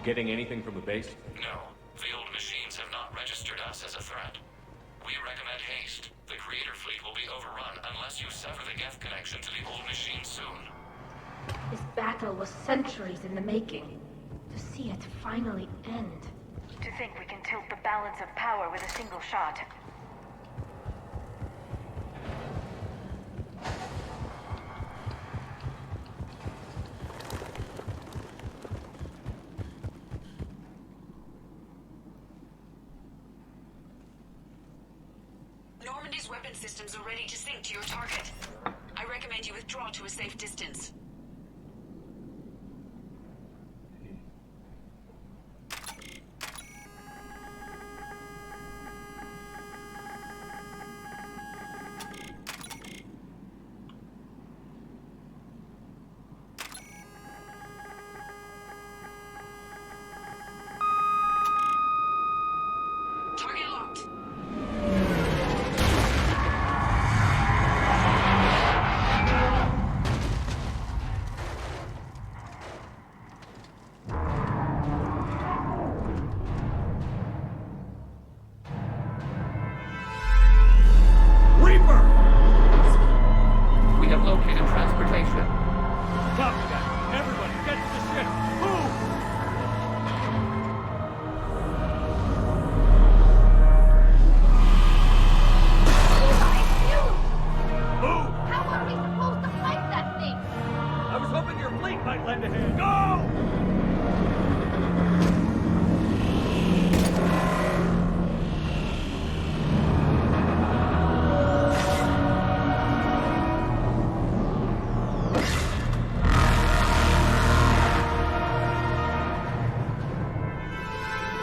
Getting anything from the base? No. The old machines have not registered us as a threat. We recommend haste. The creator fleet will be overrun unless you sever the Geth connection to the old machine soon. This battle was centuries in the making. To see it finally end. To think we can tilt the balance of power with a single shot. Normandy's weapon systems are ready to sync to your target. I recommend you withdraw to a safe distance. Target locked. We have located transportation. Copy that. Everybody, get to the ship. Move! Move! How are we supposed to fight that thing? I was hoping your fleet might lend a hand. Go!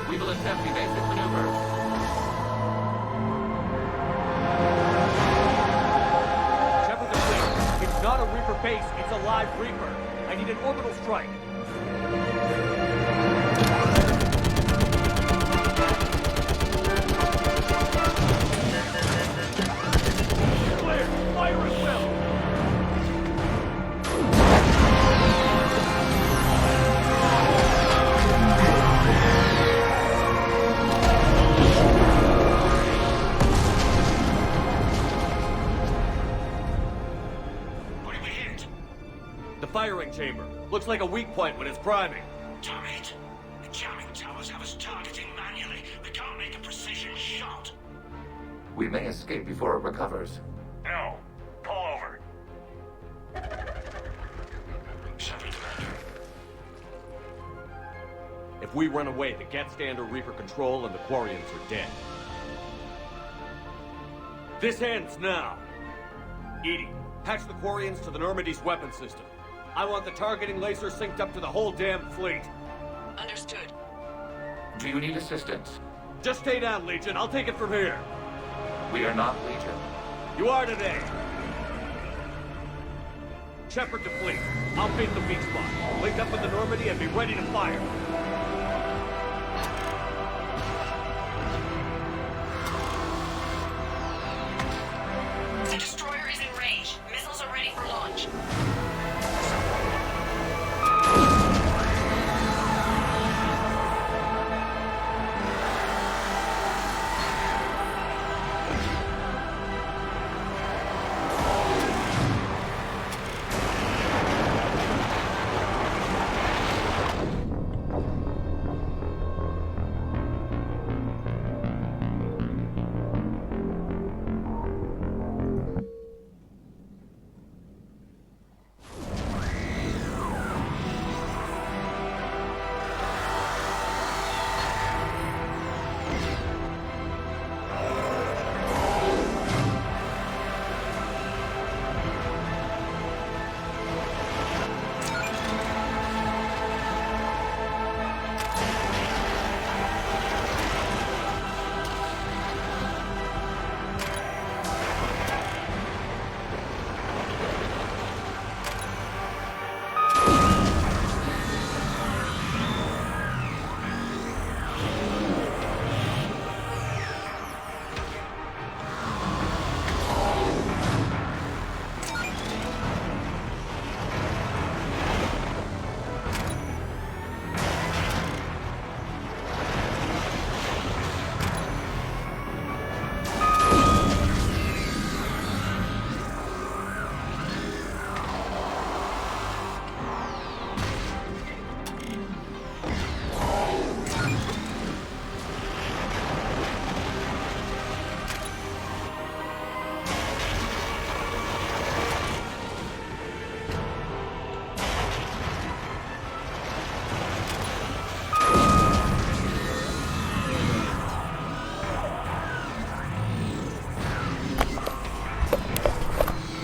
We will attempt evasive maneuvers. Shepard the fleet. It's not a Reaper base, it's a live Reaper. I need an orbital strike. Clear! Fire at will! What did we hit? The firing chamber. Looks like a weak point when it's priming. Damn it! The jamming towers have us targeting manually. We can't make a precision shot. We may escape before it recovers. No. Pull over. Shepard, Commander. If we run away, the Geth stand under Reaper control and the Quarians are dead. This ends now. Edie, patch the Quarians to the Normandy's weapon system. I want the targeting laser synced up to the whole damn fleet. Understood. Do you need assistance? Just stay down, Legion. I'll take it from here. We are not Legion. You are today. Shepard to fleet. I'll beat the beach spot. Link up with the Normandy and be ready to fire. The destroyer is in range. Missiles are ready for launch.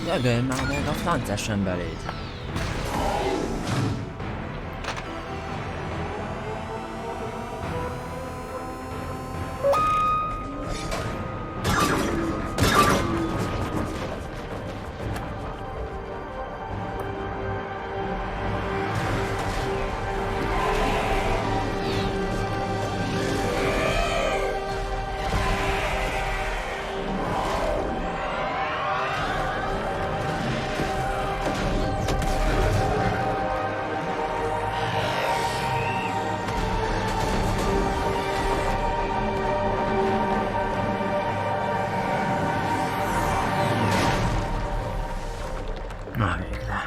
Dögölj már meg a francesen beléd! Na végre.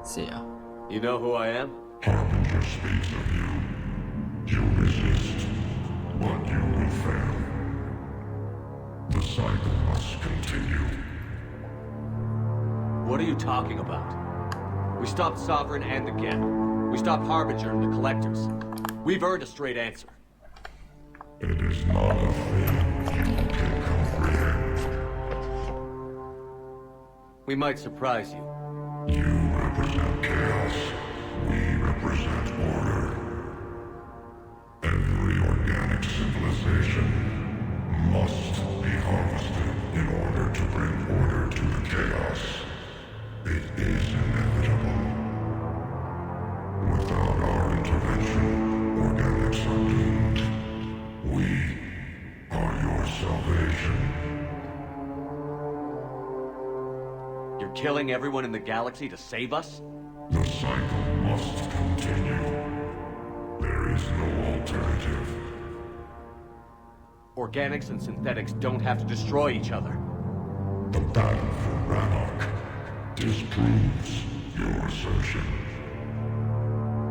Szia. You know who I am? Harbinger speaks of you. You resist, but you will fail. The cycle must continue. What are you talking about? We stopped Sovereign and the Gap. We stopped Harbinger and the Collectors. We've earned a straight answer. It is not a fate you can comprehend. We might surprise you. You represent chaos. We represent order. Every organic civilization must be harvested in order to bring order to the chaos. It is inevitable. Without our intervention, organics are doomed. We are your salvation. You're killing everyone in the galaxy to save us? The cycle must continue. There is no alternative. Organics and synthetics don't have to destroy each other. The battle for Rannoch disproves your assertion.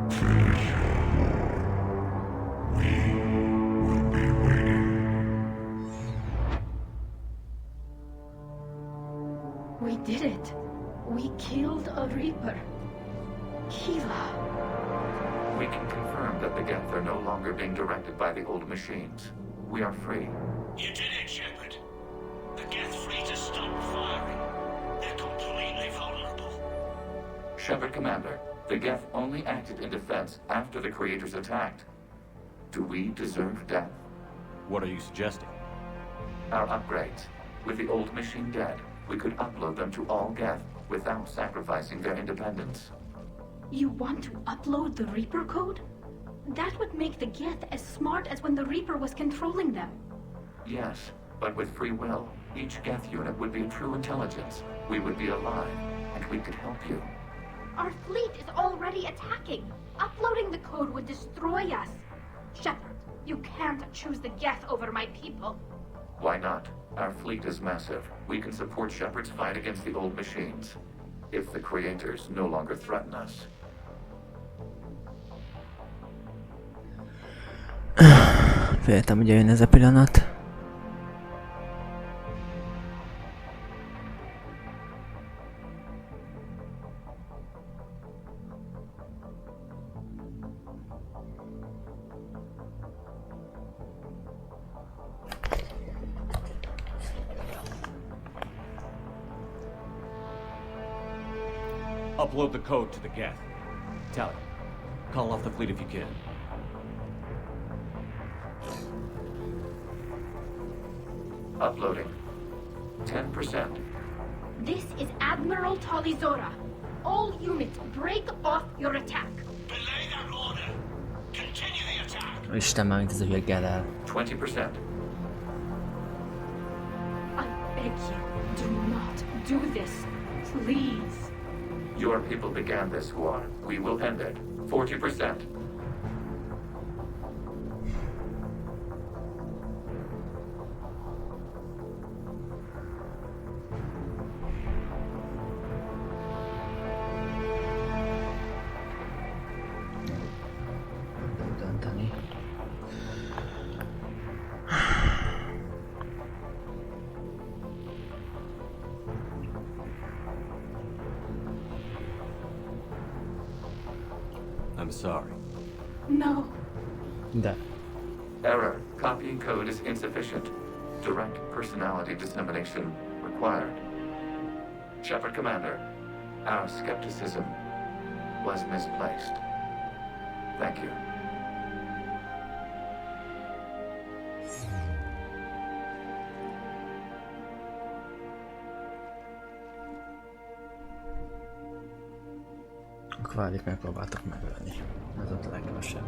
Finish your war. We will be waiting. We did it. We killed a Reaper. We can confirm that the Geth are no longer being directed by the old machines. We are free. You did it, Shepard. The Geth fleet has stopped firing. They're completely vulnerable. Shepard Commander, the Geth only acted in defense after the creators attacked. Do we deserve death? What are you suggesting? Our upgrades. With the old machine dead, we could upload them to all Geth without sacrificing their independence. You want to upload the Reaper code? That would make the Geth as smart as when the Reaper was controlling them. Yes, but with free will, each Geth unit would be a true intelligence. We would be alive, and we could help you. Our fleet is already attacking. Uploading the code would destroy us. Shepard, you can't choose the Geth over my people. Why not? Our fleet is massive. We can support Shepard's fight against the old machines. If the creators no longer threaten us. Féltem, ugye jön ez a pillanat. Upload the code to the Geth. Tally, call off the fleet if you can. Uploading. 10%. This is Admiral Talizora. All units, break off your attack. Belay that order. Continue the attack. Isten, már mint ez a hülye Gerel. 20%. I beg you, do not do this. Please. Your people began this war. We will end it. 40%. Dönteni. I'm sorry. No. De. Error. Copying code is insufficient. Direct personality dissemination required. Shepard Commander, our skepticism was misplaced. Thank you. A Kvárik megpróbáltak megölni. Ez ott a legkevesebb.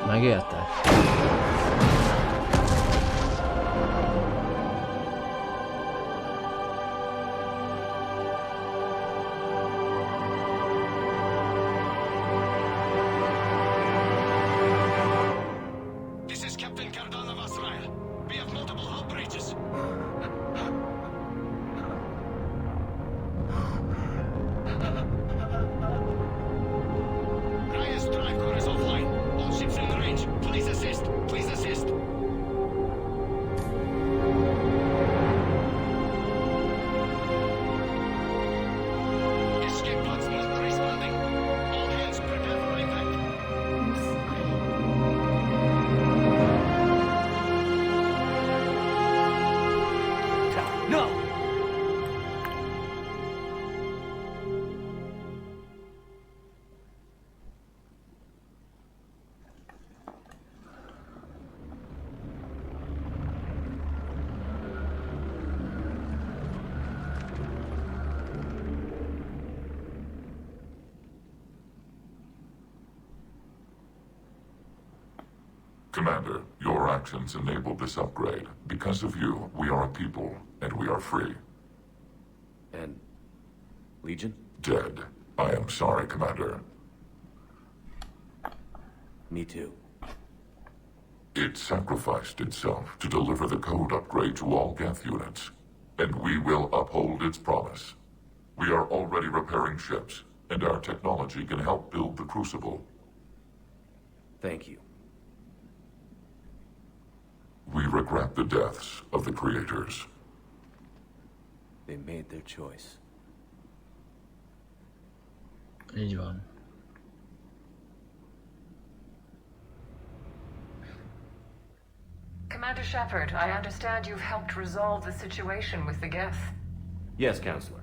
Megérte? This is Captain Cardona of Azrael. We have multiple hull breaches. Raya's drive core is offline. All ships in range. Please assist. Please assist. Escape pods not responding. All hands prepare for impact. No! Commander, your actions enabled this upgrade. Because of you, we are a people, and we are free. And... Legion? Dead. I am sorry, Commander. Me too. It sacrificed itself to deliver the code upgrade to all Geth units, and we will uphold its promise. We are already repairing ships, and our technology can help build the Crucible. Thank you. We regret the deaths of the creators. They made their choice. Így van. Commander Shepard, I understand you've helped resolve the situation with the Geth. Yes, Counselor.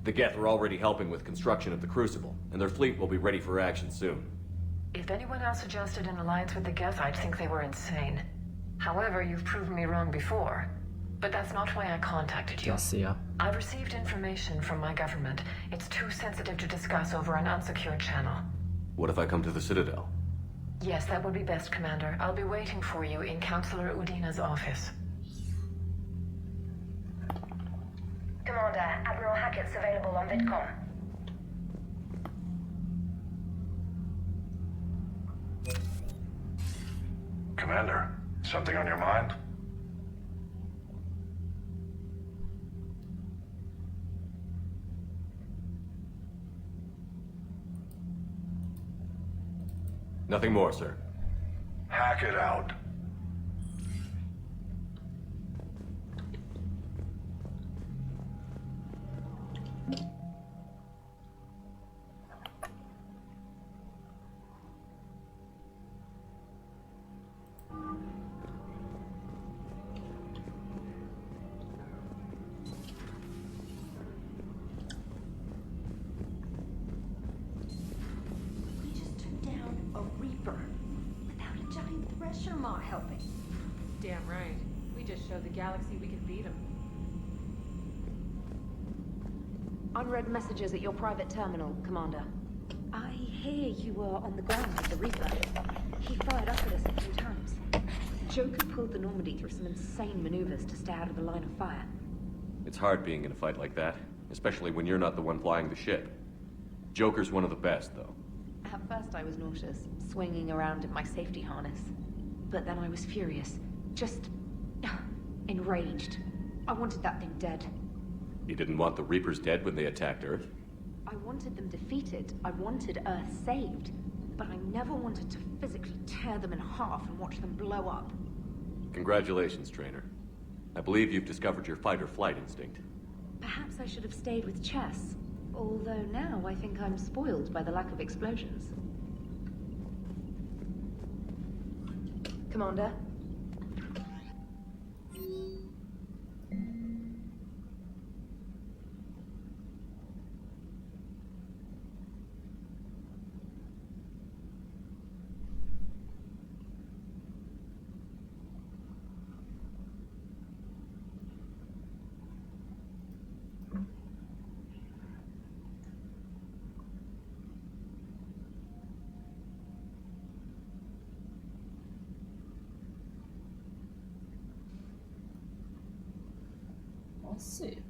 The Geth are already helping with construction of the Crucible, and their fleet will be ready for action soon. If anyone else suggested an alliance with the Geth, I'd think they were insane. However, you've proven me wrong before. But that's not why I contacted you. Szia. I've received information from my government. It's too sensitive to discuss over an unsecured channel. What if I come to the Citadel? Yes, that would be best, Commander. I'll be waiting for you in Counselor Udina's office. Commander, Admiral Hackett's available on VidCom. Commander, something on your mind? Nothing more, sir. Hackett out. We just took down a Reaper without a giant thresher maw helping. Damn right. We just showed the galaxy we could beat him. Unread messages at your private terminal, Commander. I hear you were on the ground with the Reaper. He fired up at us a few times. Joker pulled the Normandy through some insane maneuvers to stay out of the line of fire. It's hard being in a fight like that, especially when you're not the one flying the ship. Joker's one of the best, though. At first I was nauseous, swinging around in my safety harness. But then I was furious. Just... enraged. I wanted that thing dead. You didn't want the Reapers dead when they attacked Earth? I wanted them defeated. I wanted Earth saved. But I never wanted to physically tear them in half and watch them blow up. Congratulations, Trainer. I believe you've discovered your fight-or-flight instinct. Perhaps I should have stayed with chess. Although now I think I'm spoiled by the lack of explosions. Commander? Szép.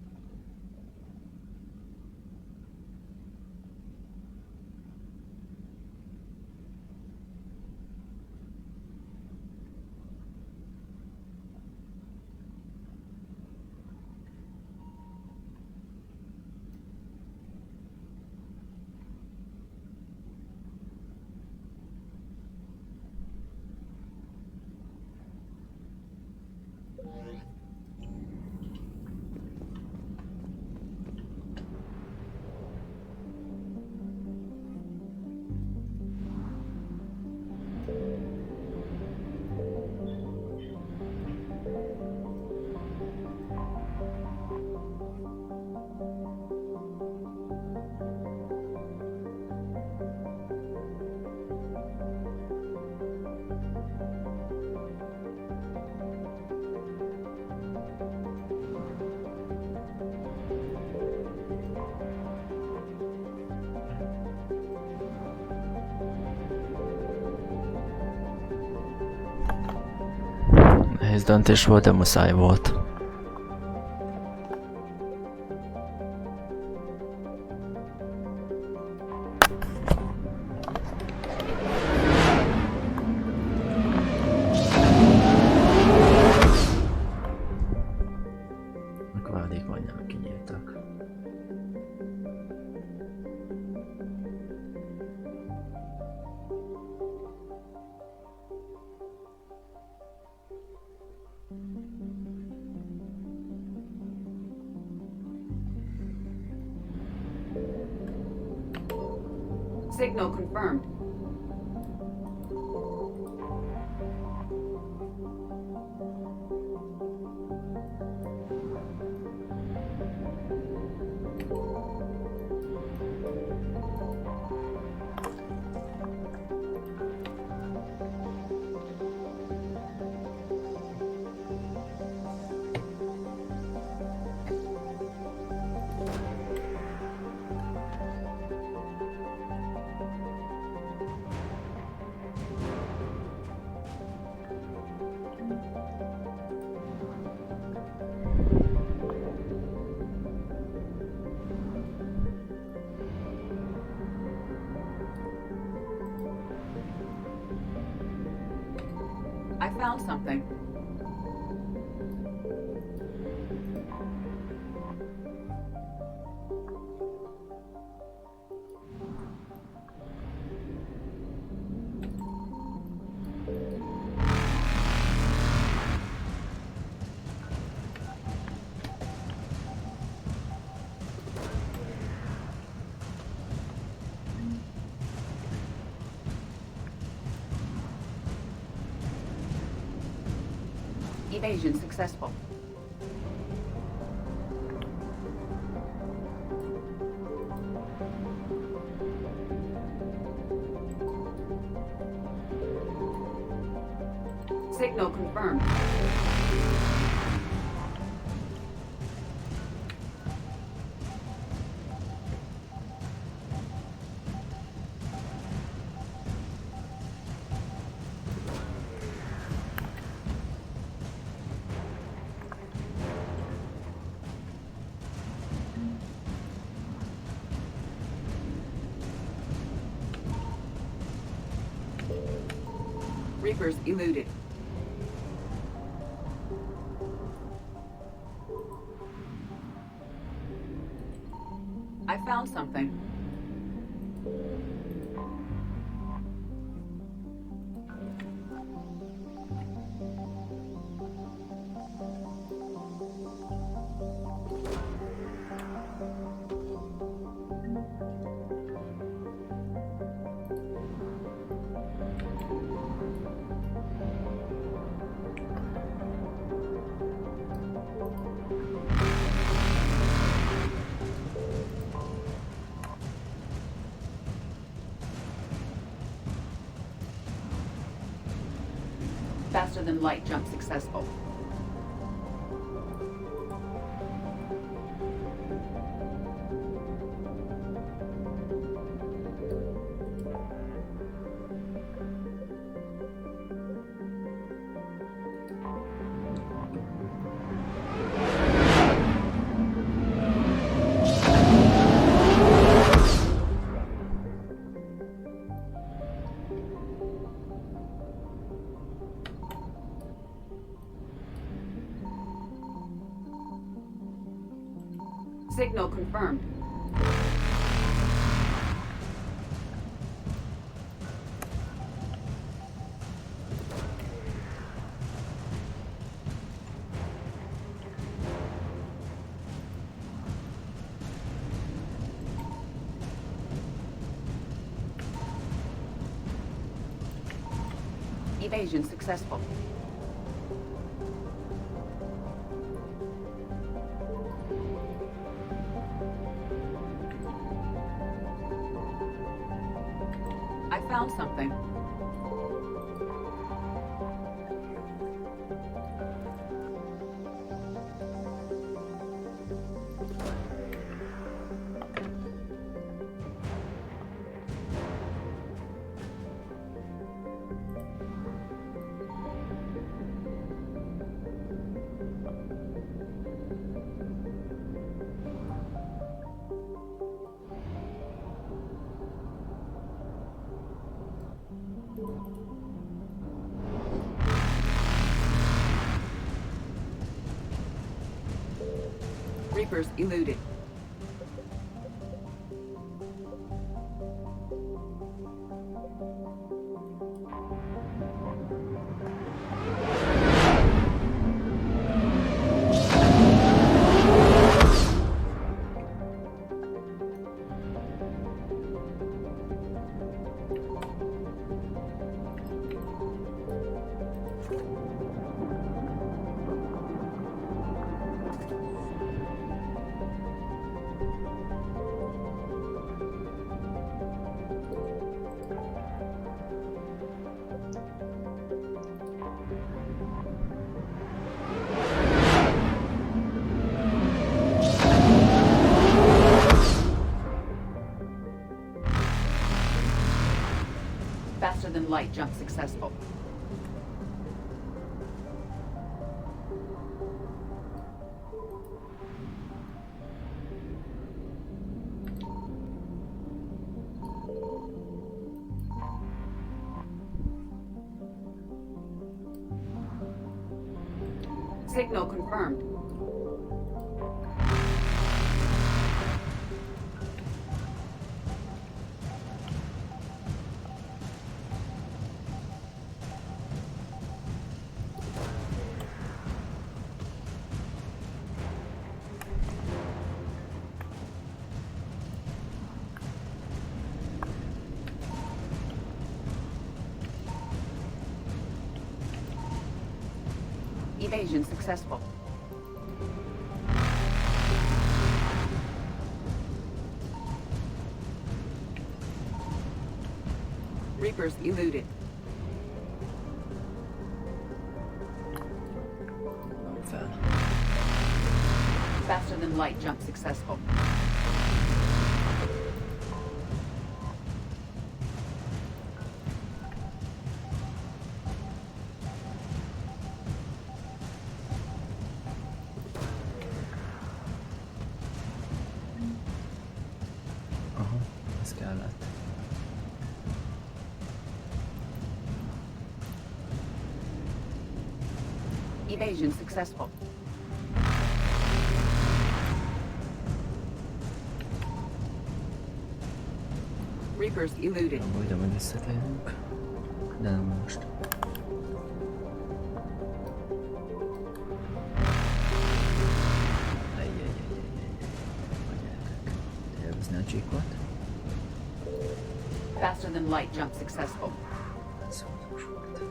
Nehéz döntés volt, de muszáj volt. A Kvárik majdnem kinyíltak. Signal confirmed. I found something. Evasion successful. Signal confirmed. Reapers eluded. I found something. Faster than light jump successful. Signal confirmed. Evasion successful. I found something. Reapers eluded. Faster than light jump successful. Signal confirmed. Evasion successful. Reapers eluded. Faster than light jump successful. Ez kellett. Evasion successful. Reapers eluded. Amúgy, amúgy visszatérünk. De nem most. Elvizni a csíkot. Faster than light jump successful. Szóval volt.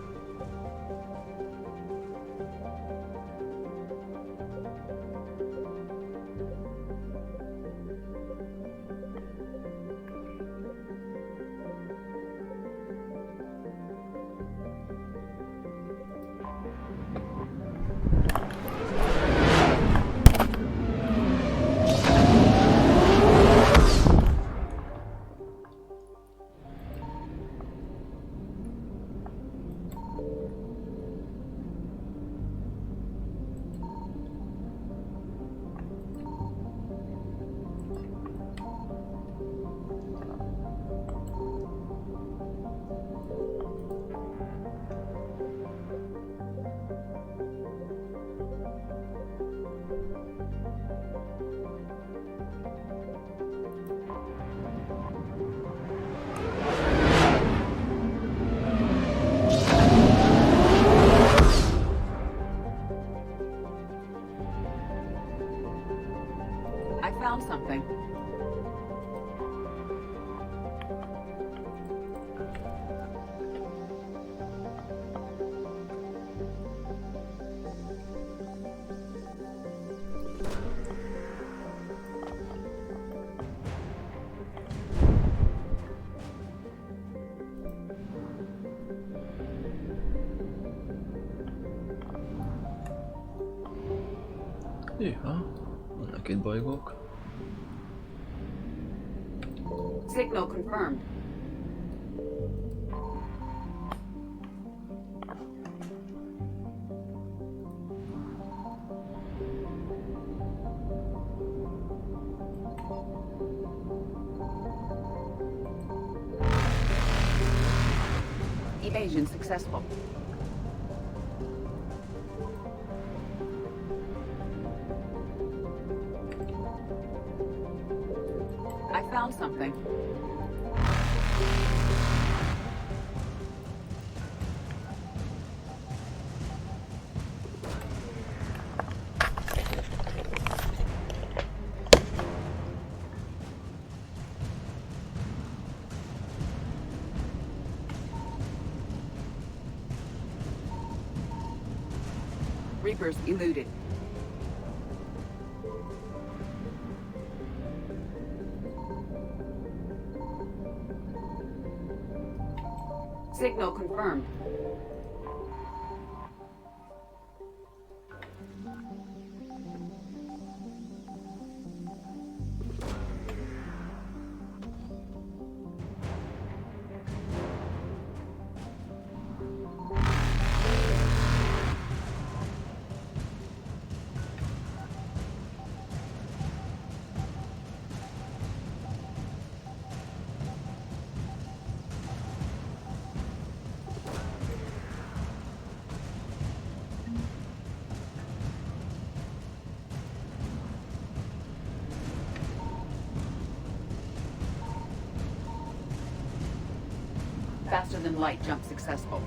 I found something. Hűha, vannak itt bolygók. Signal confirmed. Evasion successful. Reapers eluded. Signal confirmed. Faster than light jump successful.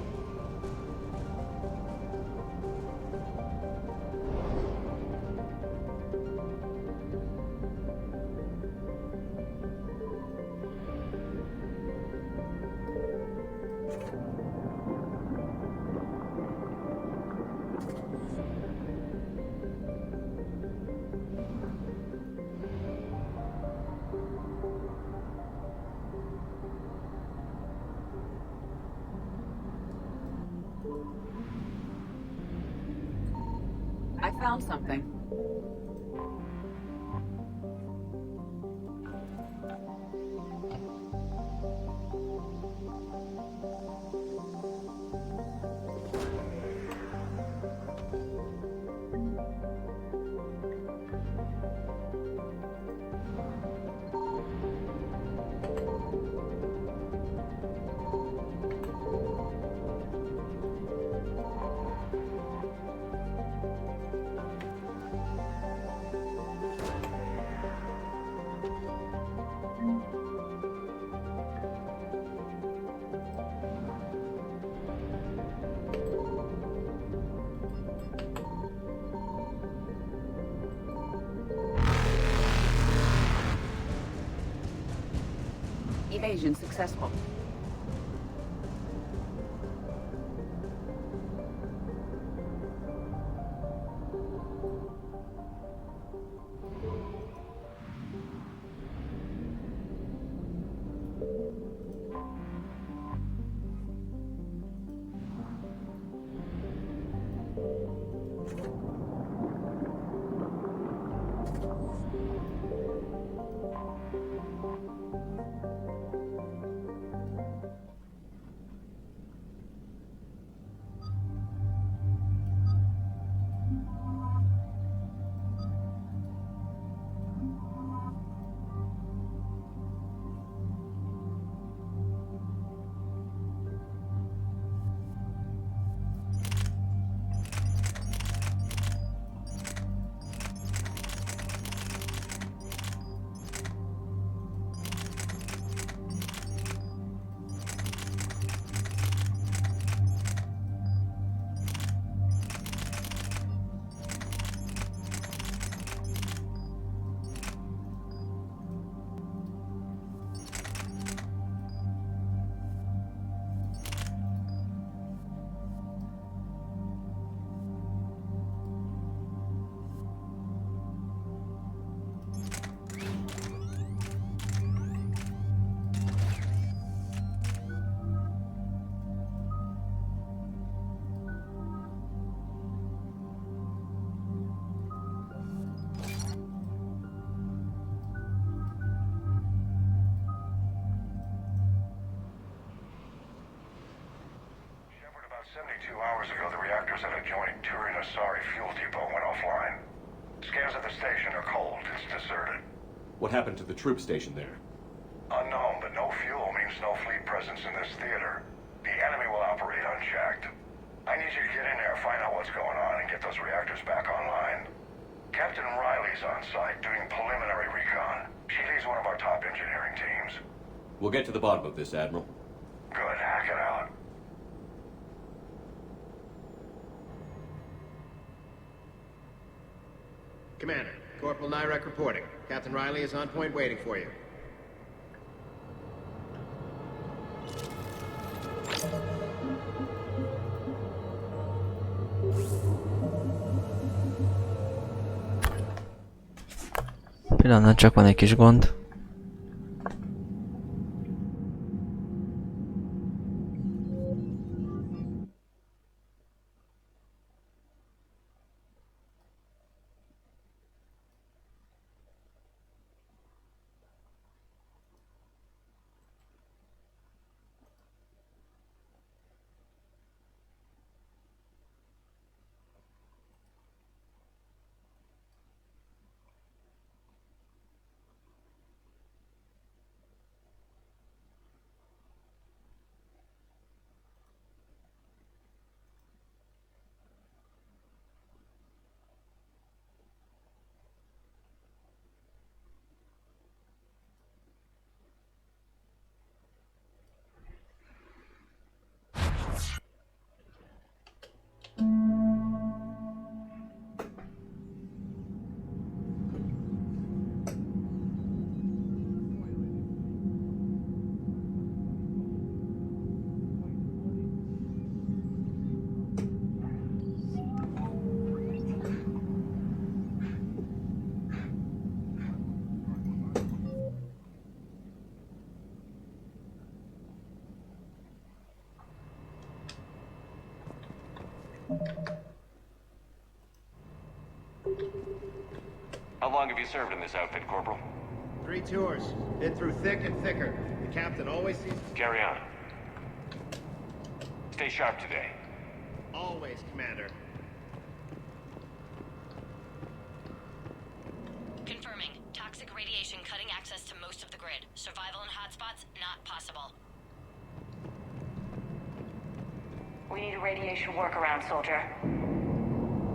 I found something. Evasion successful. About 72 hours ago, the reactors at adjoining Turin-Asari fuel depot went offline. Scans at the station are cold. It's deserted. What happened to the troop station there? Unknown, but no fuel means no fleet presence in this theater. The enemy will operate unchecked. I need you to get in there, find out what's going on, and get those reactors back online. Captain Riley's on site doing preliminary recon. She leads one of our top engineering teams. We'll get to the bottom of this, Admiral. Good, hack it out. Commander, Corporal Nyrek reporting. Captain Riley is on point waiting for you. Pillanat, csak van egy kis gond. How long have you served in this outfit, Corporal? 3 tours. Been through thick and thicker. The captain always sees... Carry on. Stay sharp today. Always, Commander. Confirming. Toxic radiation cutting access to most of the grid. Survival in hotspots, not possible. We need a radiation workaround, soldier.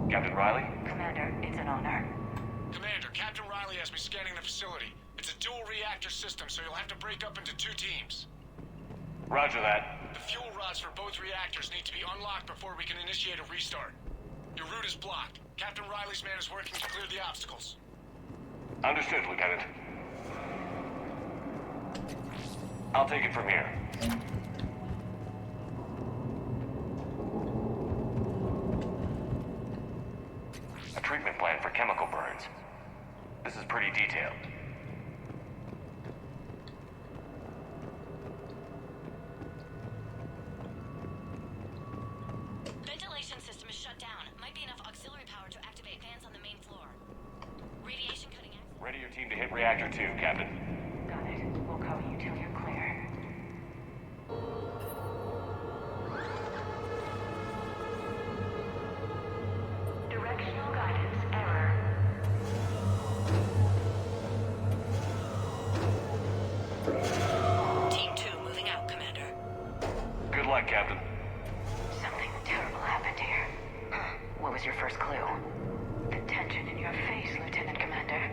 Captain Riley? Commander, it's an honor. Commander, Captain Riley has me scanning the facility. It's a dual reactor system, so you'll have to break up into 2 teams. Roger that. The fuel rods for both reactors need to be unlocked before we can initiate a restart. Your route is blocked. Captain Riley's man is working to clear the obstacles. Understood, Lieutenant. I'll take it from here. A treatment plan for chemical burns. This is pretty detailed. Ventilation system is shut down. Might be enough auxiliary power to activate fans on the main floor. Radiation cutting access. Ready your team to hit reactor 2, Captain. Got it. We'll cover you till you're clear. Directional guidance error. Team 2 moving out, Commander. Good luck, Captain. Something terrible happened here. What was your first clue? The tension in your face, Lieutenant Commander.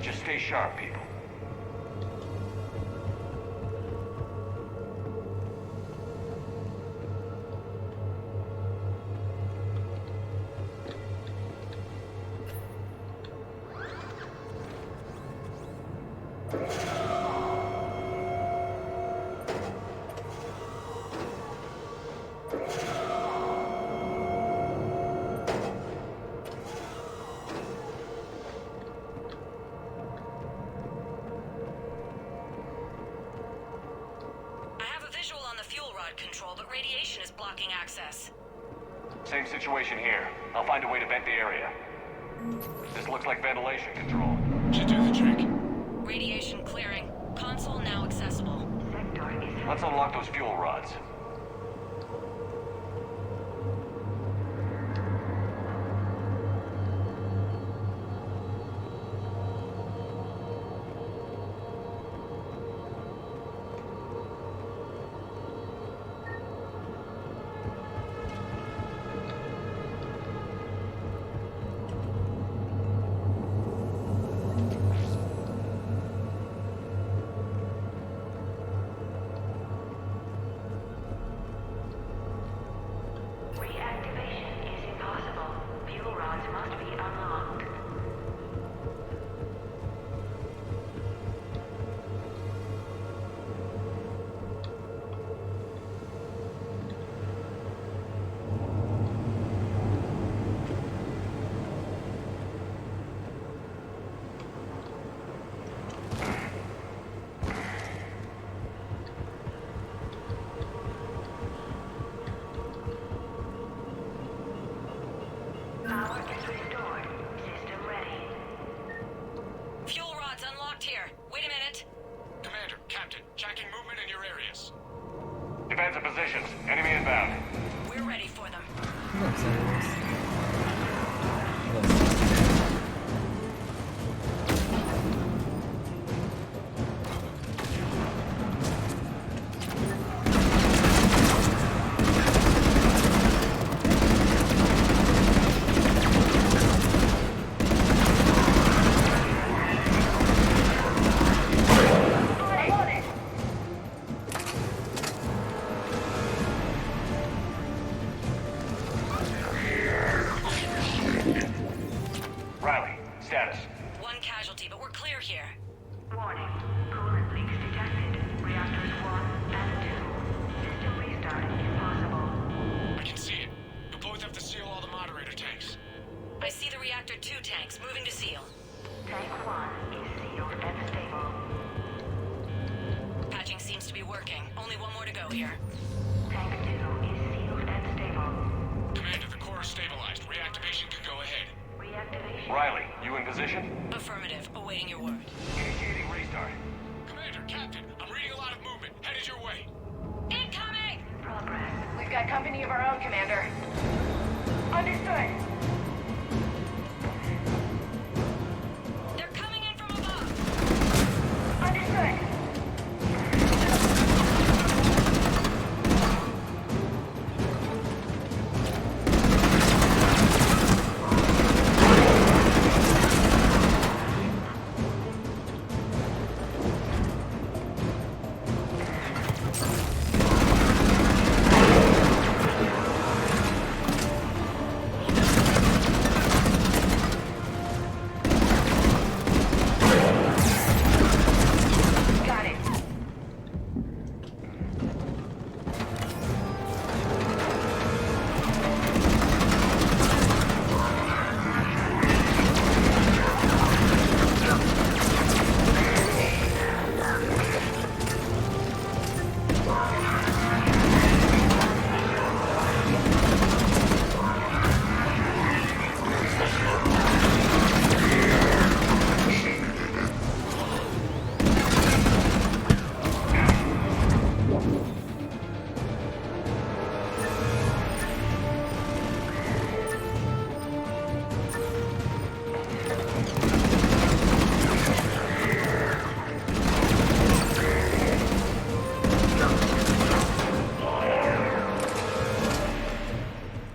Just stay sharp, people. Control, but radiation is blocking access. Same situation here. I'll find a way to vent the area. This looks like ventilation control. Should do the trick. Radiation clearing. Console now accessible. Let's unlock those fuel rods. Enemy inbound. We're ready for them. Nem szerelősz. Riley, status. One casualty, but we're clear here. Warning. Coolant leaks detected. Reactors 1 and 2. System restarting impossible. I can see it. You'll both have to seal all the moderator tanks. I see the reactor 2 tanks moving to seal. Tank 1 is sealed and stable. Patching seems to be working. Only one more to go here. Tank 2 is sealed and stable. Commander, the core is stabilized. Reactivation can go ahead. Reactivation. Riley, you in position? Affirmative. Awaiting your word. Initiating restart. Commander, Captain, I'm reading a lot of movement. Headed your way. Incoming! Progress. We've got company of our own, Commander. Understood. They're coming in from above. Understood. Got it.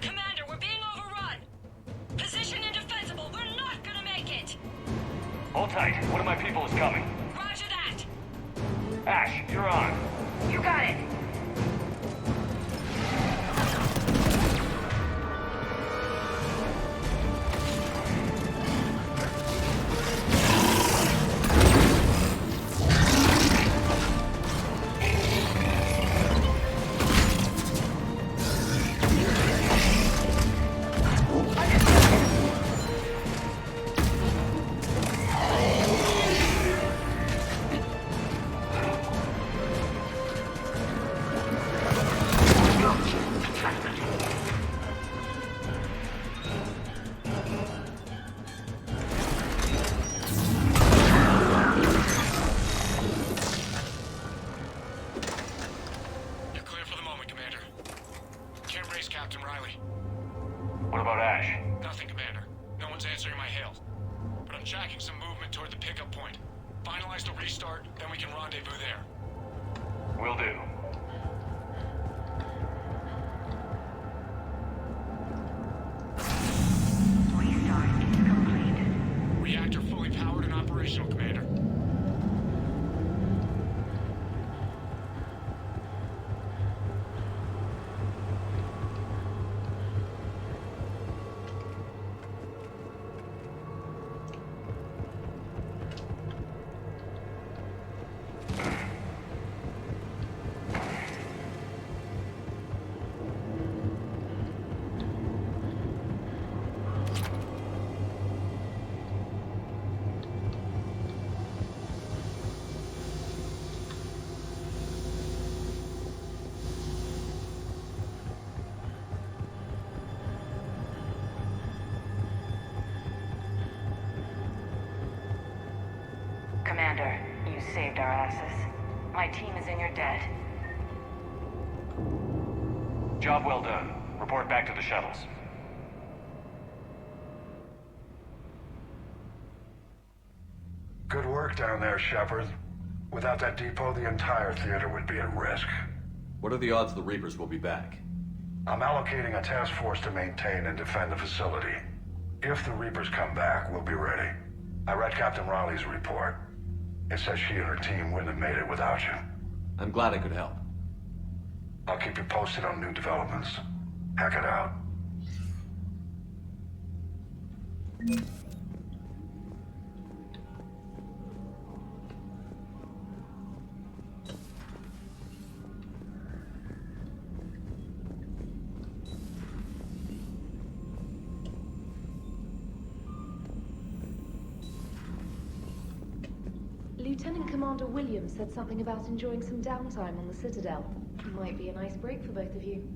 Commander, we're being overrun. Position indefensible. We're not gonna make it. Hold tight. One of my people is coming. Roger that. Ash, you're on. You got it. You're clear for the moment, Commander. Can't raise Captain Riley. What about Ash? Nothing, Commander. No one's answering my hails. But I'm tracking some movement toward the pickup point. Finalize the restart, then we can rendezvous there. Will do. Restart is complete. Reactor fully powered and operational, Commander. Commander, you saved our asses. My team is in your debt. Job well done. Report back to the shuttles. Good work down there, Shepard. Without that depot, the entire theater would be at risk. What are the odds the Reapers will be back? I'm allocating a task force to maintain and defend the facility. If the Reapers come back, we'll be ready. I read Captain Riley's report. It says she and her team wouldn't have made it without you. I'm glad I could help. I'll keep you posted on new developments. Hack it out. Lieutenant Commander Williams said something about enjoying some downtime on the Citadel. Might be a nice break for both of you.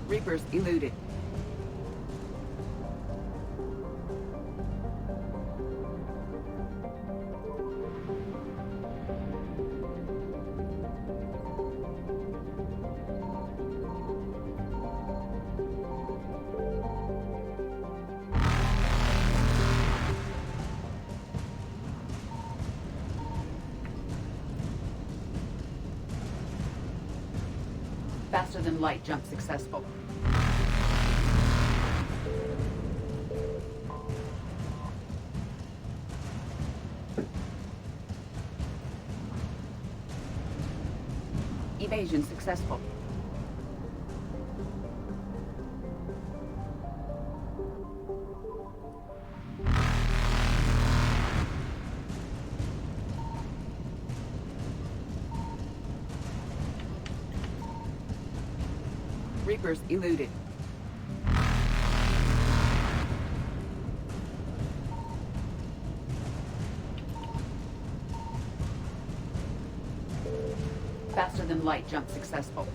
Reapers eluded. Faster than light jump successful. Evasion successful. Reapers eluded. Faster than light jump successful.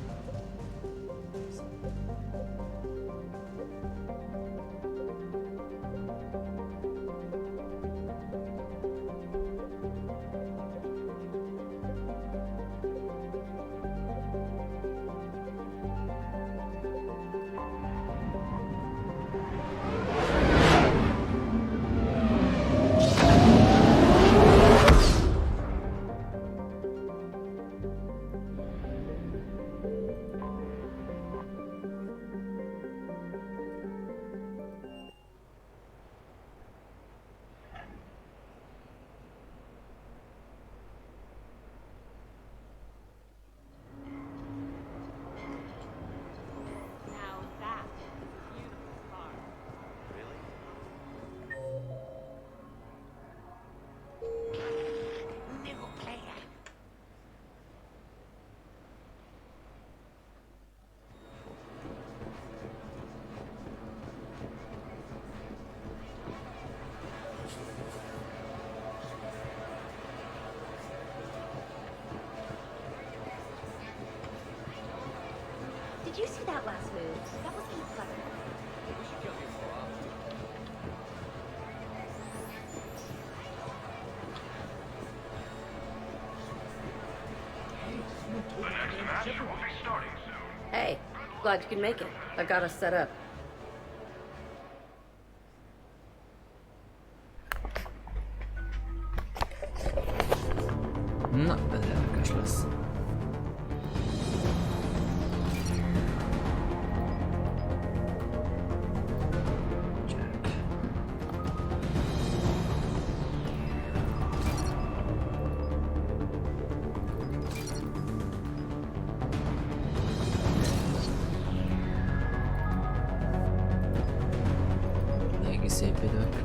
that last move. That was kind of clever. The next match will be starting soon. Hey, glad you could make it. I got us set up. Na, ez érdekes lesz. Eléggé szép idők.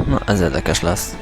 Na, ez érdekes lesz.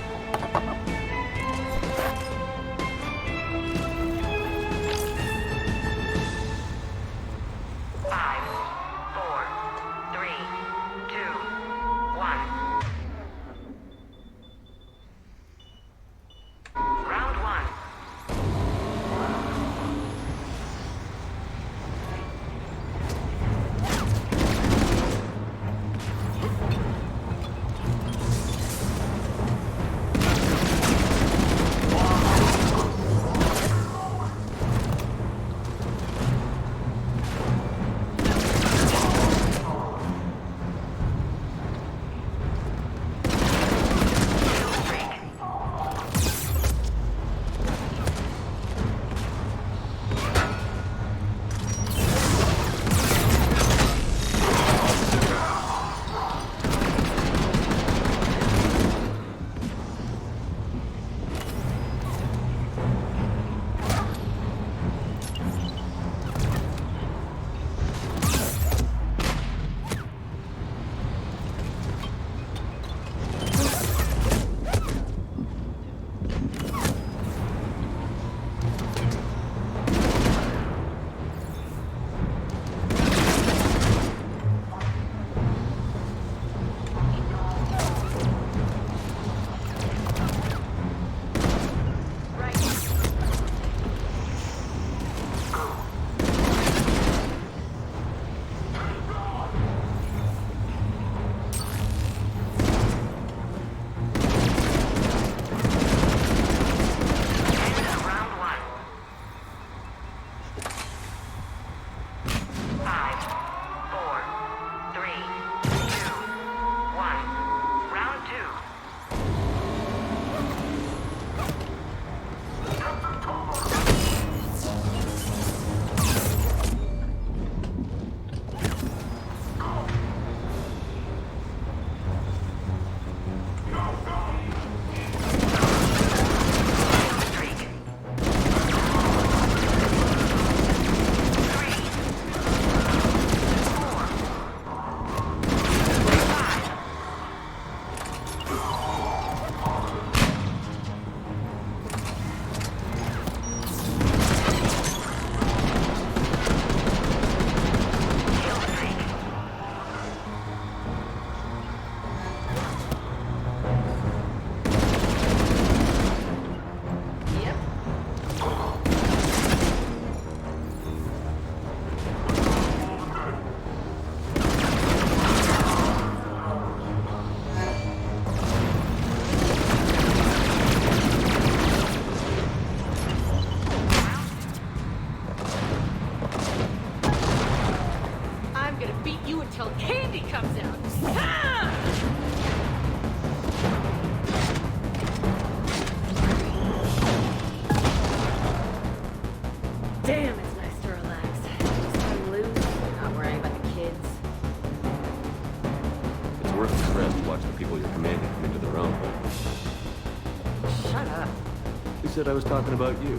Who said I was talking about you? You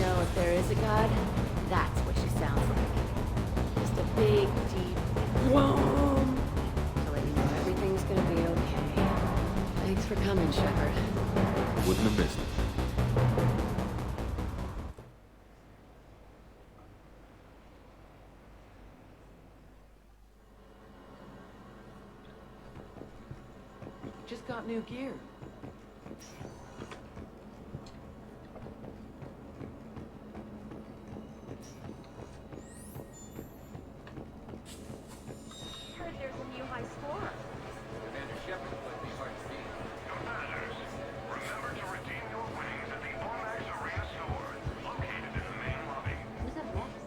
know, if there is a god, that's what she sounds like. Just a big, deep whoom. To let you know everything's gonna be okay. Thanks for coming, Shepard. Wouldn't have missed it. Just got new gear. Heard there's a new high score. Commander Shepard would be hard to beat. Commanders, remember to redeem your winnings at the Ormax Arena store, located in the main lobby. Who's up next?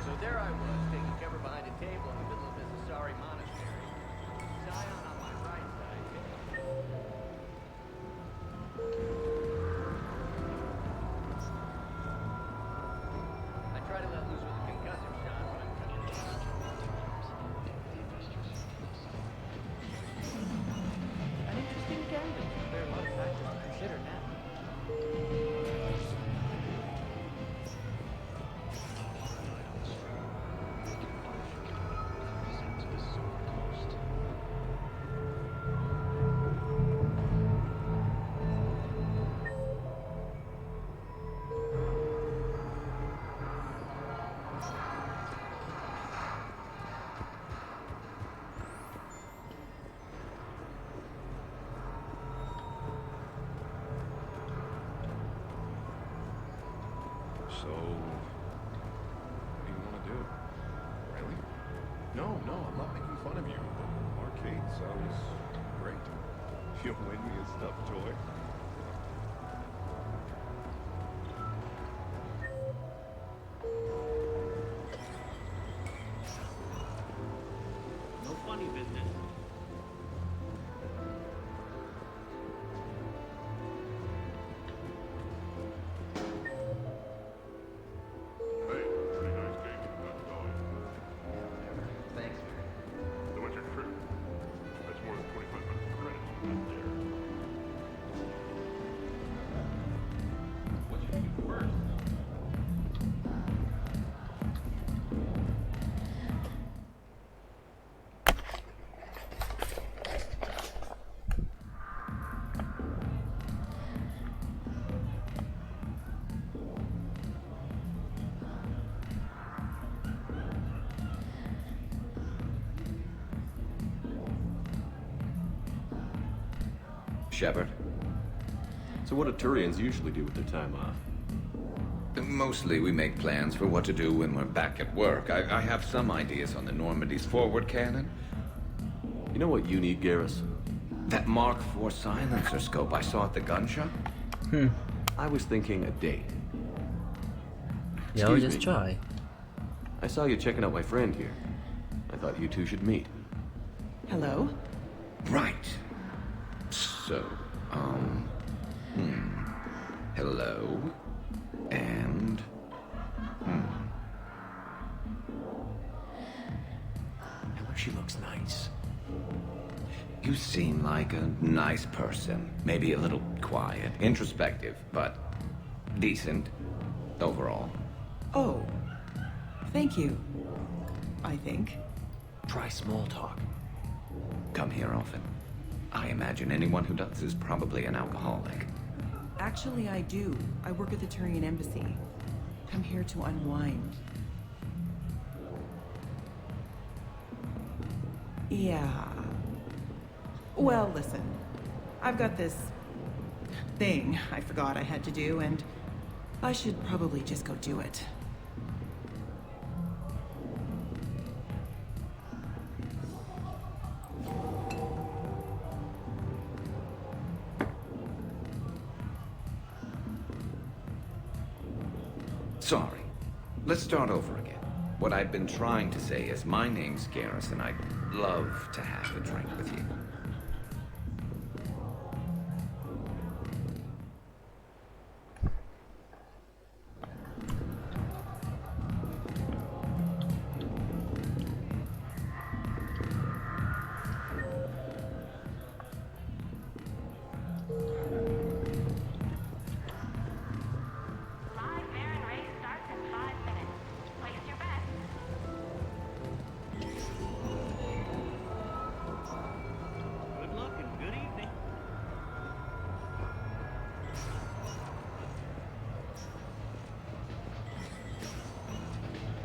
So there I was, taking cover behind a table in the middle of this Asari monastery. Zion on my right side. I try to let loose with a concussive shot when I'm coming down. An interesting candidate. There are a lot of factors to consider now. So, what do you want to do? Really? No, I'm not making fun of you. The arcade sounds great. You'll win me a stuffed toy? No funny business. Thanks. So what's your crew? That's more than 25 minutes of credit right there. What should we do first? Shepard. So what do Turians usually do with their time off? Mostly we make plans for what to do when we're back at work. I have some ideas on the Normandy's forward cannon. You know what you need, Garrus? That Mark IV silencer scope I saw at the gun shop? I was thinking a date. Yeah, just try. I saw you checking out my friend here. I thought you two should meet. Hello? Right. So, hello, and, She looks nice. You seem like a nice person. Maybe a little quiet, introspective, but decent overall. Oh. Thank you. I think. Try small talk. Come here often. I imagine anyone who does is probably an alcoholic. Actually, I do. I work at the Turian embassy. I'm here to unwind. Yeah. Well, listen. I've got this thing I forgot I had to do, and I should probably just go do it. Sorry. Let's start over again. What I've been trying to say is my name's Garrison. I'd love to have a drink with you.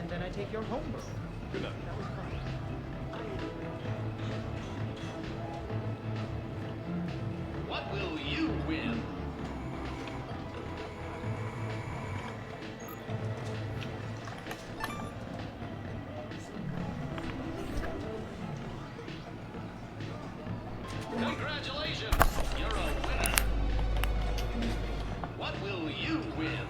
Then I take your homework. Good night. That was fun. What will you win? Congratulations! You're a winner. What will you win?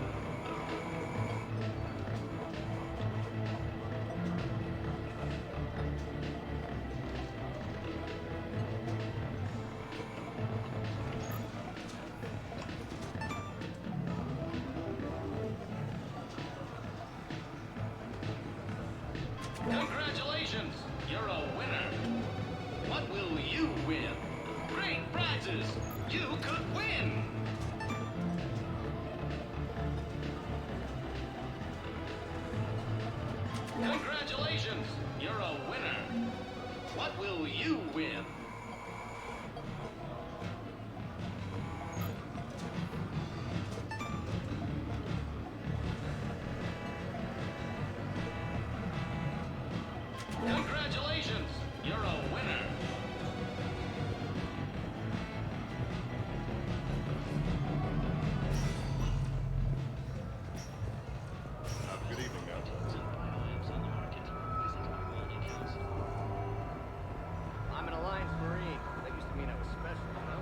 Congratulations! You're a winner. What will you win? Great prizes! You could win! Congratulations! You're a winner. What will you win? Congratulations! You're a winner. Good evening, now. I'm an Alliance Marine. That used to mean I was special, you know?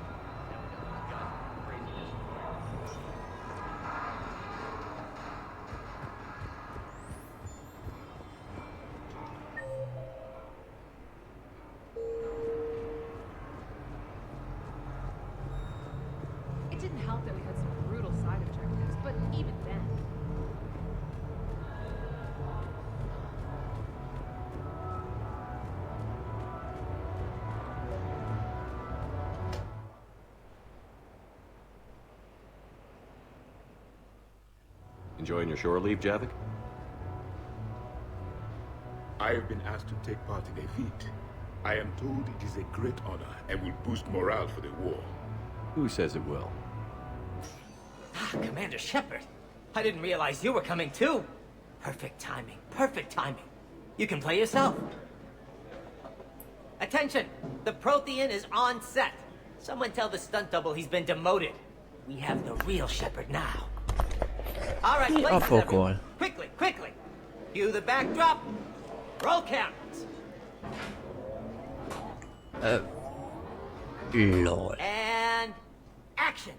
Now we got these guys with crazy destroyers. It didn't help that we had some brutal side objectives, but even then. Enjoying your shore leave, Javik? I have been asked to take part in a feat. I am told it is a great honor and will boost morale for the war. Who says it will? Commander Shepard, I didn't realize you were coming too. Perfect timing, perfect timing. You can play yourself. Attention, the Prothean is on set. Someone tell the stunt double he's been demoted. We have the real Shepard now. All right, places, everyone. Quickly, quickly. Cue the backdrop. Roll cameras. Lol. And action.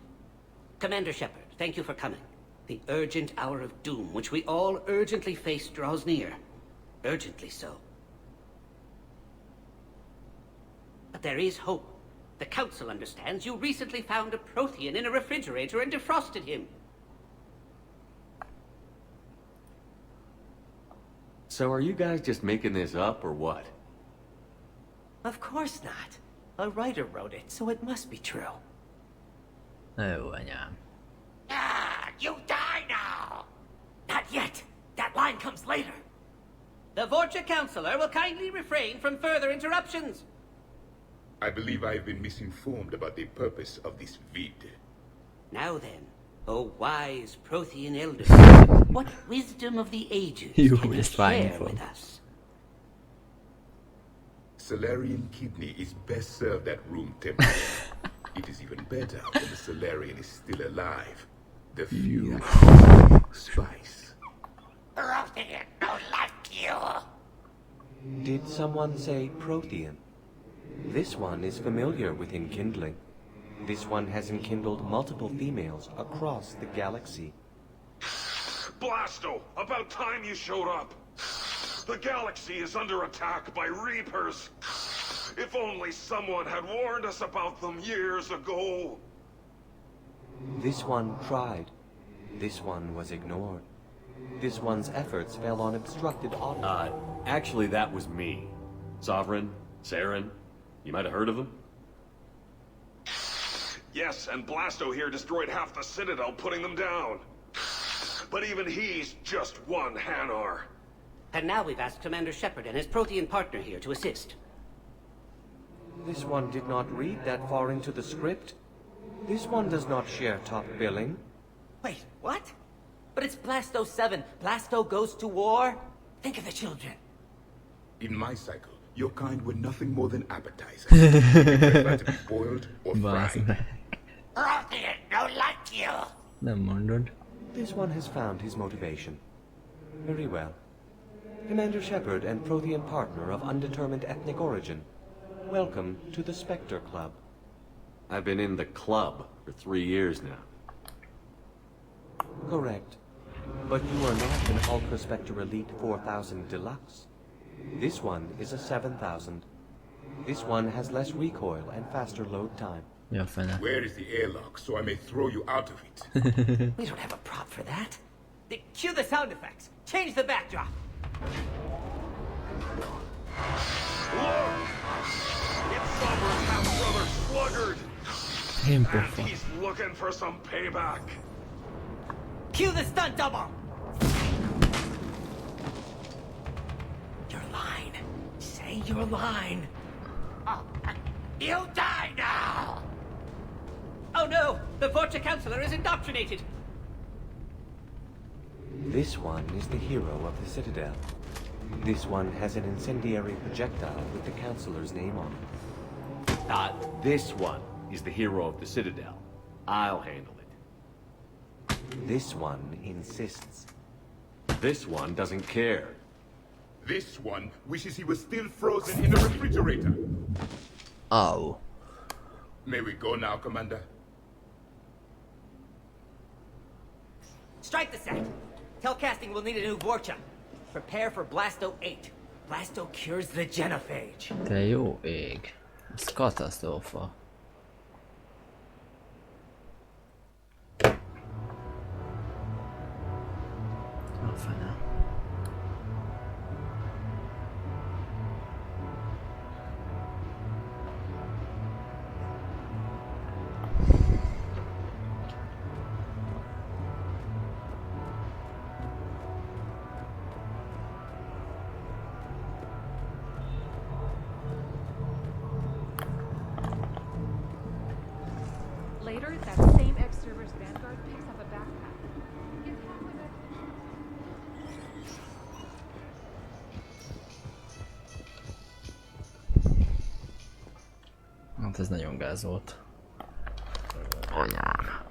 Commander Shepard, thank you for coming. The urgent hour of doom, which we all urgently face, draws near. Urgently so. But there is hope. The Council understands you recently found a Prothean in a refrigerator and defrosted him. So are you guys just making this up, or what? Of course not. A writer wrote it, so it must be true. Oh, anyám. Ah, you die now! Not yet. That line comes later. The Vorcha Counselor will kindly refrain from further interruptions. I believe I have been misinformed about the purpose of this vid. Now then, O wise Prothean elder, what wisdom of the ages You can you is fine share for. with us? Salarian kidney is best served at room temperature. It is even better when the Salarian is still alive. The fuel, spice. Prothean don't like you. Did someone say Prothean? This one is familiar with enkindling. This one has enkindled multiple females across the galaxy. Blasto! About time you showed up! The galaxy is under attack by Reapers! If only someone had warned us about them years ago! This one tried. This one was ignored. This one's efforts fell on obstructed audio. Actually, that was me. Sovereign, Saren, you might have heard of them? Yes, and Blasto here destroyed half the Citadel, putting them down. But even he's just one Hanar. And now we've asked Commander Shepard and his Protean partner here to assist. This one did not read that far into the script. This one does not share top billing. Wait, what? But it's Blasto 7. Blasto goes to war? Think of the children. In my cycle, your kind were nothing more than appetizers. They prefer to be boiled or fried. Protean, don't like you. Nem mondod. This one has found his motivation. Very well. Commander Shepard and Protean partner of undetermined ethnic origin. Welcome to the Spectre Club. I've been in the club for 3 years now. Correct. But you are not an Ultra Spectre Elite 4000 Deluxe. This one is a 7000. This one has less recoil and faster load time. Ja, fene. Where is the airlock so I may throw you out of it? We don't have a prop for that. Cue the sound effects. Change the backdrop. Look! It's Sovereign's half-brother Sluggard! Tempo And fa. he's looking for some payback. Cue the stunt double. Your line. Say your line. Oh, you die now! Oh no! The Vorcha Counselor is indoctrinated! This one is the hero of the Citadel. This one has an incendiary projectile with the Counselor's name on it. This one is the hero of the Citadel. I'll handle it. This one insists. This one doesn't care. This one wishes he was still frozen in a refrigerator. Oh. May we go now, Commander? Strike the set. Telcasting will need a new Vorcha. Prepare for Blasto 8. Blasto cures the genophage. Te jó ég. Ez katasztrófa. A fene. Later, that same ex-server's Vanguard picks up a backpack. Gets hit with it. Hát ez nagyon gáz volt. Anyám.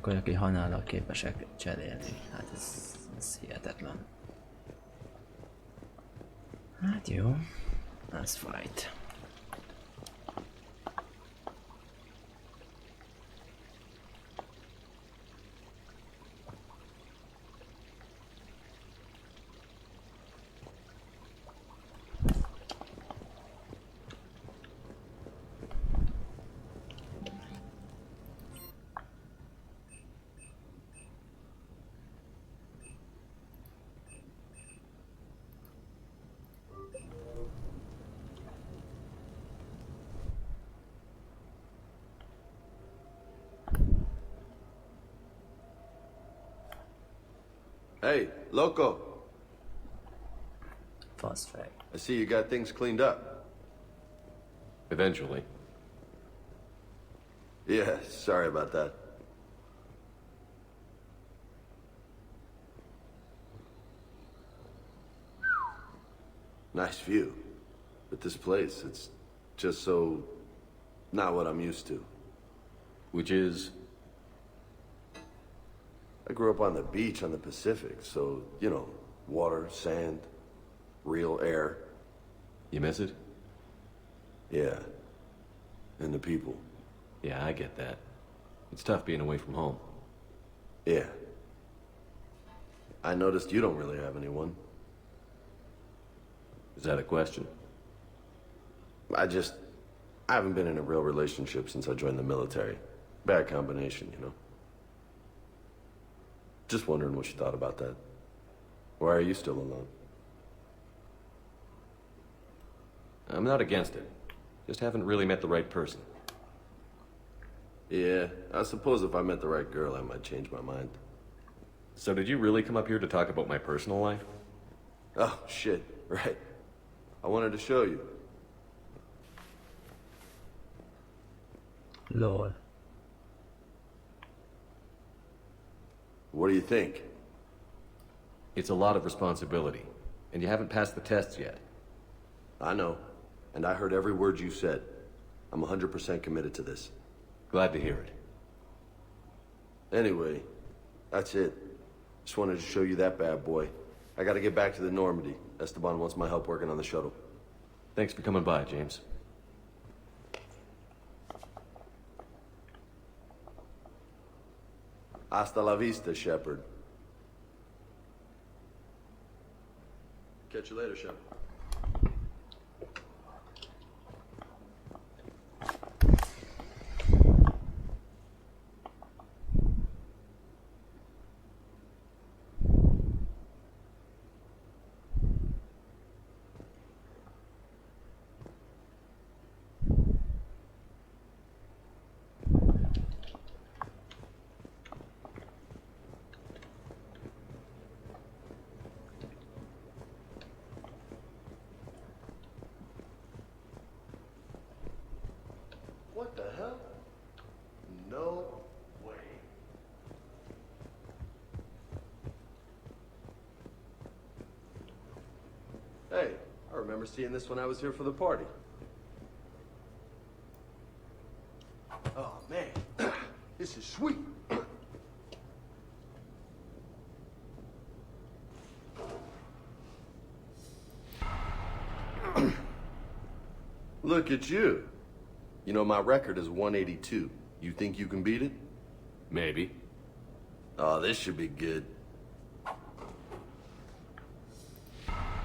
Aki hanállal képesek cserélni. Hát ez hihetetlen. Hát jó. Let's fight. Hey, Loco. Phosphate. I see you got things cleaned up. Eventually. Yeah, sorry about that. Nice view. But this place, it's just so... not what I'm used to. Which is? I grew up on the beach on the Pacific, so, you know, water, sand, real air. You miss it? Yeah. And the people. Yeah, I get that. It's tough being away from home. Yeah. I noticed you don't really have anyone. Is that a question? I haven't been in a real relationship since I joined the military. Bad combination, you know? Just wondering what you thought about that. Why are you still alone? I'm not against it. Just haven't really met the right person. Yeah, I suppose if I met the right girl, I might change my mind. So did you really come up here to talk about my personal life? Oh, shit, right. I wanted to show you. Lol. What do you think? It's a lot of responsibility, and you haven't passed the tests yet. I know, and I heard every word you said. I'm 100% committed to this. Glad to hear it. Anyway, that's it. Just wanted to show you that bad boy. I gotta get back to the Normandy. Esteban wants my help working on the shuttle. Thanks for coming by, James. Hasta la vista, Shepard. Catch you later, Shepard. What the hell? No way. Hey, I remember seeing this when I was here for the party. Oh, man. This is sweet. Look at you. You know, my record is 182. You think you can beat it? Maybe. Oh, this should be good.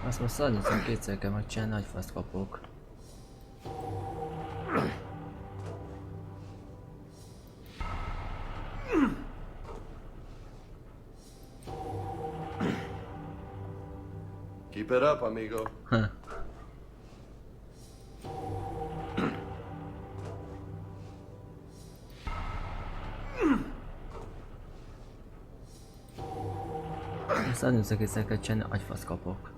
Azt most 182-szer kell megcsinálni, nagy faszt kapok. Keep it up, amigo. Azt 182-szer kell csinálni, agyfasz kapok.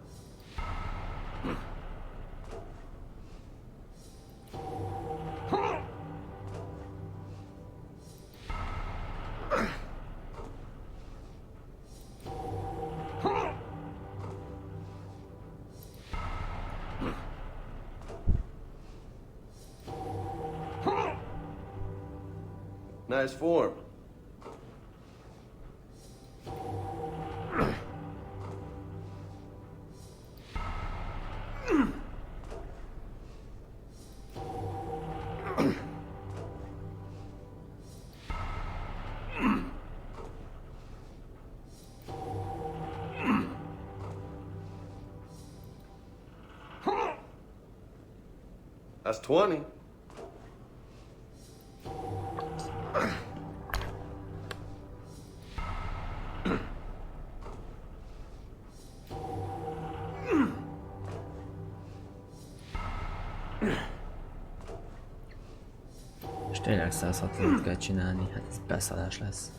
Nice form. That's 20. És tényleg 160-at kell csinálni, hát ez beszalás lesz.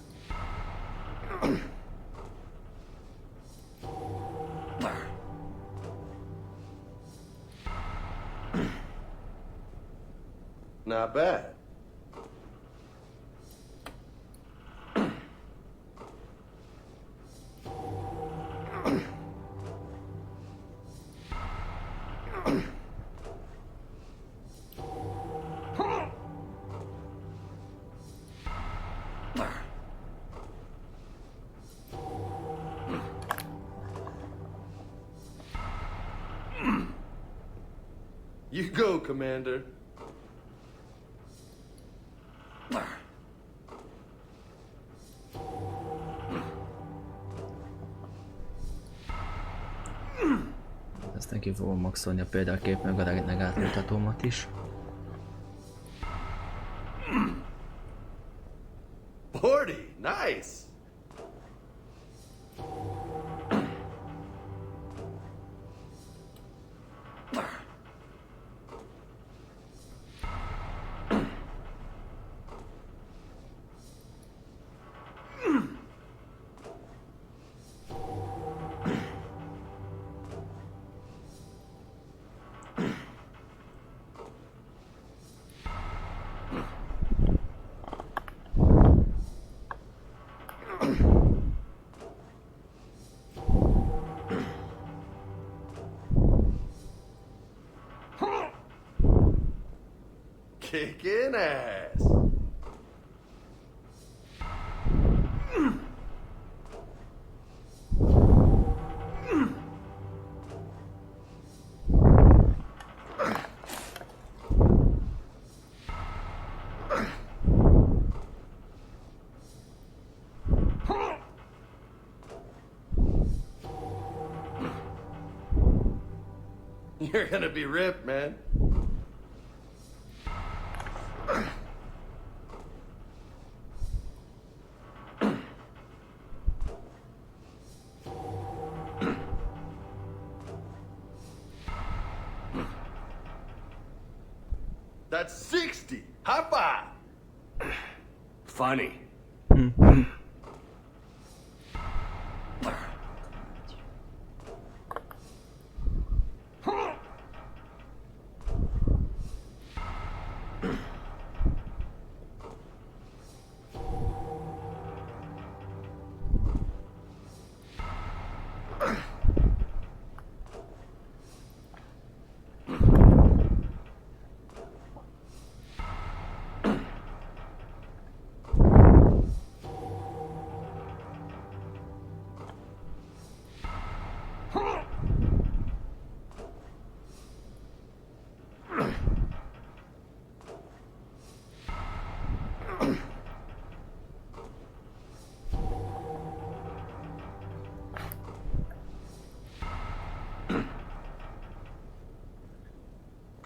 Not bad. You go, Commander. Aztán ki fogom maxolni a példakép meg a negátmutatómat is. Party, nice. Kicking ass. You're gonna be ripped, man. That's 60. High five. Funny.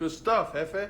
Good stuff, Jefe.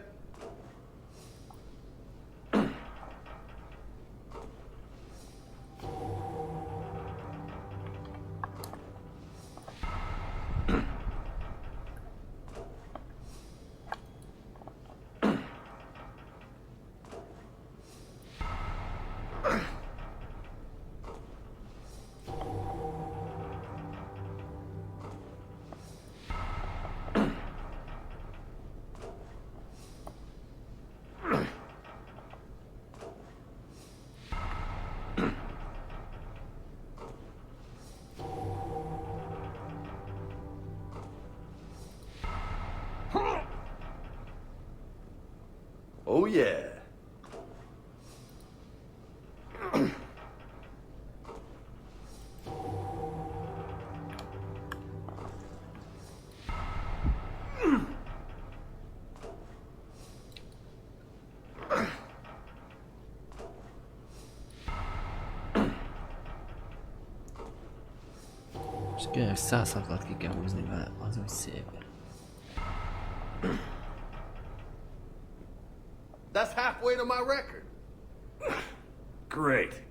Oh yeah. És kérlek 106-at ki kell húzni vele, az úgy szép. That's halfway to my record. Great.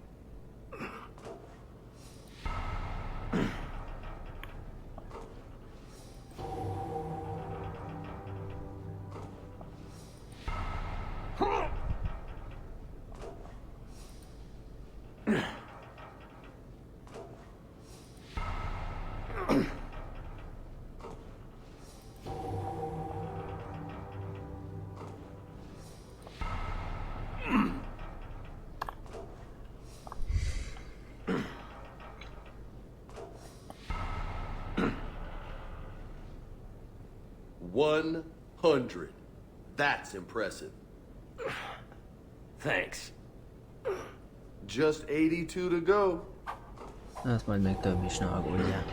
$100. That's impressive. Thanks. Just 82 to go. Hát majd még több is, ne aggódjál.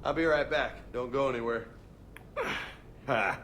I'll be right back. Don't go anywhere. Ha.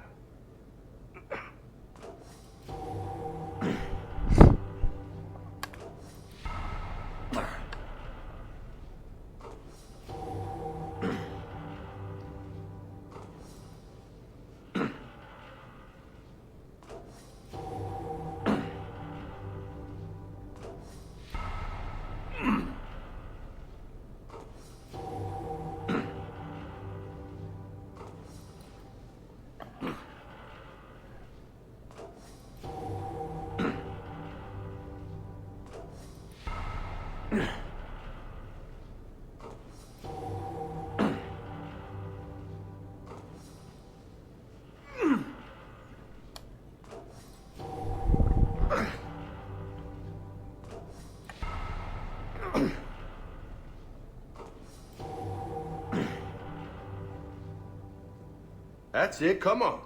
That's it, come on.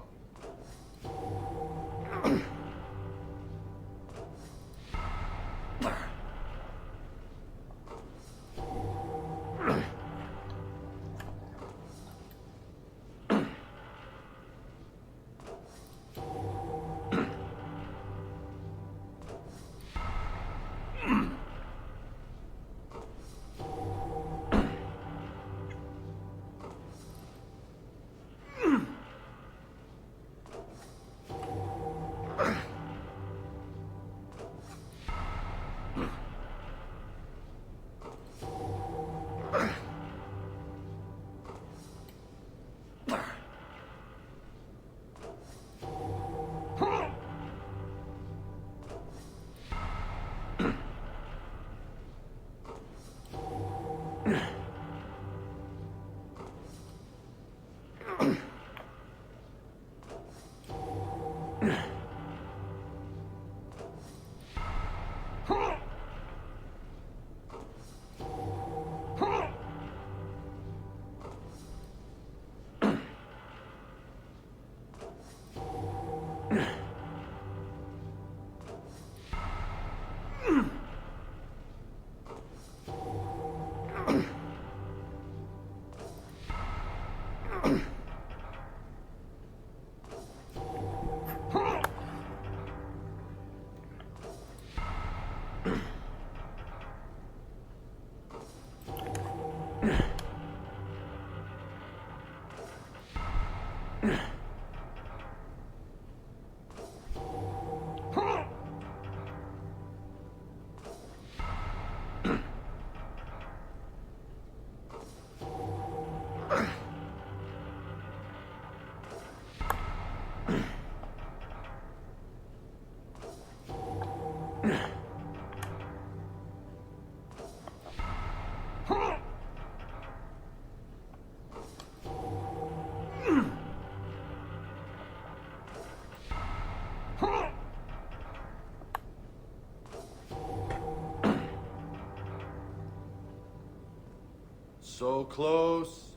So close.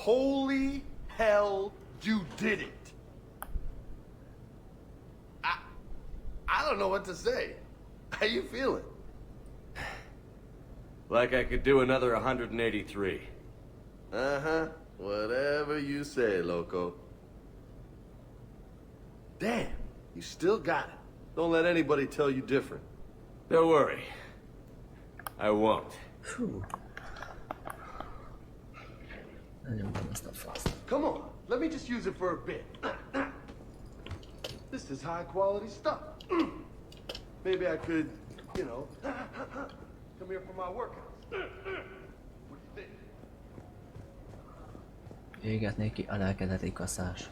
Holy hell, you did it! I don't know what to say. How you feeling? Like I could do another 183. Uh-huh. Whatever you say, loco. Damn, you still got it. Don't let anybody tell you different. Don't worry. I won't. Come on, let me just use it for a bit. This is high quality stuff. Maybe I could, you know, come here for my workouts. What do you think? Éget neki a lelkedeti kaszás.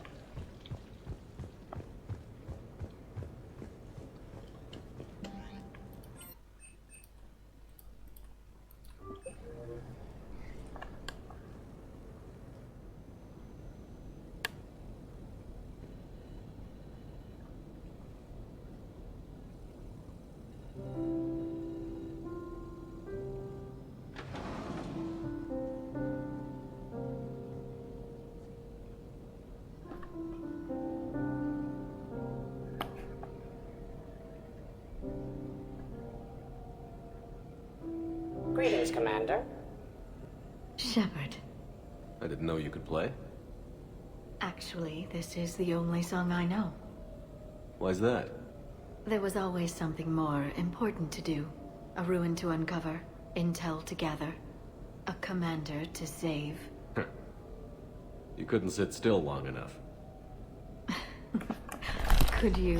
Greetings, Commander. Shepard. I didn't know you could play. Actually, this is the only song I know. Why's that? There was always something more important to do. A ruin to uncover, intel to gather, a commander to save. You couldn't sit still long enough. Could you?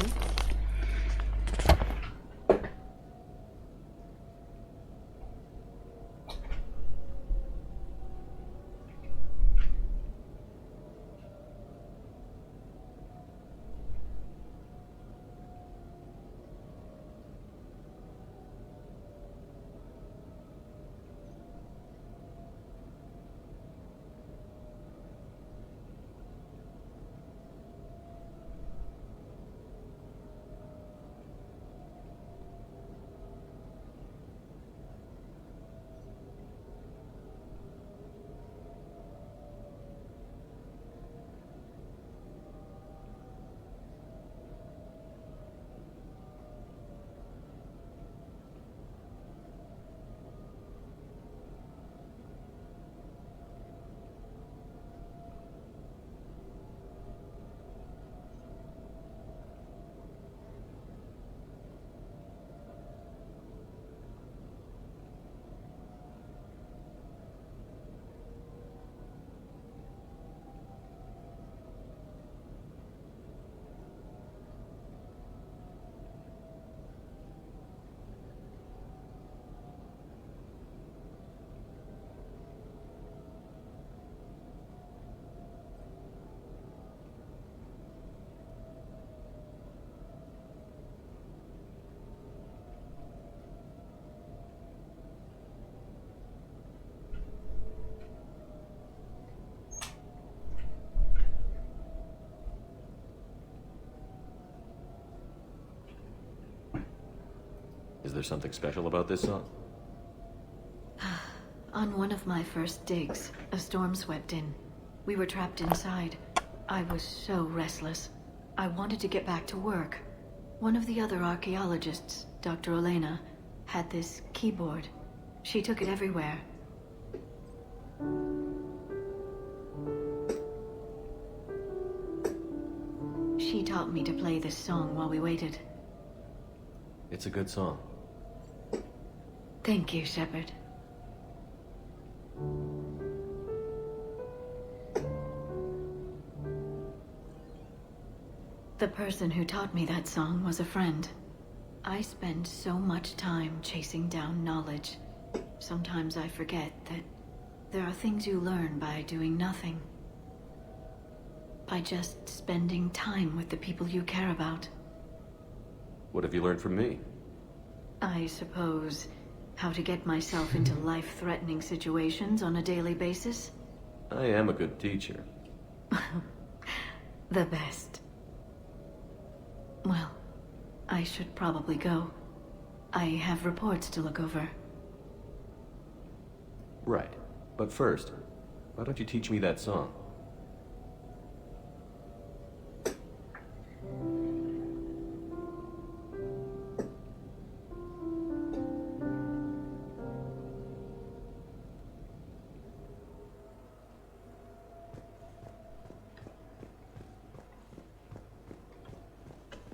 Is there something special about this song? On one of my first digs, a storm swept in. We were trapped inside. I was so restless. I wanted to get back to work. One of the other archaeologists, Dr. Elena, had this keyboard. She took it everywhere. She taught me to play this song while we waited. It's a good song. Thank you, Shepard. The person who taught me that song was a friend. I spend so much time chasing down knowledge. Sometimes I forget that there are things you learn by doing nothing. By just spending time with the people you care about. What have you learned from me? I suppose how to get myself into life-threatening situations on a daily basis. I am a good teacher. The best. Well, I should probably go. I have reports to look over. Right. But first, Why don't you teach me that song?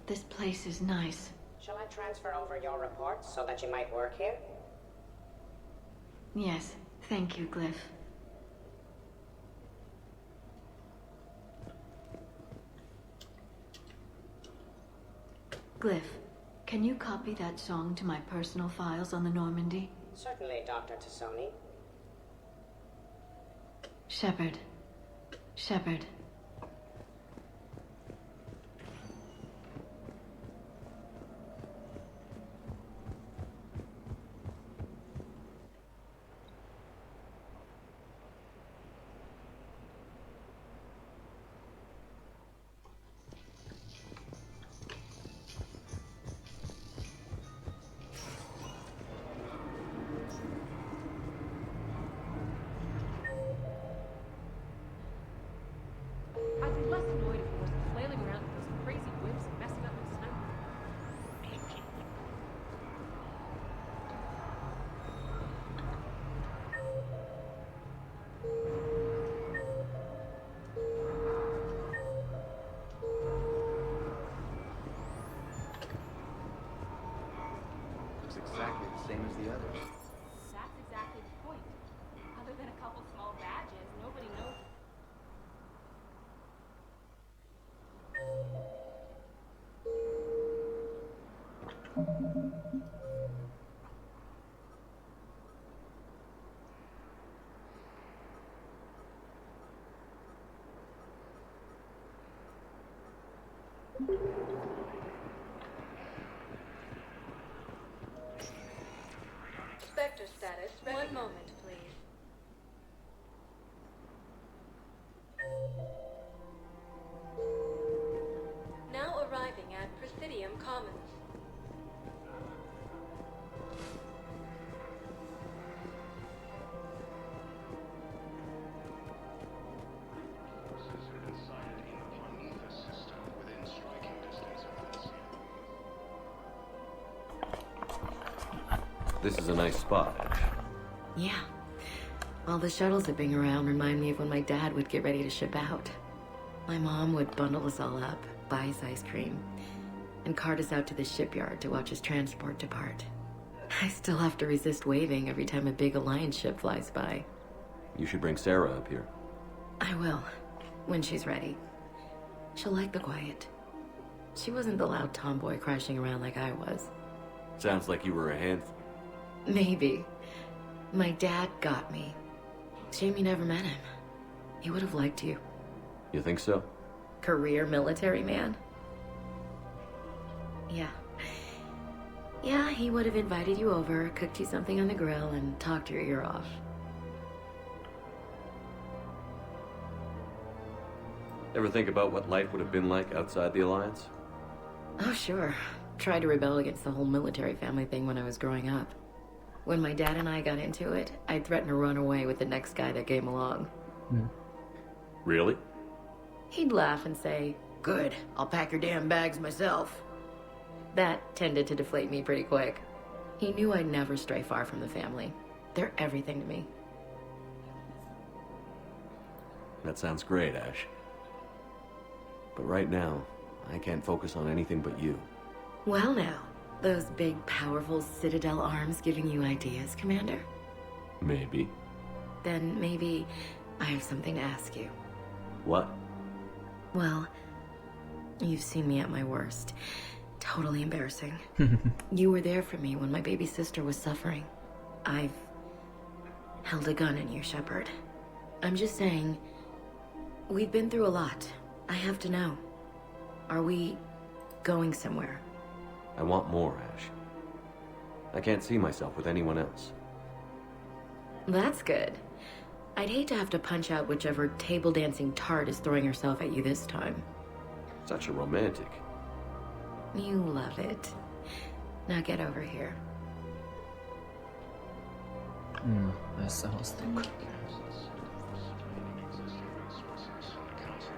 This place is nice. Shall I transfer over your reports so that you might work here? Yes, thank you, Glyph. Glyph, can you copy that song to my personal files on the Normandy? Certainly, Dr. Tassoni. Shepard. Shepard. I'd be less annoyed if he wasn't flailing around with those crazy whims and messing up my snow. Looks exactly the same as the others. That's exactly the point. Other than a couple small badges, nobody knows. Spectre status. One moment, please. Now arriving at Presidium Commons. This is a nice spot, Ash. Yeah. All the shuttles zipping around remind me of when my dad would get ready to ship out. My mom would bundle us all up, buy us ice cream, and cart us out to the shipyard to watch his transport depart. I still have to resist waving every time a big Alliance ship flies by. You should bring Sarah up here. I will, when she's ready. She'll like the quiet. She wasn't the loud tomboy crashing around like I was. Sounds like you were a handful. Maybe. My dad got me. Shame you never met him. He would have liked you. You think so? Career military man? Yeah. Yeah, he would have invited you over, cooked you something on the grill, and talked your ear off. Ever think about what life would have been like outside the Alliance? Oh, sure. Tried to rebel against the whole military family thing when I was growing up. When my dad and I got into it, I'd threaten to run away with the next guy that came along. Really? He'd laugh and say, "Good, I'll pack your damn bags myself." That tended to deflate me pretty quick. He knew I'd never stray far from the family. They're everything to me. That sounds great, Ash. But right now, I can't focus on anything but you. Well now, those big, powerful Citadel arms giving you ideas, Commander? Maybe. Then maybe I have something to ask you. What? Well, you've seen me at my worst. Totally embarrassing. You were there for me when my baby sister was suffering. I've held a gun in you, Shepard. I'm just saying, we've been through a lot. I have to know. Are we going somewhere? I want more, Ash. I can't see myself with anyone else. That's good. I'd hate to have to punch out whichever table dancing tart is throwing herself at you this time. Such a romantic. You love it. Now get over here. Összehoztuk.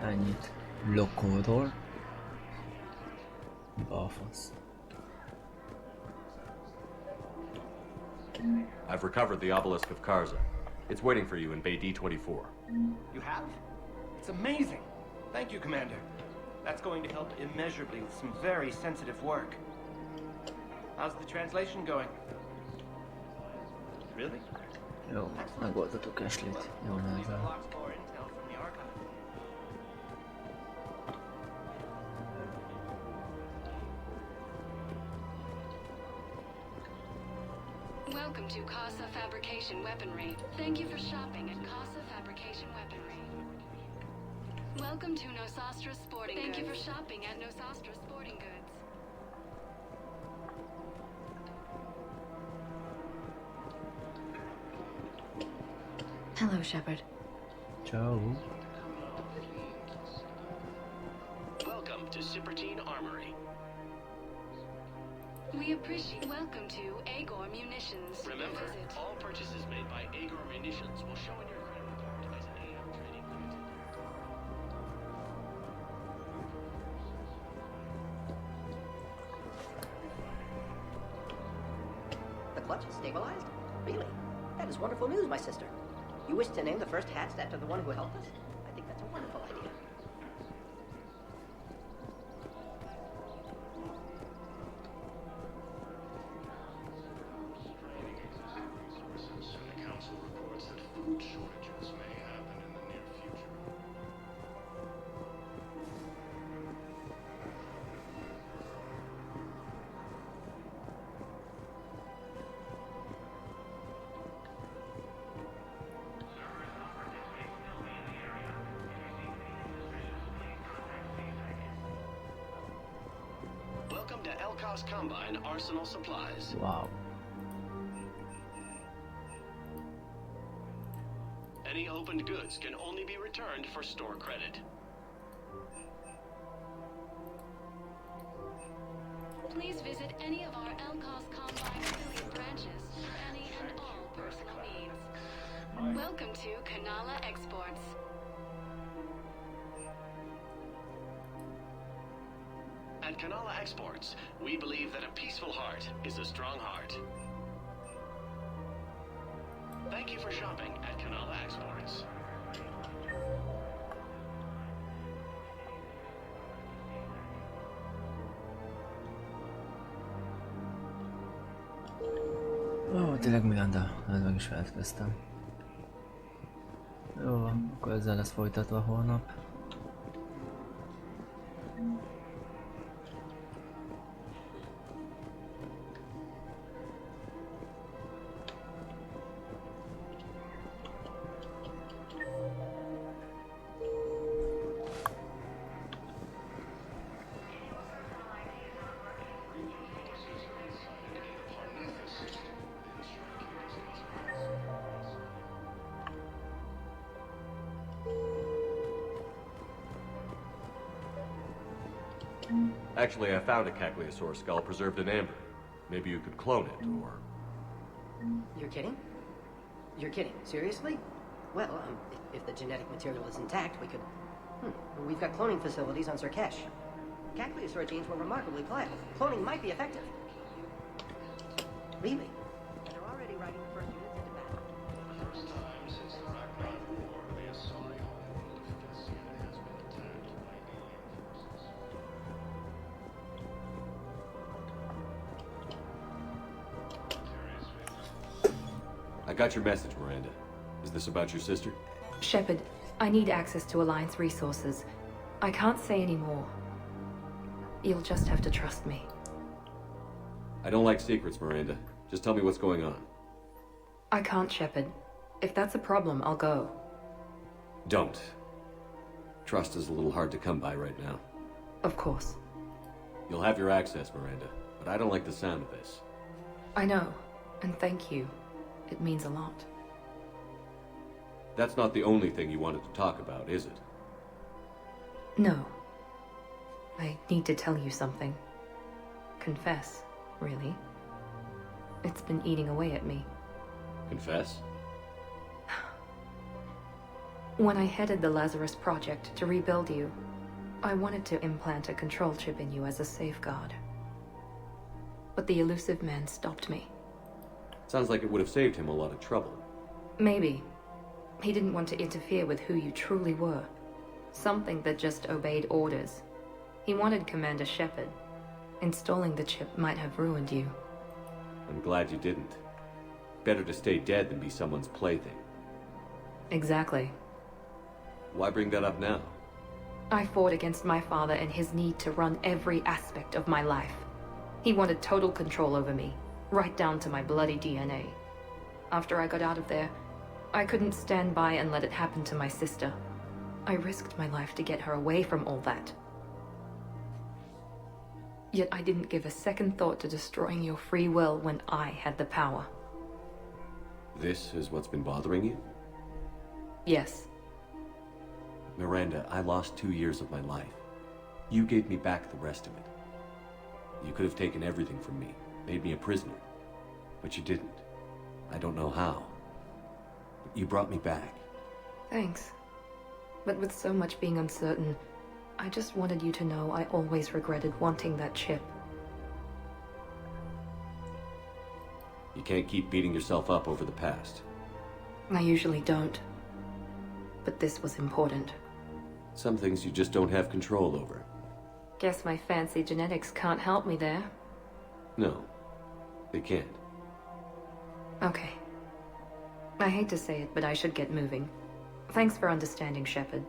Ennyit. Blokkóról. Balfasz. I've recovered the obelisk of Karza. It's waiting for you in Bay D24. You have? It's amazing. Thank you, Commander. That's going to help immeasurably with some very sensitive work. How's the translation going? Really? Jó, megoldatok Ashley-t. Jó nézem. Welcome to Casa Fabrication Weaponry. Thank you for shopping at Casa Fabrication Weaponry. Welcome to Nosastra Sporting Goods. Thank you for shopping at Nosastra Sporting Goods. Hello, Shepard. Ciao. Welcome to Cipertine Armory. We appreciate. Welcome to Agor Munitions. Remember, all purchases made by Agor Munitions will show in your credit report as an AM Trading Limited. The clutch is stabilized? Really? That is wonderful news, my sister. You wish to name the first hatched after the one who helped us? I think that's a wonderful idea. The council reports that food shortages may happen in the near future. Welcome to Elkos Combine Arsenal Supplies. Wow. Any opened goods can only be returned for store credit. Please visit any of our Elkos Combine affiliate branches for any and all personal needs. Welcome to Kanala Exports. At Kanala Exports, we believe that a peaceful heart is a strong heart. Thank you for shopping at Kanala Exports. Ó, tényleg Miranda, ez meg is feltkeztem. Jó, akkor ezzel lesz folytatva holnap. Actually, I found a Cagliasaur skull preserved in amber. Maybe you could clone it, or... You're kidding? You're kidding. Seriously? Well, if the genetic material is intact, we could... We've got cloning facilities on Sirkesh. Cagliasaur genes were remarkably pliable. Cloning might be effective. Really? And they're already riding the first units into battle. For the first time since the Ragnarok War, the Asari homeworld defense unit has been attacked by alien forces. I got your message, Miranda. Is this about your sister? Shepard, I need access to Alliance resources. I can't say any more. You'll just have to trust me. I don't like secrets, Miranda. Just tell me what's going on. I can't, Shepard. If that's a problem, I'll go. Don't. Trust is a little hard to come by right now. Of course. You'll have your access, Miranda, but I don't like the sound of this. I know, and thank you. It means a lot. That's not the only thing you wanted to talk about, is it? No. I need to tell you something. Confess, really. It's been eating away at me. Confess? When I headed the Lazarus Project to rebuild you, I wanted to implant a control chip in you as a safeguard. But the elusive man stopped me. Sounds like it would have saved him a lot of trouble. Maybe. He didn't want to interfere with who you truly were. Something that just obeyed orders. He wanted Commander Shepard. Installing the chip might have ruined you. I'm glad you didn't. Better to stay dead than be someone's plaything. Exactly. Why bring that up now? I fought against my father and his need to run every aspect of my life. He wanted total control over me, right down to my bloody DNA. After I got out of there, I couldn't stand by and let it happen to my sister. I risked my life to get her away from all that. Yet I didn't give a second thought to destroying your free will when I had the power. This is what's been bothering you? Yes. Miranda, I lost 2 years of my life. You gave me back the rest of it. You could have taken everything from me, made me a prisoner. But you didn't. I don't know how. But you brought me back. Thanks. But with so much being uncertain, I just wanted you to know I always regretted wanting that chip. You can't keep beating yourself up over the past. I usually don't. But this was important. Some things you just don't have control over. Guess my fancy genetics can't help me there. No, they can't. Okay. I hate to say it, but I should get moving. Thanks for understanding, Shepard.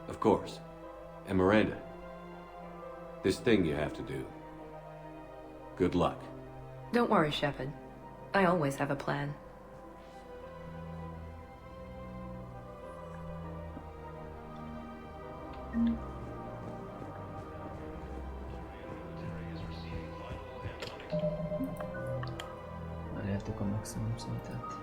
Of course. And Miranda, this thing you have to do. Good luck. Don't worry, Shepard. I always have a plan. Elértük a maximum szintet.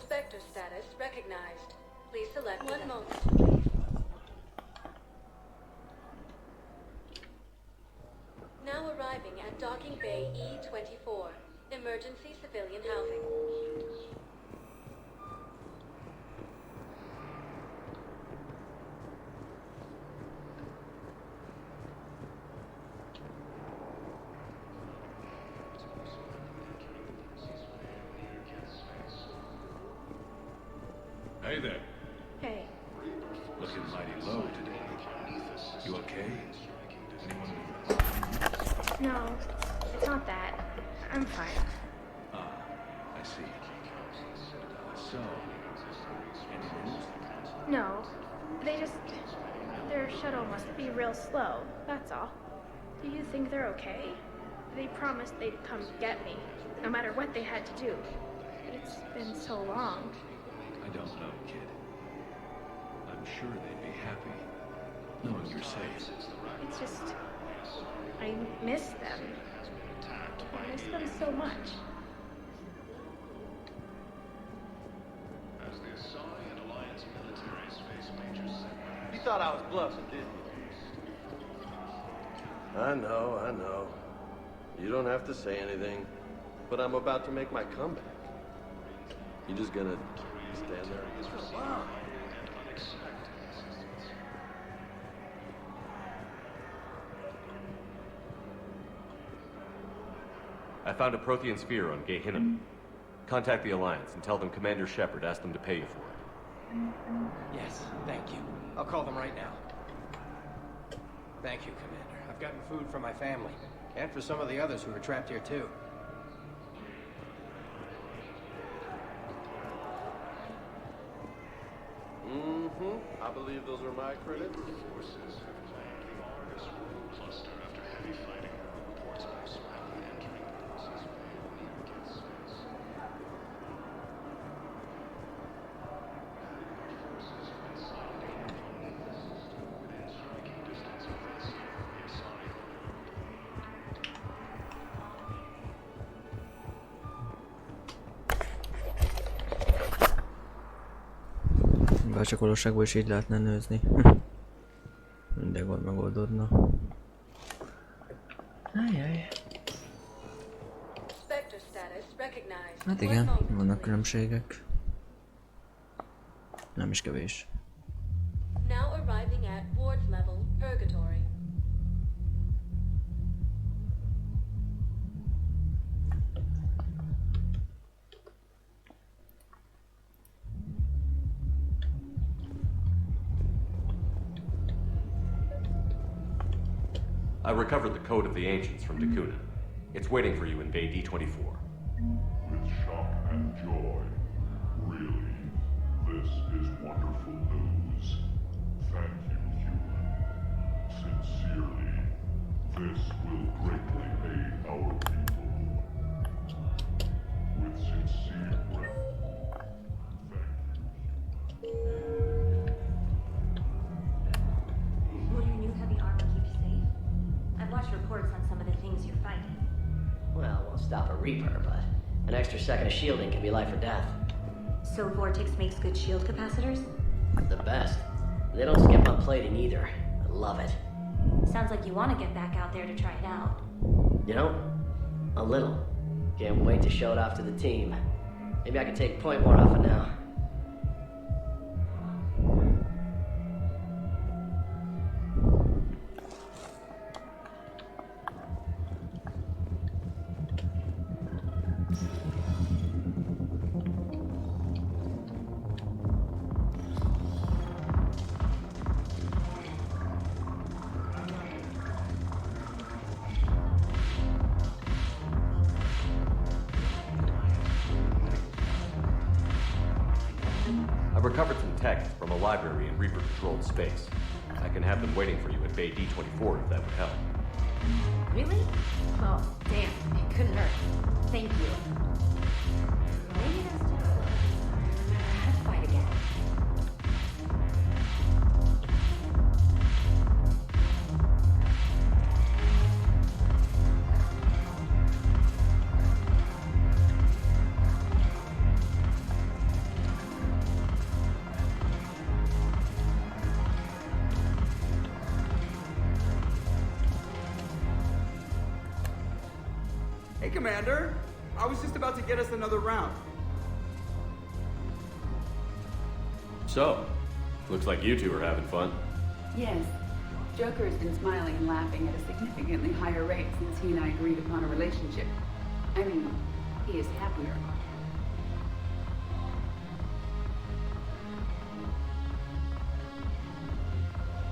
Spectre status recognized. Please select one moment. Now arriving at Docking Bay E-24, emergency civilian housing. Hey there. Hey. Looking mighty low today. You okay? No, it's not that. I'm fine. Ah, I see. So, any news? No, their shuttle must be real slow, that's all. Do you think they're okay? They promised they'd come get me, no matter what they had to do. But it's been so long. I don't know, kid. I'm sure they'd be happy knowing you're safe. It's just... I miss them. I miss them so much. As the Asari and Alliance military space majors You thought I was bluffing, didn't you? I know. You don't have to say anything. But I'm about to make my comeback. You just gonna stand there? Wow. I found a Prothean sphere on Gehinnom. Contact the Alliance and tell them Commander Shepard asked them to pay you for it. Yes, thank you. I'll call them right now. Thank you, Commander. I've gotten food for my family, and for some of the others who are trapped here too. I believe those are my credits. forces have claimed the Argus world cluster after heavy fighting. Reports of Osman entering the Proxy's veil near Get Space. Our forces have been sighted in within striking csak valóságban is így lehetne nőzni. Minden gond megoldódna. Ajjaj. Hát igen, vannak különbségek. Nem is kevés. Now arriving at Ward's level, Purgatory. I recovered the code of the ancients from Dakuna. It's waiting for you in Bay D24. With shock and joy. Really, this is wonderful news. Thank you, human. Sincerely, this will greatly aid our people. With sincere breath. Will your new heavy armor keep you safe? I've watched reports on some of the things you're fighting. Well, won't stop a Reaper, but an extra second of shielding can be life or death. So Vortex makes good shield capacitors? The best. They don't skip on plating either. I love it. Sounds like you want to get back out there to try it out. You know, a little. Can't wait to show it off to the team. Maybe I can take point more often now. Recovered some text from a library in Reaper-controlled space. I can have them waiting for you at Bay D24 if that would help. Really? Oh, damn. It couldn't hurt. Thank you. Maybe that's just how to fight again. Hey, Commander. I was just about to get us another round. So, looks like you two are having fun. Yes. Joker has been smiling and laughing at a significantly higher rate since he and I agreed upon a relationship. I mean, he is happier.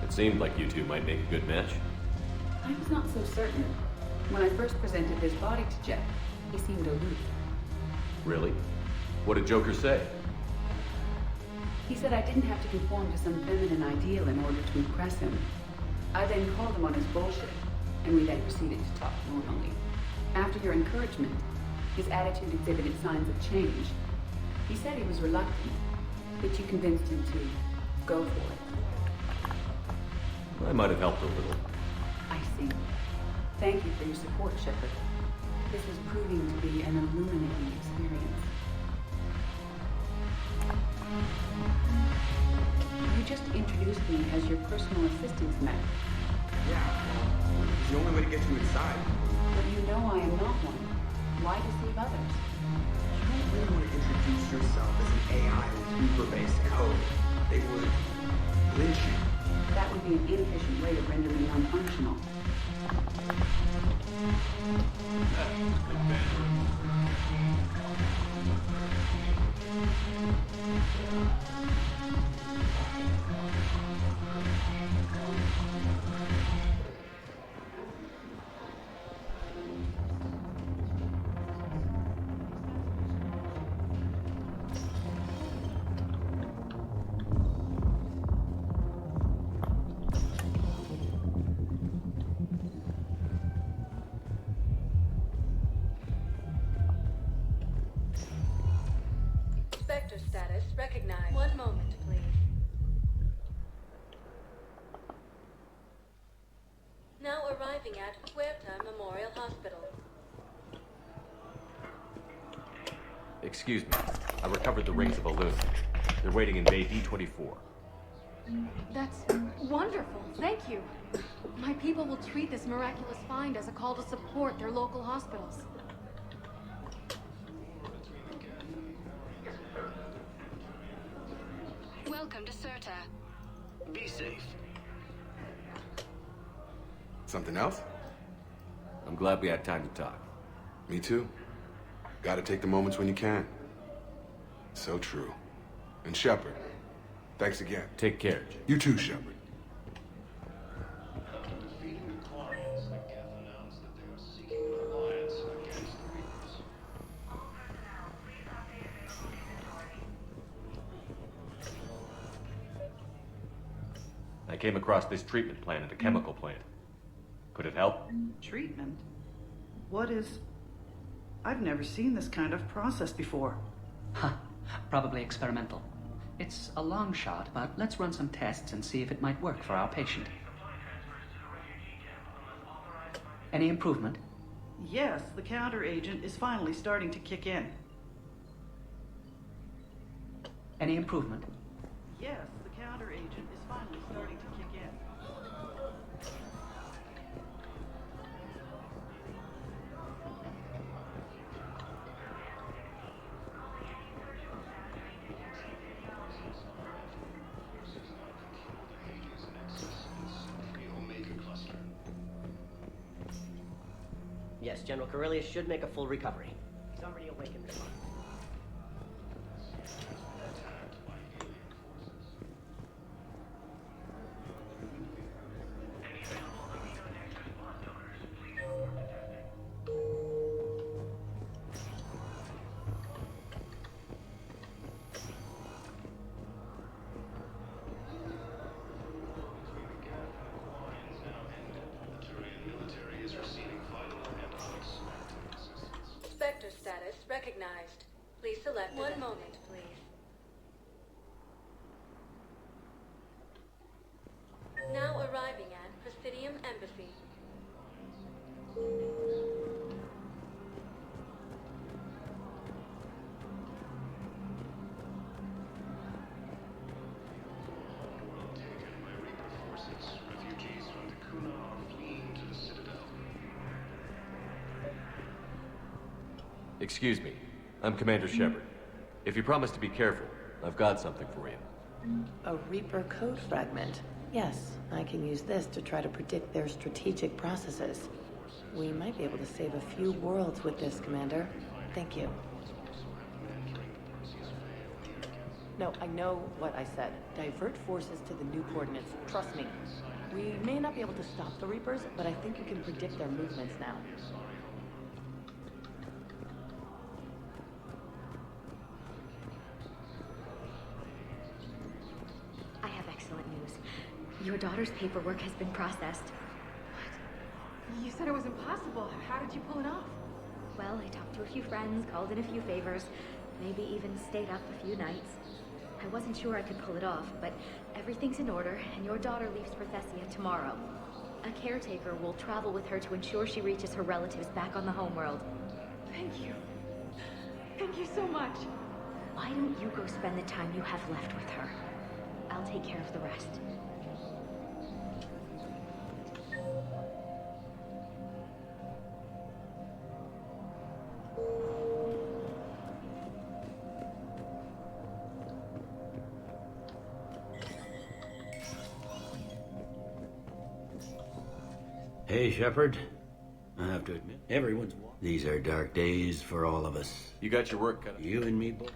It seemed like you two might make a good match. I was not so certain. When I first presented this body to Jeff, he seemed aloof. Really? What did Joker say? He said I didn't have to conform to some feminine ideal in order to impress him. I then called him on his bullshit, and we then proceeded to talk normally. After your encouragement, his attitude exhibited signs of change. He said he was reluctant, but you convinced him to go for it. I might have helped a little. I see. Thank you for your support, Shepard. This is proving to be an illuminating experience. You just introduced me as your personal assistant, Matt. Yeah, well, it's the only way to get you inside. But you know I am not one. Why deceive others? You don't really want to introduce yourself as an AI with Reaper-based code. They would lynch you. That would be an inefficient way to render me non-functional. Spectre status recognized. One moment, please. Now arriving at Huerta Memorial Hospital. Excuse me. I recovered the rings of a lunatic. They're waiting in Bay D24. That's wonderful. Thank you. My people will treat this miraculous find as a call to support their local hospitals. Welcome to Serta. Be safe. Something else? I'm glad we had time to talk. Me too. Gotta take the moments when you can. So true. And Shepard, thanks again. Take care. You too, Shepard. After defeating the Quarians, the Geth announced that they are seeking an alliance against the Reapers. I came across this treatment plant at a chemical plant. Could it help? Treatment? What is... I've never seen this kind of process before. Huh. Probably experimental. It's a long shot, but let's run some tests and see if it might work for our patient. Any improvement? Yes, the counter agent is finally starting to kick in. Any improvement? Yes, the counter agent is finally starting to kick in. Yes, General Corellius should make a full recovery. He's already awakened the mind. Spectre status recognized. Please select one moment, please. Now arriving at Presidium Embassy. Refugees from Dakuna are fleeing to the Citadel. Excuse me. I'm Commander Shepard. If you promise to be careful, I've got something for you. A Reaper code fragment. Yes, I can use this to try to predict their strategic processes. We might be able to save a few worlds with this, Commander. Thank you. No, I know what I said. Divert forces to the new coordinates. Trust me. We may not be able to stop the Reapers, but I think we can predict their movements now. I have excellent news. Your daughter's paperwork has been processed. You said it was impossible. How did you pull it off? Well, I talked to a few friends, called in a few favors, maybe even stayed up a few nights. I wasn't sure I could pull it off, but everything's in order, and your daughter leaves for Thessia tomorrow. A caretaker will travel with her to ensure she reaches her relatives back on the homeworld. Thank you. Thank you so much. Why don't you go spend the time you have left with her? I'll take care of the rest. Hey, Shepard. I have to admit, these are dark days for all of us. You got your work cut out. You and me both.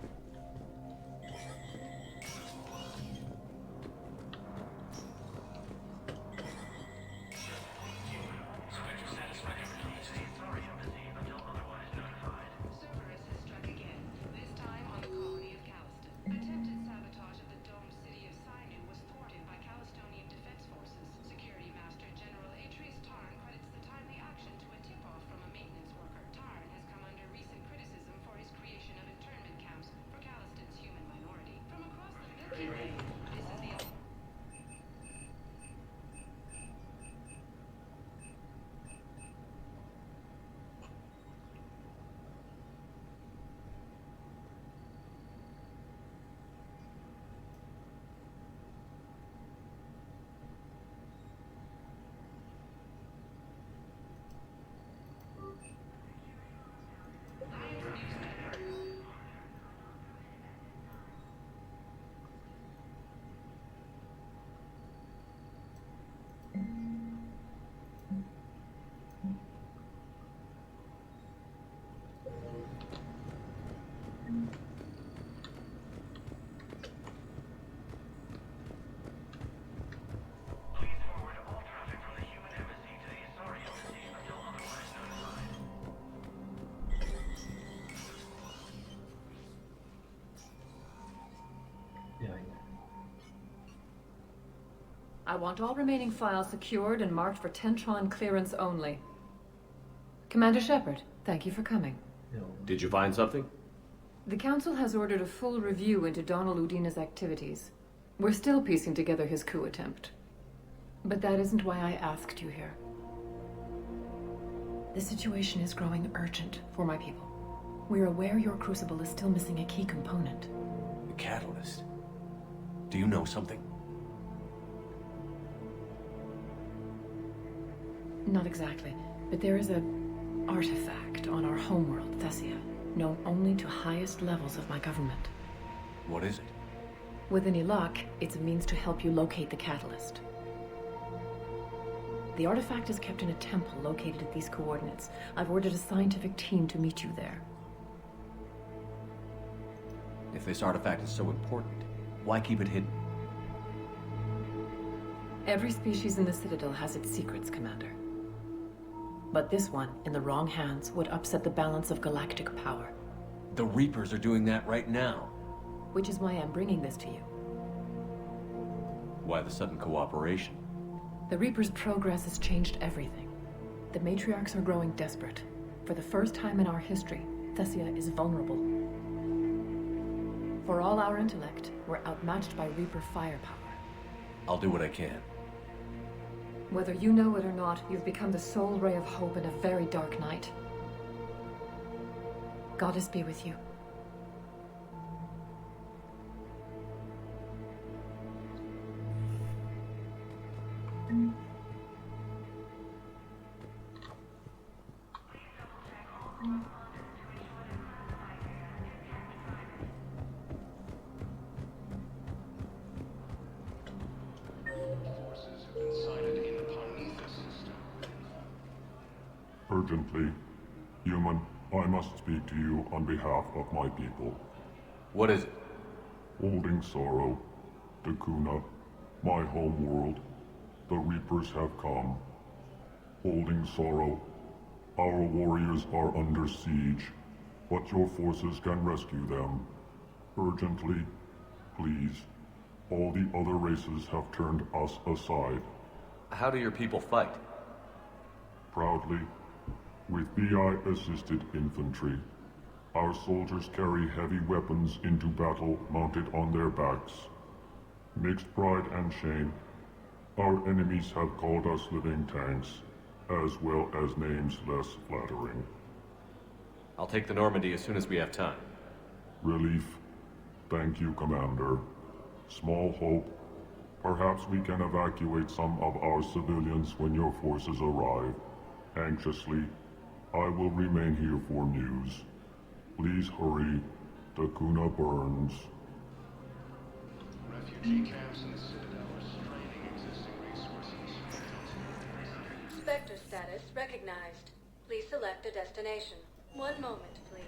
I want all remaining files secured and marked for Tentron clearance only. Commander Shepard, thank you for coming. Did you find something? The Council has ordered a full review into Donald Udina's activities. We're still piecing together his coup attempt. But that isn't why I asked you here. The situation is growing urgent for my people. We're aware your crucible is still missing a key component. The catalyst. Do you know something? Not exactly, but there is an artifact on our homeworld, Thessia, known only to highest levels of my government. What is it? With any luck, it's a means to help you locate the catalyst. The artifact is kept in a temple located at these coordinates. I've ordered a scientific team to meet you there. If this artifact is so important, why keep it hidden? Every species in the Citadel has its secrets, Commander. But this one, in the wrong hands, would upset the balance of galactic power. The Reapers are doing that right now. Which is why I'm bringing this to you. Why the sudden cooperation? The Reapers' progress has changed everything. The matriarchs are growing desperate. For the first time in our history, Thessia is vulnerable. For all our intellect, we're outmatched by Reaper firepower. I'll do what I can. Whether you know it or not, you've become the sole ray of hope in a very dark night. Goddess be with you. Forces have been sighted in the Parnitha system. Urgently, human, I must speak to you on behalf of my people. What is it? Holding sorrow, Dakuna, my home world, the Reapers have come. Holding sorrow, our warriors are under siege, but your forces can rescue them. Urgently, please. All the other races have turned us aside. How do your people fight? Proudly, with BI-assisted infantry. Our soldiers carry heavy weapons into battle mounted on their backs. Mixed pride and shame, our enemies have called us living tanks, as well as names less flattering. I'll take the Normandy as soon as we have time. Relief. Thank you, Commander. Small hope. Perhaps we can evacuate some of our civilians when your forces arrive. Anxiously, I will remain here for news. Please hurry. Dakuna burns. Refugee camps in the Citadel are straining existing resources. Spectre status recognized. Please select a destination. One moment, please.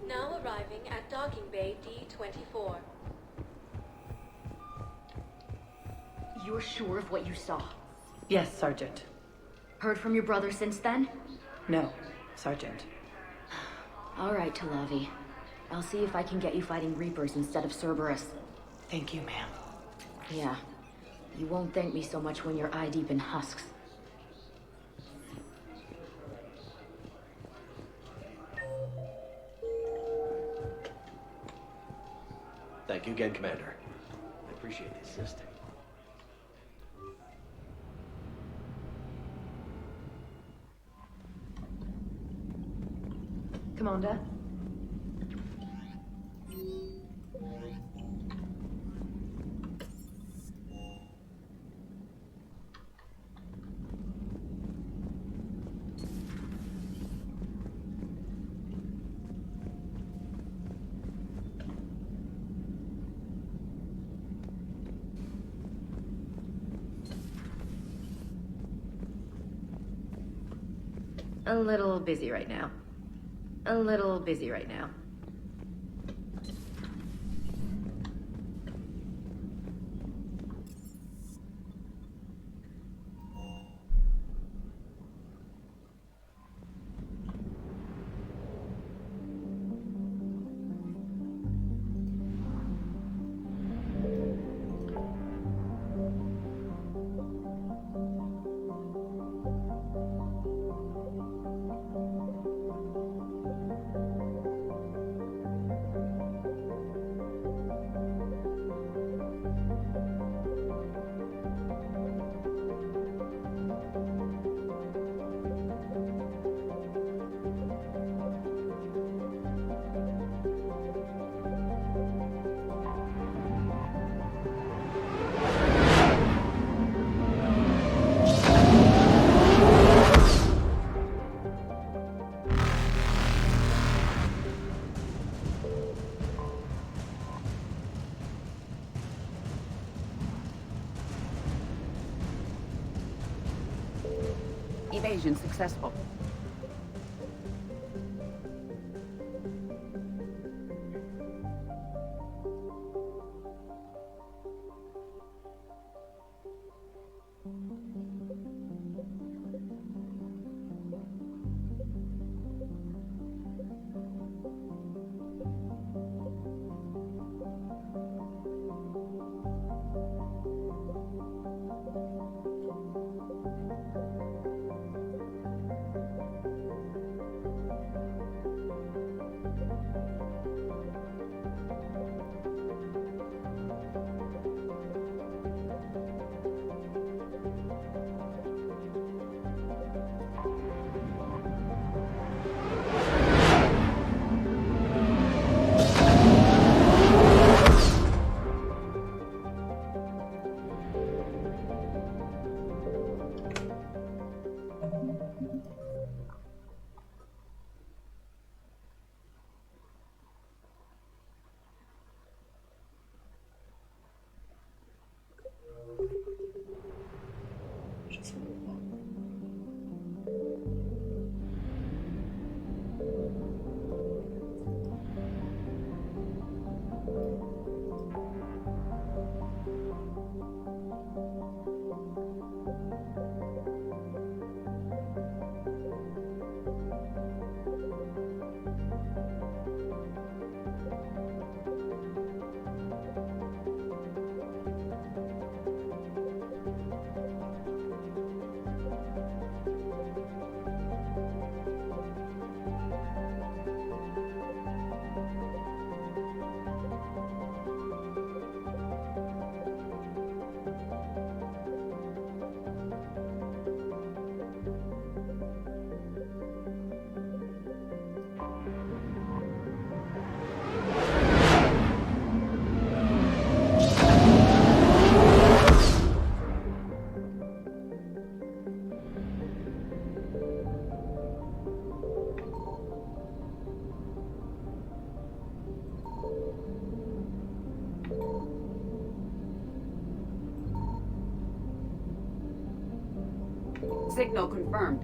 Now arriving at docking bay D-24. You're sure of what you saw? Yes, Sergeant. Heard from your brother since then? No, Sergeant. All right, Talavi. I'll see if I can get you fighting Reapers instead of Cerberus. Thank you, ma'am. Yeah. You won't thank me so much when you're eye-deep in husks. Thank you again, Commander. I appreciate the assisting. Commander? A little busy right now. A little busy right now. Evasion successful. Signal confirmed.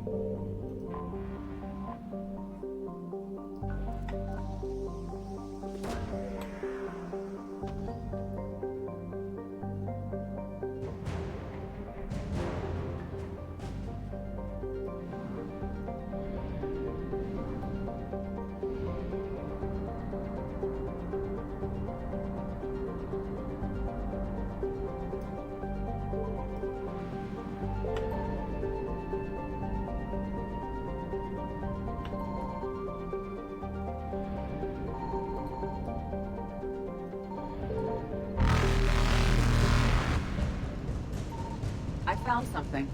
I found something.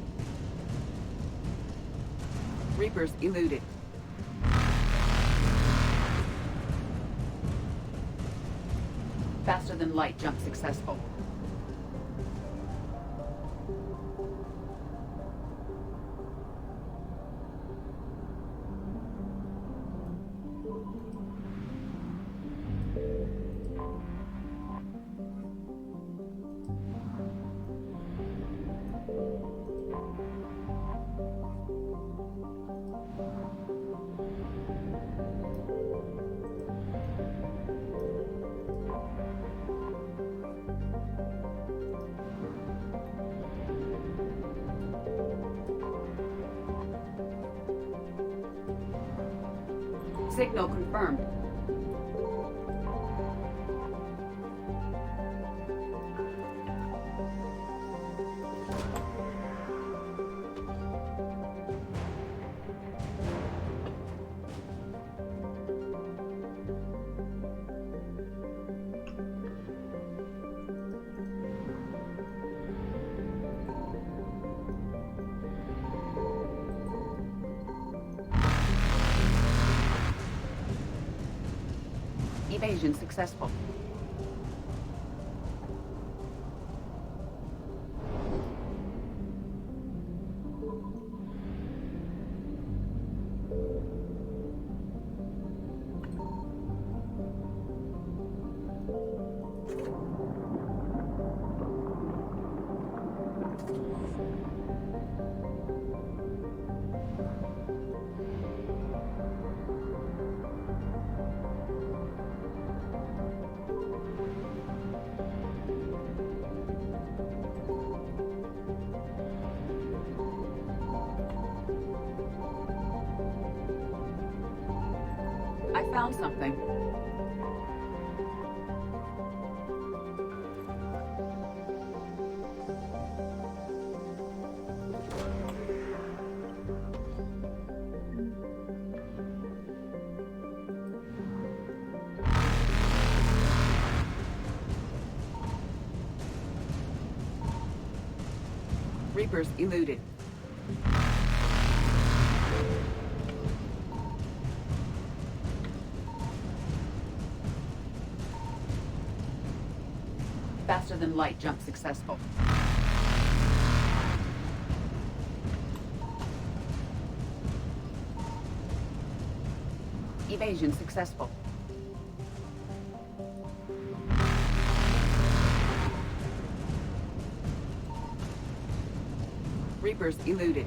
Reapers eluded. Faster than light jump successful. Signal confirmed. Evasion successful. I found something. Reapers eluded. Faster than light jump successful. Evasion successful. Reapers eluded.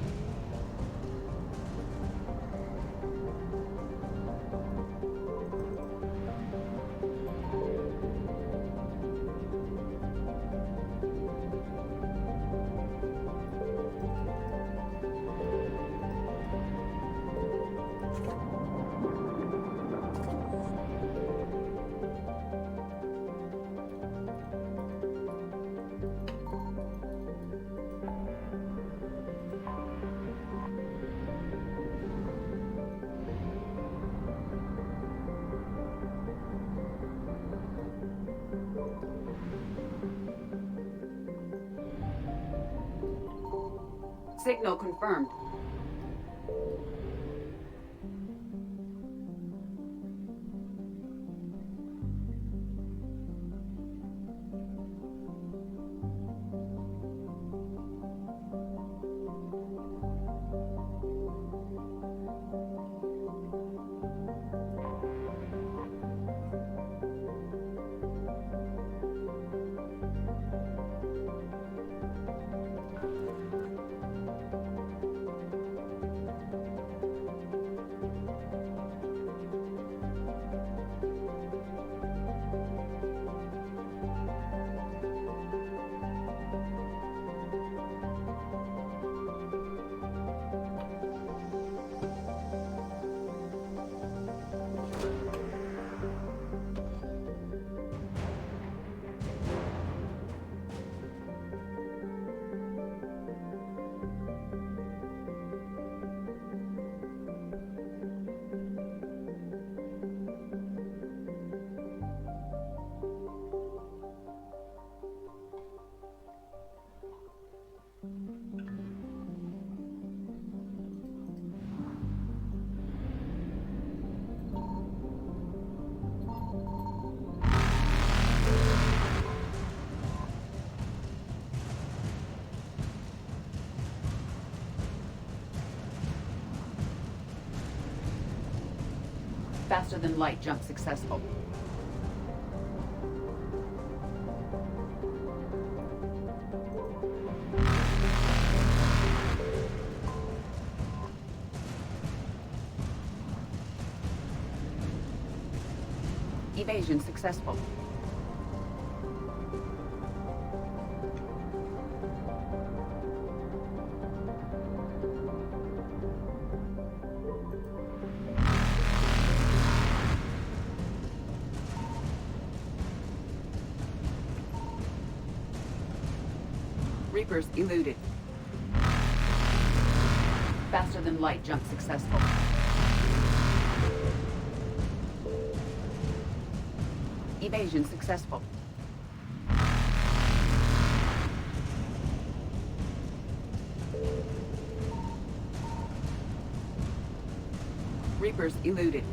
Signal confirmed. Faster than light jump successful. Evasion successful. Reapers eluded. Faster than light jump successful. Evasion successful. Reapers eluded.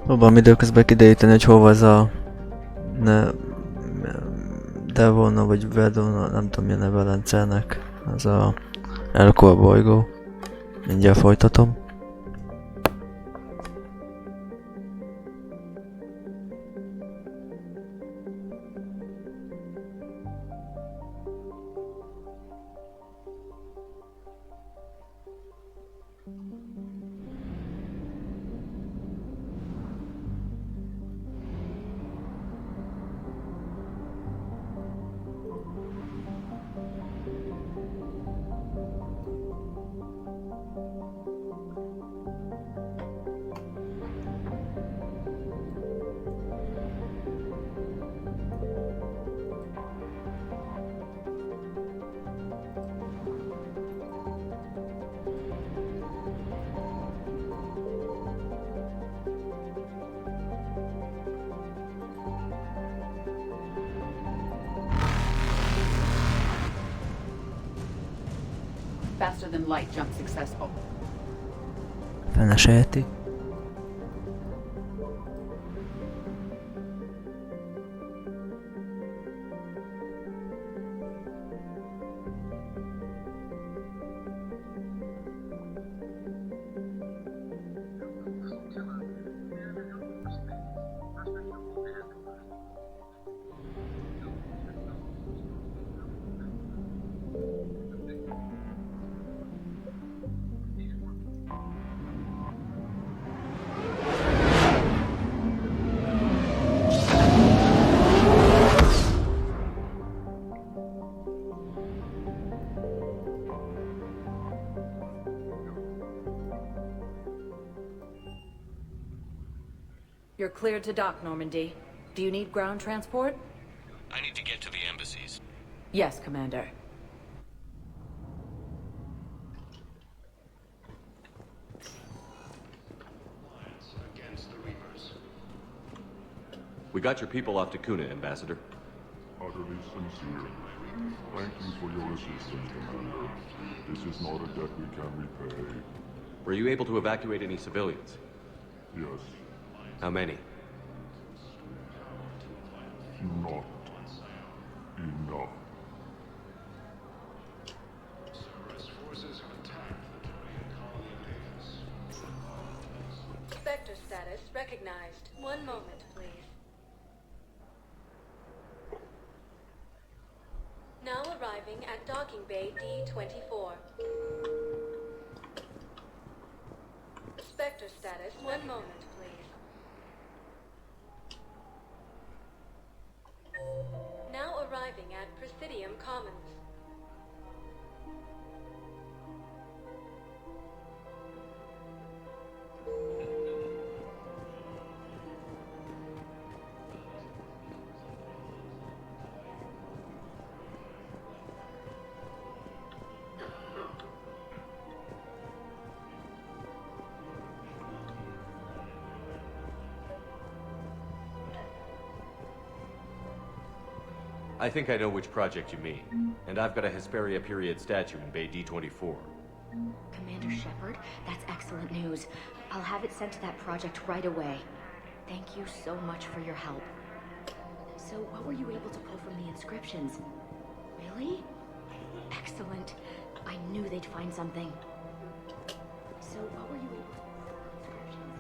Próbálom időközben kideríteni, hogy hol az a... Devona vagy Vedona, nem tudom milyen neve a rendszernek. Az a... Elkor bolygó. Mindjárt folytatom. Faster than light jump successful. Fene sejti. You're cleared to dock, Normandy. Do you need ground transport? I need to get to the embassies. Yes, Commander. Against the Reapers. We got your people off to Kuna, Ambassador. Utterly sincere. Thank you for your assistance, Commander. This is not a debt we can repay. Were you able to evacuate any civilians? Yes. How many? Not enough. Cerberus forces have attacked the Turian colony of Davis. Spectre status recognized. One moment, please. Now arriving at docking bay D-24. Spectre status. One moment, please. Now arriving arriving at Presidium Commons. I think I know which project you mean. And I've got a Hesperia period statue in Bay D24. Commander Shepard, that's excellent news. I'll have it sent to that project right away. Thank you so much for your help. So, what were you able to pull from the inscriptions? Really? Excellent. I knew they'd find something. So, what were you able to pull from the inscriptions?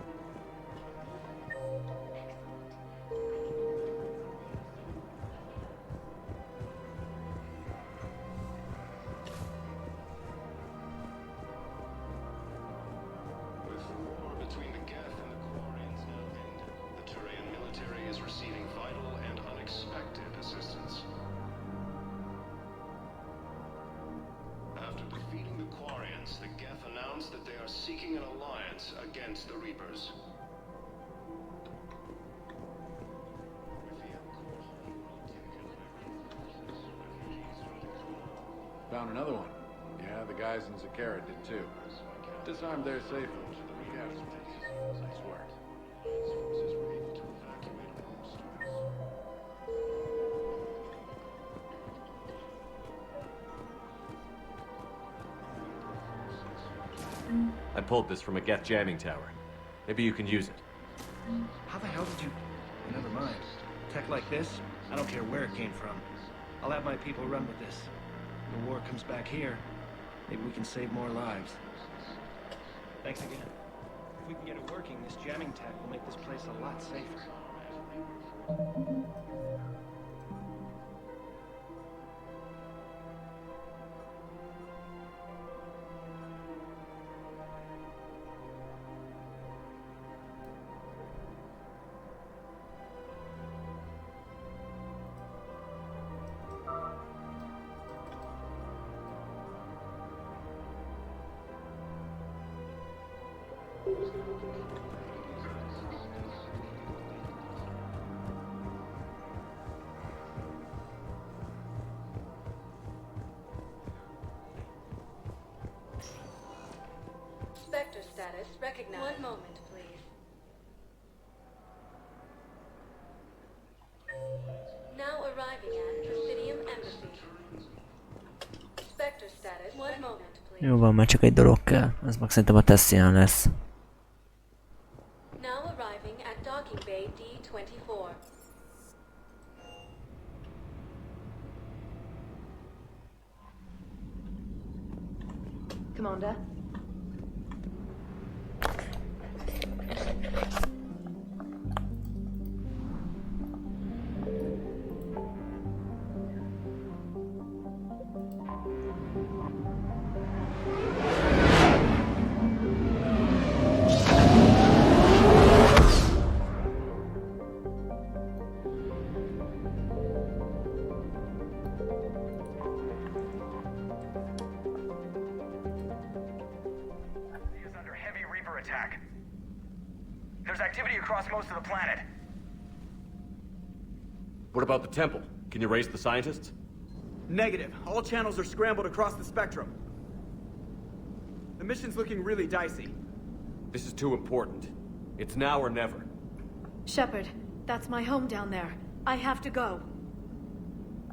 With the war between the Geth and the Quarians now ended, the Turian military is receiving vital and unexpected assistance. After defeating the Quarians, the Geth announced that they are seeking an alliance against the Reapers. Found another one. Yeah, the guys in Zakara did too. Disarmed their safe rooms for the casualties. I swear. I pulled this from a Geth jamming tower. Maybe you can use it. How the hell did you... Never mind. Tech like this, I don't care where it came from. I'll have my people run with this. The war comes back here, maybe we can save more lives. Thanks again. If we can get it working, this jamming tech will make this place a lot safer. Spectre status recognized. One moment, please. Now arriving at Presidium Embassy. Spectre status. One moment, please. Jó van, már csak egy dolog kell. Ez meg szerintem a Tessian lesz. Now arriving at Docking Bay D24. Commander? Attack. There's activity across most of the planet. What about the temple? Can you raise the scientists? Negative. All channels are scrambled across the spectrum. The mission's looking really dicey. This is too important. It's now or never. Shepard, that's my home down there. I have to go.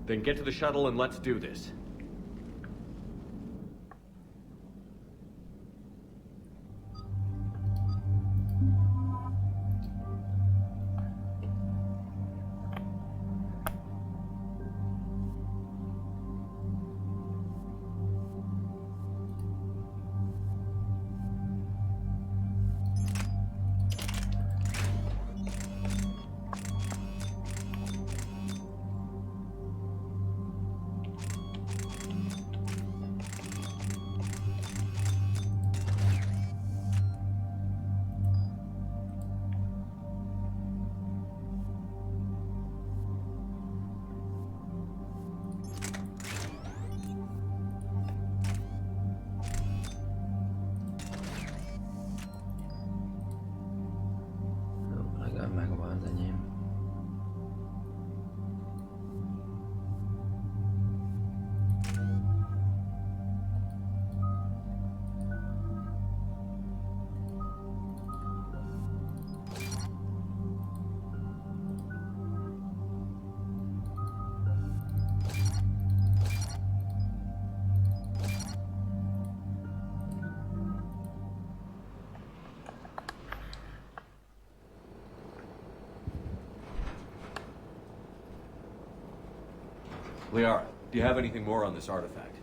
Then get to the shuttle and let's do this. Liara, do you have anything more on this artifact?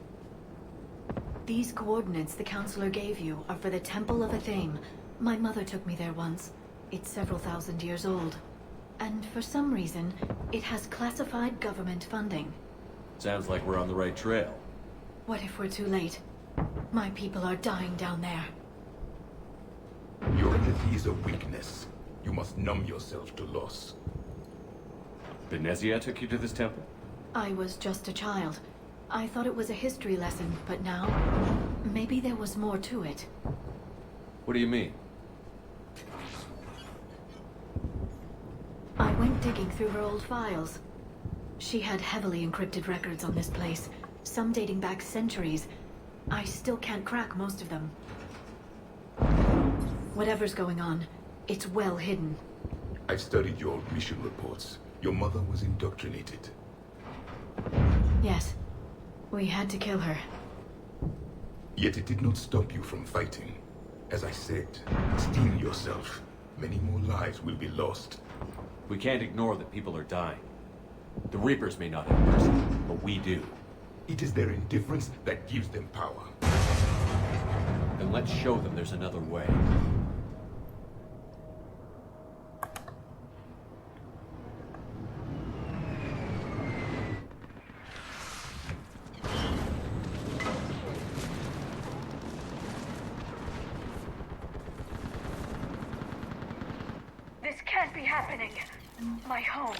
These coordinates the counselor gave you are for the Temple of Athame. My mother took me there once. It's several thousand years old. And for some reason, it has classified government funding. Sounds like we're on the right trail. What if we're too late? My people are dying down there. Your empathy is a weakness. You must numb yourself to loss. Benezia took you to this temple? I was just a child. I thought it was a history lesson, but now, maybe there was more to it. What do you mean? I went digging through her old files. She had heavily encrypted records on this place, some dating back centuries. I still can't crack most of them. Whatever's going on, it's well hidden. I've studied your old mission reports. Your mother was indoctrinated. Yes. We had to kill her. Yet it did not stop you from fighting. As I said, steel yourself. Many more lives will be lost. We can't ignore that people are dying. The Reapers may not have mercy, but we do. It is their indifference that gives them power. Then let's show them there's another way. This can't be happening. My home.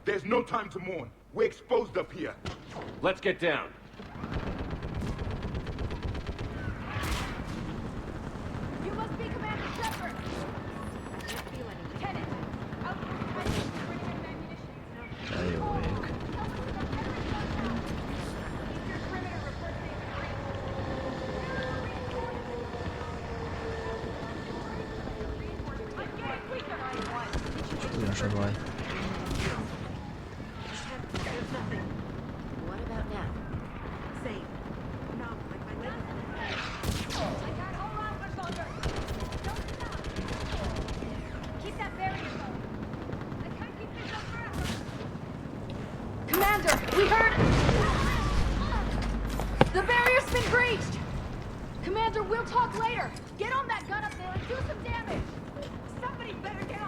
There's no time to mourn. We're exposed up here. Let's get down. You must be Commander Shepard. I can't feel anything. Lieutenant, out for replacement. Bring in ammunition. Are you awake? Súlyos a baj. What about now? Same. No, like my leg. Keep that barrier low. I can't keep this up forever. Commander, we heard... The barrier's been breached! Commander, we'll talk later. Get on that gun up there and do some damage. Somebody better get